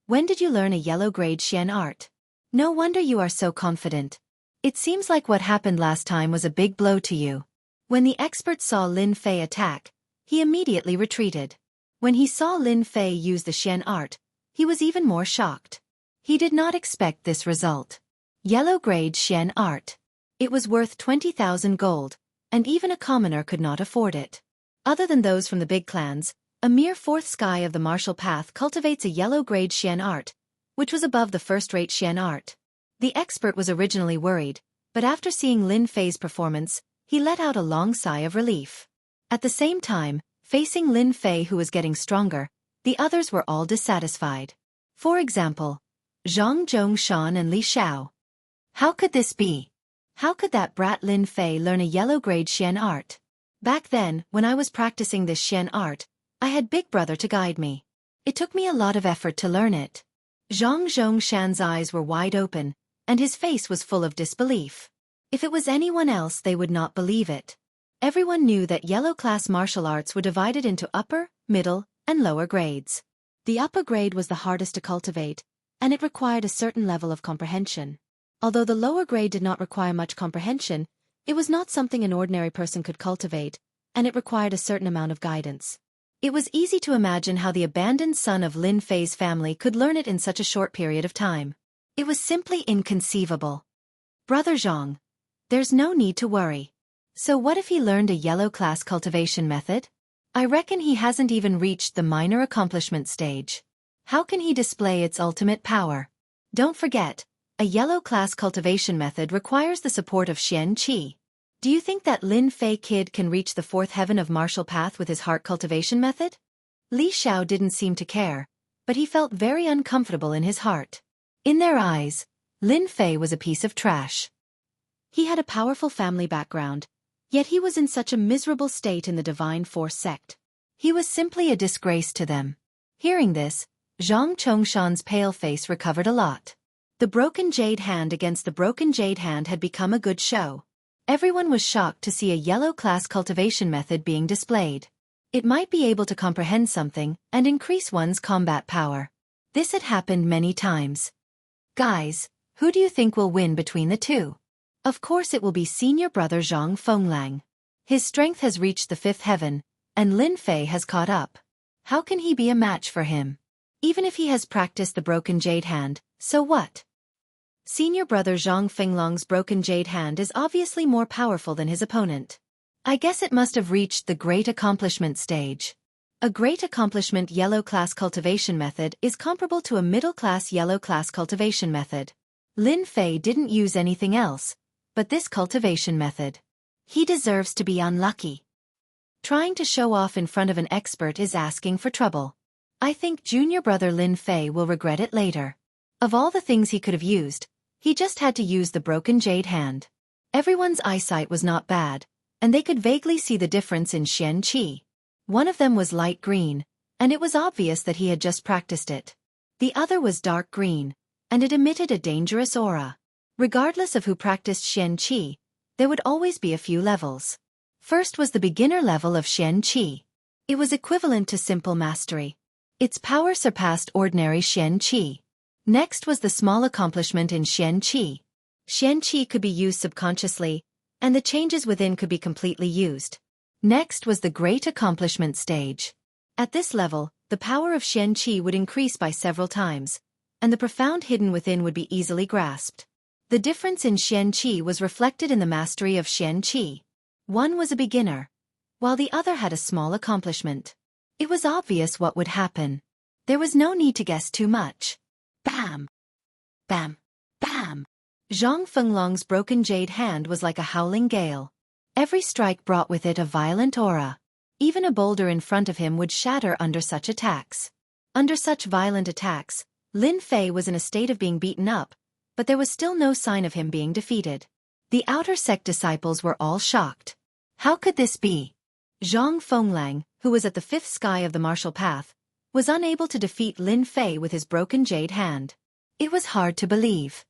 When did you learn a yellow grade Xian art? No wonder you are so confident. It seems like what happened last time was a big blow to you. When the expert saw Lin Fei attack, he immediately retreated. When he saw Lin Fei use the Xian art, he was even more shocked. He did not expect this result. Yellow grade Xian art. It was worth 20,000 gold, and even a commoner could not afford it. Other than those from the big clans, a mere fourth sky of the martial path cultivates a yellow grade Xian art, which was above the first-rate Xian art. The expert was originally worried, but after seeing Lin Fei's performance, he let out a long sigh of relief. At the same time, facing Lin Fei who was getting stronger, the others were all dissatisfied. For example, Zhang Zhongshan and Li Xiao. How could this be? How could that brat Lin Fei learn a yellow grade Xian art? Back then, when I was practicing this Xian art, I had Big Brother to guide me. It took me a lot of effort to learn it. Zhang Zhongshan's eyes were wide open, and his face was full of disbelief. If it was anyone else they would not believe it. Everyone knew that yellow-class martial arts were divided into upper, middle, and lower grades. The upper grade was the hardest to cultivate, and it required a certain level of comprehension. Although the lower grade did not require much comprehension, it was not something an ordinary person could cultivate, and it required a certain amount of guidance. It was easy to imagine how the abandoned son of Lin Fei's family could learn it in such a short period of time. It was simply inconceivable. Brother Zhang, there's no need to worry. So what if he learned a yellow class cultivation method? I reckon he hasn't even reached the minor accomplishment stage. How can he display its ultimate power? Don't forget, a yellow class cultivation method requires the support of Xian Qi. Do you think that Lin Fei kid can reach the fourth heaven of martial path with his heart cultivation method? Li Xiao didn't seem to care, but he felt very uncomfortable in his heart. In their eyes, Lin Fei was a piece of trash. He had a powerful family background, yet he was in such a miserable state in the Divine Force sect. He was simply a disgrace to them. Hearing this, Zhang Chongshan's pale face recovered a lot. The broken jade hand against the broken jade hand had become a good show. Everyone was shocked to see a yellow class cultivation method being displayed. It might be able to comprehend something and increase one's combat power. This had happened many times. Guys, who do you think will win between the two? Of course it will be senior brother Zhang Fenglang. His strength has reached the fifth heaven, and Lin Fei has caught up. How can he be a match for him? Even if he has practiced the broken jade hand, so what? Senior brother Zhang Fenglong's broken jade hand is obviously more powerful than his opponent. I guess it must have reached the great accomplishment stage. A great accomplishment yellow class cultivation method is comparable to a middle class yellow class cultivation method. Lin Fei didn't use anything else but this cultivation method. He deserves to be unlucky. Trying to show off in front of an expert is asking for trouble. I think junior brother Lin Fei will regret it later. Of all the things he could have used, he just had to use the broken jade hand. Everyone's eyesight was not bad, and they could vaguely see the difference in Xian Qi. One of them was light green, and it was obvious that he had just practiced it. The other was dark green, and it emitted a dangerous aura. Regardless of who practiced Xian Qi, there would always be a few levels. First was the beginner level of Xian Qi. It was equivalent to simple mastery. Its power surpassed ordinary Xian Qi. Next was the small accomplishment in Xian Qi. Xian Qi could be used subconsciously, and the changes within could be completely used. Next was the great accomplishment stage. At this level, the power of Xian Qi would increase by several times, and the profound hidden within would be easily grasped. The difference in Xian Qi was reflected in the mastery of Xian Qi. One was a beginner, while the other had a small accomplishment. It was obvious what would happen. There was no need to guess too much. Bam! Bam! Bam! Zhang Fenglong's broken jade hand was like a howling gale. Every strike brought with it a violent aura. Even a boulder in front of him would shatter under such attacks. Under such violent attacks, Lin Fei was in a state of being beaten up, but there was still no sign of him being defeated. The outer sect disciples were all shocked. How could this be? Zhang Fenglang, who was at the fifth sky of the martial path, was unable to defeat Lin Fei with his broken jade hand. It was hard to believe.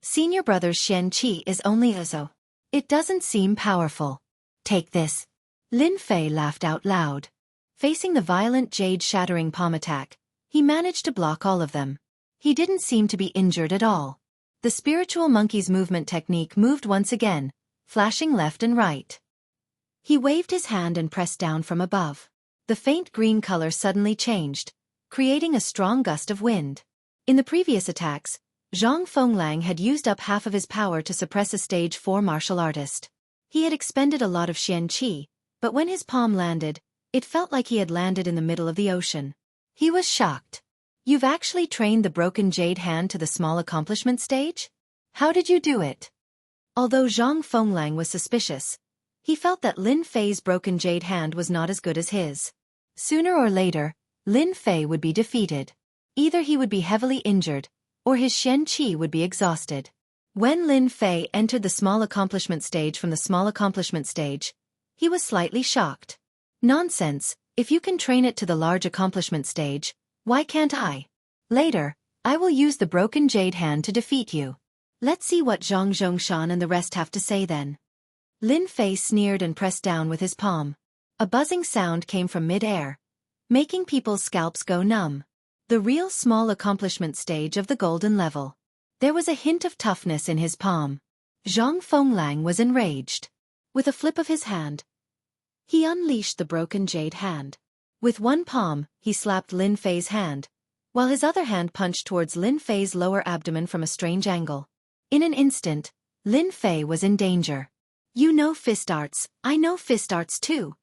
Senior brother's Xian Qi is only Azo. It doesn't seem powerful. Take this. Lin Fei laughed out loud. Facing the violent jade-shattering palm attack, he managed to block all of them. He didn't seem to be injured at all. The spiritual monkey's movement technique moved once again, flashing left and right. He waved his hand and pressed down from above. The faint green color suddenly changed, creating a strong gust of wind. In the previous attacks, Zhang Fenglang had used up half of his power to suppress a stage 4 martial artist. He had expended a lot of Xian Qi, but when his palm landed, it felt like he had landed in the middle of the ocean. He was shocked. You've actually trained the broken jade hand to the small accomplishment stage? How did you do it? Although Zhang Fenglang was suspicious, he felt that Lin Fei's broken jade hand was not as good as his. Sooner or later, Lin Fei would be defeated. Either he would be heavily injured, or his Xian Qi would be exhausted. When Lin Fei entered the small accomplishment stage from the small accomplishment stage, he was slightly shocked. Nonsense, if you can train it to the large accomplishment stage, why can't I? Later, I will use the broken jade hand to defeat you. Let's see what Zhang Zhongshan and the rest have to say then. Lin Fei sneered and pressed down with his palm. A buzzing sound came from mid-air, making people's scalps go numb. The real small accomplishment stage of the golden level. There was a hint of toughness in his palm. Zhang Fenglang was enraged. With a flip of his hand, he unleashed the broken jade hand. With one palm, he slapped Lin Fei's hand, while his other hand punched towards Lin Fei's lower abdomen from a strange angle. In an instant, Lin Fei was in danger. You know fist arts, I know fist arts too.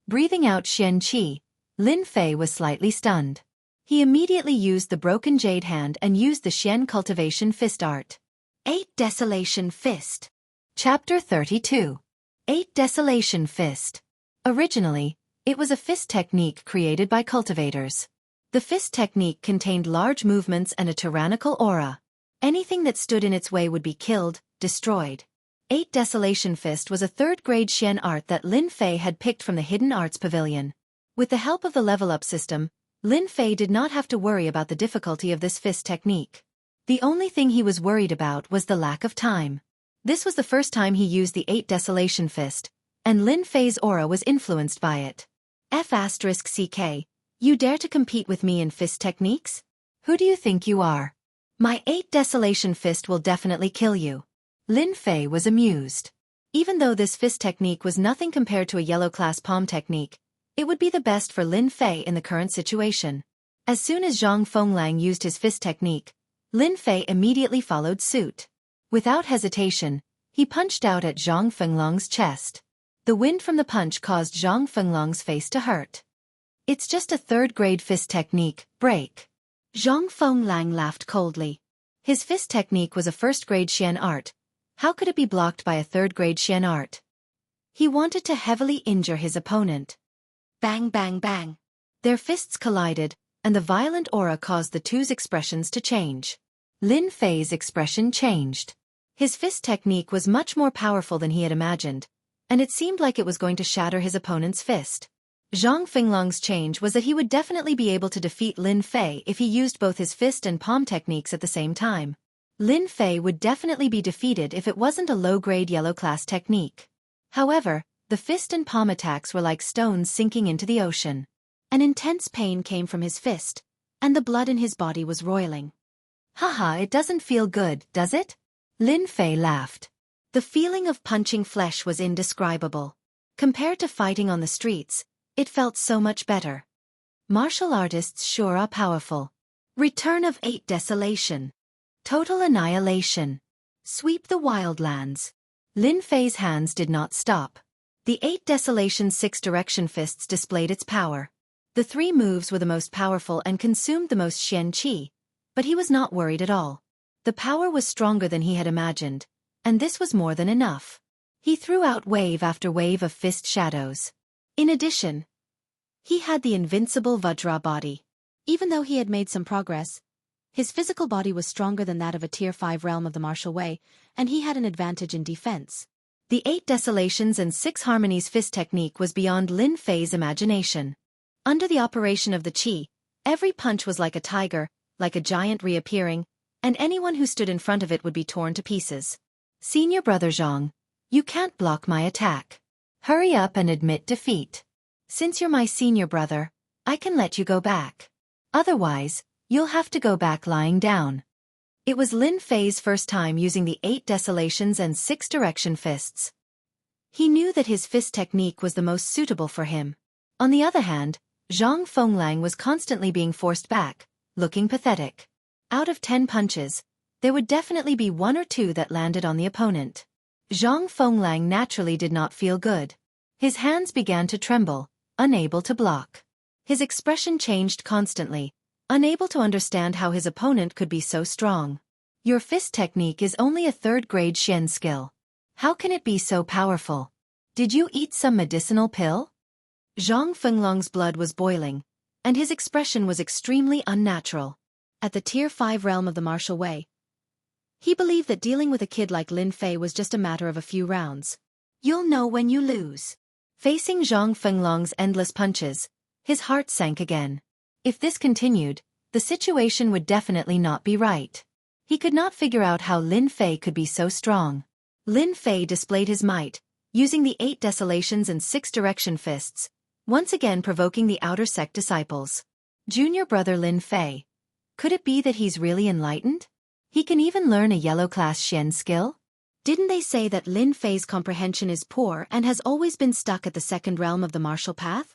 Breathing out Xian Qi, Lin Fei was slightly stunned. He immediately used the broken jade hand and used the Xian cultivation fist art. 8 Desolation Fist. Chapter 32. 8 Desolation Fist. Originally, it was a fist technique created by cultivators. The fist technique contained large movements and a tyrannical aura. Anything that stood in its way would be killed, destroyed. 8 Desolation Fist was a third-grade Xian art that Lin Fei had picked from the Hidden Arts Pavilion. With the help of the level-up system, Lin Fei did not have to worry about the difficulty of this fist technique. The only thing he was worried about was the lack of time. This was the first time he used the 8 Desolation Fist, and Lin Fei's aura was influenced by it. F***CK, you dare to compete with me in fist techniques? Who do you think you are? My 8 Desolation Fist will definitely kill you. Lin Fei was amused. Even though this fist technique was nothing compared to a yellow-class palm technique, it would be the best for Lin Fei in the current situation. As soon as Zhang Fenglang used his fist technique, Lin Fei immediately followed suit. Without hesitation, he punched out at Zhang Fenglang's chest. The wind from the punch caused Zhang Fenglang's face to hurt. It's just a third-grade fist technique, break. Zhang Fenglang laughed coldly. His fist technique was a first-grade Xian art. How could it be blocked by a third-grade Xian art? He wanted to heavily injure his opponent. Bang bang bang. Their fists collided, and the violent aura caused the two's expressions to change. Lin Fei's expression changed. His fist technique was much more powerful than he had imagined, and it seemed like it was going to shatter his opponent's fist. Zhang Fenglang's change was that he would definitely be able to defeat Lin Fei if he used both his fist and palm techniques at the same time. Lin Fei would definitely be defeated if it wasn't a low-grade yellow-class technique. However, the fist and palm attacks were like stones sinking into the ocean. An intense pain came from his fist, and the blood in his body was roiling. Haha, it doesn't feel good, does it? Lin Fei laughed. The feeling of punching flesh was indescribable. Compared to fighting on the streets, it felt so much better. Martial artists sure are powerful. Return of 8 Desolation. Total annihilation. Sweep the wildlands. Lin Fei's hands did not stop. The 8 Desolation 6 Direction Fists displayed its power. The 3 moves were the most powerful and consumed the most Xian Qi, but he was not worried at all. The power was stronger than he had imagined, and this was more than enough. He threw out wave after wave of fist shadows. In addition, he had the invincible Vajra body. Even though he had made some progress, his physical body was stronger than that of a Tier 5 realm of the martial way, and he had an advantage in defense. The 8 Desolations and 6 Harmonies fist technique was beyond Lin Fei's imagination. Under the operation of the qi, every punch was like a tiger, like a giant reappearing, and anyone who stood in front of it would be torn to pieces. Senior brother Zhang, you can't block my attack. Hurry up and admit defeat. Since you're my senior brother, I can let you go back. Otherwise, You'll have to go back lying down. It was Lin Fei's first time using the 8 Desolations and 6 Direction fists. He knew that his fist technique was the most suitable for him. On the other hand, Zhang Fenglang was constantly being forced back, looking pathetic. Out of 10 punches, there would definitely be 1 or 2 that landed on the opponent. Zhang Fenglang naturally did not feel good. His hands began to tremble, unable to block. His expression changed constantly, unable to understand how his opponent could be so strong. Your fist technique is only a 3rd-grade Xian skill. How can it be so powerful? Did you eat some medicinal pill? Zhang Fenglong's blood was boiling, and his expression was extremely unnatural. At the Tier 5 realm of the martial way, he believed that dealing with a kid like Lin Fei was just a matter of a few rounds. You'll know when you lose. Facing Zhang Fenglong's endless punches, his heart sank again. If this continued, the situation would definitely not be right. He could not figure out how Lin Fei could be so strong. Lin Fei displayed his might, using the 8 Desolations and 6 Direction fists, once again provoking the outer sect disciples. Junior brother Lin Fei. Could it be that he's really enlightened? He can even learn a yellow-class Xian skill? Didn't they say that Lin Fei's comprehension is poor and has always been stuck at the 2nd realm of the martial path?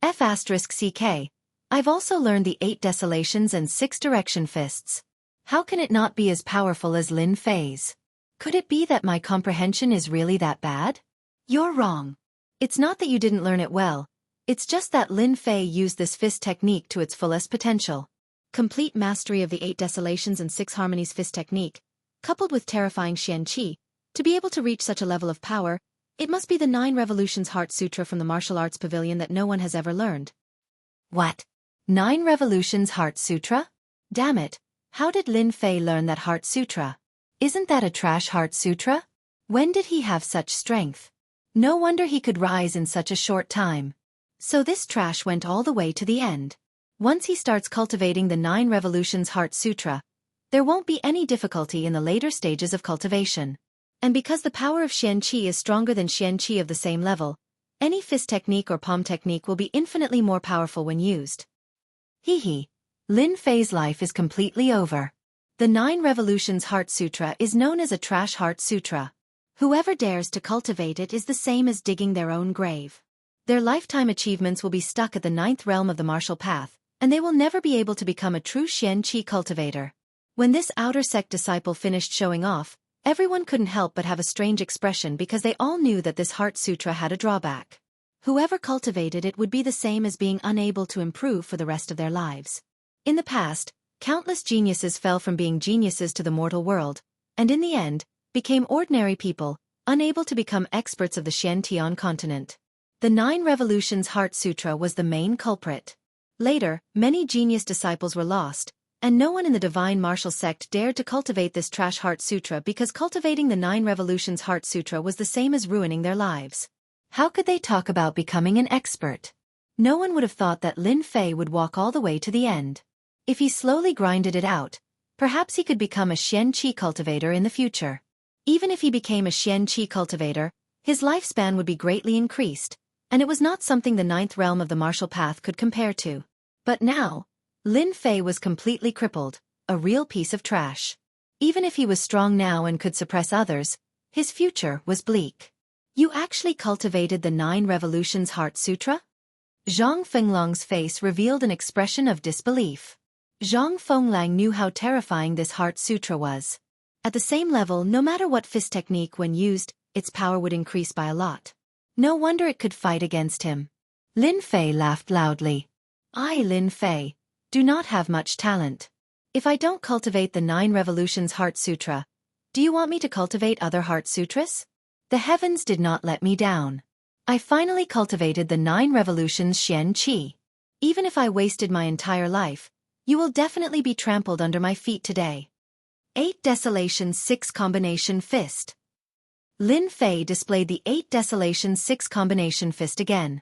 F***CK. I've also learned the 8 Desolations and 6 Direction fists. How can it not be as powerful as Lin Fei's? Could it be that my comprehension is really that bad? You're wrong. It's not that you didn't learn it well, it's just that Lin Fei used this fist technique to its fullest potential. Complete mastery of the 8 Desolations and 6 Harmonies fist technique, coupled with terrifying Xian Qi, to be able to reach such a level of power, it must be the 9 Revolutions Heart Sutra from the Martial Arts Pavilion that no one has ever learned. What? 9 Revolutions Heart Sutra? Damn it, how did Lin Fei learn that Heart Sutra? Isn't that a trash Heart Sutra? When did he have such strength? No wonder he could rise in such a short time. So this trash went all the way to the end. Once he starts cultivating the 9 Revolutions Heart Sutra, there won't be any difficulty in the later stages of cultivation. And because the power of Xian Qi is stronger than Xian Qi of the same level, any fist technique or palm technique will be infinitely more powerful when used. Hee. Lin Fei's life is completely over. The 9 Revolutions Heart Sutra is known as a trash Heart Sutra. Whoever dares to cultivate it is the same as digging their own grave. Their lifetime achievements will be stuck at the 9th realm of the martial path, and they will never be able to become a true Xian Qi cultivator. When this outer sect disciple finished showing off, everyone couldn't help but have a strange expression because they all knew that this Heart Sutra had a drawback. Whoever cultivated it would be the same as being unable to improve for the rest of their lives. In the past, countless geniuses fell from being geniuses to the mortal world, and in the end, became ordinary people, unable to become experts of the Xian-Tian continent. The 9 Revolutions Heart Sutra was the main culprit. Later, many genius disciples were lost, and no one in the divine martial sect dared to cultivate this trash Heart Sutra because cultivating the 9 Revolutions Heart Sutra was the same as ruining their lives. How could they talk about becoming an expert? No one would have thought that Lin Fei would walk all the way to the end. If he slowly grinded it out, perhaps he could become a Xian Qi cultivator in the future. Even if he became a Xian Qi cultivator, his lifespan would be greatly increased, and it was not something the 9th realm of the martial path could compare to. But now, Lin Fei was completely crippled, a real piece of trash. Even if he was strong now and could suppress others, his future was bleak. You actually cultivated the 9 Revolutions Heart Sutra? Zhang Fenglong's face revealed an expression of disbelief. Zhang Fenglang knew how terrifying this Heart Sutra was. At the same level, no matter what fist technique when used, its power would increase by a lot. No wonder it could fight against him. Lin Fei laughed loudly. I, Lin Fei, do not have much talent. If I don't cultivate the 9 Revolutions Heart Sutra, do you want me to cultivate other Heart Sutras? The heavens did not let me down. I finally cultivated the 9 Revolutions Xian Qi. Even if I wasted my entire life, you will definitely be trampled under my feet today. 8 Desolations 6 Combination Fist. Lin Fei displayed the 8 Desolations 6 Combination Fist again.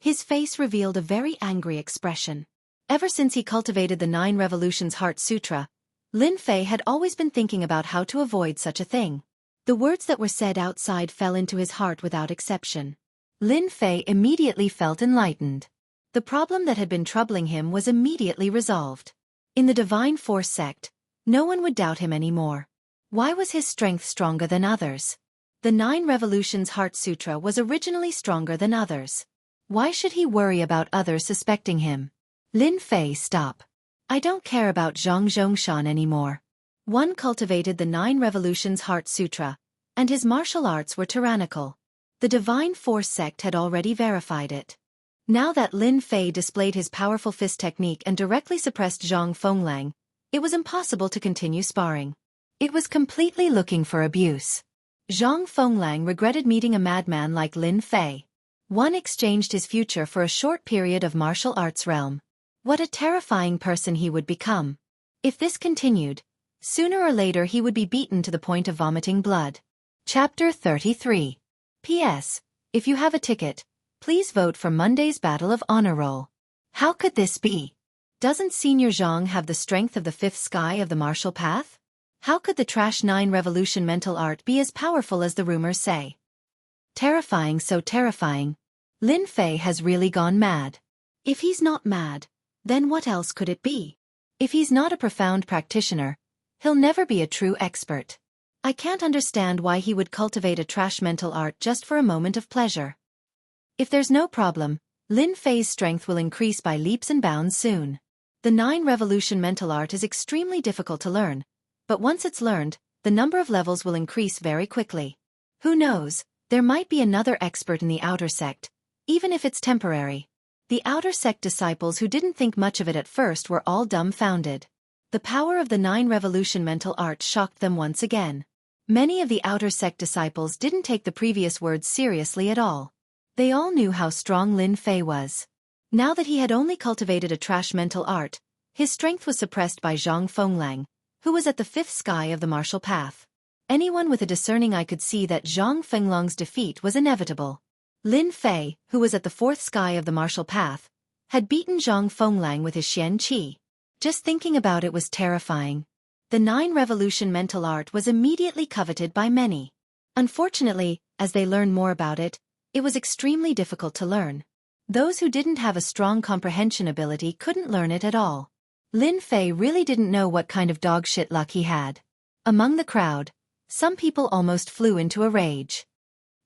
His face revealed a very angry expression. Ever since he cultivated the 9 Revolutions Heart Sutra, Lin Fei had always been thinking about how to avoid such a thing. The words that were said outside fell into his heart without exception. Lin Fei immediately felt enlightened. The problem that had been troubling him was immediately resolved. In the Divine Force sect, no one would doubt him anymore. Why was his strength stronger than others? The 9 Revolutions Heart Sutra was originally stronger than others. Why should he worry about others suspecting him? Lin Fei, stop. I don't care about Zhang Zhongshan anymore. One cultivated the 9 Revolutions Heart Sutra, and his martial arts were tyrannical. The Divine Force sect had already verified it. Now that Lin Fei displayed his powerful fist technique and directly suppressed Zhang Fenglang, it was impossible to continue sparring. It was completely looking for abuse. Zhang Fenglang regretted meeting a madman like Lin Fei. One exchanged his future for a short period of martial arts realm. What a terrifying person he would become. If this continued, sooner or later he would be beaten to the point of vomiting blood. Chapter 33. P.S. If you have a ticket, please vote for Monday's Battle of Honor Roll. How could this be? Doesn't Senior Zhang have the strength of the 5th sky of the martial path? How could the Trash 9 Revolution mental art be as powerful as the rumors say? Terrifying, so terrifying. Lin Fei has really gone mad. If he's not mad, then what else could it be? If he's not a profound practitioner, he'll never be a true expert. I can't understand why he would cultivate a trash mental art just for a moment of pleasure. If there's no problem, Lin Fei's strength will increase by leaps and bounds soon. The 9 Revolution mental art is extremely difficult to learn, but once it's learned, the number of levels will increase very quickly. Who knows, there might be another expert in the outer sect, even if it's temporary. The outer sect disciples who didn't think much of it at first were all dumbfounded. The power of the 9 Revolution mental art shocked them once again. Many of the outer sect disciples didn't take the previous words seriously at all. They all knew how strong Lin Fei was. Now that he had only cultivated a trash mental art, his strength was suppressed by Zhang Fenglang, who was at the 5th sky of the martial path. Anyone with a discerning eye could see that Zhang Fenglang's defeat was inevitable. Lin Fei, who was at the 4th sky of the martial path, had beaten Zhang Fenglang with his Xian Qi. Just thinking about it was terrifying. The 9 Revolution mental art was immediately coveted by many. Unfortunately, as they learned more about it, it was extremely difficult to learn. Those who didn't have a strong comprehension ability couldn't learn it at all. Lin Fei really didn't know what kind of dog-shit luck he had. Among the crowd, some people almost flew into a rage.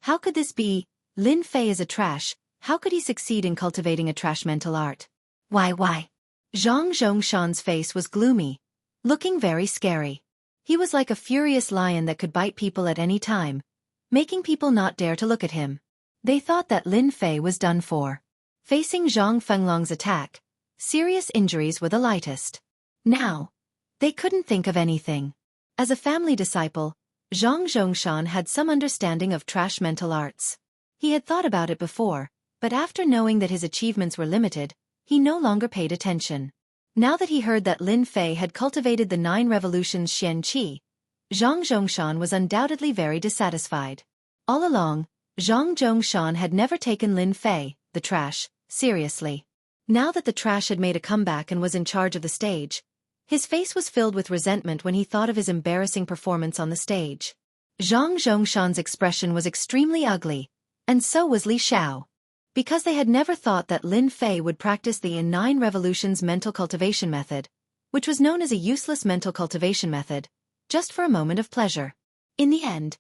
How could this be? Lin Fei is a trash. How could he succeed in cultivating a trash mental art? Why? Zhang Zhongshan's face was gloomy, looking very scary. He was like a furious lion that could bite people at any time, making people not dare to look at him. They thought that Lin Fei was done for. Facing Zhang Fenglang's attack, serious injuries were the lightest. Now, they couldn't think of anything. As a family disciple, Zhang Zhongshan had some understanding of trash mental arts. He had thought about it before, but after knowing that his achievements were limited, he no longer paid attention. Now that he heard that Lin Fei had cultivated the 9 Revolutions Xian Qi, Zhang Zhongshan was undoubtedly very dissatisfied. All along, Zhang Zhongshan had never taken Lin Fei, the trash, seriously. Now that the trash had made a comeback and was in charge of the stage, his face was filled with resentment when he thought of his embarrassing performance on the stage. Zhang Zhongshan's expression was extremely ugly, and so was Li Xiao. Because they had never thought that Lin Fei would practice the 9 Revolutions mental cultivation method, which was known as a useless mental cultivation method, just for a moment of pleasure. In the end,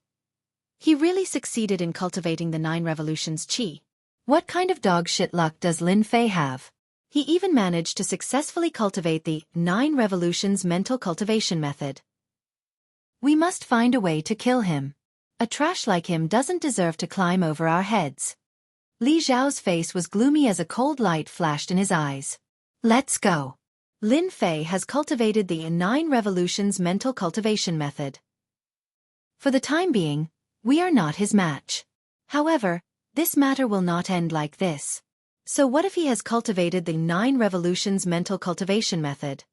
he really succeeded in cultivating the 9 Revolutions Qi. What kind of dog shit luck does Lin Fei have? He even managed to successfully cultivate the 9 Revolutions mental cultivation method. We must find a way to kill him. A trash like him doesn't deserve to climb over our heads. Li Xiao's face was gloomy as a cold light flashed in his eyes. Let's go. Lin Fei has cultivated the 9 Revolutions mental cultivation method. For the time being, we are not his match. However, this matter will not end like this. So what if he has cultivated the 9 Revolutions mental cultivation method?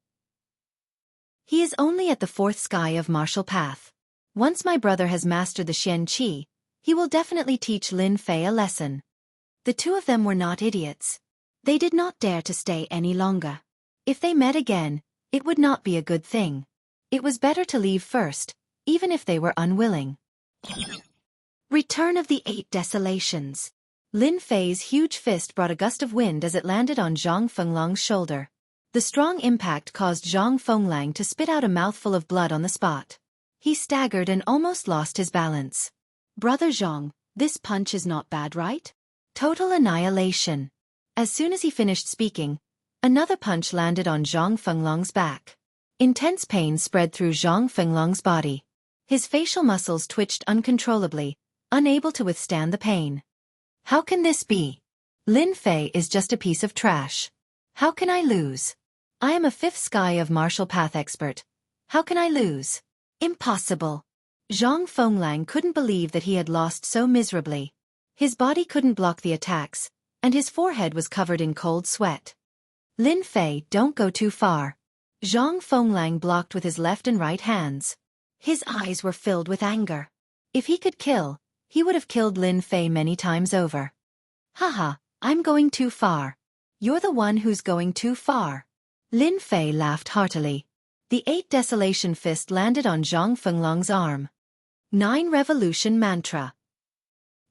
He is only at the 4th sky of martial path. Once my brother has mastered the Xian Qi, he will definitely teach Lin Fei a lesson. The two of them were not idiots. They did not dare to stay any longer. If they met again, it would not be a good thing. It was better to leave first, even if they were unwilling. Return of the 8 Desolations. Lin Fei's huge fist brought a gust of wind as it landed on Zhang Fenglang's shoulder. The strong impact caused Zhang Fenglang to spit out a mouthful of blood on the spot. He staggered and almost lost his balance. Brother Zhang, this punch is not bad, right? Total annihilation. As soon as he finished speaking, another punch landed on Zhang Fenglong's back. Intense pain spread through Zhang Fenglong's body. His facial muscles twitched uncontrollably, unable to withstand the pain. How can this be? Lin Fei is just a piece of trash. How can I lose? I am a fifth sky of martial path expert. How can I lose? Impossible. Zhang Fenglang couldn't believe that he had lost so miserably. His body couldn't block the attacks, and his forehead was covered in cold sweat. Lin Fei, don't go too far. Zhang Fenglang blocked with his left and right hands. His eyes were filled with anger. If he could kill, he would have killed Lin Fei many times over. Haha, I'm going too far. You're the one who's going too far. Lin Fei laughed heartily. The 8 Desolation Fist landed on Zhang Fenglong's arm. 9 Revolution Mantra.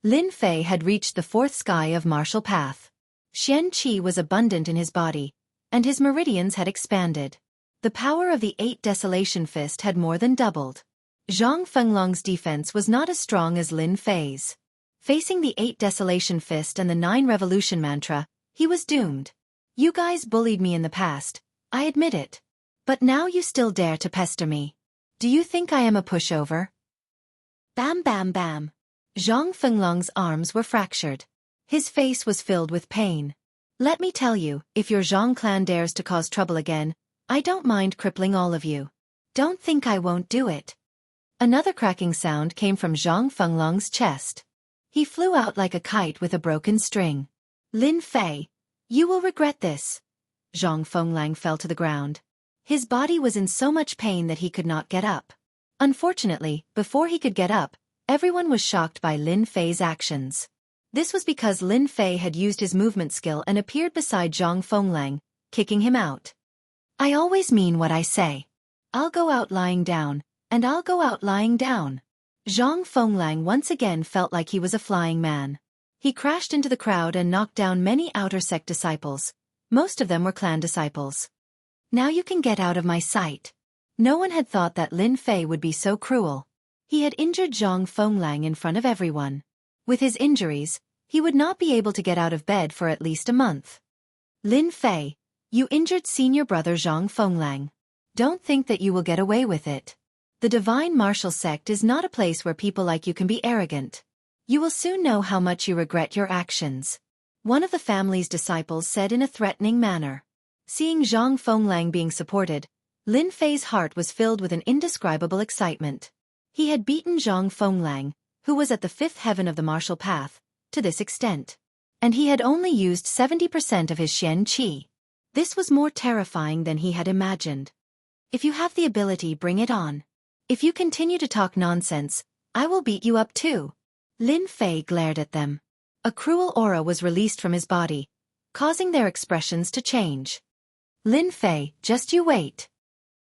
Lin Fei had reached the 4th sky of martial path. Xian Qi was abundant in his body, and his meridians had expanded. The power of the 8 Desolation Fist had more than doubled. Zhang Fenglong's defense was not as strong as Lin Fei's. Facing the 8 Desolation Fist and the 9 Revolution Mantra, he was doomed. You guys bullied me in the past, I admit it. But now you still dare to pester me. Do you think I am a pushover? Bam bam bam. Zhang Fenglong's arms were fractured. His face was filled with pain. Let me tell you, if your Zhang clan dares to cause trouble again, I don't mind crippling all of you. Don't think I won't do it. Another cracking sound came from Zhang Fenglong's chest. He flew out like a kite with a broken string. Lin Fei, you will regret this. Zhang Fenglang fell to the ground. His body was in so much pain that he could not get up. Unfortunately, before he could get up, everyone was shocked by Lin Fei's actions. This was because Lin Fei had used his movement skill and appeared beside Zhang Fenglang, kicking him out. I always mean what I say. I'll go out lying down, and I'll go out lying down. Zhang Fenglang once again felt like he was a flying man. He crashed into the crowd and knocked down many outer sect disciples. Most of them were clan disciples. Now you can get out of my sight. No one had thought that Lin Fei would be so cruel. He had injured Zhang Fenglang in front of everyone. With his injuries, he would not be able to get out of bed for at least a month. Lin Fei, you injured senior brother Zhang Fenglang. Don't think that you will get away with it. The Divine Martial Sect is not a place where people like you can be arrogant. You will soon know how much you regret your actions. One of the family's disciples said in a threatening manner. Seeing Zhang Fenglang being supported, Lin Fei's heart was filled with an indescribable excitement. He had beaten Zhang Fenglang, who was at the 5th heaven of the martial path, to this extent. And he had only used 70% of his Xian Qi. This was more terrifying than he had imagined. If you have the ability, bring it on. If you continue to talk nonsense, I will beat you up too. Lin Fei glared at them. A cruel aura was released from his body, causing their expressions to change. Lin Fei, just you wait.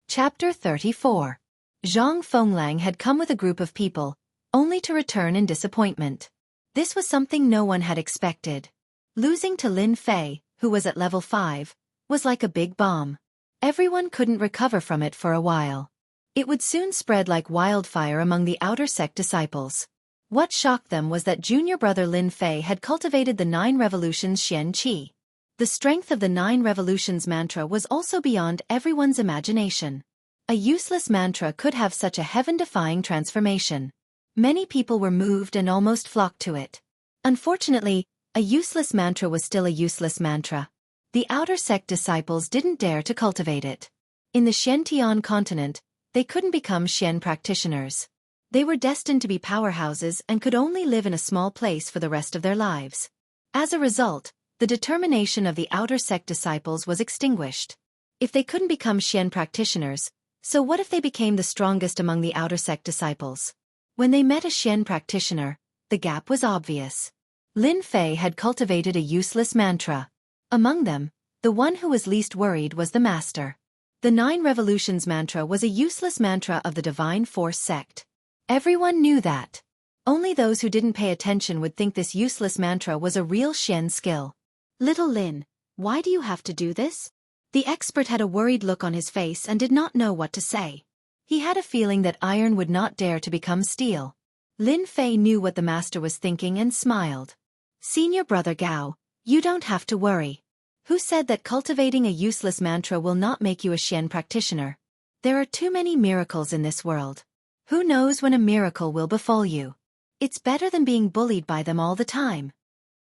Chapter 34. Zhang Fenglang had come with a group of people, only to return in disappointment. This was something no one had expected. Losing to Lin Fei, who was at level 5, was like a big bomb. Everyone couldn't recover from it for a while. It would soon spread like wildfire among the outer sect disciples. What shocked them was that junior brother Lin Fei had cultivated the 9 Revolutions Xian Qi. The strength of the 9 Revolutions mantra was also beyond everyone's imagination. A useless mantra could have such a heaven-defying transformation. Many people were moved and almost flocked to it. Unfortunately, a useless mantra was still a useless mantra. The outer sect disciples didn't dare to cultivate it. In the Xiantian continent, they couldn't become Xian practitioners. They were destined to be powerhouses and could only live in a small place for the rest of their lives. As a result, the determination of the outer sect disciples was extinguished. If they couldn't become Xian practitioners, so what if they became the strongest among the outer sect disciples? When they met a Xian practitioner, the gap was obvious. Lin Fei had cultivated a useless mantra. Among them, the one who was least worried was the master. The 9 Revolutions mantra was a useless mantra of the Divine Force sect. Everyone knew that. Only those who didn't pay attention would think this useless mantra was a real Xian skill. Little Lin, why do you have to do this? The expert had a worried look on his face and did not know what to say. He had a feeling that iron would not dare to become steel. Lin Fei knew what the master was thinking and smiled. Senior brother Gao, you don't have to worry. Who said that cultivating a useless mantra will not make you a Xian practitioner? There are too many miracles in this world. Who knows when a miracle will befall you? It's better than being bullied by them all the time.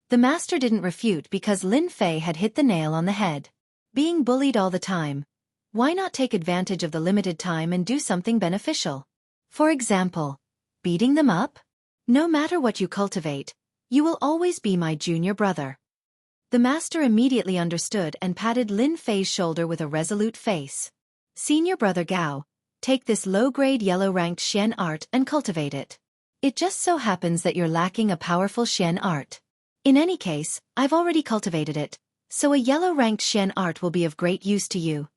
The master didn't refute because Lin Fei had hit the nail on the head. Being bullied all the time. Why not take advantage of the limited time and do something beneficial? For example, beating them up? No matter what you cultivate, you will always be my junior brother. The master immediately understood and patted Lin Fei's shoulder with a resolute face. Senior brother Gao, take this low-grade yellow-ranked Xian art and cultivate it. It just so happens that you're lacking a powerful Xian art. In any case, I've already cultivated it, so a yellow-ranked Xian art will be of great use to you.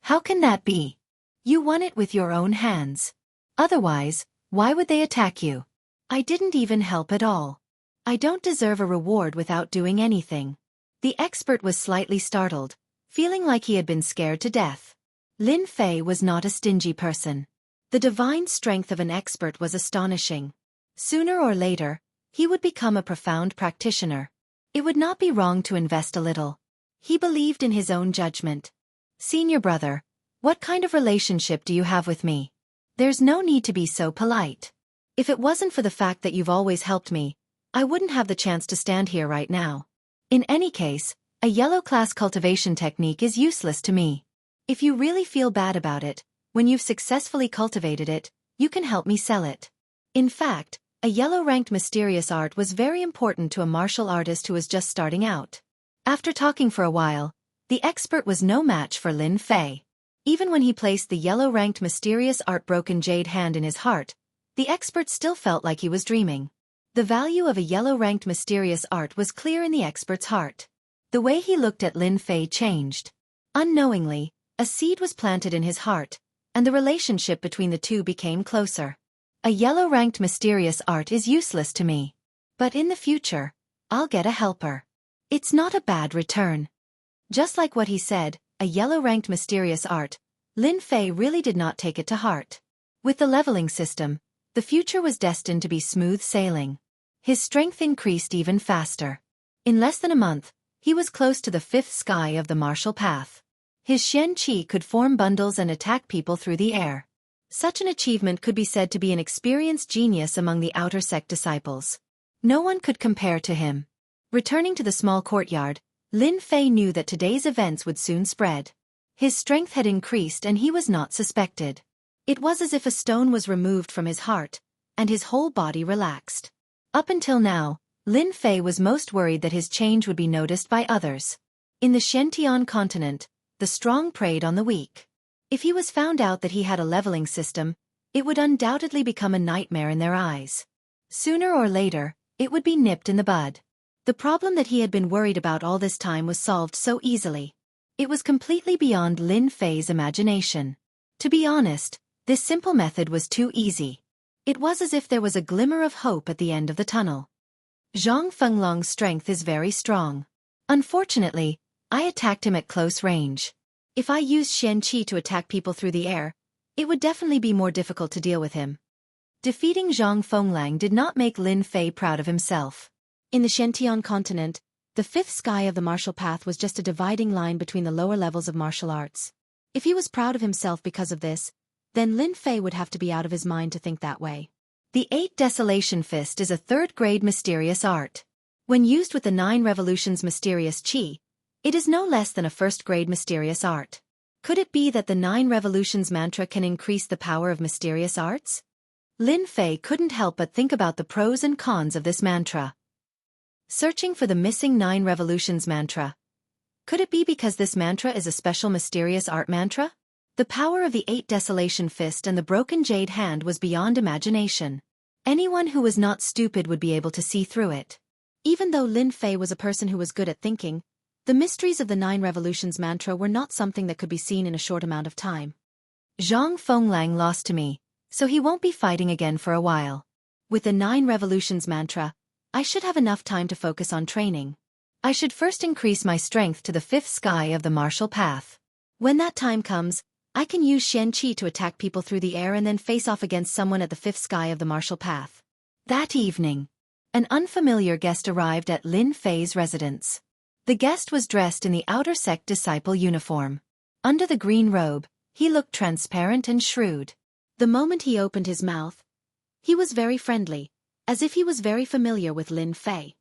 How can that be? You won it with your own hands. Otherwise, why would they attack you? I didn't even help at all. I don't deserve a reward without doing anything. The expert was slightly startled, feeling like he had been scared to death. Lin Fei was not a stingy person. The divine strength of an expert was astonishing. Sooner or later, he would become a profound practitioner. It would not be wrong to invest a little. He believed in his own judgment. Senior brother, what kind of relationship do you have with me? There's no need to be so polite. If it wasn't for the fact that you've always helped me, I wouldn't have the chance to stand here right now. In any case, a yellow class cultivation technique is useless to me. If you really feel bad about it, when you've successfully cultivated it, you can help me sell it. In fact, a yellow-ranked mysterious art was very important to a martial artist who was just starting out. After talking for a while, the expert was no match for Lin Fei. Even when he placed the yellow-ranked mysterious art broken jade hand in his heart, the expert still felt like he was dreaming. The value of a yellow-ranked mysterious art was clear in the expert's heart. The way he looked at Lin Fei changed. Unknowingly, a seed was planted in his heart, and the relationship between the two became closer. A yellow-ranked mysterious art is useless to me. But in the future, I'll get a helper. It's not a bad return. Just like what he said, a yellow-ranked mysterious art, Lin Fei really did not take it to heart. With the leveling system, the future was destined to be smooth sailing. His strength increased even faster. In less than a month, he was close to the fifth sky of the martial path. His Xian Qi could form bundles and attack people through the air. Such an achievement could be said to be an experienced genius among the outer sect disciples. No one could compare to him. Returning to the small courtyard, Lin Fei knew that today's events would soon spread. His strength had increased and he was not suspected. It was as if a stone was removed from his heart, and his whole body relaxed. Up until now, Lin Fei was most worried that his change would be noticed by others. In the Xiantian continent, the strong preyed on the weak. If he was found out that he had a leveling system, it would undoubtedly become a nightmare in their eyes. Sooner or later, it would be nipped in the bud. The problem that he had been worried about all this time was solved so easily. It was completely beyond Lin Fei's imagination. To be honest, this simple method was too easy. It was as if there was a glimmer of hope at the end of the tunnel. Zhang Fenglong's strength is very strong. Unfortunately, I attacked him at close range. If I used Xian Qi to attack people through the air, it would definitely be more difficult to deal with him. Defeating Zhang Fenglang did not make Lin Fei proud of himself. In the Xiantian continent, the fifth sky of the martial path was just a dividing line between the lower levels of martial arts. If he was proud of himself because of this, then Lin Fei would have to be out of his mind to think that way. The 8 Desolation Fist is a third-grade mysterious art. When used with the 9 Revolutions mysterious Qi, it is no less than a first-grade mysterious art. Could it be that the 9 Revolutions mantra can increase the power of mysterious arts? Lin Fei couldn't help but think about the pros and cons of this mantra. Searching for the missing 9 Revolutions mantra. Could it be because this mantra is a special mysterious art mantra? The power of the 8 Desolation Fist and the broken jade hand was beyond imagination. Anyone who was not stupid would be able to see through it. Even though Lin Fei was a person who was good at thinking, the mysteries of the 9 Revolutions mantra were not something that could be seen in a short amount of time. Zhang Fenglang lost to me, so he won't be fighting again for a while. With the 9 Revolutions mantra, I should have enough time to focus on training. I should first increase my strength to the 5th sky of the martial path. When that time comes, I can use Xian Qi to attack people through the air and then face off against someone at the 5th sky of the martial path. That evening, an unfamiliar guest arrived at Lin Fei's residence. The guest was dressed in the outer sect disciple uniform. Under the green robe, he looked transparent and shrewd. The moment he opened his mouth, he was very friendly, as if he was very familiar with Lin Fei.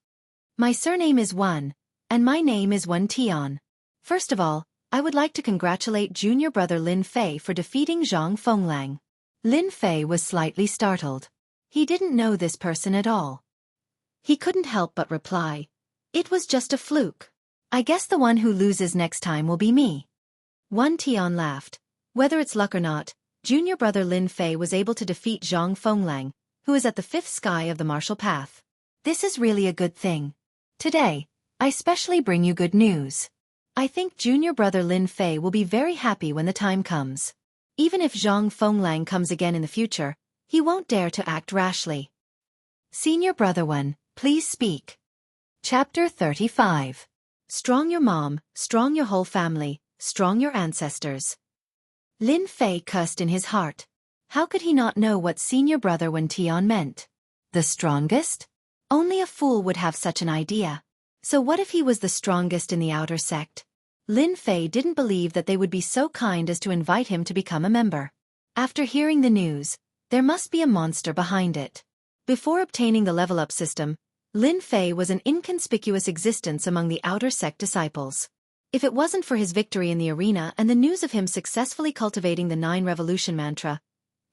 My surname is Wan, and my name is Wan Tian. First of all, I would like to congratulate junior brother Lin Fei for defeating Zhang Fenglang. Lin Fei was slightly startled. He didn't know this person at all. He couldn't help but reply, "It was just a fluke. I guess the one who loses next time will be me." Wan Tian laughed. Whether it's luck or not, junior brother Lin Fei was able to defeat Zhang Fenglang, who is at the 5th sky of the martial path. This is really a good thing. Today, I specially bring you good news. I think junior brother Lin Fei will be very happy when the time comes. Even if Zhang Fenglang comes again in the future, he won't dare to act rashly. Senior brother Wan, please speak. Chapter 35. Strong your mom, strong your whole family, strong your ancestors. Lin Fei cursed in his heart. How could he not know what senior brother Wan Tian meant? The strongest? Only a fool would have such an idea. So what if he was the strongest in the outer sect? Lin Fei didn't believe that they would be so kind as to invite him to become a member. After hearing the news, there must be a monster behind it. Before obtaining the level-up system, Lin Fei was an inconspicuous existence among the outer sect disciples. If it wasn't for his victory in the arena and the news of him successfully cultivating the 9 revolution mantra,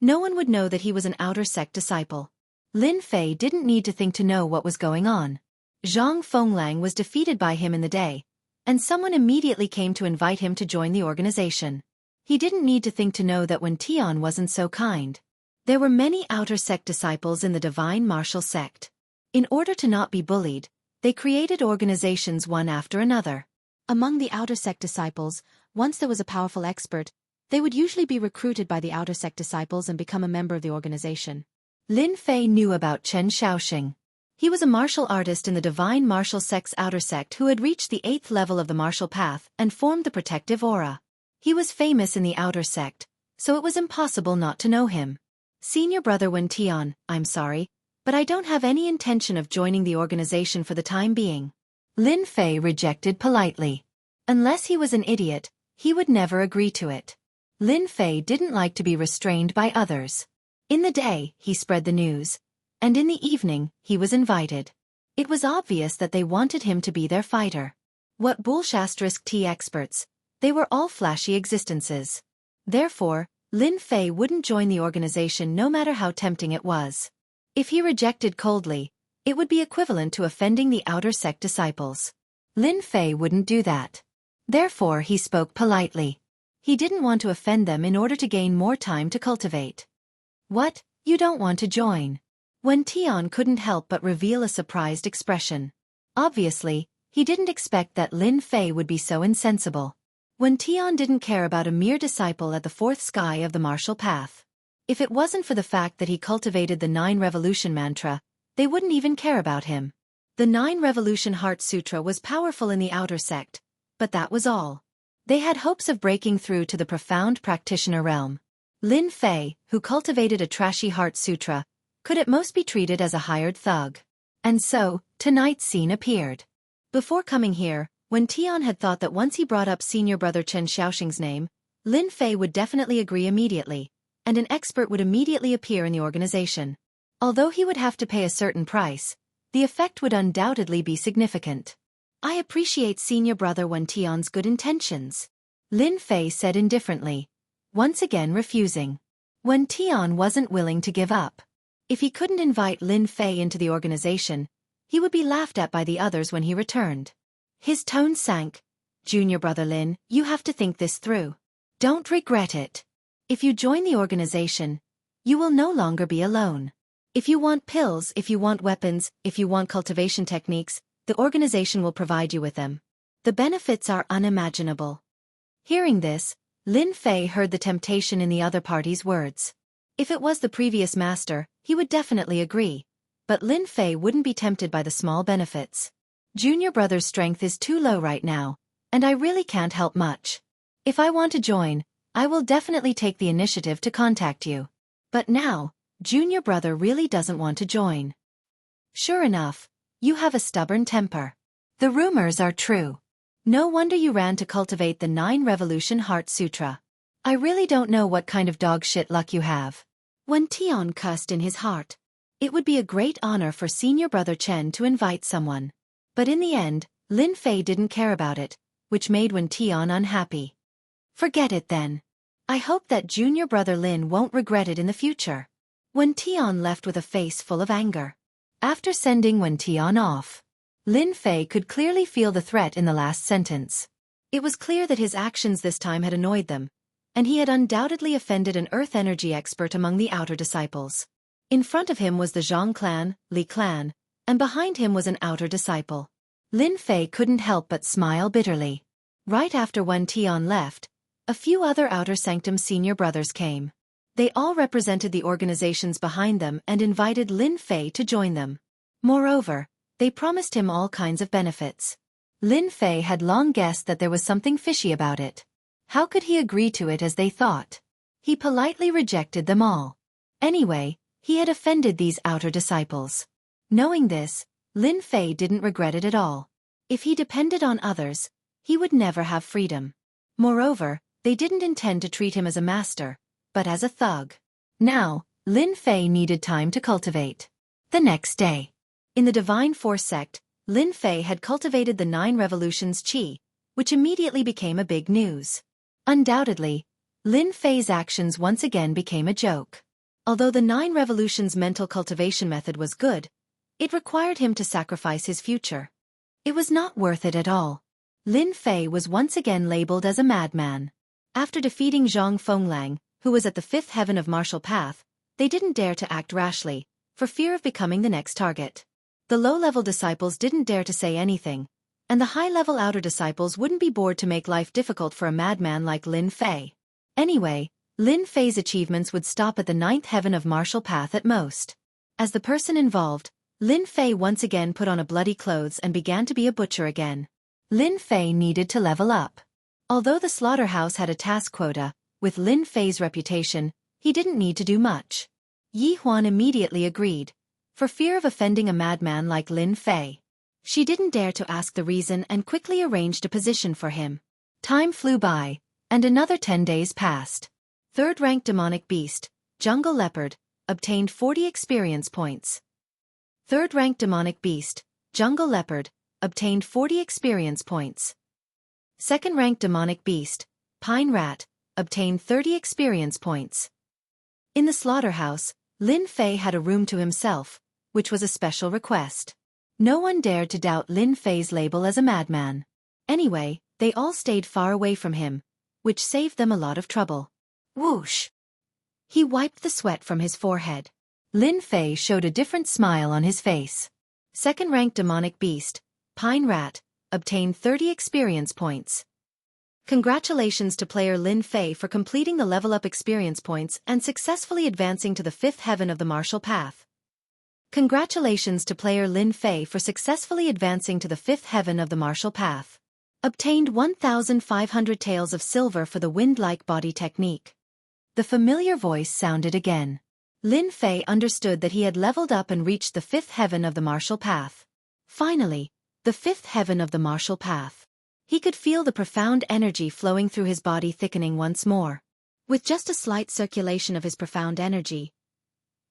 no one would know that he was an outer sect disciple. Lin Fei didn't need to think to know what was going on. Zhang Fenglang was defeated by him in the day, and someone immediately came to invite him to join the organization. He didn't need to think to know that Wan Tian wasn't so kind. There were many outer sect disciples in the divine martial sect. In order to not be bullied, they created organizations one after another. Among the outer sect disciples, once there was a powerful expert, they would usually be recruited by the outer sect disciples and become a member of the organization. Lin Fei knew about Chen Shaoxing. He was a martial artist in the divine martial sect's outer sect who had reached the 8th level of the martial path and formed the protective aura. He was famous in the outer sect, so it was impossible not to know him. Senior brother Wan Tian, I'm sorry, but I don't have any intention of joining the organization for the time being. Lin Fei rejected politely. Unless he was an idiot, he would never agree to it. Lin Fei didn't like to be restrained by others. In the day, he spread the news, and in the evening, he was invited. It was obvious that they wanted him to be their fighter. What bullshit tea experts, they were all flashy existences. Therefore, Lin Fei wouldn't join the organization no matter how tempting it was. If he rejected coldly, it would be equivalent to offending the outer sect disciples. Lin Fei wouldn't do that. Therefore he spoke politely. He didn't want to offend them in order to gain more time to cultivate. What, you don't want to join? Wan Tian couldn't help but reveal a surprised expression. Obviously, he didn't expect that Lin Fei would be so insensible. Wan Tian didn't care about a mere disciple at the 4th sky of the martial path. If it wasn't for the fact that he cultivated the 9 revolution mantra, they wouldn't even care about him. The 9 revolution heart sutra was powerful in the outer sect, but that was all. They had hopes of breaking through to the profound practitioner realm. Lin Fei, who cultivated a trashy heart sutra, could at most be treated as a hired thug. And so, tonight's scene appeared. Before coming here, Wan Tian had thought that once he brought up senior brother Chen Shaoxing's name, Lin Fei would definitely agree immediately, and an expert would immediately appear in the organization. Although he would have to pay a certain price, the effect would undoubtedly be significant. I appreciate senior brother Wan Tian's good intentions, Lin Fei said indifferently, once again refusing. Wan Tian wasn't willing to give up. If he couldn't invite Lin Fei into the organization, he would be laughed at by the others when he returned. His tone sank. Junior brother Lin, you have to think this through. Don't regret it. If you join the organization, you will no longer be alone. If you want pills, if you want weapons, if you want cultivation techniques, the organization will provide you with them. The benefits are unimaginable. Hearing this, Lin Fei heard the temptation in the other party's words. If it was the previous master, he would definitely agree, but Lin Fei wouldn't be tempted by the small benefits. Junior brother's strength is too low right now, and I really can't help much. If I want to join, I will definitely take the initiative to contact you. But now, junior brother really doesn't want to join. Sure enough, you have a stubborn temper. The rumors are true. No wonder you ran to cultivate the 9 Revolution Heart Sutra. I really don't know what kind of dog shit luck you have. When Tion cussed in his heart, it would be a great honor for senior brother Chen to invite someone. But in the end, Lin Fei didn't care about it, which made Tion unhappy. Forget it then. I hope that junior brother Lin won't regret it in the future. Tion left with a face full of anger. After sending Tion off, Lin Fei could clearly feel the threat in the last sentence. It was clear that his actions this time had annoyed them, and he had undoubtedly offended an earth energy expert among the outer disciples. In front of him was the Zhang clan, Li clan, and behind him was an outer disciple. Lin Fei couldn't help but smile bitterly. Right after Tion left, a few other outer sanctum senior brothers came. They all represented the organizations behind them and invited Lin Fei to join them. Moreover, they promised him all kinds of benefits. Lin Fei had long guessed that there was something fishy about it. How could he agree to it as they thought? He politely rejected them all. Anyway, he had offended these outer disciples. Knowing this, Lin Fei didn't regret it at all. If he depended on others, he would never have freedom. Moreover, they didn't intend to treat him as a master, but as a thug. Now, Lin Fei needed time to cultivate. The next day, in the Divine Force sect, Lin Fei had cultivated the 9 revolutions Qi, which immediately became a big news. Undoubtedly, Lin Fei's actions once again became a joke. Although the 9 revolutions mental cultivation method was good, it required him to sacrifice his future. It was not worth it at all. Lin Fei was once again labeled as a madman. After defeating Zhang Fenglang, who was at the 5th heaven of martial path, they didn't dare to act rashly, for fear of becoming the next target. The low-level disciples didn't dare to say anything, and the high-level outer disciples wouldn't be bored to make life difficult for a madman like Lin Fei. Anyway, Lin Fei's achievements would stop at the 9th heaven of martial path at most. As the person involved, Lin Fei once again put on a bloody clothes and began to be a butcher again. Lin Fei needed to level up. Although the slaughterhouse had a task quota, with Lin Fei's reputation, he didn't need to do much. Yi Huan immediately agreed, for fear of offending a madman like Lin Fei. She didn't dare to ask the reason and quickly arranged a position for him. Time flew by, and another 10 days passed. 3rd-ranked demonic beast, Jungle Leopard, obtained 40 experience points. 3rd-ranked demonic beast, Jungle Leopard, obtained 40 experience points. 2nd-ranked demonic beast, Pine Rat, obtained 30 experience points. In the slaughterhouse, Lin Fei had a room to himself, which was a special request. No one dared to doubt Lin Fei's label as a madman. Anyway, they all stayed far away from him, which saved them a lot of trouble. Whoosh! He wiped the sweat from his forehead. Lin Fei showed a different smile on his face. 2nd-ranked demonic beast, Pine Rat, obtained 30 experience points. Congratulations to player Lin Fei for completing the level up experience points and successfully advancing to the 5th heaven of the martial path. Congratulations to player Lin Fei for successfully advancing to the 5th heaven of the martial path. Obtained 1,500 taels of silver for the wind-like body technique. The familiar voice sounded again. Lin Fei understood that he had leveled up and reached the 5th heaven of the martial path. Finally, the 5th heaven of the martial path. He could feel the profound energy flowing through his body thickening once more. With just a slight circulation of his profound energy,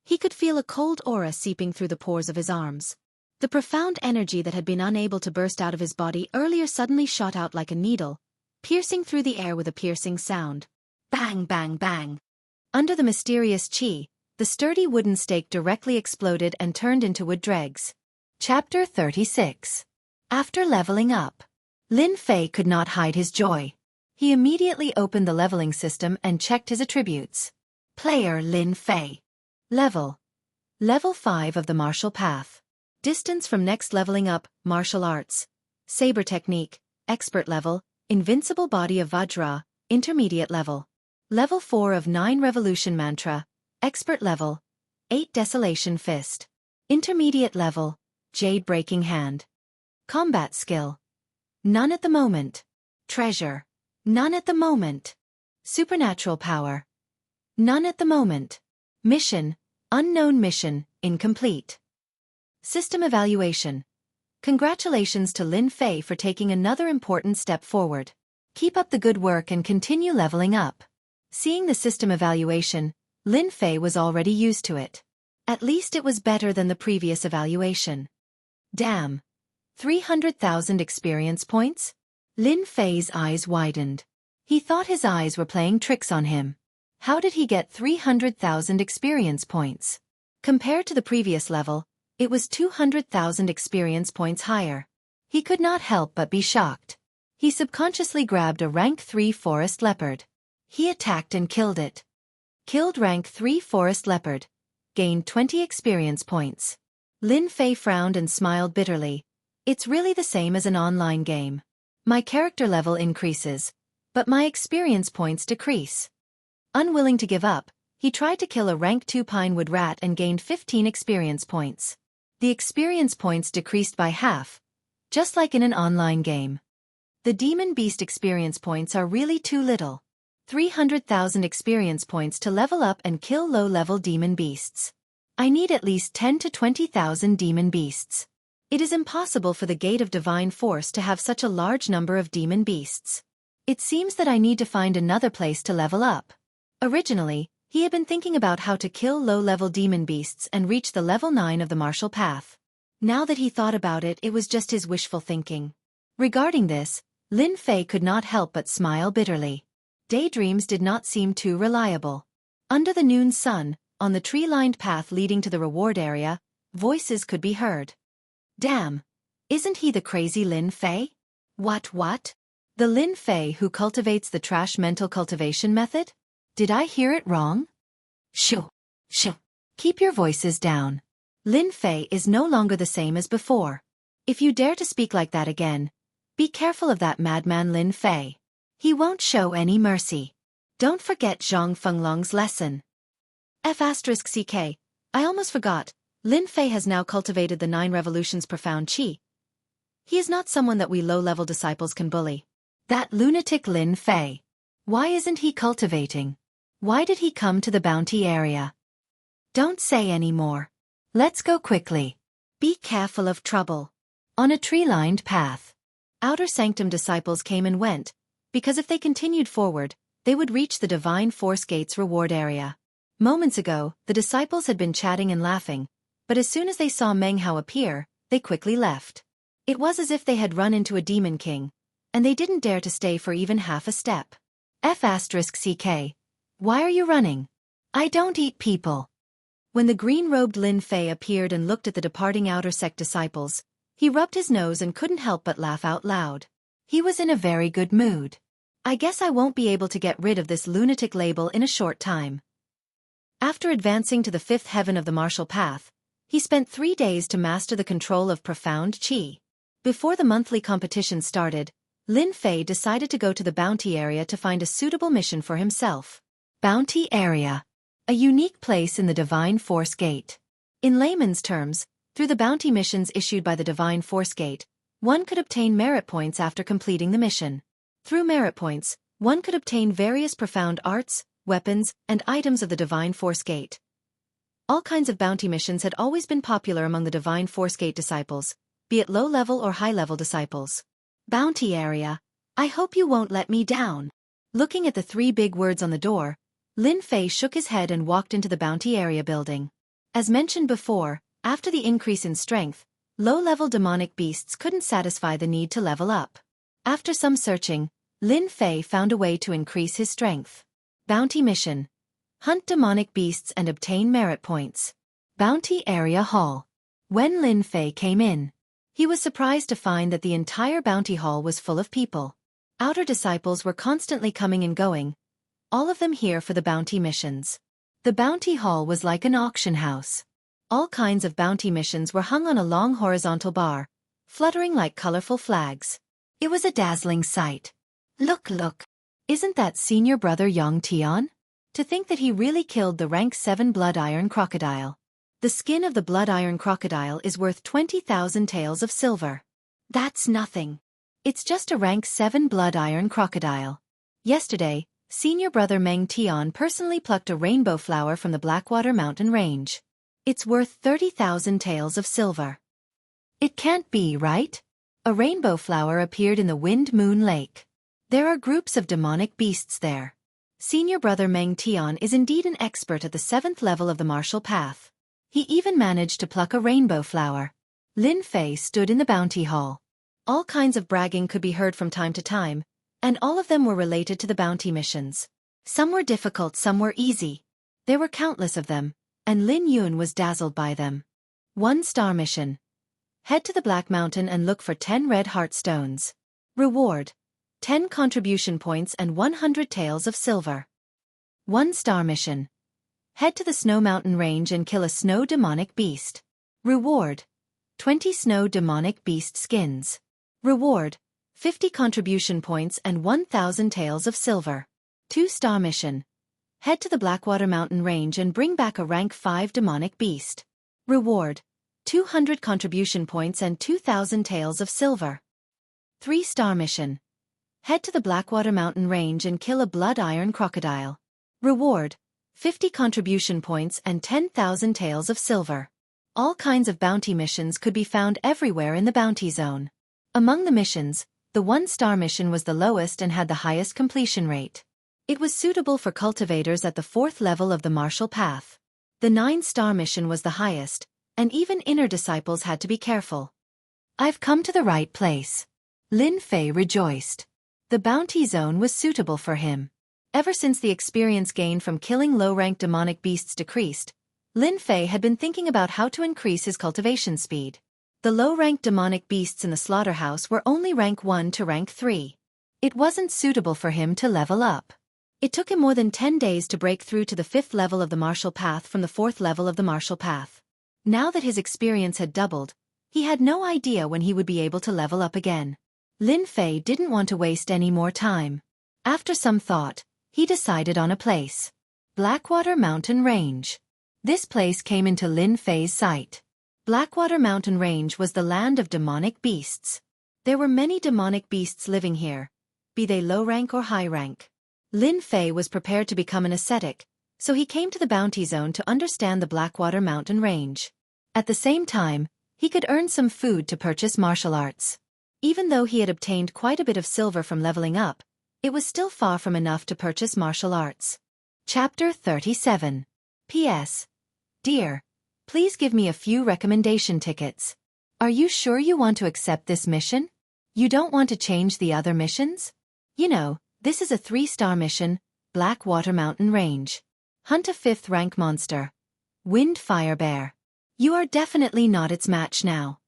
he could feel a cold aura seeping through the pores of his arms. The profound energy that had been unable to burst out of his body earlier suddenly shot out like a needle, piercing through the air with a piercing sound. Bang, bang, bang. Under the mysterious qi, the sturdy wooden stake directly exploded and turned into wood dregs. Chapter 36. After leveling up, Lin Fei could not hide his joy. He immediately opened the leveling system and checked his attributes. Player Lin Fei. Level 5 of the martial path. Distance from next leveling up, martial arts. Saber technique, expert level, invincible body of Vajra, intermediate level. Level 4 of 9 revolution mantra, expert level, 8 desolation fist. Intermediate level, jade breaking hand. Combat skill. None at the moment. Treasure. None at the moment. Supernatural power. None at the moment. Mission. Unknown mission, incomplete. System evaluation. Congratulations to Lin Fei for taking another important step forward. Keep up the good work and continue leveling up. Seeing the system evaluation, Lin Fei was already used to it. At least it was better than the previous evaluation. Damn. 300,000 experience points? Lin Fei's eyes widened. He thought his eyes were playing tricks on him. How did he get 300,000 experience points? Compared to the previous level, it was 200,000 experience points higher. He could not help but be shocked. He subconsciously grabbed a rank 3 forest leopard. He attacked and killed it. Killed rank 3 forest leopard. Gained 20 experience points. Lin Fei frowned and smiled bitterly. It's really the same as an online game. My character level increases, but my experience points decrease. Unwilling to give up, he tried to kill a rank 2 pinewood rat and gained 15 experience points. The experience points decreased by half, just like in an online game. The demon beast experience points are really too little. 300,000 experience points to level up and kill low-level demon beasts. I need at least 10 to 20,000 demon beasts. It is impossible for the Gate of Divine Force to have such a large number of demon beasts. It seems that I need to find another place to level up. Originally, he had been thinking about how to kill low-level demon beasts and reach the level 9 of the martial path. Now that he thought about it, it was just his wishful thinking. Regarding this, Lin Fei could not help but smile bitterly. Daydreams did not seem too reliable. Under the noon sun, on the tree-lined path leading to the reward area, voices could be heard. Damn! Isn't he the crazy Lin Fei? What? The Lin Fei who cultivates the trash mental cultivation method? Did I hear it wrong? Shoo! Keep your voices down. Lin Fei is no longer the same as before. If you dare to speak like that again, be careful of that madman Lin Fei. He won't show any mercy. Don't forget Zhang Fenglong's lesson. F***ck. I almost forgot. Lin Fei has now cultivated the 9 revolutions profound qi. He is not someone that we low-level disciples can bully. That lunatic Lin Fei. Why isn't he cultivating? Why did he come to the bounty area? Don't say any more. Let's go quickly. Be careful of trouble. On a tree-lined path. Outer Sanctum disciples came and went, because if they continued forward, they would reach the Divine Force Gate's reward area. Moments ago, the disciples had been chatting and laughing, but as soon as they saw Meng Hao appear, they quickly left. It was as if they had run into a demon king, and they didn't dare to stay for even half a step. F***ck. Why are you running? I don't eat people. When the green-robed Lin Fei appeared and looked at the departing outer sect disciples, he rubbed his nose and couldn't help but laugh out loud. He was in a very good mood. I guess I won't be able to get rid of this lunatic label in a short time. After advancing to the 5th heaven of the martial path, he spent 3 days to master the control of profound qi. Before the monthly competition started, Lin Fei decided to go to the bounty area to find a suitable mission for himself. Bounty area. A unique place in the Divine Force Gate. In layman's terms, through the bounty missions issued by the Divine Force Gate, one could obtain merit points after completing the mission. Through merit points, one could obtain various profound arts, weapons, and items of the Divine Force Gate. All kinds of bounty missions had always been popular among the Divine Force Gate disciples, be it low-level or high-level disciples. Bounty area. I hope you won't let me down. Looking at the 3 big words on the door, Lin Fei shook his head and walked into the bounty area building. As mentioned before, after the increase in strength, low-level demonic beasts couldn't satisfy the need to level up. After some searching, Lin Fei found a way to increase his strength. Bounty mission. Hunt demonic beasts and obtain merit points. Bounty area hall. When Lin Fei came in, he was surprised to find that the entire bounty hall was full of people. Outer disciples were constantly coming and going, all of them here for the bounty missions. The bounty hall was like an auction house. All kinds of bounty missions were hung on a long horizontal bar, fluttering like colorful flags. It was a dazzling sight. Look! Isn't that senior brother Yang Tian? To think that he really killed the rank 7 blood iron crocodile. The skin of the blood iron crocodile is worth 20,000 taels of silver. That's nothing. It's just a rank 7 blood iron crocodile. Yesterday, senior brother Meng Tian personally plucked a rainbow flower from the Blackwater Mountain Range. It's worth 30,000 taels of silver. It can't be, right? A rainbow flower appeared in the Wind Moon Lake. There are groups of demonic beasts there. Senior brother Meng Tian is indeed an expert at the 7th level of the martial path. He even managed to pluck a rainbow flower. Lin Fei stood in the bounty hall. All kinds of bragging could be heard from time to time, and all of them were related to the bounty missions. Some were difficult, some were easy. There were countless of them, and Lin Yun was dazzled by them. 1-star mission. Head to the Black Mountain and look for 10 red heart stones. Reward: 10 contribution points and 100 taels of silver. 1-star mission. Head to the Snow Mountain Range and kill a snow demonic beast. Reward: 20 snow demonic beast skins. Reward: 50 contribution points and 1,000 taels of silver. 2-star mission. Head to the Blackwater Mountain Range and bring back a rank 5 demonic beast. Reward: 200 contribution points and 2,000 taels of silver. 3-star mission. Head to the Blackwater Mountain Range and kill a blood iron crocodile. Reward: 50 contribution points and 10,000 taels of silver. All kinds of bounty missions could be found everywhere in the bounty zone. Among the missions, the 1-star mission was the lowest and had the highest completion rate. It was suitable for cultivators at the 4th level of the martial path. The 9-star mission was the highest, and even inner disciples had to be careful. I've come to the right place. Lin Fei rejoiced. The bounty zone was suitable for him. Ever since the experience gained from killing low-rank demonic beasts decreased, Lin Fei had been thinking about how to increase his cultivation speed. The low-rank demonic beasts in the slaughterhouse were only rank 1 to rank 3. It wasn't suitable for him to level up. It took him more than 10 days to break through to the 5th level of the martial path from the 4th level of the martial path. Now that his experience had doubled, he had no idea when he would be able to level up again. Lin Fei didn't want to waste any more time. After some thought, he decided on a place. Blackwater Mountain Range. This place came into Lin Fei's sight. Blackwater Mountain Range was the land of demonic beasts. There were many demonic beasts living here, be they low rank or high rank. Lin Fei was prepared to become an ascetic, so he came to the bounty zone to understand the Blackwater Mountain Range. At the same time, he could earn some food to purchase martial arts. Even though he had obtained quite a bit of silver from leveling up, it was still far from enough to purchase martial arts. Chapter 37. P.S. Dear, please give me a few recommendation tickets. Are you sure you want to accept this mission? You don't want to change the other missions? You know, this is a 3-star mission, Blackwater Mountain Range. Hunt a 5th rank monster. Wind Fire Bear. You are definitely not its match now.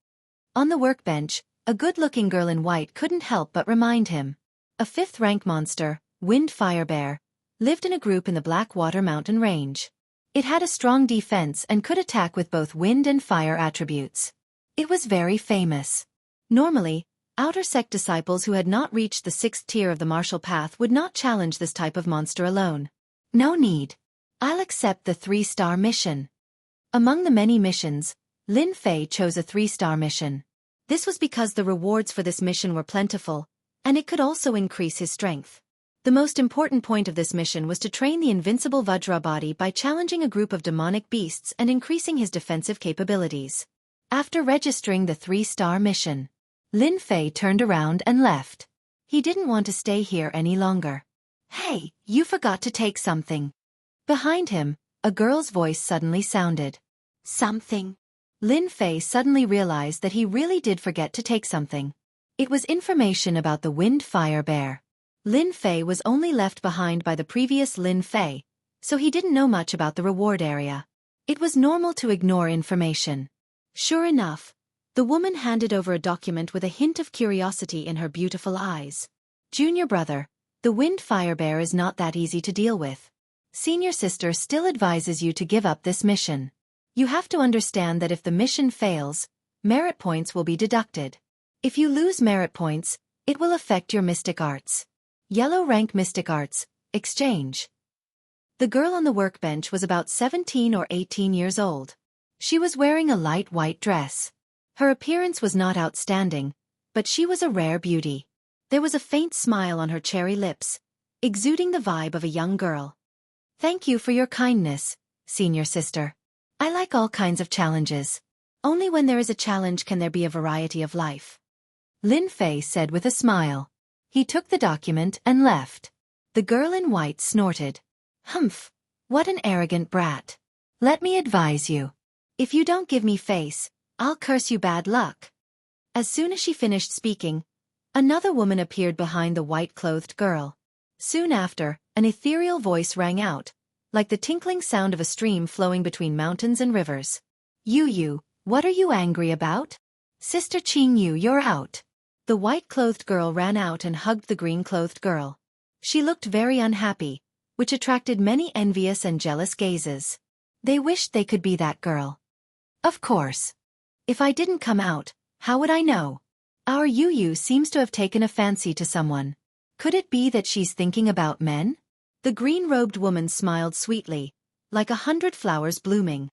On the workbench, a good-looking girl in white couldn't help but remind him. A 5th rank monster, Wind Fire Bear, lived in a group in the Blackwater Mountain Range. It had a strong defense and could attack with both wind and fire attributes. It was very famous. Normally, outer sect disciples who had not reached the 6th tier of the martial path would not challenge this type of monster alone. No need. I'll accept the 3-star mission. Among the many missions, Lin Fei chose a 3-star mission. This was because the rewards for this mission were plentiful, and it could also increase his strength. The most important point of this mission was to train the invincible Vajra body by challenging a group of demonic beasts and increasing his defensive capabilities. After registering the 3-star mission, Lin Fei turned around and left. He didn't want to stay here any longer. Hey, you forgot to take something. Behind him, a girl's voice suddenly sounded. Something? Lin Fei suddenly realized that he really did forget to take something. It was information about the Wind Fire Bear. Lin Fei was only left behind by the previous Lin Fei, so he didn't know much about the reward area. It was normal to ignore information. Sure enough, the woman handed over a document with a hint of curiosity in her beautiful eyes. Junior brother, the Wind Fire Bear is not that easy to deal with. Senior sister still advises you to give up this mission. You have to understand that if the mission fails, merit points will be deducted. If you lose merit points, it will affect your mystic arts. Yellow rank mystic arts, exchange. The girl on the workbench was about 17 or 18 years old. She was wearing a light white dress. Her appearance was not outstanding, but she was a rare beauty. There was a faint smile on her cherry lips, exuding the vibe of a young girl. Thank you for your kindness, senior sister. I like all kinds of challenges. Only when there is a challenge can there be a variety of life. Lin Fei said with a smile. He took the document and left. The girl in white snorted. Humph, what an arrogant brat. Let me advise you. If you don't give me face, I'll curse you bad luck. As soon as she finished speaking, another woman appeared behind the white-clothed girl. Soon after, an ethereal voice rang out, like the tinkling sound of a stream flowing between mountains and rivers. You, what are you angry about? Sister Qing Yu, you're out. The white-clothed girl ran out and hugged the green-clothed girl. She looked very unhappy, which attracted many envious and jealous gazes. They wished they could be that girl. Of course. If I didn't come out, how would I know? Our Yu seems to have taken a fancy to someone. Could it be that she's thinking about men? The green-robed woman smiled sweetly, like 100 flowers blooming.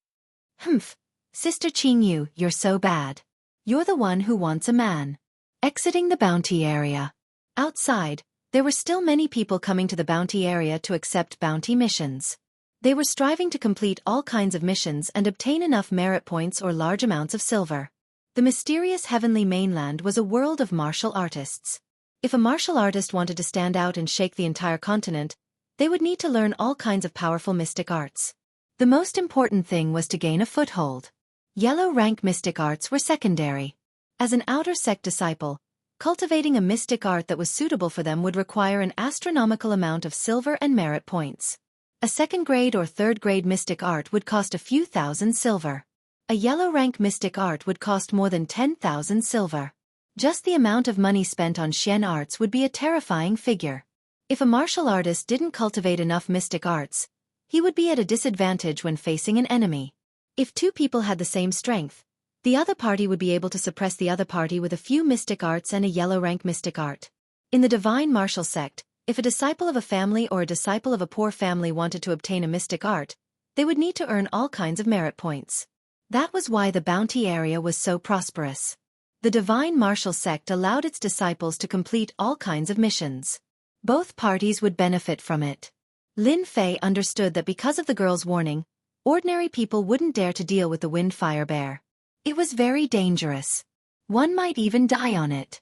Humph, Sister Qing Yu, you're so bad. You're the one who wants a man. Exiting the bounty area. Outside, there were still many people coming to the bounty area to accept bounty missions. They were striving to complete all kinds of missions and obtain enough merit points or large amounts of silver. The mysterious heavenly mainland was a world of martial artists. If a martial artist wanted to stand out and shake the entire continent, they would need to learn all kinds of powerful mystic arts. The most important thing was to gain a foothold. Yellow rank mystic arts were secondary. As an outer sect disciple, cultivating a mystic art that was suitable for them would require an astronomical amount of silver and merit points. A second-grade or third-grade mystic art would cost a few thousand silver. A yellow rank mystic art would cost more than 10,000 silver. Just the amount of money spent on Xian arts would be a terrifying figure. If a martial artist didn't cultivate enough mystic arts, he would be at a disadvantage when facing an enemy. If two people had the same strength, the other party would be able to suppress the other party with a few mystic arts and a yellow rank mystic art. In the divine martial sect, if a disciple of a family or a disciple of a poor family wanted to obtain a mystic art, they would need to earn all kinds of merit points. That was why the bounty area was so prosperous. The divine martial sect allowed its disciples to complete all kinds of missions. Both parties would benefit from it. Lin Fei understood that because of the girl's warning, ordinary people wouldn't dare to deal with the wind fire bear. It was very dangerous. One might even die on it.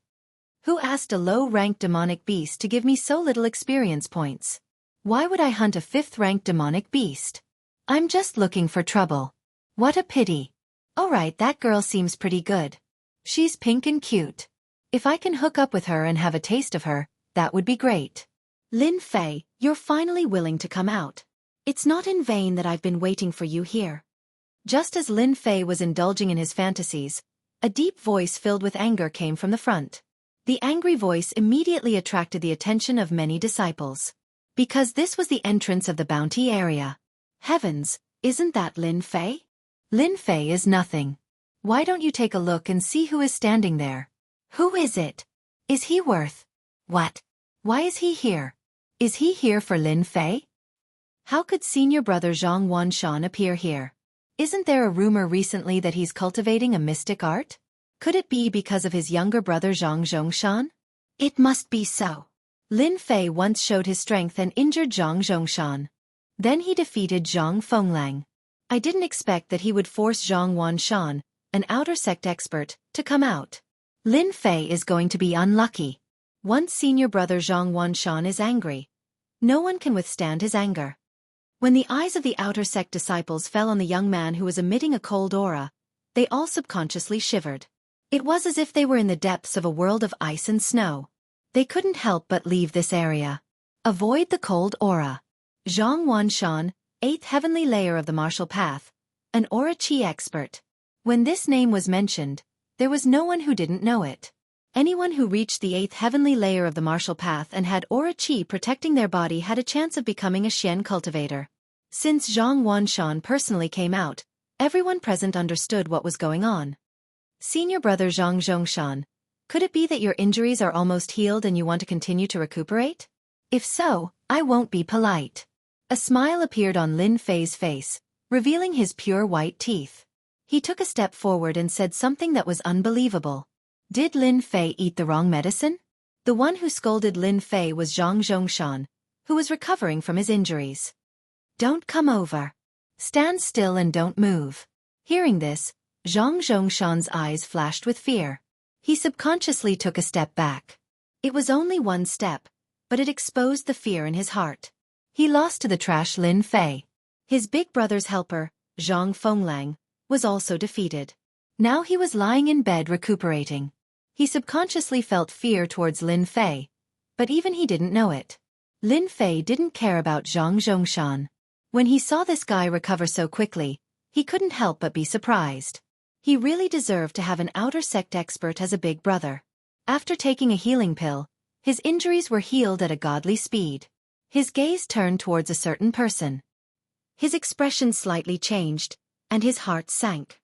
Who asked a low-ranked demonic beast to give me so little experience points? Why would I hunt a 5th-ranked demonic beast? I'm just looking for trouble. What a pity. Alright, that girl seems pretty good. She's pink and cute. If I can hook up with her and have a taste of her, that would be great. Lin Fei, you're finally willing to come out. It's not in vain that I've been waiting for you here. Just as Lin Fei was indulging in his fantasies, a deep voice filled with anger came from the front. The angry voice immediately attracted the attention of many disciples. Because this was the entrance of the bounty area. Heavens, isn't that Lin Fei? Lin Fei is nothing. Why don't you take a look and see who is standing there? Who is it? Is he worth? What? Why is he here? Is he here for Lin Fei? How could senior brother Zhang Wanshan appear here? Isn't there a rumor recently that he's cultivating a mystic art? Could it be because of his younger brother Zhang Zhongshan? It must be so. Lin Fei once showed his strength and injured Zhang Zhongshan. Then he defeated Zhang Fenglang. I didn't expect that he would force Zhang Wanshan, an outer sect expert, to come out. Lin Fei is going to be unlucky. Once senior brother Zhang Wanshan is angry, no one can withstand his anger. When the eyes of the outer sect disciples fell on the young man who was emitting a cold aura, they all subconsciously shivered. It was as if they were in the depths of a world of ice and snow. They couldn't help but leave this area. Avoid the cold aura. Zhang Wanshan, 8th heavenly layer of the martial path, an aura chi expert. When this name was mentioned, there was no one who didn't know it. Anyone who reached the 8th heavenly layer of the martial path and had aura chi protecting their body had a chance of becoming a Xian cultivator. Since Zhang Wanshan personally came out, everyone present understood what was going on. Senior brother Zhang Zhongshan, could it be that your injuries are almost healed and you want to continue to recuperate? If so, I won't be polite. A smile appeared on Lin Fei's face, revealing his pure white teeth. He took a step forward and said something that was unbelievable. Did Lin Fei eat the wrong medicine? The one who scolded Lin Fei was Zhang Zhongshan, who was recovering from his injuries. Don't come over. Stand still and don't move. Hearing this, Zhang Zhongshan's eyes flashed with fear. He subconsciously took a step back. It was only one step, but it exposed the fear in his heart. He lost to the trash Lin Fei. His big brother's helper, Zhang Fenglang, was also defeated. Now he was lying in bed recuperating. He subconsciously felt fear towards Lin Fei, but even he didn't know it. Lin Fei didn't care about Zhang Zhongshan. When he saw this guy recover so quickly, he couldn't help but be surprised. He really deserved to have an outer sect expert as a big brother. After taking a healing pill, his injuries were healed at a godly speed. His gaze turned towards a certain person. His expression slightly changed, and his heart sank.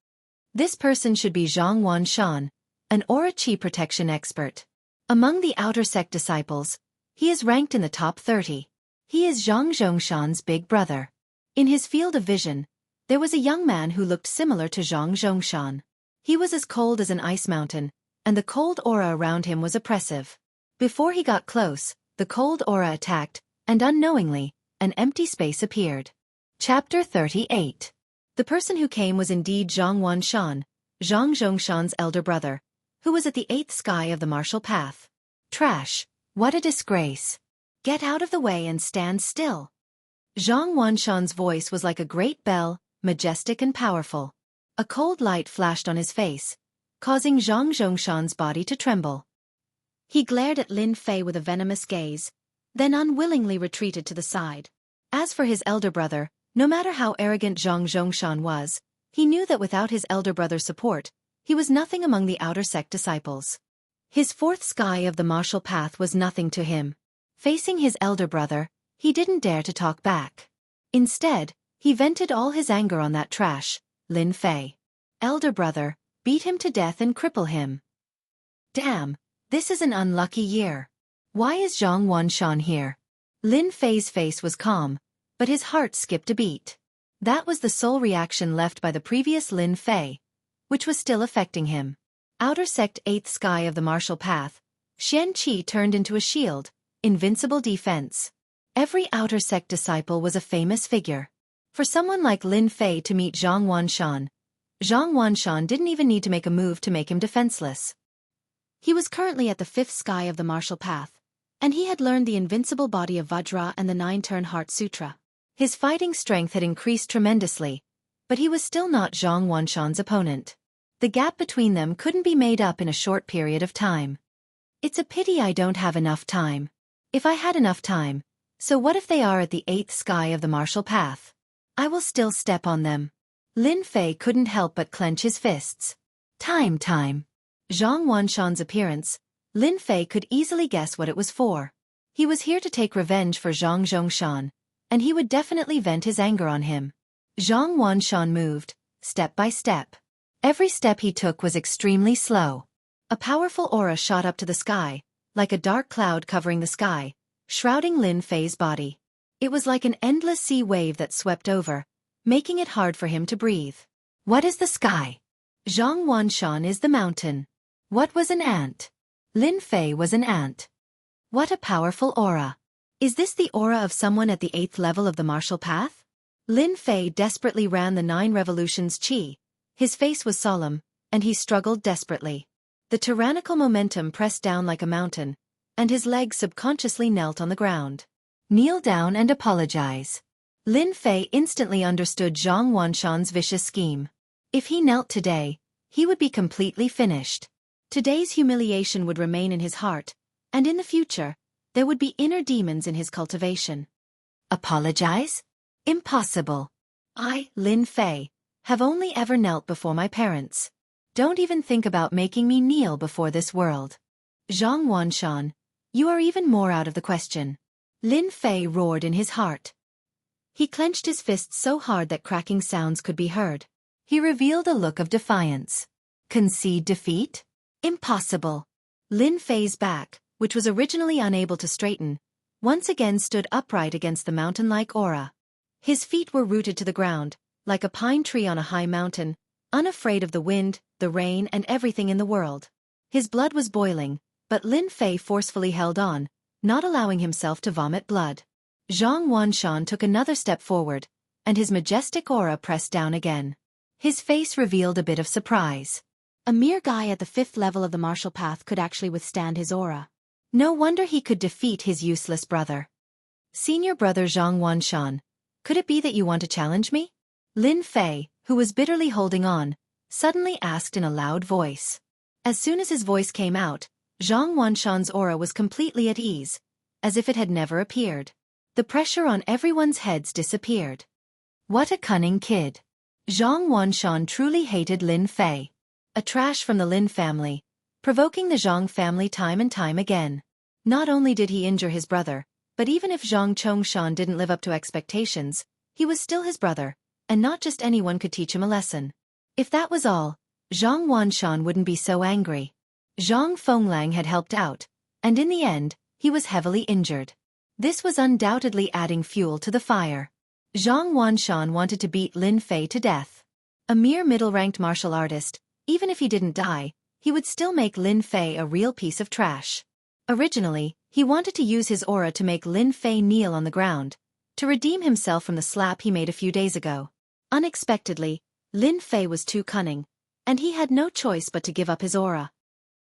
This person should be Zhang Wanshan, an aura chi protection expert. Among the outer sect disciples, he is ranked in the top 30. He is Zhang Zhongshan's big brother. In his field of vision, there was a young man who looked similar to Zhang Zhongshan. He was as cold as an ice mountain, and the cold aura around him was oppressive. Before he got close, the cold aura attacked, and unknowingly, an empty space appeared. Chapter 38. The person who came was indeed Zhang Wanshan, Zhang Zhongshan's elder brother, who was at the 8th sky of the martial path. Trash! What a disgrace! Get out of the way and stand still. Zhang Wanshan's voice was like a great bell, majestic and powerful. A cold light flashed on his face, causing Zhang Zhongshan's body to tremble. He glared at Lin Fei with a venomous gaze, then unwillingly retreated to the side. As for his elder brother, no matter how arrogant Zhang Zhongshan was, he knew that without his elder brother's support, he was nothing among the outer sect disciples. His 4th sky of the martial path was nothing to him. Facing his elder brother, he didn't dare to talk back. Instead, he vented all his anger on that trash, Lin Fei. Elder brother, beat him to death and cripple him. Damn, this is an unlucky year. Why is Zhang Wanshan here? Lin Fei's face was calm, but his heart skipped a beat. That was the sole reaction left by the previous Lin Fei, which was still affecting him. Outer sect 8th sky of the martial path, Xian Qi turned into a shield, invincible defense. Every outer sect disciple was a famous figure. For someone like Lin Fei to meet Zhang Wanshan didn't even need to make a move to make him defenseless. He was currently at the 5th sky of the martial path, and he had learned the invincible body of Vajra and the 9-turn Heart Sutra. His fighting strength had increased tremendously, but he was still not Zhang Wanshan's opponent. The gap between them couldn't be made up in a short period of time. It's a pity I don't have enough time. If I had enough time, so what if they are at the 8th sky of the martial path? I will still step on them. Lin Fei couldn't help but clench his fists. Time. Zhang Wanshan's appearance, Lin Fei could easily guess what it was for. He was here to take revenge for Zhang Zhongshan, and he would definitely vent his anger on him. Zhang Wanshan moved, step by step. Every step he took was extremely slow. A powerful aura shot up to the sky, like a dark cloud covering the sky, shrouding Lin Fei's body. It was like an endless sea wave that swept over, making it hard for him to breathe. What is the sky? Zhang Wanshan is the mountain. What was an ant? Lin Fei was an ant. What a powerful aura. Is this the aura of someone at the 8th level of the martial path? Lin Fei desperately ran the 9 revolutions chi. His face was solemn, and he struggled desperately. The tyrannical momentum pressed down like a mountain, and his legs subconsciously knelt on the ground. Kneel down and apologize. Lin Fei instantly understood Zhang Wanshan's vicious scheme. If he knelt today, he would be completely finished. Today's humiliation would remain in his heart, and in the future, there would be inner demons in his cultivation. Apologize? Impossible. I, Lin Fei, have only ever knelt before my parents. Don't even think about making me kneel before this world. Zhang Wanshan, you are even more out of the question. Lin Fei roared in his heart. He clenched his fists so hard that cracking sounds could be heard. He revealed a look of defiance. Concede defeat? Impossible. Lin Fei's back, which was originally unable to straighten, once again stood upright against the mountain-like aura. His feet were rooted to the ground, like a pine tree on a high mountain, unafraid of the wind, the rain and everything in the world. His blood was boiling, but Lin Fei forcefully held on, not allowing himself to vomit blood. Zhang Wanshan took another step forward, and his majestic aura pressed down again. His face revealed a bit of surprise. A mere guy at the 5th level of the martial path could actually withstand his aura. No wonder he could defeat his useless brother. Senior brother Zhang Wanshan, could it be that you want to challenge me? Lin Fei, who was bitterly holding on, suddenly asked in a loud voice. As soon as his voice came out, Zhang Wanshan's aura was completely at ease, as if it had never appeared. The pressure on everyone's heads disappeared. What a cunning kid. Zhang Wanshan truly hated Lin Fei. A trash from the Lin family, provoking the Zhang family time and time again. Not only did he injure his brother, but even if Zhang Chongshan didn't live up to expectations, he was still his brother, and not just anyone could teach him a lesson. If that was all, Zhang Wanshan wouldn't be so angry. Zhang Fenglang had helped out, and in the end, he was heavily injured. This was undoubtedly adding fuel to the fire. Zhang Wanshan wanted to beat Lin Fei to death. A mere middle-ranked martial artist, even if he didn't die, he would still make Lin Fei a real piece of trash. Originally, he wanted to use his aura to make Lin Fei kneel on the ground, to redeem himself from the slap he made a few days ago. Unexpectedly, Lin Fei was too cunning, and he had no choice but to give up his aura.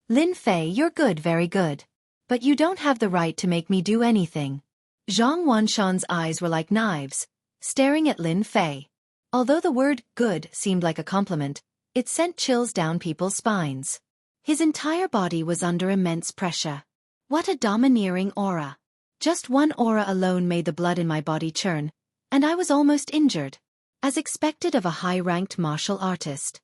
Lin Fei, you're good, very good. But you don't have the right to make me do anything. Zhang Wanshan's eyes were like knives, staring at Lin Fei. Although the word good seemed like a compliment, it sent chills down people's spines. His entire body was under immense pressure. What a domineering aura. Just one aura alone made the blood in my body churn, and I was almost injured. As expected of a high-ranked martial artist.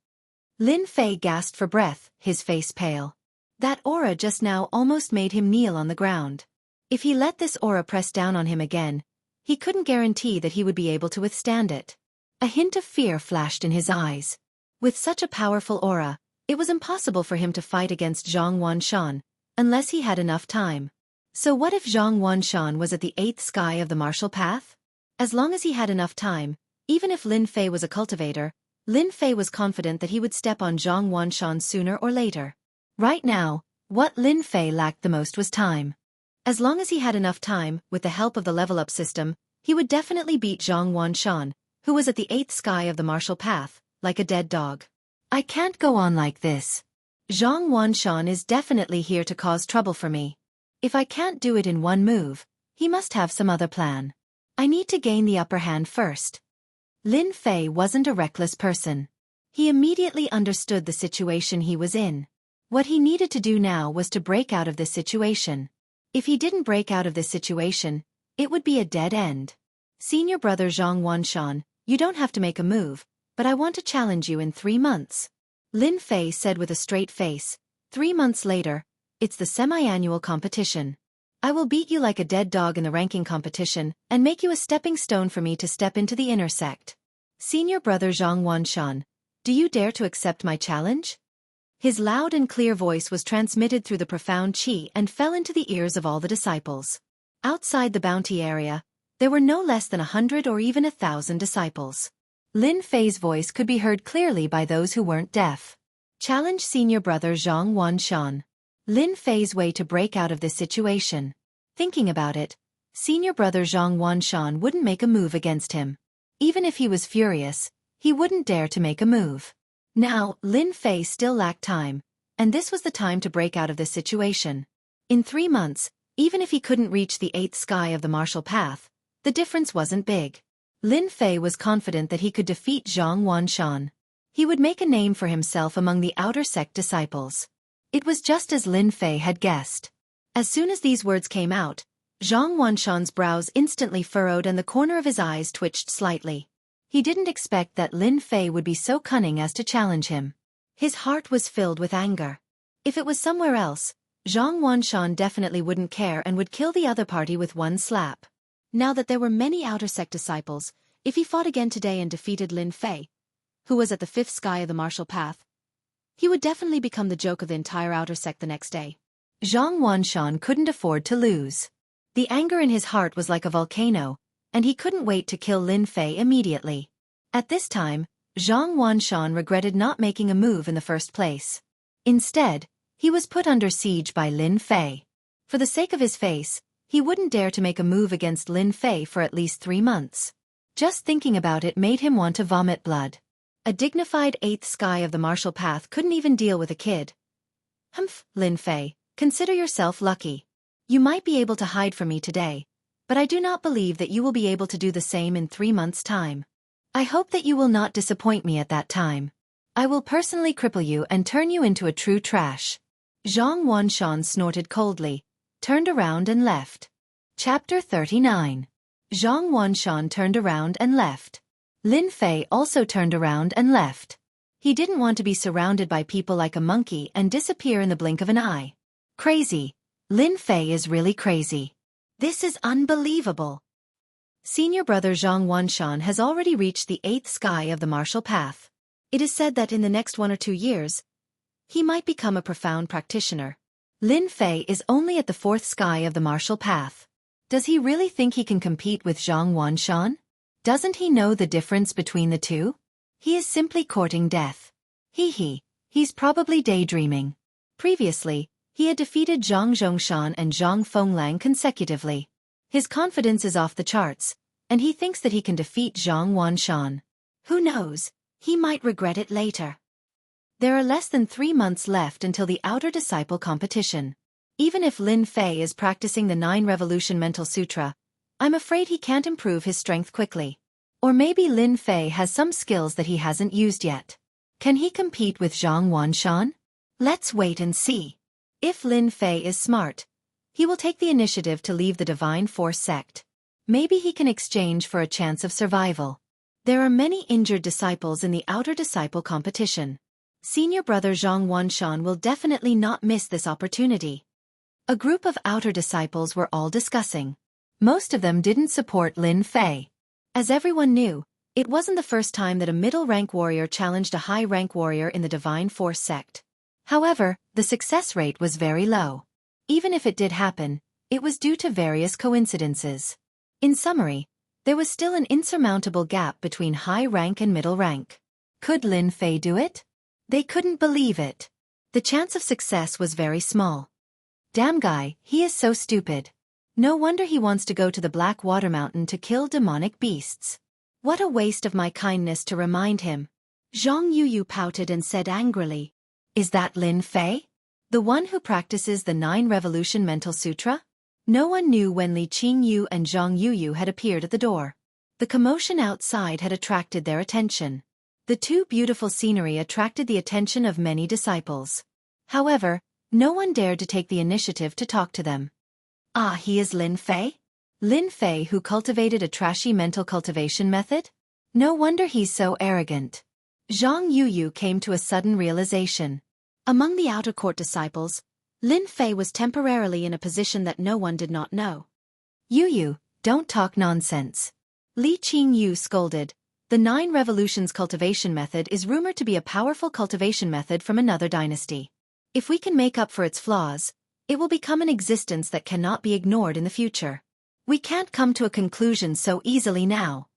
Lin Fei gasped for breath, his face pale. That aura just now almost made him kneel on the ground. If he let this aura press down on him again, he couldn't guarantee that he would be able to withstand it. A hint of fear flashed in his eyes. With such a powerful aura, it was impossible for him to fight against Zhang Wanshan, unless he had enough time. So what if Zhang Wanshan was at the 8th sky of the martial path? As long as he had enough time, even if Lin Fei was a cultivator, Lin Fei was confident that he would step on Zhang Wanshan sooner or later. Right now, what Lin Fei lacked the most was time. As long as he had enough time, with the help of the level-up system, he would definitely beat Zhang Wanshan, who was at the 8th sky of the martial path, like a dead dog. I can't go on like this. Zhang Wanshan is definitely here to cause trouble for me. If I can't do it in one move, he must have some other plan. I need to gain the upper hand first. Lin Fei wasn't a reckless person. He immediately understood the situation he was in. What he needed to do now was to break out of this situation. If he didn't break out of this situation, it would be a dead end. Senior brother Zhang Wanshan, you don't have to make a move, but I want to challenge you in 3 months. Lin Fei said with a straight face. 3 months later, it's the semi-annual competition. I will beat you like a dead dog in the ranking competition, and make you a stepping stone for me to step into the inner sect. Senior brother Zhang Wanshan, do you dare to accept my challenge? His loud and clear voice was transmitted through the profound qi and fell into the ears of all the disciples. Outside the bounty area, there were no less than 100 or even 1,000 disciples. Lin Fei's voice could be heard clearly by those who weren't deaf. Challenge senior brother Zhang Wanshan. Lin Fei's way to break out of this situation. Thinking about it, senior brother Zhang Wanshan wouldn't make a move against him. Even if he was furious, he wouldn't dare to make a move. Now, Lin Fei still lacked time, and this was the time to break out of this situation. In 3 months, even if he couldn't reach the 8th sky of the martial path, the difference wasn't big. Lin Fei was confident that he could defeat Zhang Wanshan. He would make a name for himself among the outer sect disciples. It was just as Lin Fei had guessed. As soon as these words came out, Zhang Wanshan's brows instantly furrowed and the corner of his eyes twitched slightly. He didn't expect that Lin Fei would be so cunning as to challenge him. His heart was filled with anger. If it was somewhere else, Zhang Wanshan definitely wouldn't care and would kill the other party with one slap. Now that there were many outer sect disciples, if he fought again today and defeated Lin Fei, who was at the 5th sky of the martial path, he would definitely become the joke of the entire outer sect the next day. Zhang Wanshan couldn't afford to lose. The anger in his heart was like a volcano, and he couldn't wait to kill Lin Fei immediately. At this time, Zhang Wanshan regretted not making a move in the first place. Instead, He was put under siege by Lin Fei. For the sake of his face, he wouldn't dare to make a move against Lin Fei for at least 3 months. Just thinking about it made him want to vomit blood. A dignified 8th sky of the martial path couldn't even deal with a kid. Humph, Lin Fei, consider yourself lucky. You might be able to hide from me today, but I do not believe that you will be able to do the same in 3 months' time. I hope that you will not disappoint me at that time. I will personally cripple you and turn you into a true trash. Zhang Wanshan snorted coldly, turned around and left. Chapter 39. Zhang Wanshan turned around and left. Lin Fei also turned around and left. He didn't want to be surrounded by people like a monkey and disappear in the blink of an eye. Crazy. Lin Fei is really crazy. This is unbelievable. Senior brother Zhang Wanshan has already reached the 8th sky of the martial path. It is said that in the next 1 or 2 years, he might become a profound practitioner. Lin Fei is only at the 4th sky of the martial path. Does he really think he can compete with Zhang Wanshan? Doesn't he know the difference between the two? He is simply courting death. He's probably daydreaming. Previously, he had defeated Zhang Zhongshan and Zhang Fenglang consecutively. His confidence is off the charts, and he thinks that he can defeat Zhang Wanshan. Who knows, he might regret it later. There are less than 3 months left until the Outer Disciple competition. Even if Lin Fei is practicing the 9 Revolution Mental Sutra, I'm afraid he can't improve his strength quickly. Or maybe Lin Fei has some skills that he hasn't used yet. Can he compete with Zhang Wanshan? Let's wait and see. If Lin Fei is smart, he will take the initiative to leave the Divine Force sect. Maybe he can exchange for a chance of survival. There are many injured disciples in the Outer Disciple competition. Senior brother Zhang Wanshan will definitely not miss this opportunity. A group of Outer Disciples were all discussing. Most of them didn't support Lin Fei. As everyone knew, it wasn't the first time that a middle-rank warrior challenged a high-rank warrior in the Divine Force sect. However, the success rate was very low. Even if it did happen, it was due to various coincidences. In summary, there was still an insurmountable gap between high rank and middle rank. Could Lin Fei do it? They couldn't believe it. The chance of success was very small. Damn guy, he is so stupid. No wonder he wants to go to the Black Water Mountain to kill demonic beasts. What a waste of my kindness to remind him. Zhang Yuyu pouted and said angrily, "Is that Lin Fei? The one who practices the 9 Revolution Mental Sutra?" No one knew when Li Qingyu and Zhang Yuyu had appeared at the door. The commotion outside had attracted their attention. The two beautiful scenery attracted the attention of many disciples. However, no one dared to take the initiative to talk to them. Ah, he is Lin Fei? Lin Fei who cultivated a trashy mental cultivation method? No wonder he's so arrogant. Zhang Yuyu came to a sudden realization. Among the outer court disciples, Lin Fei was temporarily in a position that no one did not know. Yuyu, don't talk nonsense. Li Qingyu scolded. The 9 Revolutions cultivation method is rumored to be a powerful cultivation method from another dynasty. If we can make up for its flaws, it will become an existence that cannot be ignored in the future. We can't come to a conclusion so easily now.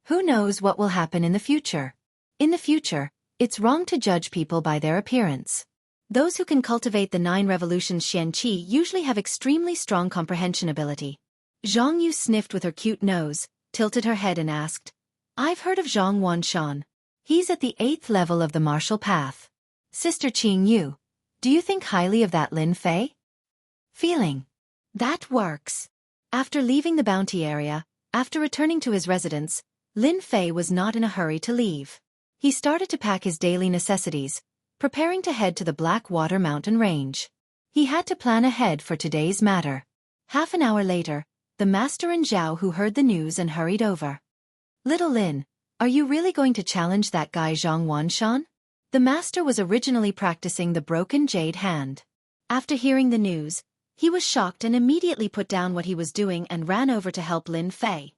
Who knows what will happen in the future? In the future, it's wrong to judge people by their appearance. Those who can cultivate the 9 Revolutions Xianqi usually have extremely strong comprehension ability. Zhang Yu sniffed with her cute nose, tilted her head and asked, "I've heard of Zhang Wanshan. He's at the 8th level of the martial path. Sister Qing Yu, do you think highly of that Lin Fei?" Feeling. That works. After leaving the bounty area, after returning to his residence, Lin Fei was not in a hurry to leave. He started to pack his daily necessities, preparing to head to the Black Water Mountain Range. He had to plan ahead for today's matter. Half an hour later, the master and Zhao who heard the news and hurried over. "Little Lin, are you really going to challenge that guy Zhang Wanshan?" The master was originally practicing the broken jade hand. After hearing the news, he was shocked and immediately put down what he was doing and ran over to help Lin Fei.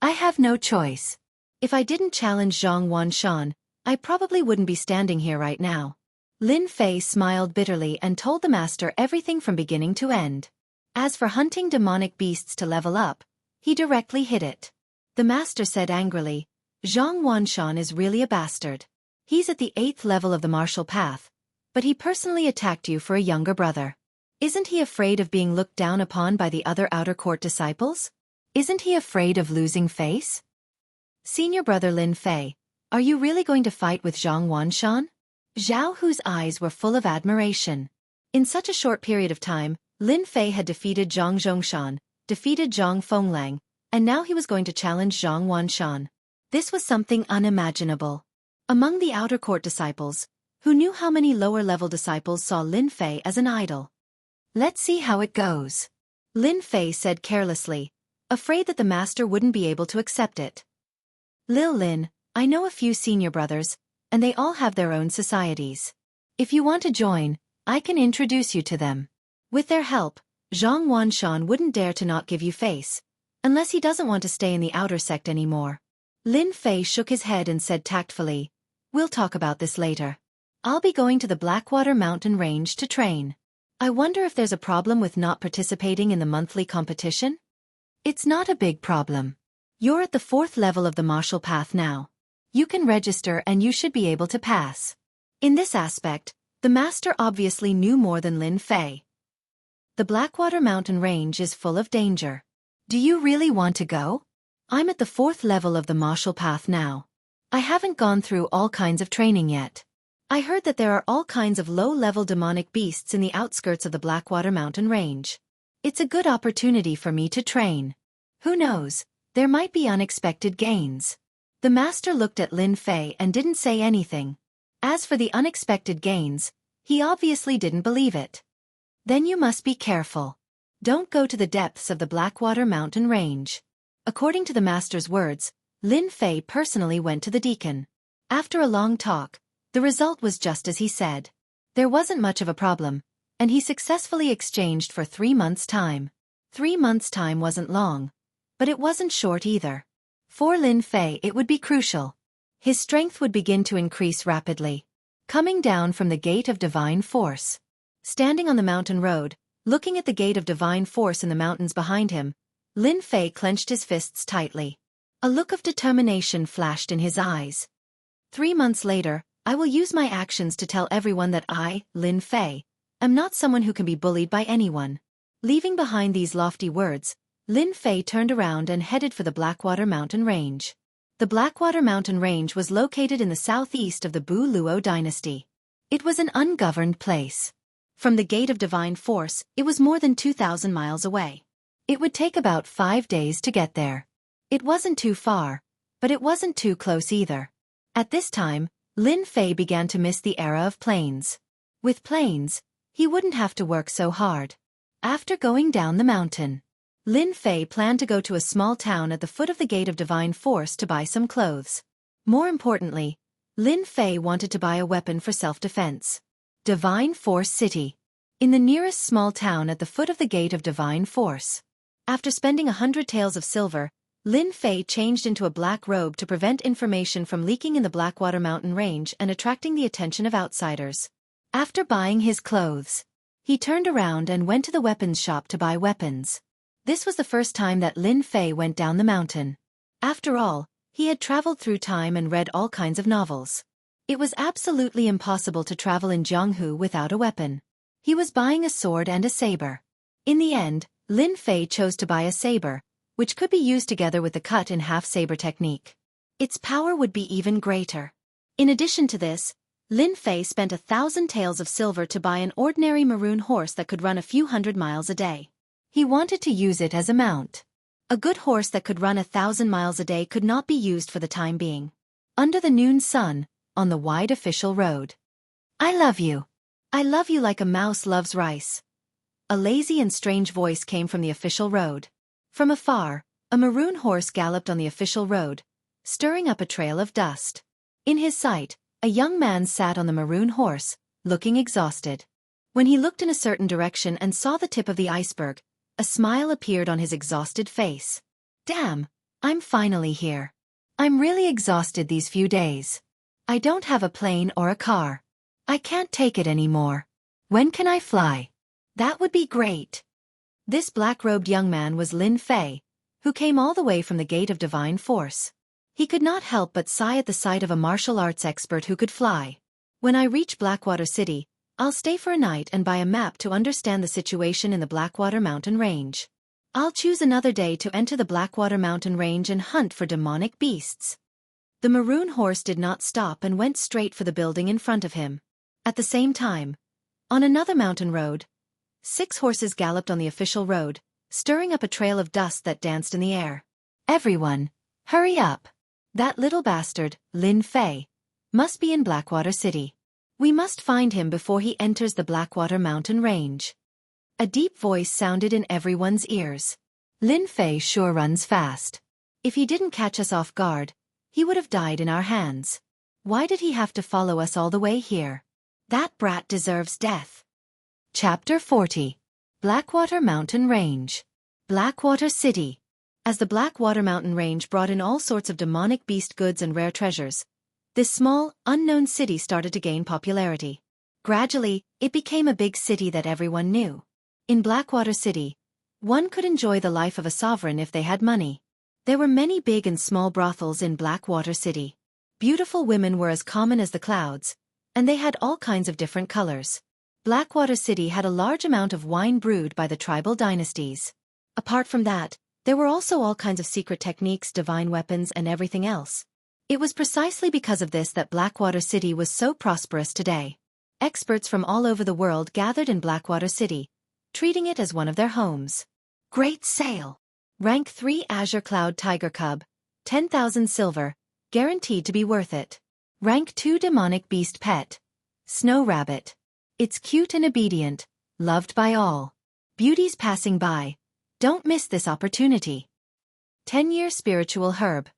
"I have no choice. If I didn't challenge Zhang Wanshan, I probably wouldn't be standing here right now." Lin Fei smiled bitterly and told the master everything from beginning to end. As for hunting demonic beasts to level up, he directly hid it. The master said angrily, "Zhang Wanshan is really a bastard. He's at the 8th level of the martial path, But he personally attacked you for a younger brother. Isn't he afraid of being looked down upon by the other outer court disciples? Isn't he afraid of losing face? Senior brother Lin Fei, are you really going to fight with Zhang Wanshan? Zhao Hu's eyes were full of admiration. In such a short period of time, Lin Fei had defeated Zhang Zhongshan, defeated Zhang Fenglang, and now he was going to challenge Zhang Wanshan. This was something unimaginable. Among the outer court disciples, who knew how many lower-level disciples saw Lin Fei as an idol? Let's see how it goes. Lin Fei said carelessly, afraid that the master wouldn't be able to accept it. Lin, I know a few senior brothers, and they all have their own societies. If you want to join, I can introduce you to them. With their help, Zhang Wanshan wouldn't dare to not give you face, unless he doesn't want to stay in the outer sect anymore. Lin Fei shook his head and said tactfully, we'll talk about this later. I'll be going to the Blackwater Mountain Range to train. I wonder if there's a problem with not participating in the monthly competition? It's not a big problem. You're at the 4th level of the martial path now. You can register and you should be able to pass. In this aspect, the master obviously knew more than Lin Fei. The Blackwater Mountain Range is full of danger. Do you really want to go? I'm at the 4th level of the martial path now. I haven't gone through all kinds of training yet. I heard that there are all kinds of low-level demonic beasts in the outskirts of the Blackwater Mountain Range. It's a good opportunity for me to train. Who knows, there might be unexpected gains. The master looked at Lin Fei and didn't say anything. As for the unexpected gains, he obviously didn't believe it. Then you must be careful. Don't go to the depths of the Blackwater Mountain Range. According to the master's words, Lin Fei personally went to the deacon. After a long talk, the result was just as he said. There wasn't much of a problem, and he successfully exchanged for 3 months' time. 3 months' time wasn't long, but it wasn't short either. For Lin Fei it would be crucial. His strength would begin to increase rapidly. Coming down from the Gate of Divine Force. Standing on the mountain road, looking at the Gate of Divine Force in the mountains behind him, Lin Fei clenched his fists tightly. A look of determination flashed in his eyes. 3 months later, I will use my actions to tell everyone that I, Lin Fei, am not someone who can be bullied by anyone. Leaving behind these lofty words, Lin Fei turned around and headed for the Blackwater Mountain Range. The Blackwater Mountain Range was located in the southeast of the Bu Luo dynasty. It was an ungoverned place. From the Gate of Divine Force, it was more than 2,000 miles away. It would take about 5 days to get there. It wasn't too far, but it wasn't too close either. At this time, Lin Fei began to miss the era of planes. With planes, he wouldn't have to work so hard. After going down the mountain, Lin Fei planned to go to a small town at the foot of the Gate of Divine Force to buy some clothes. More importantly, Lin Fei wanted to buy a weapon for self-defense. Divine Force City. In the nearest small town at the foot of the Gate of Divine Force. After spending 100 taels of silver, Lin Fei changed into a black robe to prevent information from leaking in the Blackwater Mountain Range and attracting the attention of outsiders. After buying his clothes, he turned around and went to the weapons shop to buy weapons. This was the first time that Lin Fei went down the mountain. After all, he had traveled through time and read all kinds of novels. It was absolutely impossible to travel in Jianghu without a weapon. He was buying a sword and a saber. In the end, Lin Fei chose to buy a saber, which could be used together with the cut-in-half saber technique. Its power would be even greater. In addition to this, Lin Fei spent 1,000 taels of silver to buy an ordinary maroon horse that could run a few hundred miles a day. He wanted to use it as a mount. A good horse that could run 1,000 miles a day could not be used for the time being. Under the noon sun, on the wide official road. I love you. I love you like a mouse loves rice. A lazy and strange voice came from the official road. From afar, a maroon horse galloped on the official road, stirring up a trail of dust. In his sight, a young man sat on the maroon horse, looking exhausted. When he looked in a certain direction and saw the tip of the iceberg, a smile appeared on his exhausted face. Damn, I'm finally here. I'm really exhausted these few days. I don't have a plane or a car. I can't take it anymore. When can I fly? That would be great. This black-robed young man was Lin Fei, who came all the way from the Gate of Divine Force. He could not help but sigh at the sight of a martial arts expert who could fly. When I reach Blackwater City, I'll stay for a night and buy a map to understand the situation in the Blackwater Mountain Range. I'll choose another day to enter the Blackwater Mountain Range and hunt for demonic beasts. The maroon horse did not stop and went straight for the building in front of him. At the same time, on another mountain road, 6 horses galloped on the official road, stirring up a trail of dust that danced in the air. Everyone, hurry up! That little bastard, Lin Fei, must be in Blackwater City. We must find him before he enters the Blackwater Mountain Range. A deep voice sounded in everyone's ears. Lin Fei sure runs fast. If he didn't catch us off guard, he would have died in our hands. Why did he have to follow us all the way here? That brat deserves death. Chapter 40. Blackwater Mountain Range. Blackwater City. As the Blackwater Mountain Range brought in all sorts of demonic beast goods and rare treasures, this small, unknown city started to gain popularity. Gradually, it became a big city that everyone knew. In Blackwater City, one could enjoy the life of a sovereign if they had money. There were many big and small brothels in Blackwater City. Beautiful women were as common as the clouds, and they had all kinds of different colors. Blackwater City had a large amount of wine brewed by the tribal dynasties. Apart from that, there were also all kinds of secret techniques, divine weapons, and everything else. It was precisely because of this that Blackwater City was so prosperous today. Experts from all over the world gathered in Blackwater City, treating it as one of their homes. Great sale! Rank 3 Azure Cloud Tiger Cub, 10,000 silver, guaranteed to be worth it. Rank 2 Demonic Beast Pet, Snow Rabbit. It's cute and obedient, loved by all. Beauties passing by, don't miss this opportunity. 10-year Spiritual Herb,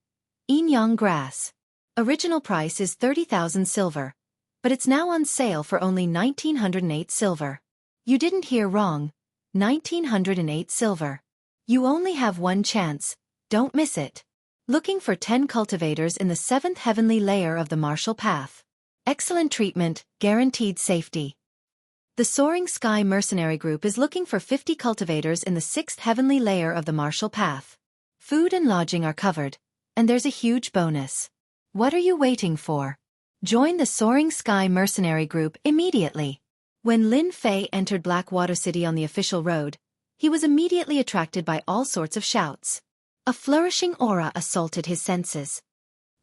Enyang Grass. Original price is 30,000 silver, but it's now on sale for only 1,908 silver. You didn't hear wrong, 1,908 silver. You only have one chance, don't miss it. Looking for 10 cultivators in the 7th heavenly layer of the Martial Path. Excellent treatment, guaranteed safety. The Soaring Sky Mercenary Group is looking for 50 cultivators in the 6th heavenly layer of the Martial Path. Food and lodging are covered, and there's a huge bonus. What are you waiting for? Join the Soaring Sky Mercenary Group immediately. When Lin Fei entered Blackwater City on the official road, he was immediately attracted by all sorts of shouts. A flourishing aura assaulted his senses.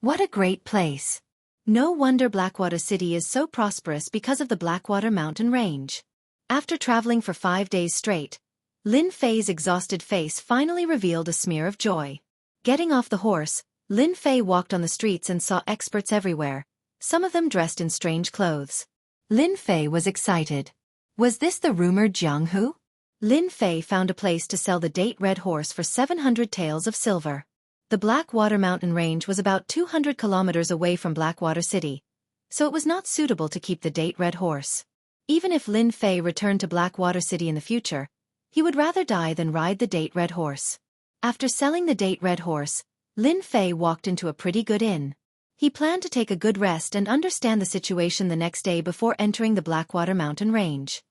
What a great place! No wonder Blackwater City is so prosperous because of the Blackwater Mountain Range. After traveling for 5 days straight, Lin Fei's exhausted face finally revealed a smear of joy. Getting off the horse, Lin Fei walked on the streets and saw experts everywhere, some of them dressed in strange clothes. Lin Fei was excited. Was this the rumored Jiang Hu? Lin Fei found a place to sell the date red horse for 700 taels of silver. The Blackwater Mountain Range was about 200 kilometers away from Blackwater City, so it was not suitable to keep the date red horse. Even if Lin Fei returned to Blackwater City in the future, he would rather die than ride the date red horse. After selling the date red horse, Lin Fei walked into a pretty good inn. He planned to take a good rest and understand the situation the next day before entering the Blackwater Mountain Range.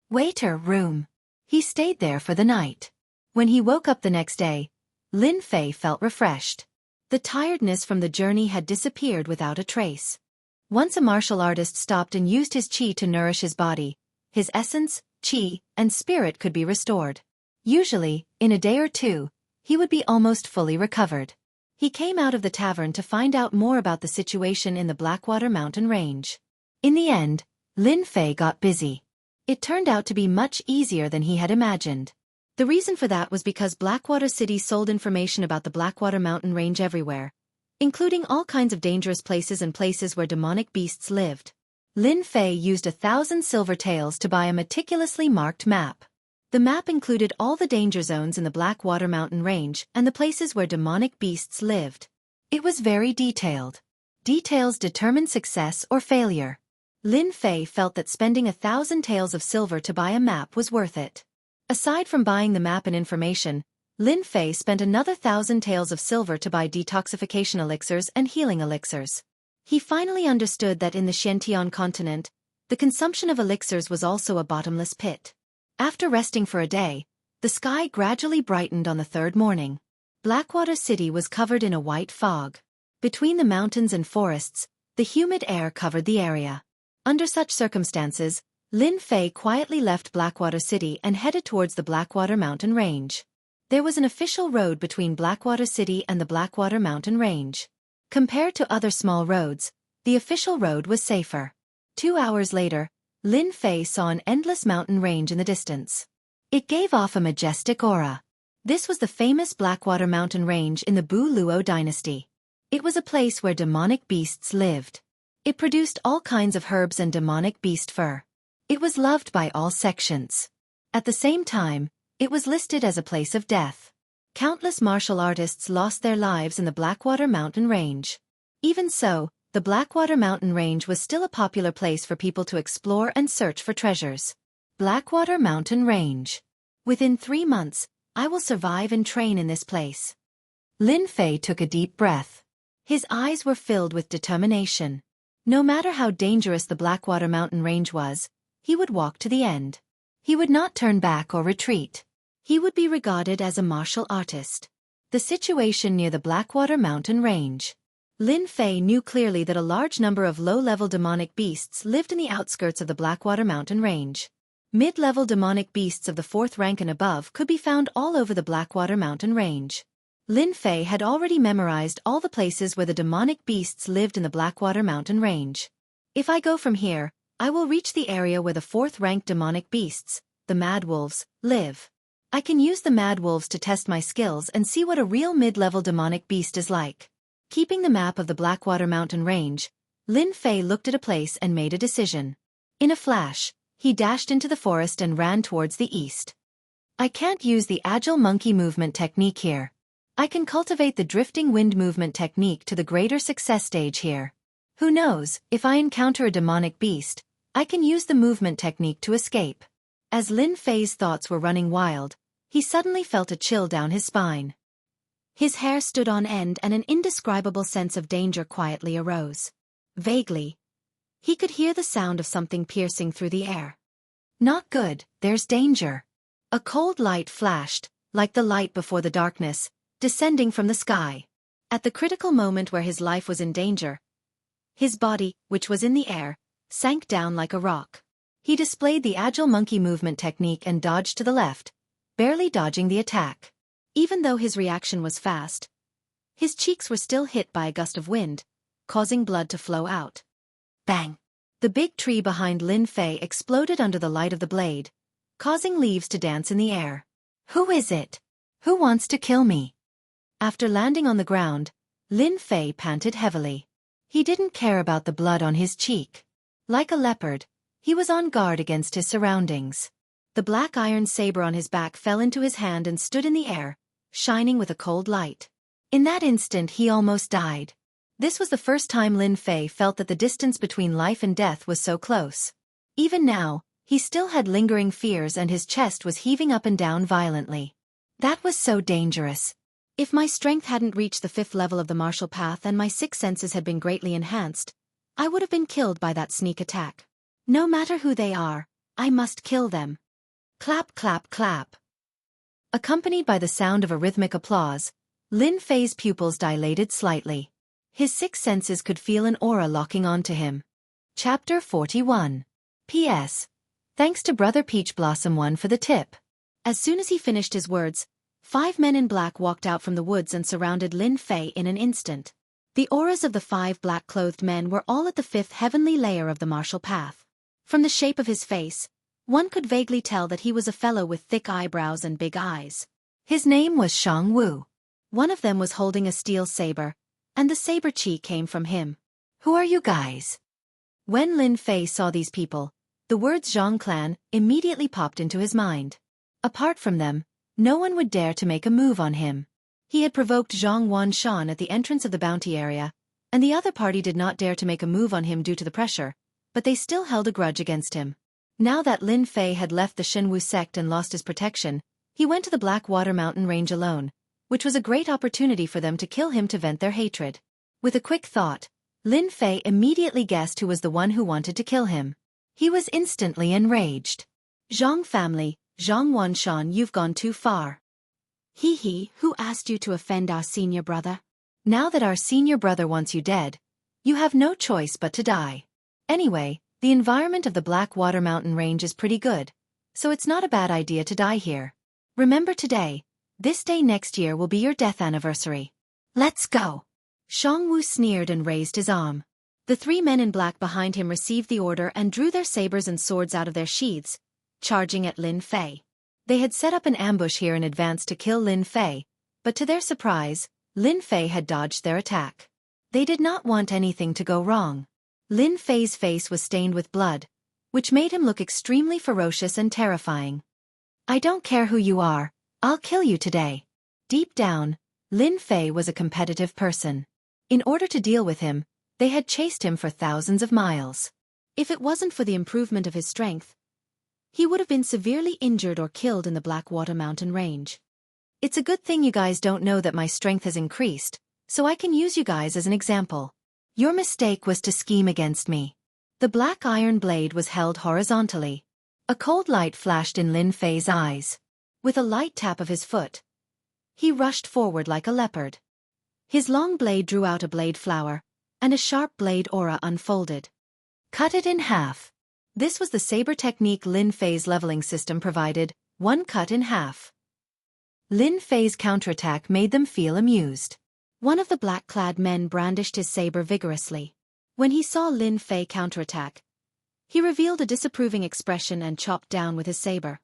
Waiter room. He stayed there for the night. When he woke up the next day, Lin Fei felt refreshed. The tiredness from the journey had disappeared without a trace. Once a martial artist stopped and used his qi to nourish his body, his essence, qi, and spirit could be restored. Usually, in a day or two, he would be almost fully recovered. He came out of the tavern to find out more about the situation in the Blackwater Mountain Range. In the end, Lin Fei got busy. It turned out to be much easier than he had imagined. The reason for that was because Blackwater City sold information about the Blackwater Mountain Range everywhere, including all kinds of dangerous places and places where demonic beasts lived. Lin Fei used 1,000 silver taels to buy a meticulously marked map. The map included all the danger zones in the Blackwater Mountain Range and the places where demonic beasts lived. It was very detailed. Details determine success or failure. Lin Fei felt that spending 1,000 taels of silver to buy a map was worth it. Aside from buying the map and information, Lin Fei spent another 1,000 taels of silver to buy detoxification elixirs and healing elixirs. He finally understood that in the Xiantian continent, the consumption of elixirs was also a bottomless pit. After resting for a day, the sky gradually brightened on the third morning. Blackwater City was covered in a white fog. Between the mountains and forests, the humid air covered the area. Under such circumstances, Lin Fei quietly left Blackwater City and headed towards the Blackwater Mountain Range. There was an official road between Blackwater City and the Blackwater Mountain Range. Compared to other small roads, the official road was safer. 2 hours later, Lin Fei saw an endless mountain range in the distance. It gave off a majestic aura. This was the famous Blackwater Mountain Range in the Bu Luo dynasty. It was a place where demonic beasts lived. It produced all kinds of herbs and demonic beast fur. It was loved by all sections. At the same time, it was listed as a place of death. Countless martial artists lost their lives in the Blackwater Mountain Range. Even so, the Blackwater Mountain Range was still a popular place for people to explore and search for treasures. Blackwater Mountain Range. Within 3 months, I will survive and train in this place. Lin Fei took a deep breath. His eyes were filled with determination. No matter how dangerous the Blackwater Mountain Range was, he would walk to the end. He would not turn back or retreat. He would be regarded as a martial artist. The situation near the Blackwater Mountain Range. Lin Fei knew clearly that a large number of low-level demonic beasts lived in the outskirts of the Blackwater Mountain Range. Mid-level demonic beasts of the 4th rank and above could be found all over the Blackwater Mountain Range. Lin Fei had already memorized all the places where the demonic beasts lived in the Blackwater Mountain Range. If I go from here, I will reach the area where the 4th-ranked demonic beasts, the Mad Wolves, live. I can use the Mad Wolves to test my skills and see what a real mid-level demonic beast is like. Keeping the map of the Blackwater Mountain Range, Lin Fei looked at a place and made a decision. In a flash, he dashed into the forest and ran towards the east. I can't use the agile monkey movement technique here. I can cultivate the drifting wind movement technique to the greater success stage here. Who knows, if I encounter a demonic beast, I can use the movement technique to escape. As Lin Fei's thoughts were running wild, he suddenly felt a chill down his spine. His hair stood on end and an indescribable sense of danger quietly arose. Vaguely, he could hear the sound of something piercing through the air. Not good, there's danger. A cold light flashed, like the light before the darkness, descending from the sky. At the critical moment where his life was in danger, his body, which was in the air, sank down like a rock. He displayed the agile monkey movement technique and dodged to the left, barely dodging the attack. Even though his reaction was fast, his cheeks were still hit by a gust of wind, causing blood to flow out. Bang! The big tree behind Lin Fei exploded under the light of the blade, causing leaves to dance in the air. Who is it? Who wants to kill me? After landing on the ground, Lin Fei panted heavily. He didn't care about the blood on his cheek. Like a leopard, he was on guard against his surroundings. The black iron saber on his back fell into his hand and stood in the air, shining with a cold light. In that instant he almost died. This was the first time Lin Fei felt that the distance between life and death was so close. Even now, he still had lingering fears and his chest was heaving up and down violently. That was so dangerous. If my strength hadn't reached the 5th level of the martial path and my 6 senses had been greatly enhanced, I would have been killed by that sneak attack. No matter who they are, I must kill them. Clap, clap, clap. Accompanied by the sound of a rhythmic applause, Lin Fei's pupils dilated slightly. His 6 senses could feel an aura locking onto him. Chapter 41. P.S. Thanks to Brother Peach Blossom 1 for the tip. As soon as he finished his words, 5 men in black walked out from the woods and surrounded Lin Fei in an instant. The auras of the 5 black-clothed men were all at the 5th heavenly layer of the martial path. From the shape of his face, one could vaguely tell that he was a fellow with thick eyebrows and big eyes. His name was Shang Wu. One of them was holding a steel saber, and the saber chi came from him. Who are you guys? When Lin Fei saw these people, the words Zhang Clan immediately popped into his mind. Apart from them, no one would dare to make a move on him. He had provoked Zhang Wanshan at the entrance of the bounty area, and the other party did not dare to make a move on him due to the pressure, but they still held a grudge against him. Now that Lin Fei had left the Shenwu sect and lost his protection, he went to the Blackwater Mountain Range alone, which was a great opportunity for them to kill him to vent their hatred. With a quick thought, Lin Fei immediately guessed who was the one who wanted to kill him. He was instantly enraged. Zhang family, Zhang Wanshan, you've gone too far. He, who asked you to offend our senior brother? Now that our senior brother wants you dead, you have no choice but to die. Anyway, The environment of the Blackwater Mountain Range is pretty good, so it's not a bad idea to die here. Remember today, this day next year will be your death anniversary. Let's go. Xiangwu sneered and raised his arm. The three men in black behind him received the order and drew their sabers and swords out of their sheaths, charging at Lin Fei. They had set up an ambush here in advance to kill Lin Fei, but to their surprise, Lin Fei had dodged their attack. They did not want anything to go wrong. Lin Fei's face was stained with blood, which made him look extremely ferocious and terrifying. I don't care who you are, I'll kill you today. Deep down, Lin Fei was a competitive person. In order to deal with him, they had chased him for thousands of miles. If it wasn't for the improvement of his strength, he would have been severely injured or killed in the Blackwater Mountain Range. It's a good thing you guys don't know that my strength has increased, so I can use you guys as an example. Your mistake was to scheme against me. The black iron blade was held horizontally. A cold light flashed in Lin Fei's eyes. With a light tap of his foot, he rushed forward like a leopard. His long blade drew out a blade flower, and a sharp blade aura unfolded. Cut it in half. This was the saber technique Lin Fei's leveling system provided, one cut in half. Lin Fei's counterattack made them feel amused. One of the black-clad men brandished his saber vigorously. When he saw Lin Fei counterattack, he revealed a disapproving expression and chopped down with his saber.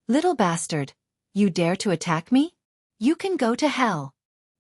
Little bastard, you dare to attack me? You can go to hell.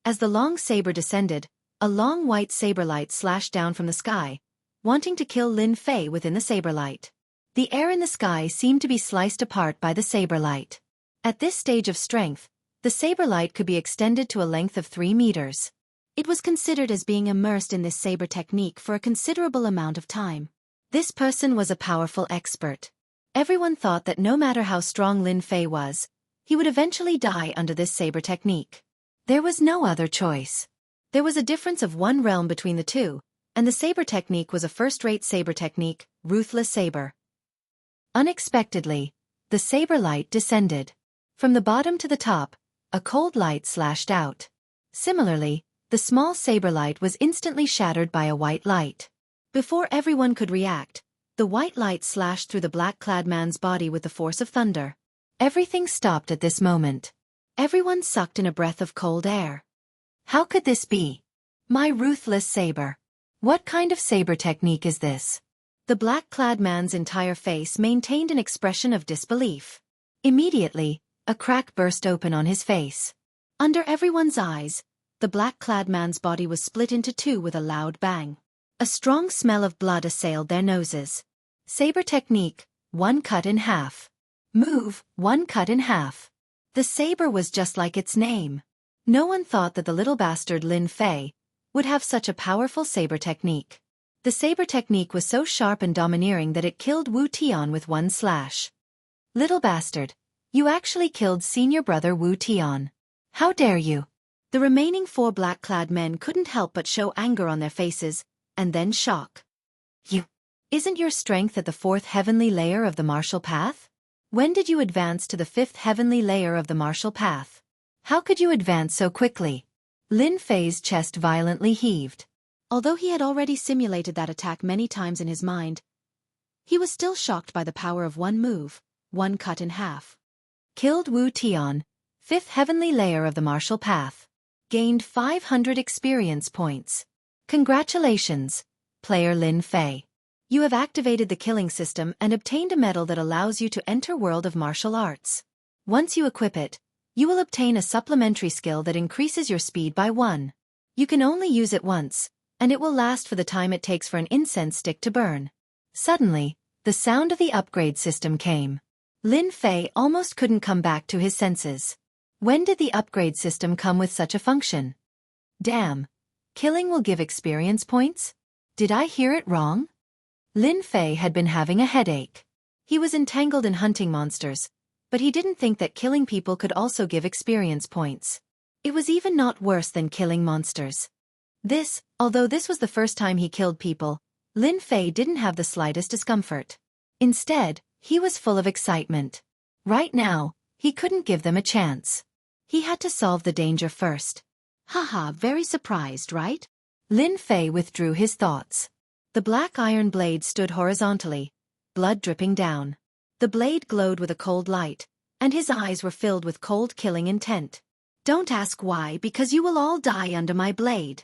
As the long saber descended, a long white saber light slashed down from the sky, wanting to kill Lin Fei within the saber light. The air in the sky seemed to be sliced apart by the saber light. At this stage of strength, the saber light could be extended to a length of 3 meters. It was considered as being immersed in this saber technique for a considerable amount of time. This person was a powerful expert. Everyone thought that no matter how strong Lin Fei was, he would eventually die under this saber technique. There was no other choice. There was a difference of 1 realm between the two, and the saber technique was a first-rate saber technique, ruthless saber. Unexpectedly, the saber light descended. From the bottom to the top, a cold light slashed out. Similarly, the small saber light was instantly shattered by a white light. Before everyone could react, the white light slashed through the black-clad man's body with the force of thunder. Everything stopped at this moment. Everyone sucked in a breath of cold air. How could this be? My ruthless saber. What kind of saber technique is this? The black-clad man's entire face maintained an expression of disbelief. Immediately, a crack burst open on his face. Under everyone's eyes, the black-clad man's body was split into 2 with a loud bang. A strong smell of blood assailed their noses. Saber technique, 1 cut in half. Move, 1 cut in half. The saber was just like its name. No one thought that the little bastard Lin Fei would have such a powerful saber technique. The saber technique was so sharp and domineering that it killed Wu Tian with 1 slash. Little bastard, you actually killed senior brother Wu Tian. How dare you? The remaining 4 black-clad men couldn't help but show anger on their faces, and then shock. You. Isn't your strength at the 4th heavenly layer of the martial path? When did you advance to the 5th heavenly layer of the martial path? How could you advance so quickly? Lin Fei's chest violently heaved. Although he had already simulated that attack many times in his mind, he was still shocked by the power of 1 move, 1 cut in half. Killed Wu Tian, 5th heavenly layer of the martial path. Gained 500 experience points. Congratulations, player Lin Fei. You have activated the killing system and obtained a medal that allows you to enter World of Martial Arts. Once you equip it, you will obtain a supplementary skill that increases your speed by 1. You can only use it once, and it will last for the time it takes for an incense stick to burn. Suddenly, the sound of the upgrade system came. Lin Fei almost couldn't come back to his senses. When did the upgrade system come with such a function? Damn. Killing will give experience points? Did I hear it wrong? Lin Fei had been having a headache. He was entangled in hunting monsters, but he didn't think that killing people could also give experience points. It was even not worse than killing monsters. Although this was the first time he killed people, Lin Fei didn't have the slightest discomfort. Instead, he was full of excitement. Right now, he couldn't give them a chance. He had to solve the danger first. Haha, very surprised, right? Lin Fei withdrew his thoughts. The black iron blade stood horizontally, blood dripping down. The blade glowed with a cold light, and his eyes were filled with cold killing intent. Don't ask why, because you will all die under my blade.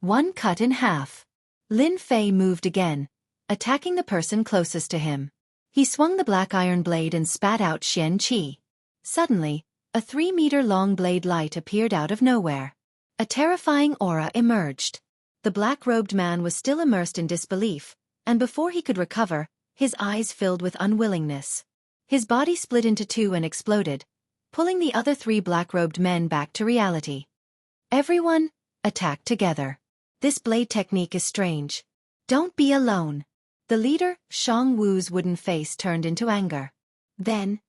One cut in half. Lin Fei moved again, attacking the person closest to him. He swung the black iron blade and spat out Xian Qi. Suddenly, a 3-meter-long blade light appeared out of nowhere. A terrifying aura emerged. The black-robed man was still immersed in disbelief, and before he could recover, his eyes filled with unwillingness. His body split into two and exploded, pulling the other 3 black-robed men back to reality. Everyone, attack together. This blade technique is strange. Don't be alone. The leader, Shang Wu's wooden face turned into anger. Then,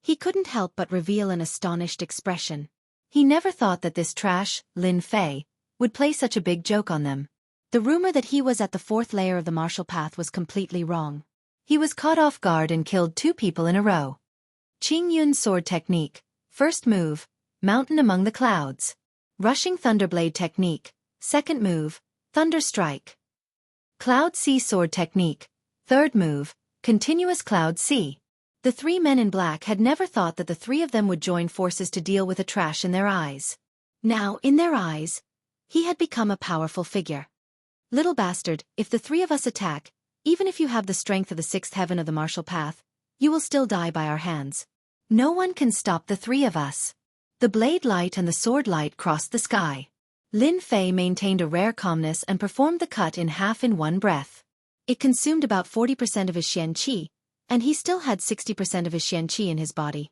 he couldn't help but reveal an astonished expression. He never thought that this trash, Lin Fei, would play such a big joke on them. The rumor that he was at the 4th layer of the martial path was completely wrong. He was caught off guard and killed 2 people in a row. Qing Yun's sword technique, first move, mountain among the clouds. Rushing thunderblade technique, second move, thunder strike. Cloud Sea sword technique, third move, continuous cloud sea. The 3 men in black had never thought that the 3 of them would join forces to deal with the trash in their eyes. Now, in their eyes, he had become a powerful figure. Little bastard, if the 3 of us attack, even if you have the strength of the 6th heaven of the martial path, you will still die by our hands. No one can stop the 3 of us. The blade light and the sword light crossed the sky. Lin Fei maintained a rare calmness and performed the cut in half in one breath. It consumed about 40% of his Xian Qi, and he still had 60% of his Xian Qi in his body.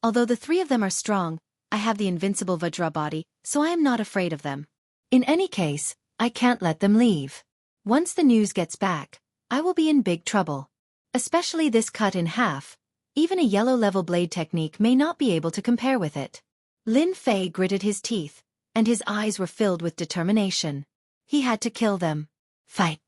Although the 3 of them are strong, I have the invincible Vajra body, so I am not afraid of them. In any case, I can't let them leave. Once the news gets back, I will be in big trouble. Especially this cut in half. Even a yellow-level blade technique may not be able to compare with it. Lin Fei gritted his teeth, and his eyes were filled with determination. He had to kill them. Fight.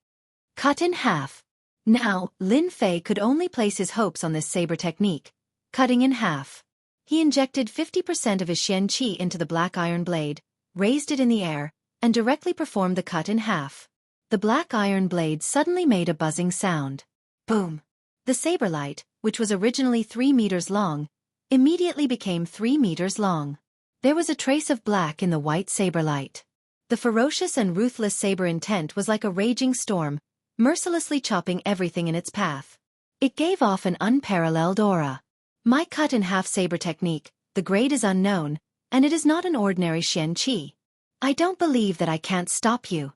Cut in half. Now, Lin Fei could only place his hopes on this saber technique, cutting in half. He injected 50% of his Xian Qi into the black iron blade, raised it in the air, and directly performed the cut in half. The black iron blade suddenly made a buzzing sound. Boom! The saber light, which was originally 3 meters long, immediately became 3 meters long. There was a trace of black in the white saber light. The ferocious and ruthless saber intent was like a raging storm, mercilessly chopping everything in its path. It gave off an unparalleled aura. My cut-in-half saber technique, the grade is unknown, and it is not an ordinary Xian Qi. I don't believe that I can't stop you.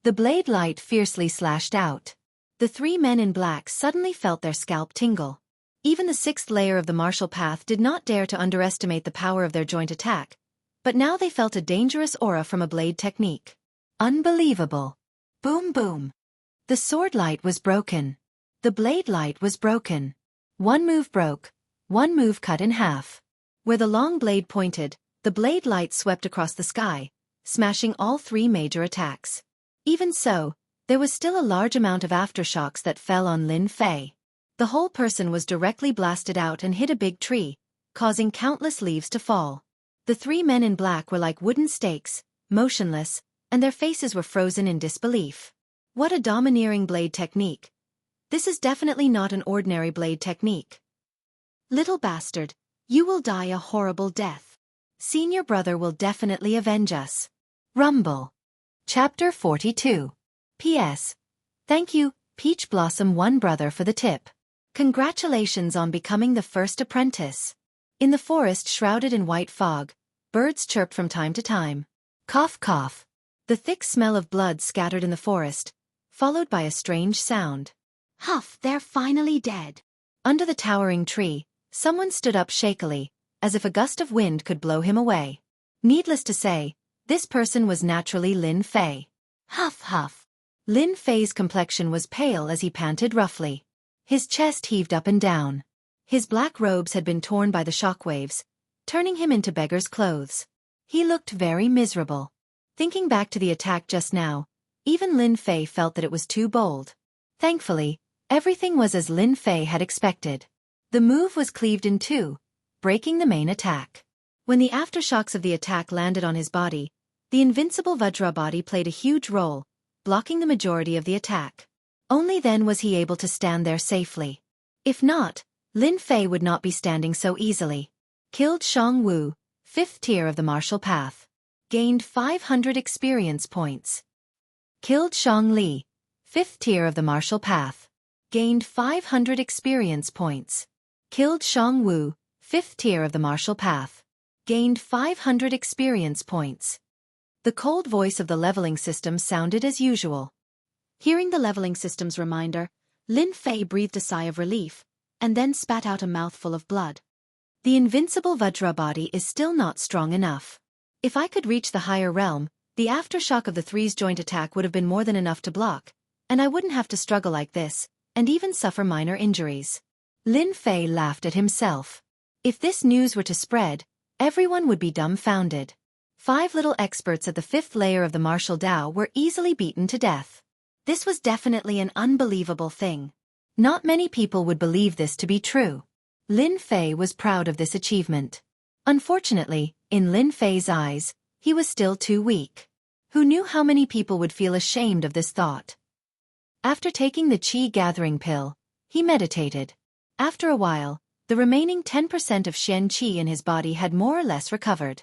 The blade light fiercely slashed out. The 3 men in black suddenly felt their scalp tingle. Even the 6th layer of the martial path did not dare to underestimate the power of their joint attack, but now they felt a dangerous aura from a blade technique. Unbelievable. Boom boom. The sword light was broken. The blade light was broken. One move broke, one move cut in half. Where the long blade pointed, the blade light swept across the sky, smashing all 3 major attacks. Even so, there was still a large amount of aftershocks that fell on Lin Fei. The whole person was directly blasted out and hit a big tree, causing countless leaves to fall. The 3 men in black were like wooden stakes, motionless, and their faces were frozen in disbelief. What a domineering blade technique. This is definitely not an ordinary blade technique. Little bastard, you will die a horrible death. Senior brother will definitely avenge us. Rumble. Chapter 42. P.S. Thank you, Peach Blossom 1 brother, for the tip. Congratulations on becoming the first apprentice. In the forest shrouded in white fog, birds chirped from time to time. Cough cough. The thick smell of blood scattered in the forest, followed by a strange sound. Huff, they're finally dead. Under the towering tree, someone stood up shakily, as if a gust of wind could blow him away. Needless to say, this person was naturally Lin Fei. Huff huff. Lin Fei's complexion was pale as he panted roughly. His chest heaved up and down. His black robes had been torn by the shockwaves, turning him into beggar's clothes. He looked very miserable. Thinking back to the attack just now, even Lin Fei felt that it was too bold. Thankfully, everything was as Lin Fei had expected. The move was cleaved in 2, breaking the main attack. When the aftershocks of the attack landed on his body, the invincible Vajra body played a huge role, blocking the majority of the attack. Only then was he able to stand there safely. If not, Lin Fei would not be standing so easily. Killed Shang Wu, 5th tier of the martial path. Gained 500 experience points. Killed Shang Li, 5th tier of the martial path. Gained 500 experience points. Killed Shang Wu, 5th tier of the martial path. Gained 500 experience points. The cold voice of the leveling system sounded as usual. Hearing the leveling system's reminder, Lin Fei breathed a sigh of relief, and then spat out a mouthful of blood. The invincible Vajra body is still not strong enough. If I could reach the higher realm, the aftershock of the three's joint attack would have been more than enough to block, and I wouldn't have to struggle like this, and even suffer minor injuries. Lin Fei laughed at himself. If this news were to spread, everyone would be dumbfounded. 5 little experts at the 5th layer of the martial Dao were easily beaten to death. This was definitely an unbelievable thing. Not many people would believe this to be true. Lin Fei was proud of this achievement. Unfortunately, in Lin Fei's eyes, he was still too weak. Who knew how many people would feel ashamed of this thought? After taking the Qi gathering pill, he meditated. After a while, the remaining 10% of Xian Qi in his body had more or less recovered.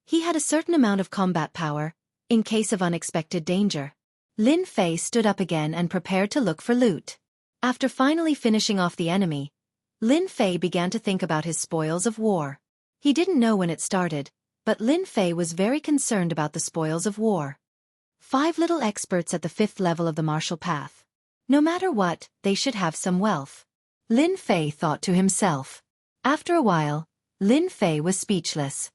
He had a certain amount of combat power, in case of unexpected danger. Lin Fei stood up again and prepared to look for loot. After finally finishing off the enemy, Lin Fei began to think about his spoils of war. He didn't know when it started, but Lin Fei was very concerned about the spoils of war. 5 little experts at the 5th level of the martial path. No matter what, they should have some wealth. Lin Fei thought to himself. After a while, Lin Fei was speechless.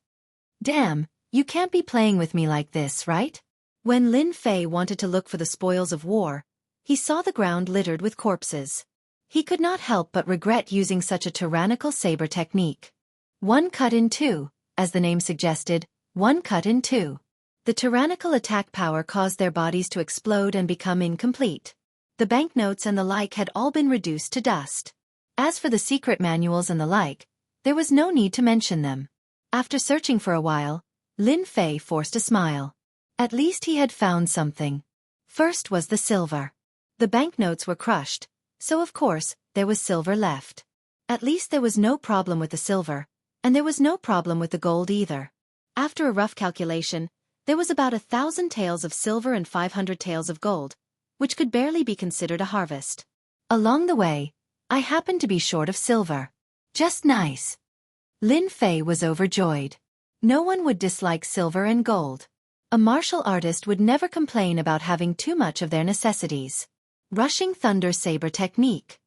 Damn, you can't be playing with me like this, right? When Lin Fei wanted to look for the spoils of war, he saw the ground littered with corpses. He could not help but regret using such a tyrannical saber technique. One cut in two, as the name suggested, one cut in two. The tyrannical attack power caused their bodies to explode and become incomplete. The banknotes and the like had all been reduced to dust. As for the secret manuals and the like, there was no need to mention them. After searching for a while, Lin Fei forced a smile. At least he had found something. First was the silver. The banknotes were crushed, so of course, there was silver left. At least there was no problem with the silver, and there was no problem with the gold either. After a rough calculation, there was about 1,000 taels of silver and 500 taels of gold, which could barely be considered a harvest. Along the way, I happened to be short of silver. Just nice. Lin Fei was overjoyed. No one would dislike silver and gold. A martial artist would never complain about having too much of their necessities. Rushing Thunder Saber Technique.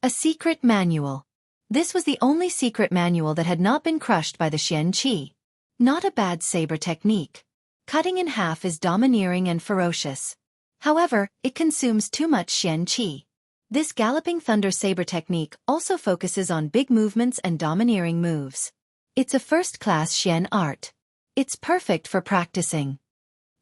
A secret manual. This was the only secret manual that had not been crushed by the Xian Qi. Not a bad saber technique. Cutting in half is domineering and ferocious. However, it consumes too much Xian Qi. This Galloping Thunder Saber technique also focuses on big movements and domineering moves. It's a first-class Xian art. It's perfect for practicing.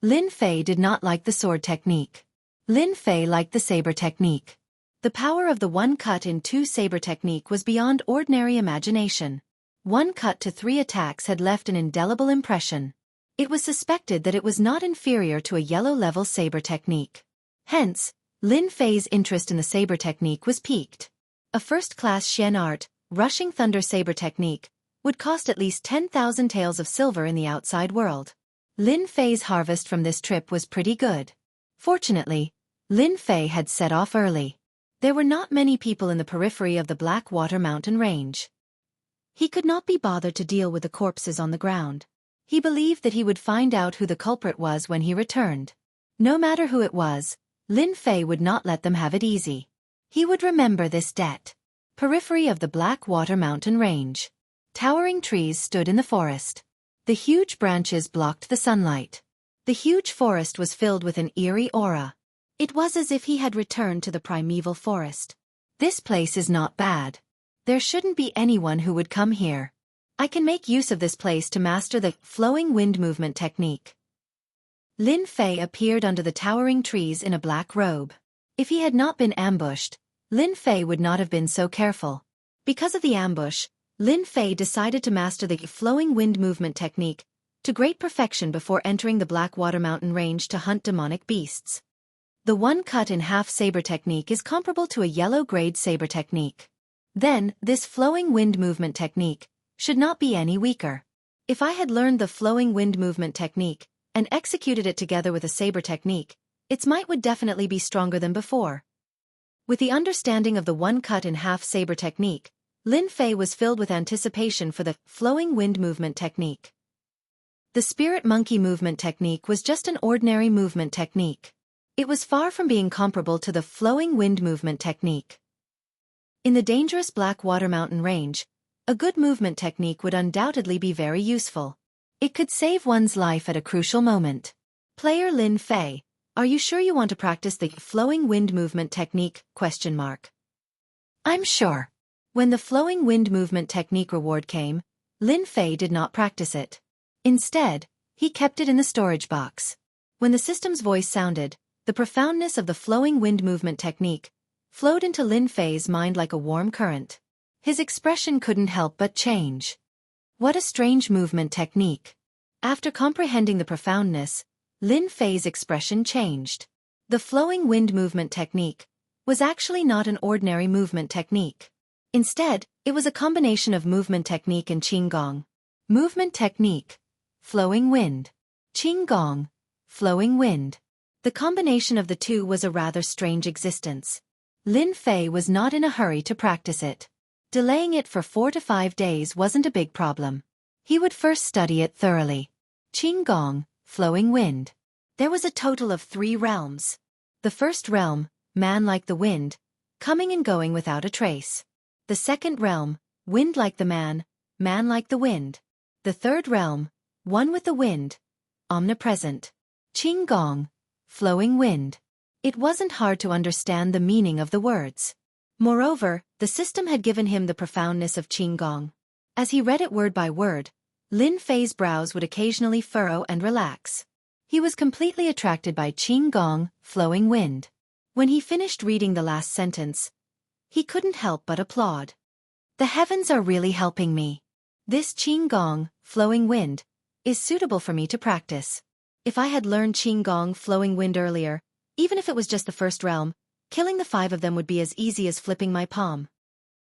Lin Fei did not like the sword technique. Lin Fei liked the saber technique. The power of the one cut in two saber technique was beyond ordinary imagination. One cut to 3 attacks had left an indelible impression. It was suspected that it was not inferior to a yellow-level saber technique. Hence, Lin Fei's interest in the saber technique was piqued. A first-class Xian art, Rushing Thunder Saber technique, would cost at least 10,000 taels of silver in the outside world. Lin Fei's harvest from this trip was pretty good. Fortunately, Lin Fei had set off early. There were not many people in the periphery of the Blackwater mountain range. He could not be bothered to deal with the corpses on the ground. He believed that he would find out who the culprit was when he returned. No matter who it was, Lin Fei would not let them have it easy. He would remember this debt. Periphery of the Blackwater mountain range. Towering trees stood in the forest. The huge branches blocked the sunlight. The huge forest was filled with an eerie aura. It was as if he had returned to the primeval forest. This place is not bad. There shouldn't be anyone who would come here. I can make use of this place to master the flowing wind movement technique. Lin Fei appeared under the towering trees in a black robe. If he had not been ambushed, Lin Fei would not have been so careful. Because of the ambush, Lin Fei decided to master the flowing wind movement technique to great perfection before entering the Blackwater Mountain Range to hunt demonic beasts. The one-cut-in-half saber technique is comparable to a yellow-grade saber technique. Then, this flowing wind movement technique should not be any weaker. If I had learned the flowing wind movement technique and executed it together with a saber technique, its might would definitely be stronger than before. With the understanding of the one-cut-in-half saber technique, Lin Fei was filled with anticipation for the flowing wind movement technique. The spirit monkey movement technique was just an ordinary movement technique. It was far from being comparable to the flowing wind movement technique. In the dangerous Blackwater Mountain Range, a good movement technique would undoubtedly be very useful. It could save one's life at a crucial moment. Player Lin Fei, are you sure you want to practice the flowing wind movement technique? I'm sure. When the flowing wind movement technique reward came, Lin Fei did not practice it. Instead, he kept it in the storage box. When the system's voice sounded, the profoundness of the flowing wind movement technique flowed into Lin Fei's mind like a warm current. His expression couldn't help but change. What a strange movement technique. After comprehending the profoundness, Lin Fei's expression changed. The flowing wind movement technique was actually not an ordinary movement technique. Instead, it was a combination of movement technique and qigong. Movement technique, flowing wind. Qigong, flowing wind. The combination of the two was a rather strange existence. Lin Fei was not in a hurry to practice it. Delaying it for 4 to 5 days wasn't a big problem. He would first study it thoroughly. Qigong, flowing wind. There was a total of 3 realms. The first realm, man like the wind, coming and going without a trace. The second realm, wind like the man like the wind. The third realm, one with the wind, omnipresent. Qigong, flowing wind. It wasn't hard to understand the meaning of the words. Moreover, the system had given him the profoundness of Qigong. As he read it word by word, Lin Fei's brows would occasionally furrow and relax. He was completely attracted by Qigong, flowing wind. When he finished reading the last sentence, he couldn't help but applaud. The heavens are really helping me. This Qigong, flowing wind, is suitable for me to practice. If I had learned Qigong, flowing wind earlier, even if it was just the first realm, killing the 5 of them would be as easy as flipping my palm.